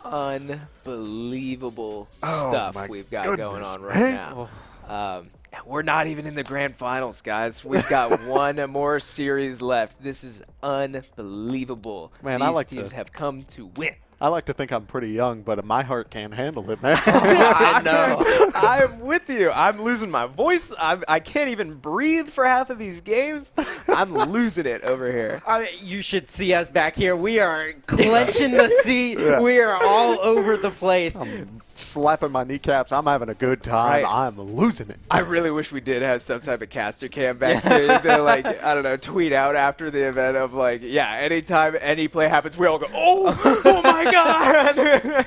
Unbelievable Oh, stuff my we've got going goodness, on right man. now. We're not even in the grand finals, guys. We've got one more series left. This is unbelievable. Man, These I like teams to- have come to win. I like to think I'm pretty young, but my heart can't handle it, man. I know. I'm with you. I'm losing my voice. I can't even breathe for half of these games. I'm losing it over here. I mean, you should see us back here. We are clenching the seat. Yeah. We are all over the place. I'm slapping my kneecaps. I'm having a good time. Right. I'm losing it. I really wish we did have some type of caster cam back here to, like, I don't know, tweet out after the event of, like, yeah, anytime any play happens, we all go, oh my God.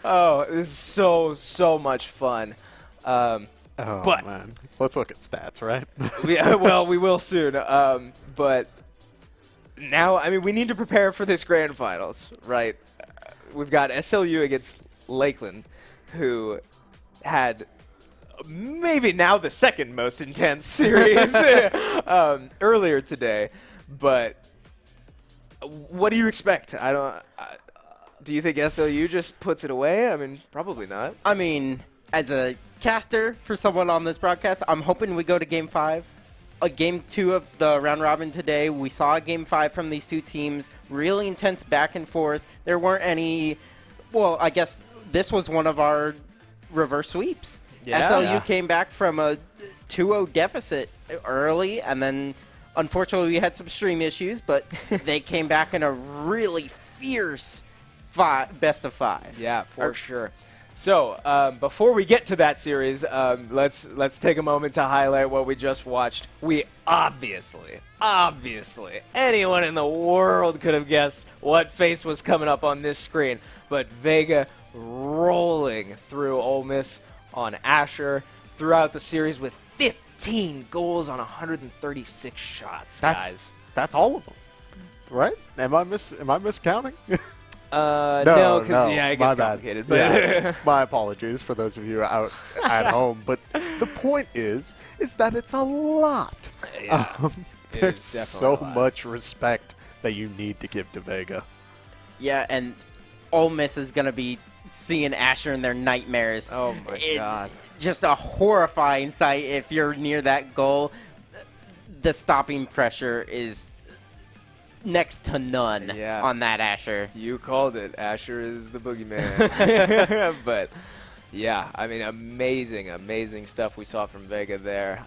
Oh, this is so much fun. Oh, But- man. Let's look at stats, right? Yeah, well, we will soon. But now, I mean, we need to prepare for this grand finals, right? We've got SLU against Lakeland, who had maybe now the second most intense series earlier today. But what do you expect? Do you think SLU just puts it away? I mean, probably not. I mean, as a caster for someone on this broadcast, I'm hoping we go to Game 5. Game 2 of the round robin today, we saw Game 5 from these 2 teams. Really intense back and forth. There weren't any, well, I guess this was one of our reverse sweeps. Yeah. SLU came back from a 2-0 deficit early, and then unfortunately we had some stream issues, but they came back in a really fierce best of 5. Yeah, for sure. So before we get to that series, let's take a moment to highlight what we just watched. We obviously, anyone in the world could have guessed what face was coming up on this screen, but Vega rolling through Ole Miss on Asher throughout the series with 15 goals on 136 shots, guys. That's all of them, right? Am I miscounting? No, because no, yeah, it my gets bad. complicated. But Yeah, my apologies for those of you out at home. But the point is that it's a lot. Yeah, it there's is definitely so a lot. much respect that you need to give to Vega. Yeah, and Ole Miss is going to be seeing Asher in their nightmares. Oh, my God. Just a horrifying sight if you're near that goal. The stopping pressure is next to none on that Asher. You called it. Asher is the boogeyman. But, yeah, I mean, amazing stuff we saw from Vega there.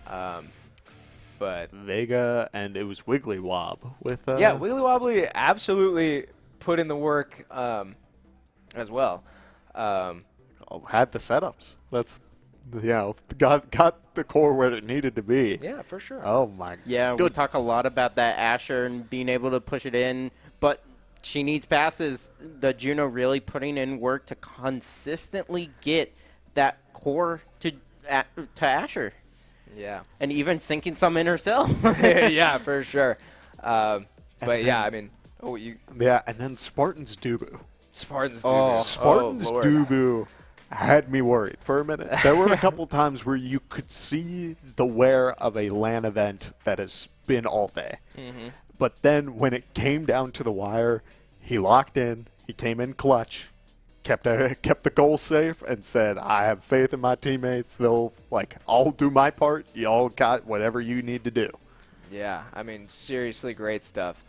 But Vega, and it was Wiggly Wob with yeah, Wiggly Wobbly absolutely put in the work as well. had the setups. That's got the core where it needed to be. Yeah, for sure. Oh my. Yeah, we talk a lot about that Asher and being able to push it in, but she needs passes. The Juno really putting in work to consistently get that core to Asher. Yeah. And even sinking some in herself. Yeah, for sure. But yeah, I mean, Yeah, and then Spartan's Dubu. Spartan's Dubu. Spartan's Lord. Dubu had me worried for a minute. There were a couple times where you could see the wear of a LAN event that has been all day. Mm-hmm. But then when it came down to the wire, he locked in, he came in clutch, kept the goal safe and said, I have faith in my teammates. They'll, like, I'll do my part. Y'all got whatever you need to do. Yeah, I mean, seriously great stuff.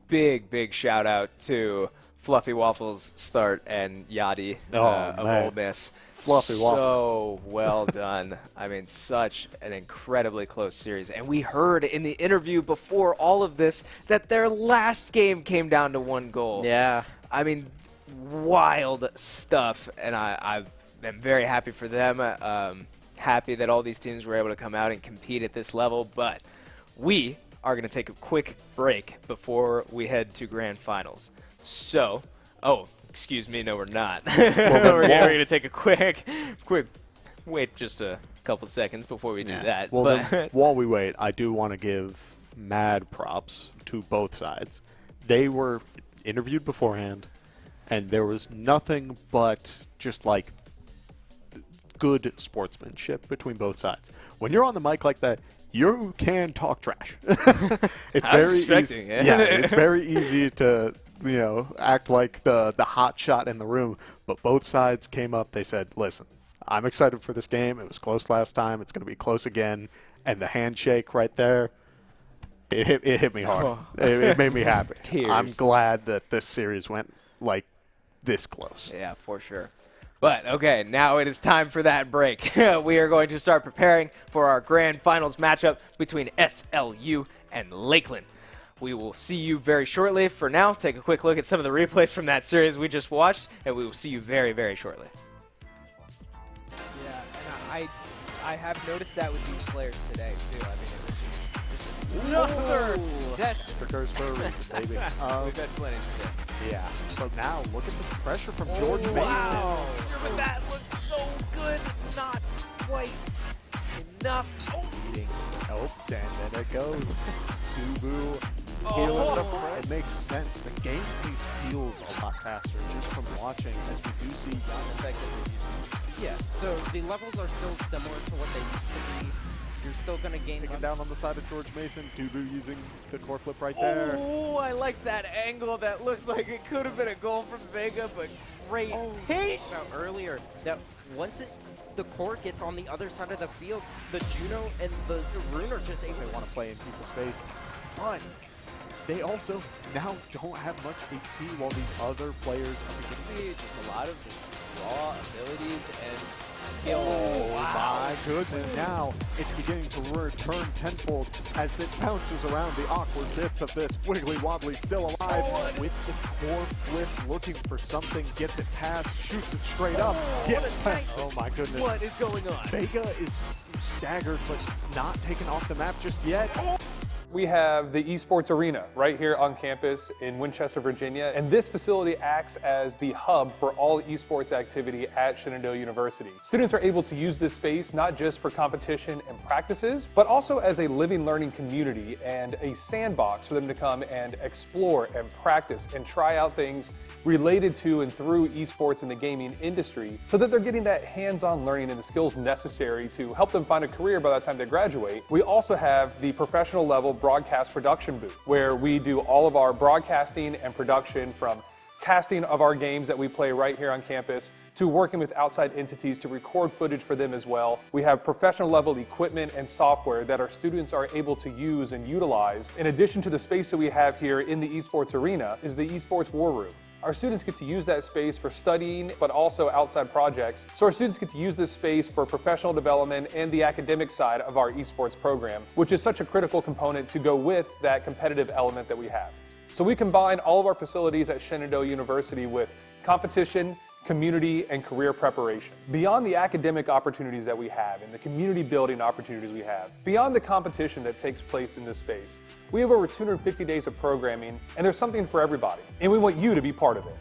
Big shout out to Fluffy Waffles Start and Yachty of Ole Miss. Fluffy Waffles. So well done. I mean, such an incredibly close series. And we heard in the interview before all of this that their last game came down to 1 goal. Yeah. I mean, wild stuff. And I am very happy for them. Happy that all these teams were able to come out and compete at this level. But we are going to take a quick break before we head to grand finals. So, excuse me, no, we're not. We're going to take a quick, wait just a couple seconds before we do that. Well, then, while we wait, I do want to give mad props to both sides. They were interviewed beforehand, and there was nothing but just like good sportsmanship between both sides. When you're on the mic like that, you can talk trash. It's very easy. Yeah, it's very easy to act like the hot shot in the room. But both sides came up. They said, "Listen, I'm excited for this game. It was close last time. It's going to be close again." And the handshake right there, it hit me hard. It made me happy. Tears. I'm glad that this series went like this close. Yeah, for sure. But, okay, now it is time for that break. We are going to start preparing for our grand finals matchup between SLU and Lakeland. We will see you very shortly. For now, take a quick look at some of the replays from that series we just watched, and we will see you very, very shortly. Yeah, and I have noticed that with these players today, too. I mean, it was just another test. It occurs for a reason, baby. We've had plenty today. Yeah, but now look at this pressure from George Mason. Wow. But that looks so good. Not quite enough. Oh, and then it goes. Dubu healing the front. It makes sense. The game pace feels a lot faster just from watching, as we do see young effectively using. Yeah, so the levels are still similar to what they used to be. You're still going to gain. Taking down on the side of George Mason. Dubu using the core flip right there. Oh, I like that angle. That looked like it could have been a goal from Vega, but great pace. About earlier that once the core gets on the other side of the field, the Juno and the Rune are just able to want to play in people's face, but they also now don't have much HP while these other players are beginning. Just a lot of just raw abilities and skill. Oh, my goodness. Now it's beginning to return tenfold as it bounces around the awkward bits of this. Wiggly Wobbly still alive with the core flip, looking for something, gets it past, shoots it straight up, gets past. Oh my goodness. What is going on? Vega is staggered, but it's not taken off the map just yet. We have the Esports Arena right here on campus in Winchester, Virginia, and this facility acts as the hub for all esports activity at Shenandoah University. Students are able to use this space not just for competition and practices, but also as a living learning community and a sandbox for them to come and explore and practice and try out things related to and through esports in the gaming industry so that they're getting that hands-on learning and the skills necessary to help them find a career by the time they graduate. We also have the professional level broadcast production booth where we do all of our broadcasting and production, from casting of our games that we play right here on campus to working with outside entities to record footage for them as well. We have professional level equipment and software that our students are able to use and utilize. In addition to the space that we have here in the Esports Arena is the Esports War Room. Our students get to use that space for studying, but also outside projects. So our students get to use this space for professional development and the academic side of our esports program, which is such a critical component to go with that competitive element that we have. So we combine all of our facilities at Shenandoah University with competition, community, and career preparation. Beyond the academic opportunities that we have and the community building opportunities we have, beyond the competition that takes place in this space, we have over 250 days of programming, and there's something for everybody, and we want you to be part of it.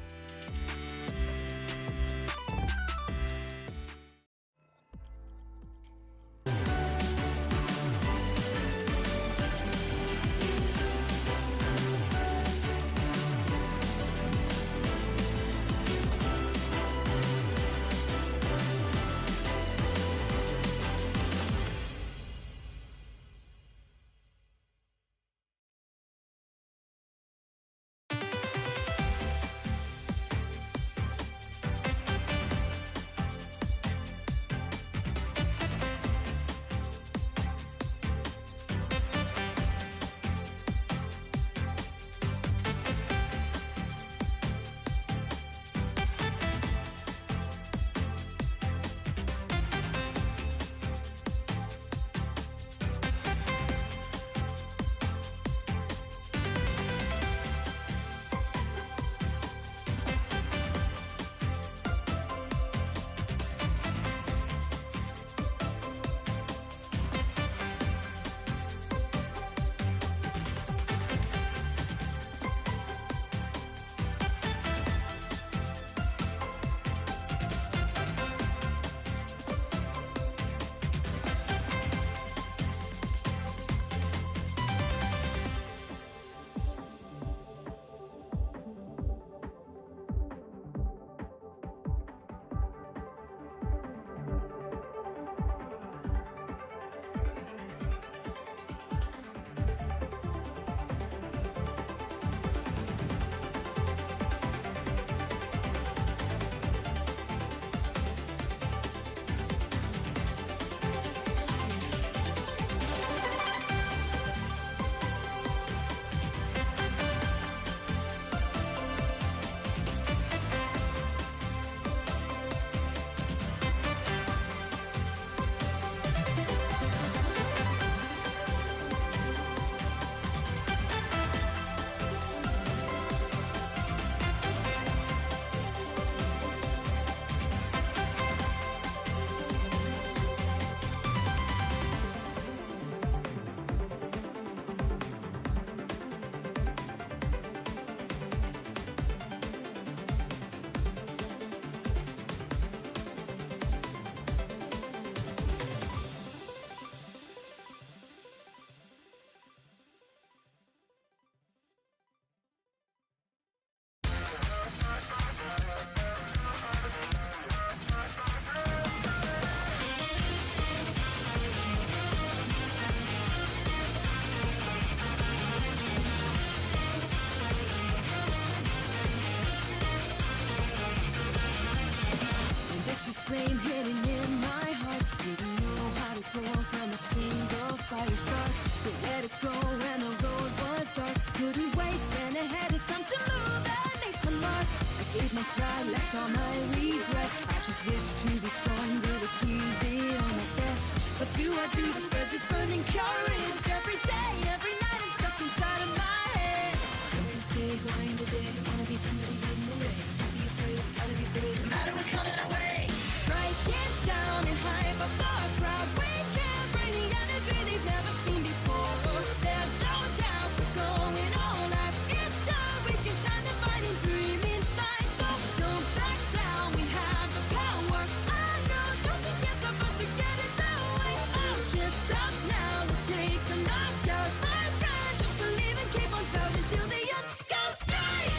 gave my pride, left all my regret. I just wish to be stronger, to give it all my best. What do I do to spread this burning courage? Every day, every night, I'm stuck inside of my head. I'm gonna stay grinding today. Wanna be somebody leading the way. Don't be afraid, gotta be brave. No matter what's coming our way. Strike it down and hype up our crowd. We can bring the energy they've never seen before. There's no doubt we're going all out. It's time we can shine the fighting dream inside. So don't back down, we have the power. I know nothing can stop us, we get it that way. I can't stop now, we'll take the knockout. My friend, just believe and keep on shouting till the end. Go strike!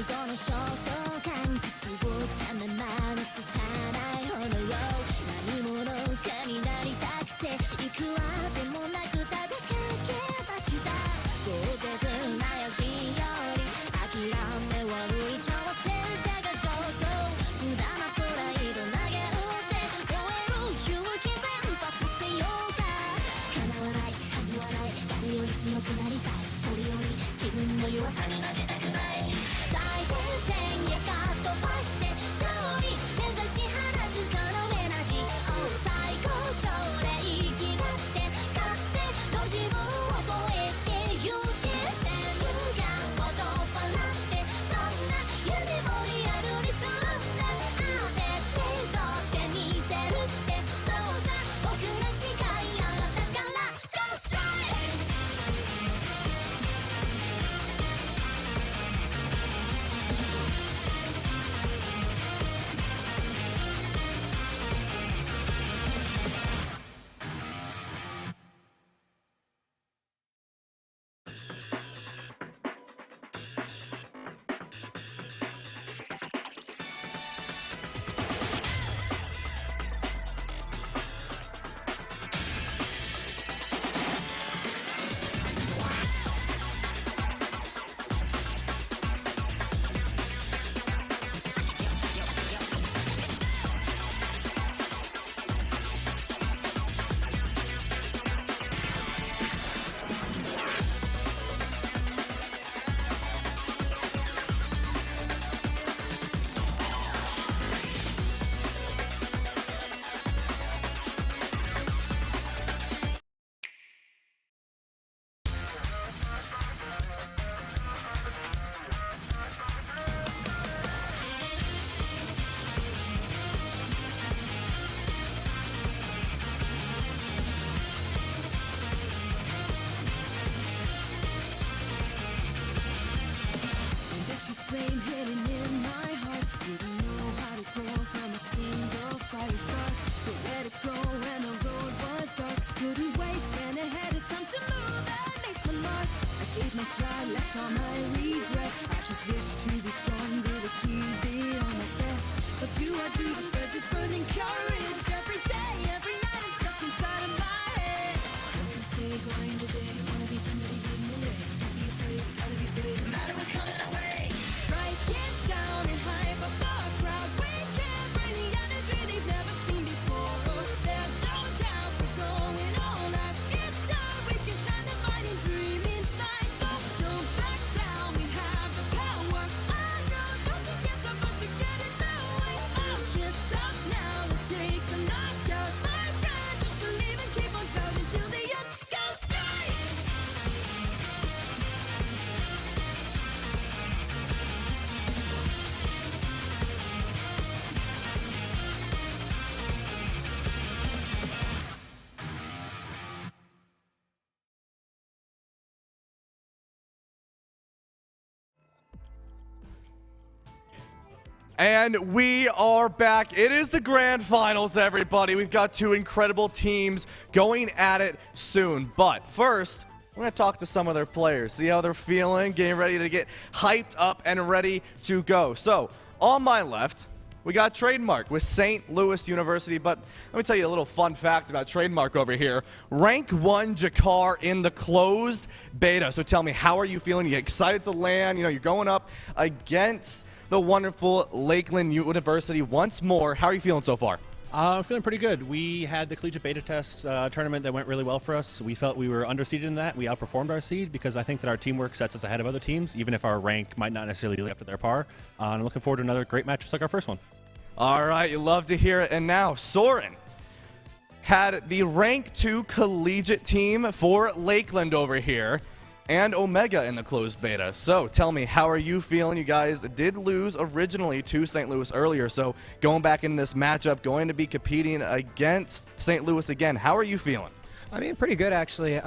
gonna show so canくすぶったままの拙い炎何者かになりたくていくわでもなくただ駆け出した超絶なやしより諦め悪い挑戦者がちょっと無駄なプライド投げ打って燃える勇気連発させようか叶わないはずはない誰より強くなりたいそれより自分の弱さに負けたくない最前線へかっ飛ばして勝利目指し放つこのエナジー最高潮で生きだってかつての自分を超えてゆけ線がを取っ払ってどんな夢もリアルにするんだ当てて取ってみせるってそうさ僕ら誓い合ったから Go strike Ambitious flame hidden in my heart. Didn't know how to grow from a single fire spark. But let it go when the road was dark. Couldn't wait, ran ahead, it's time to move and make my mark. I gave my pride, left all my regret. I just wish to be stronger, to give it all my best. What do I do to spread this burning courage? Every day, every night, I'm stuck inside of my head. I'm gonna stay grind today. Wanna be somebody leading the way. Don't be afraid, gotta be brave. No matter what's coming our way. Strike it down and hype up our crowd. We can bring the energy they've never seen before. There's no doubt we're going all out. It's time we can shine the fighting dream inside. So don't back down, we have the power. I know nothing can stop us, we get it that way. I can't stop now, we'll take the knockout. My friend, just believe and keep on shouting till the end. Go strike! And we are back. It is the grand finals, everybody. We've got two incredible teams going at it soon. But first, We're going to talk to some of their players, see how they're feeling, getting ready to get hyped up and ready to go. So, on my left, we got Trademark with St. Louis University, but let me tell you a little fun fact about Trademark over here. Rank 1 Jakar in the closed beta. So tell me, how are you feeling? You excited to land? You know, you're going up against the wonderful Lakeland University once more. How are you feeling so far? I'm feeling pretty good. We had the Collegiate Beta Test tournament that went really well for us. We felt we were underseeded in that. We outperformed our seed because I think that our teamwork sets us ahead of other teams, even if our rank might not necessarily live up to their par. And I'm looking forward to another great match just like our first one. All right, you love to hear it. And now, Soren had the rank 2 collegiate team for Lakeland over here, and Omega in the closed beta. So tell me, how are you feeling? You guys did lose originally to St. Louis earlier, so going back in this matchup, going to be competing against St. Louis again. How are you feeling? I mean, pretty good, actually.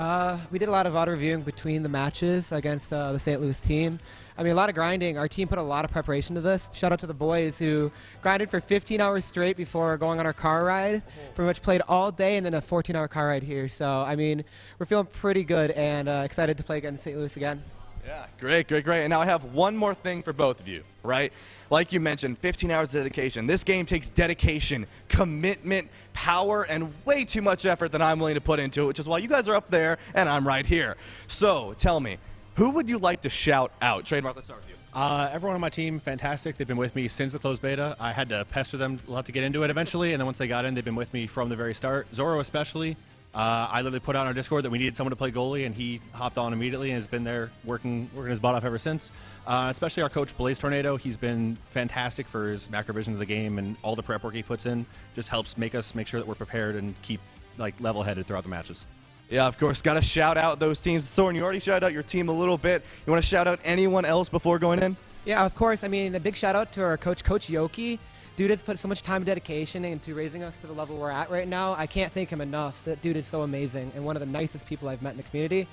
We did a lot of auto reviewing between the matches against the St. Louis team. I mean, a lot of grinding. Our team put a lot of preparation to this. Shout out to the boys who grinded for 15 hours straight before going on our car ride. Pretty much played all day and then a 14-hour car ride here. So, I mean, we're feeling pretty good and excited to play against St. Louis again. Yeah, great, great, great. And now I have one more thing for both of you, right? Like you mentioned, 15 hours of dedication. This game takes dedication, commitment, power, and way too much effort that I'm willing to put into it, which is why you guys are up there and I'm right here. So, tell me, who would you like to shout out? Trademark, let's start with you. Everyone on my team, fantastic. They've been with me since the closed beta. I had to pester them a lot to get into it eventually, and then once they got in, they've been with me from the very start. Zorro especially. I literally put out on our Discord that we needed someone to play goalie, and he hopped on immediately and has been there working his butt off ever since. Especially our coach, Blaze Tornado. He's been fantastic for his macro vision of the game, and all the prep work he puts in just helps make sure that we're prepared and keep level-headed throughout the matches. Yeah, of course, got to shout out those teams. Soren, you already shouted out your team a little bit. You want to shout out anyone else before going in? Yeah, of course. I mean, a big shout out to our coach, Coach Yoki. Dude has put so much time and dedication into raising us to the level we're at right now. I can't thank him enough. That dude is so amazing and one of the nicest people I've met in the community.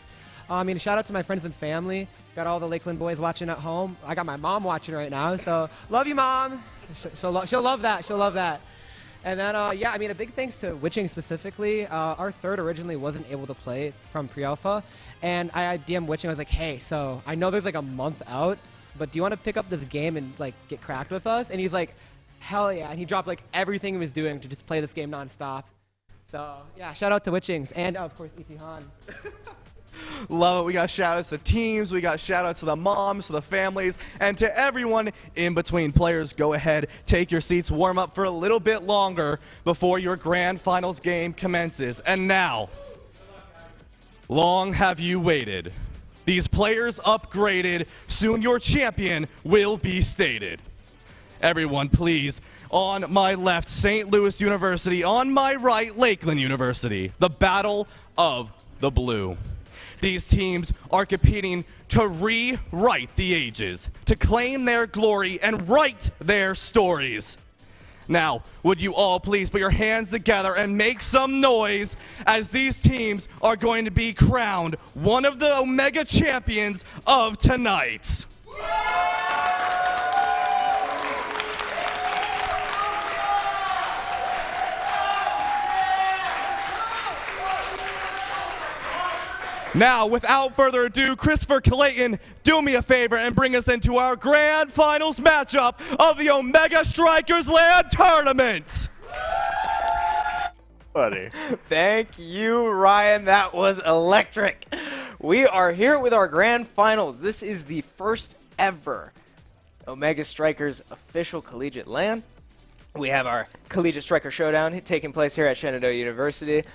I mean, shout out to my friends and family. Got all the Lakeland boys watching at home. I got my mom watching right now, so love you, Mom. She'll love that. She'll love that. And then, yeah, I mean, a big thanks to Witching specifically. Our third originally wasn't able to play from pre-alpha, and I DM'd Witching. I was like, hey, so I know there's like a month out, but do you want to pick up this game and like get cracked with us? And he's like, hell yeah. And he dropped like everything he was doing to just play this game nonstop. So, yeah, shout out to Witchings and, of course, E.T. Han. Love it. We got shout-outs to teams. We got shout-outs to the moms, to the families, and to everyone in between. Players, go ahead, take your seats, warm up for a little bit longer before your grand finals game commences. And now, long have you waited. These players upgraded. Soon your champion will be stated. Everyone, please. On my left, St. Louis University. On my right, Lakeland University. The Battle of the Blue. These teams are competing to rewrite the ages, to claim their glory and write their stories. Now, would you all please put your hands together and make some noise as these teams are going to be crowned one of the Omega champions of tonight. Now, without further ado, Christopher Clayton, do me a favor and bring us into our grand finals matchup of the Omega Strikers LAN tournament. Buddy. Thank you, Ryan. That was electric. We are here with our grand finals. This is the first ever Omega Strikers official collegiate LAN. We have our Collegiate Striker Showdown taking place here at Shenandoah University.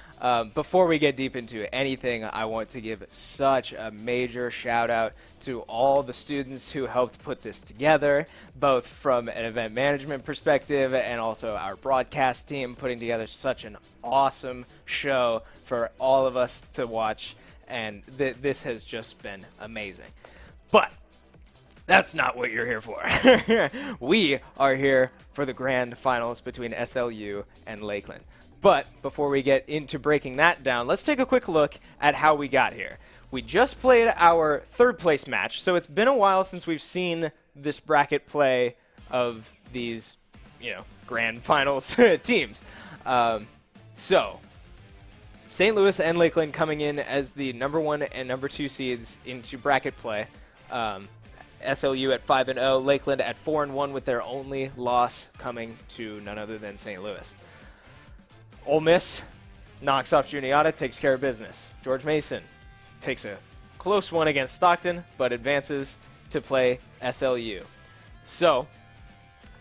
Before we get deep into anything, I want to give such a major shout out to all the students who helped put this together, both from an event management perspective and also our broadcast team putting together such an awesome show for all of us to watch, and this has just been amazing. But that's not what you're here for. We are here for the grand finals between SLU and Lakeland. But before we get into breaking that down, let's take a quick look at how we got here. We just played our third place match, so it's been a while since we've seen this bracket play of these, grand finals teams. So St. Louis and Lakeland coming in as the number 1 and number 2 seeds into bracket play. SLU at 5-0, Lakeland at 4-1 with their only loss coming to none other than St. Louis. Ole Miss knocks off Juniata, takes care of business. George Mason takes a close one against Stockton, but advances to play SLU. So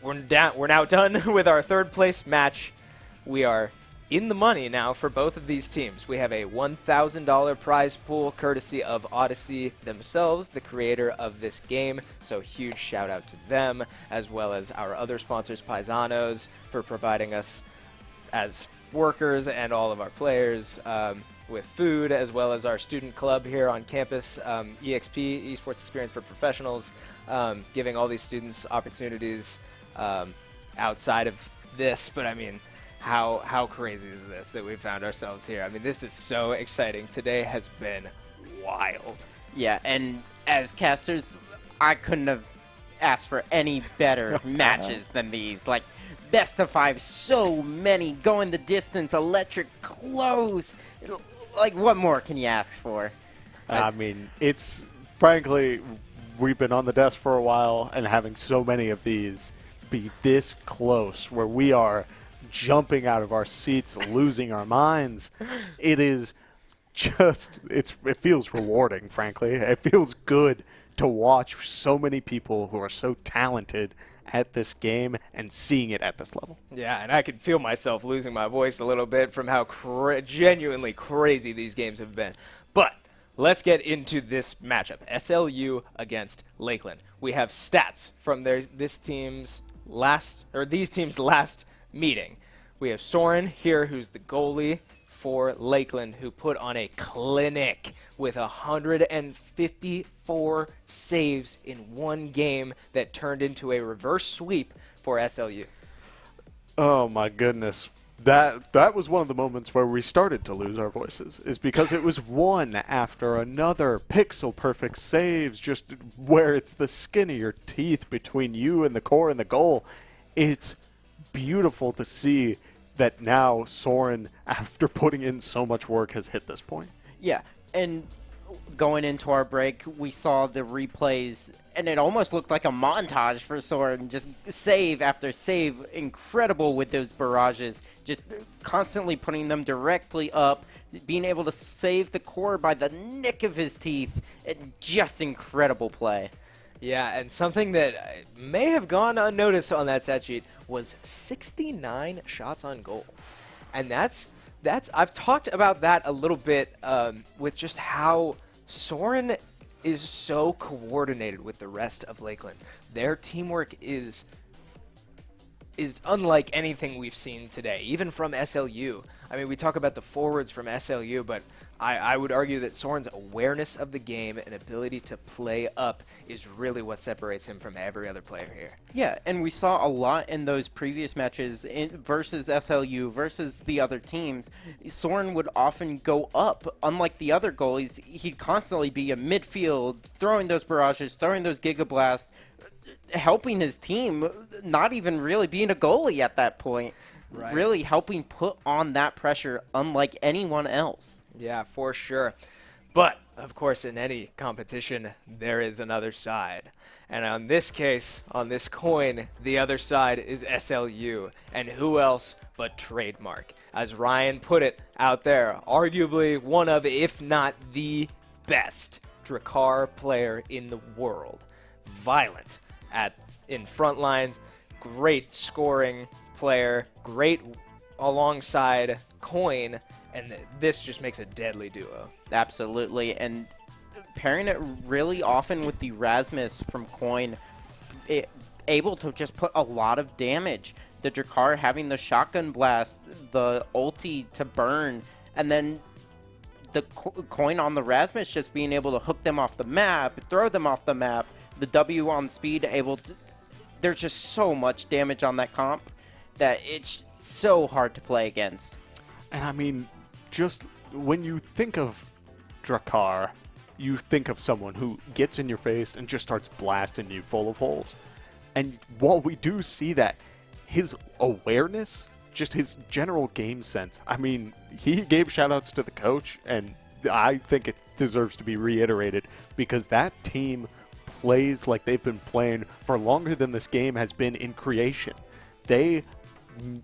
we're now done with our third place match. We are in the money now for both of these teams. We have a $1,000 prize pool courtesy of Odyssey themselves, the creator of this game. So huge shout out to them, as well as our other sponsors, Paisanos, for providing us as workers and all of our players with food, as well as our student club here on campus, EXP, Esports Experience for Professionals, giving all these students opportunities outside of this. But I mean, how crazy is this that we found ourselves here? I mean, this is so exciting. Today has been wild. Yeah, and as casters, I couldn't have asked for any better matches than these. Like, best of 5, so many, going the distance, electric, close. Like, what more can you ask for? I mean, it's, frankly, we've been on the desk for a while, and having so many of these be this close, where we are jumping out of our seats, losing our minds, it is just, it feels rewarding, frankly. It feels good to watch so many people who are so talented at this game and seeing it at this level. Yeah, and I could feel myself losing my voice a little bit from how genuinely crazy these games have been. But let's get into this matchup. SLU against Lakeland. We have stats from these teams' last meeting. We have Soren here, who's the goalie for Lakeland, who put on a clinic with 154 saves in one game that turned into a reverse sweep for SLU. Oh my goodness. That was one of the moments where we started to lose our voices, is because it was one after another pixel perfect saves, just where it's the skin of your teeth between you and the core and the goal. It's beautiful to see that now Soren, after putting in so much work, has hit this point. Yeah, and going into our break, we saw the replays, and it almost looked like a montage for Soren, just save after save, incredible with those barrages, just constantly putting them directly up, being able to save the core by the nick of his teeth, and just incredible play. Yeah, and something that may have gone unnoticed on that stat sheet was 69 shots on goal. And that's I've talked about that a little bit with just how Soren is so coordinated with the rest of Lakeland. Their teamwork is unlike anything we've seen today, even from SLU. I mean, we talk about the forwards from SLU, but I would argue that Soren's awareness of the game and ability to play up is really what separates him from every other player here. Yeah, and we saw a lot in those previous matches versus SLU, versus the other teams. Soren would often go up. Unlike the other goalies, he'd constantly be in midfield, throwing those barrages, throwing those gigablasts, helping his team, not even really being a goalie at that point. Right. Really helping put on that pressure unlike anyone else. Yeah, for sure. But, of course, in any competition, there is another side. And on this case, on this coin, the other side is SLU. And who else but Trademark? As Ryan put it out there, arguably one of, if not the best, Drakkar player in the world. Violent in front lines, great scoring player, great alongside Coin, and this just makes a deadly duo. Absolutely, and pairing it really often with the Rasmus from Coin, able to just put a lot of damage. The Drakkar having the shotgun blast, the ulti to burn, and then the Coin on the Rasmus just being able to hook them off the map, throw them off the map, the W on speed able to... There's just so much damage on that comp that it's so hard to play against. And I mean, just when you think of Drakkar, you think of someone who gets in your face and just starts blasting you full of holes. And while we do see that, his awareness just his general game sense. I mean, he gave shout-outs to the coach, and I think it deserves to be reiterated because that team plays like they've been playing for longer than this game has been in creation. They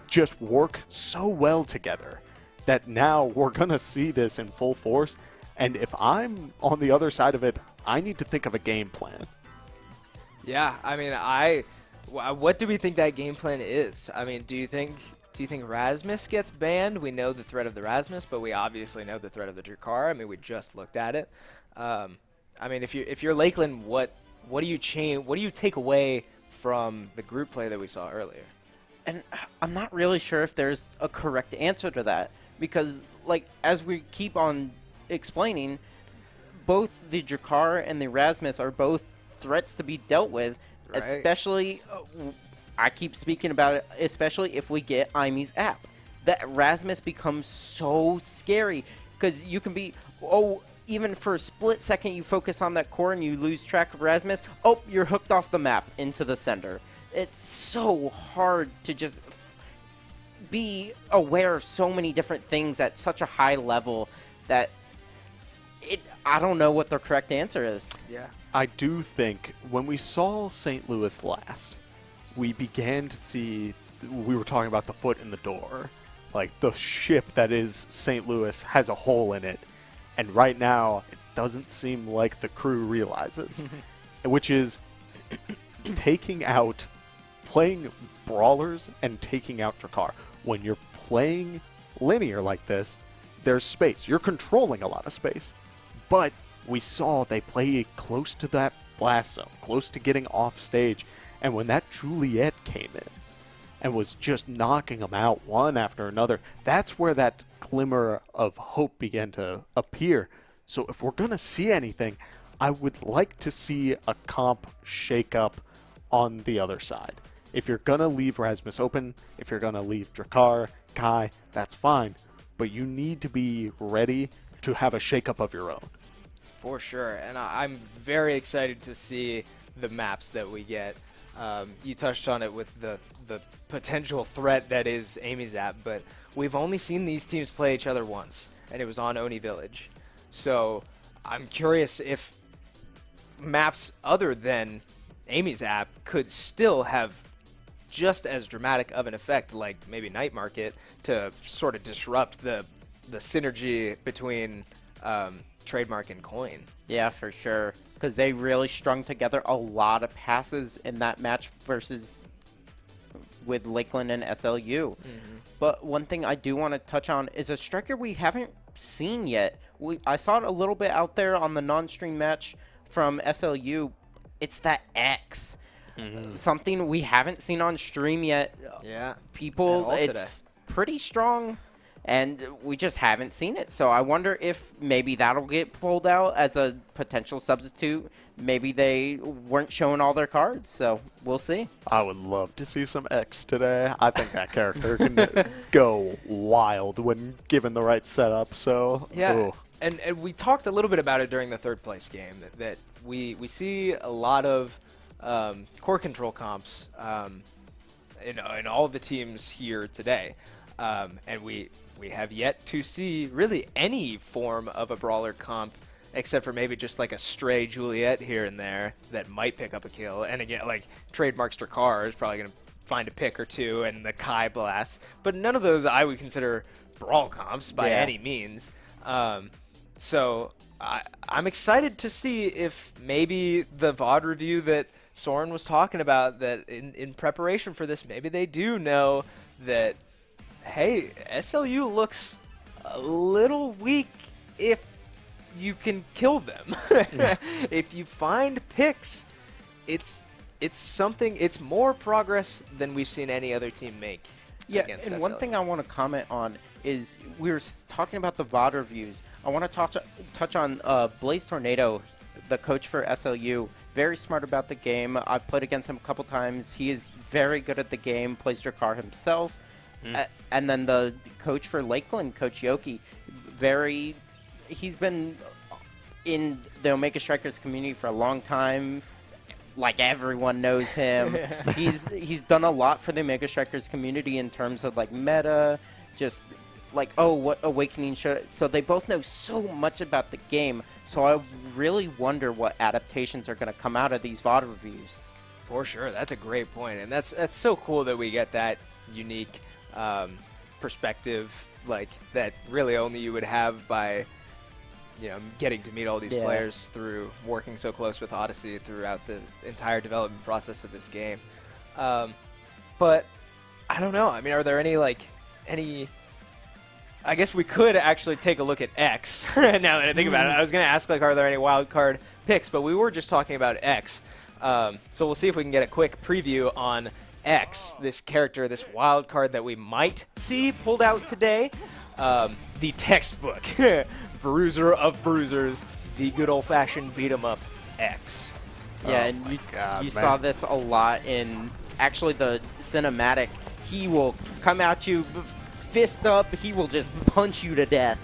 just work so well together that now we're going to see this in full force. And if I'm on the other side of it, I need to think of a game plan. Yeah, I mean, what do we think that game plan is? I mean, do you think Rasmus gets banned? We know the threat of the Rasmus, but we obviously know the threat of the Drakkar. I mean, we just looked at it. I mean, if you're Lakeland, what do you change? What do you take away from the group play that we saw earlier? And I'm not really sure if there's a correct answer to that because, like, as we keep on explaining, both the Drakkar and the Rasmus are both threats to be dealt with, right. Especially, I keep speaking about it, especially if we get Imy's app. That Rasmus becomes so scary because you can be, even for a split second you focus on that core and you lose track of Rasmus, you're hooked off the map into the center. It's so hard to just be aware of so many different things at such a high level that I don't know what the correct answer is. Yeah. I do think when we saw St. Louis last, we began to see, we were talking about the foot in the door. Like, the ship that is St. Louis has a hole in it. And right now, it doesn't seem like the crew realizes. Which is playing brawlers and taking out Drakkar. When you're playing linear like this, there's space. You're controlling a lot of space. But we saw they play close to that blast zone, close to getting off stage. And when that Juliet came in and was just knocking them out one after another, that's where that glimmer of hope began to appear. So if we're going to see anything, I would like to see a comp shake up on the other side. If you're going to leave Rasmus open, if you're going to leave Drakkar, Kai, that's fine. But you need to be ready to have a shakeup of your own. For sure. And I'm very excited to see the maps that we get. You touched on it with the potential threat that is Amy's app, but we've only seen these teams play each other once, and it was on Oni Village. So I'm curious if maps other than Amy's app could still have just as dramatic of an effect, like maybe Night Market, to sort of disrupt the synergy between Trademark and Coin. Yeah, for sure. Because they really strung together a lot of passes in that match versus with Lakeland and SLU. But one thing I do want to touch on is a striker we haven't seen yet. I saw it a little bit out there on the non-stream match from SLU. It's that X. Something we haven't seen on stream yet. Yeah. People, it's pretty strong, and we just haven't seen it. So I wonder if maybe that'll get pulled out as a potential substitute. Maybe they weren't showing all their cards, so we'll see. I would love to see some X today. I think that character can go wild when given the right setup. So yeah, and we talked a little bit about it during the third place game that we see a lot of core control comps in all the teams here today, and we have yet to see really any form of a brawler comp except for maybe just like a stray Juliet here and there that might pick up a kill. And again, like Trademark's Drakkar is probably going to find a pick or two, and the Kai Blast, but none of those I would consider brawl comps by any means. So I'm excited to see if maybe the VOD review that Soren was talking about, that in preparation for this, maybe they do know that, hey, SLU looks a little weak if you can kill them. If you find picks, it's something, it's more progress than we've seen any other team make. Yeah, and one thing I want to comment on is we were talking about the VOD reviews. I want to touch on Blaze Tornado, the coach for SLU. Very smart about the game. I've played against him a couple times. He is very good at the game, plays Drakkar himself. And then the coach for Lakeland, Coach Yoki, he's been in the Omega Strikers community for a long time, like everyone knows him. He's done a lot for the Omega Strikers community in terms of like meta, just like, oh, what Awakening should. So they both know so much about the game. So I really wonder what adaptations are going to come out of these VOD reviews. For sure, that's a great point, and that's so cool that we get that unique perspective, like that really only you would have by, you know, getting to meet all these players through working so close with Odyssey throughout the entire development process of this game. But I don't know. I mean, are there any I guess we could actually take a look at X now that I think about it. I was going to ask, like, are there any wild card picks, but we were just talking about X. So we'll see if we can get a quick preview on X, this character, this wild card that we might see pulled out today. The textbook, Bruiser of Bruisers, the good old-fashioned beat-em-up X. Yeah, and you saw this a lot in actually the cinematic. He will come at you, fist up, he will just punch you to death.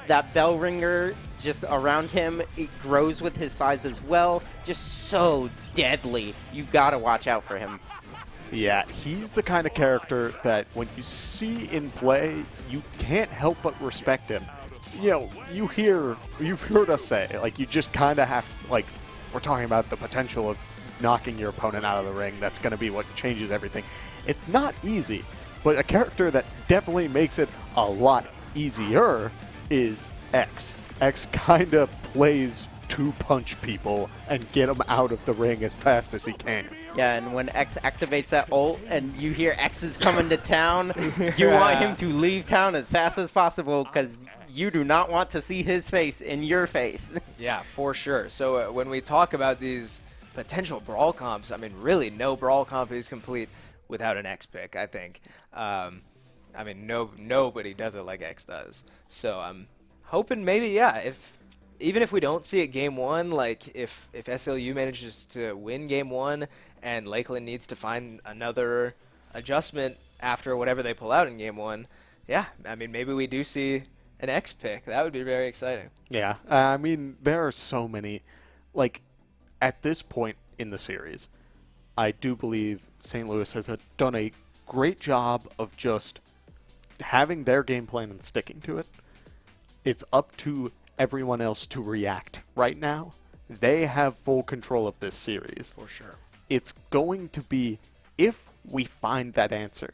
That bell ringer just around him, it grows with his size as well. Just so deadly. You gotta watch out for him. Yeah, he's the kind of character that when you see in play, you can't help but respect him. You know, you've heard us say, like, you just kind of have, like, we're talking about the potential of knocking your opponent out of the ring. That's going to be what changes everything. It's not easy, but a character that definitely makes it a lot easier is X. X kind of plays to punch people and get them out of the ring as fast as he can. Yeah, and when X activates that ult and you hear X is coming to town, you want him to leave town as fast as possible because you do not want to see his face in your face. Yeah, for sure. So when we talk about these potential brawl comps, I mean, really no brawl comp is complete without an X pick, I think. I mean, nobody does it like X does. So I'm hoping maybe, yeah, even if we don't see it game one, like if SLU manages to win game one and Lakeland needs to find another adjustment after whatever they pull out in game one, yeah, I mean, maybe we do see an X pick. That would be very exciting. Yeah, I mean, there are so many. Like, at this point in the series, I do believe St. Louis has done a great job of just having their game plan and sticking to it. It's up to everyone else to react right now. They have full control of this series. For sure. It's going to be, if we find that answer,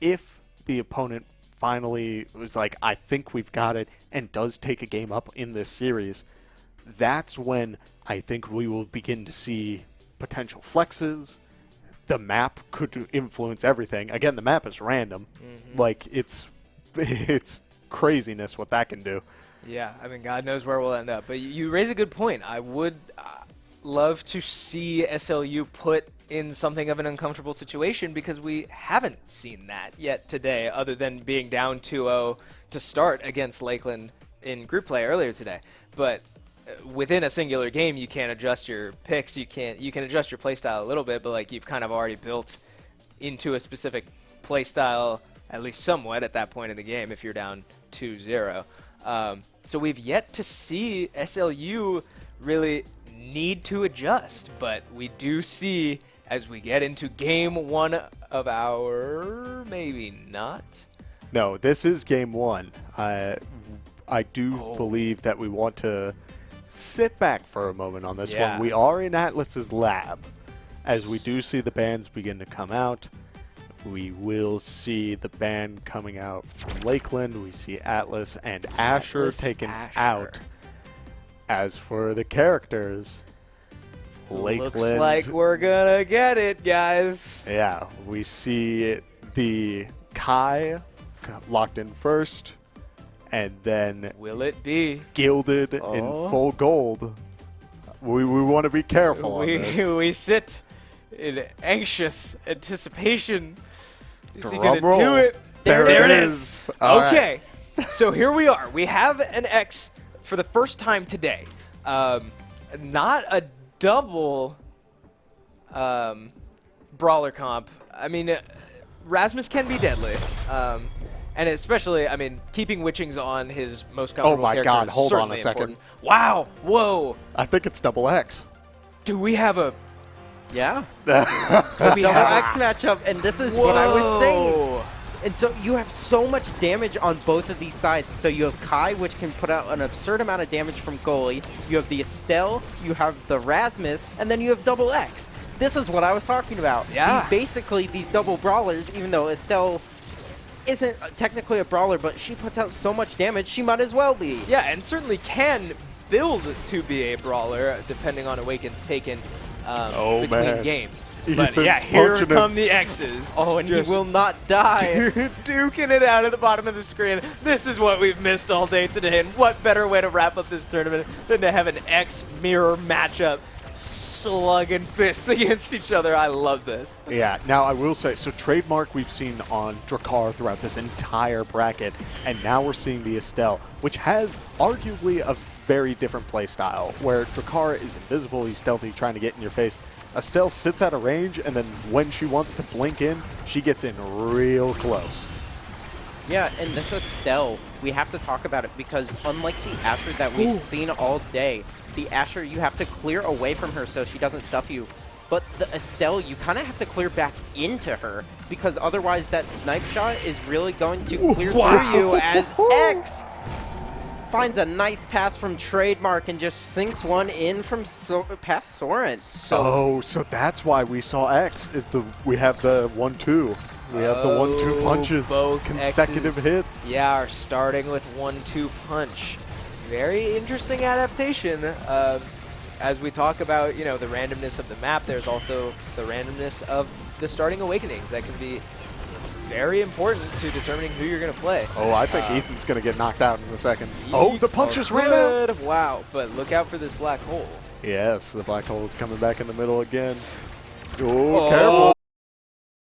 if the opponent finally was like, I think we've got it, and does take a game up in this series, that's when I think we will begin to see potential flexes. The map could influence everything. Again, the map is random. Like, it's craziness what that can do. Yeah, I mean, God knows where we'll end up. But you raise a good point. I would love to see SLU put in something of an uncomfortable situation because we haven't seen that yet today, other than being down 2-0 to start against Lakeland in group play earlier today. But within a singular game, you can't adjust your picks. You can adjust your playstyle a little bit, but like you've kind of already built into a specific playstyle, at least somewhat at that point in the game if you're down 2-0. So we've yet to see SLU really need to adjust, but we do see as we get into game one of our, maybe not. No, this is game one. I do believe that we want to sit back for a moment on this one. We are in Atlas's lab. As we do see the bands begin to come out, we will see the band coming out from Lakeland. We see Atlas and Asher taken out. As for the characters, Lakeland. Looks like we're gonna get it, guys. Yeah, we see the Kai locked in first, and then will it be Gilded in full gold? We want to be careful on this. We sit in anxious anticipation. Is he Drum gonna do roll. it? There it it is. All Okay, so here we are. We have an X for the first time today. Not a double brawler comp. I mean, Rasmus can be deadly. And especially, I mean, keeping Witchings on his most comfortable character is hold on a certainly second. important. Wow, whoa. I think it's double X. Do we have a... Yeah. Double X matchup, and this is what I was saying. And so you have so much damage on both of these sides. So you have Kai, which can put out an absurd amount of damage from goalie. You have the Estelle, you have the Rasmus, and then you have Double X. This is what I was talking about. Yeah. Basically, these double brawlers, even though Estelle isn't technically a brawler, but she puts out so much damage, she might as well be. Yeah, and certainly can build to be a brawler, depending on Awakens taken between games. But yeah, here come the X's. Oh, and he will not die. Duking it out at the bottom of the screen. This is what we've missed all day today, and what better way to wrap up this tournament than to have an X mirror matchup, slugging fists against each other. I love this. Yeah, now I will say, so Trademark we've seen on Drakkar throughout this entire bracket, and now we're seeing the Estelle, which has arguably a very different play style, where Drakkar is invisible, he's stealthy, trying to get in your face. Estelle sits at a range, and then when she wants to blink in, she gets in real close. Yeah, and this Estelle, we have to talk about it, because unlike the Asher that we've seen all day, the Asher, you have to clear away from her so she doesn't stuff you. But the Estelle, you kind of have to clear back into her, because otherwise that snipe shot is really going to clear through you, as X finds a nice pass from Trademark and just sinks one in from past Soren. So that's why we saw X, is we have the 1-2. We have the 1-2 punches, both consecutive X's, hits. Yeah, are starting with 1-2 punch. Very interesting adaptation. As we talk about, the randomness of the map, there's also the randomness of the starting awakenings that can be very important to determining who you're going to play. Oh, I think Ethan's going to get knocked out in a second. Oh, the punches ran out. Wow, but look out for this black hole. Yes, the black hole is coming back in the middle again. Oh, careful.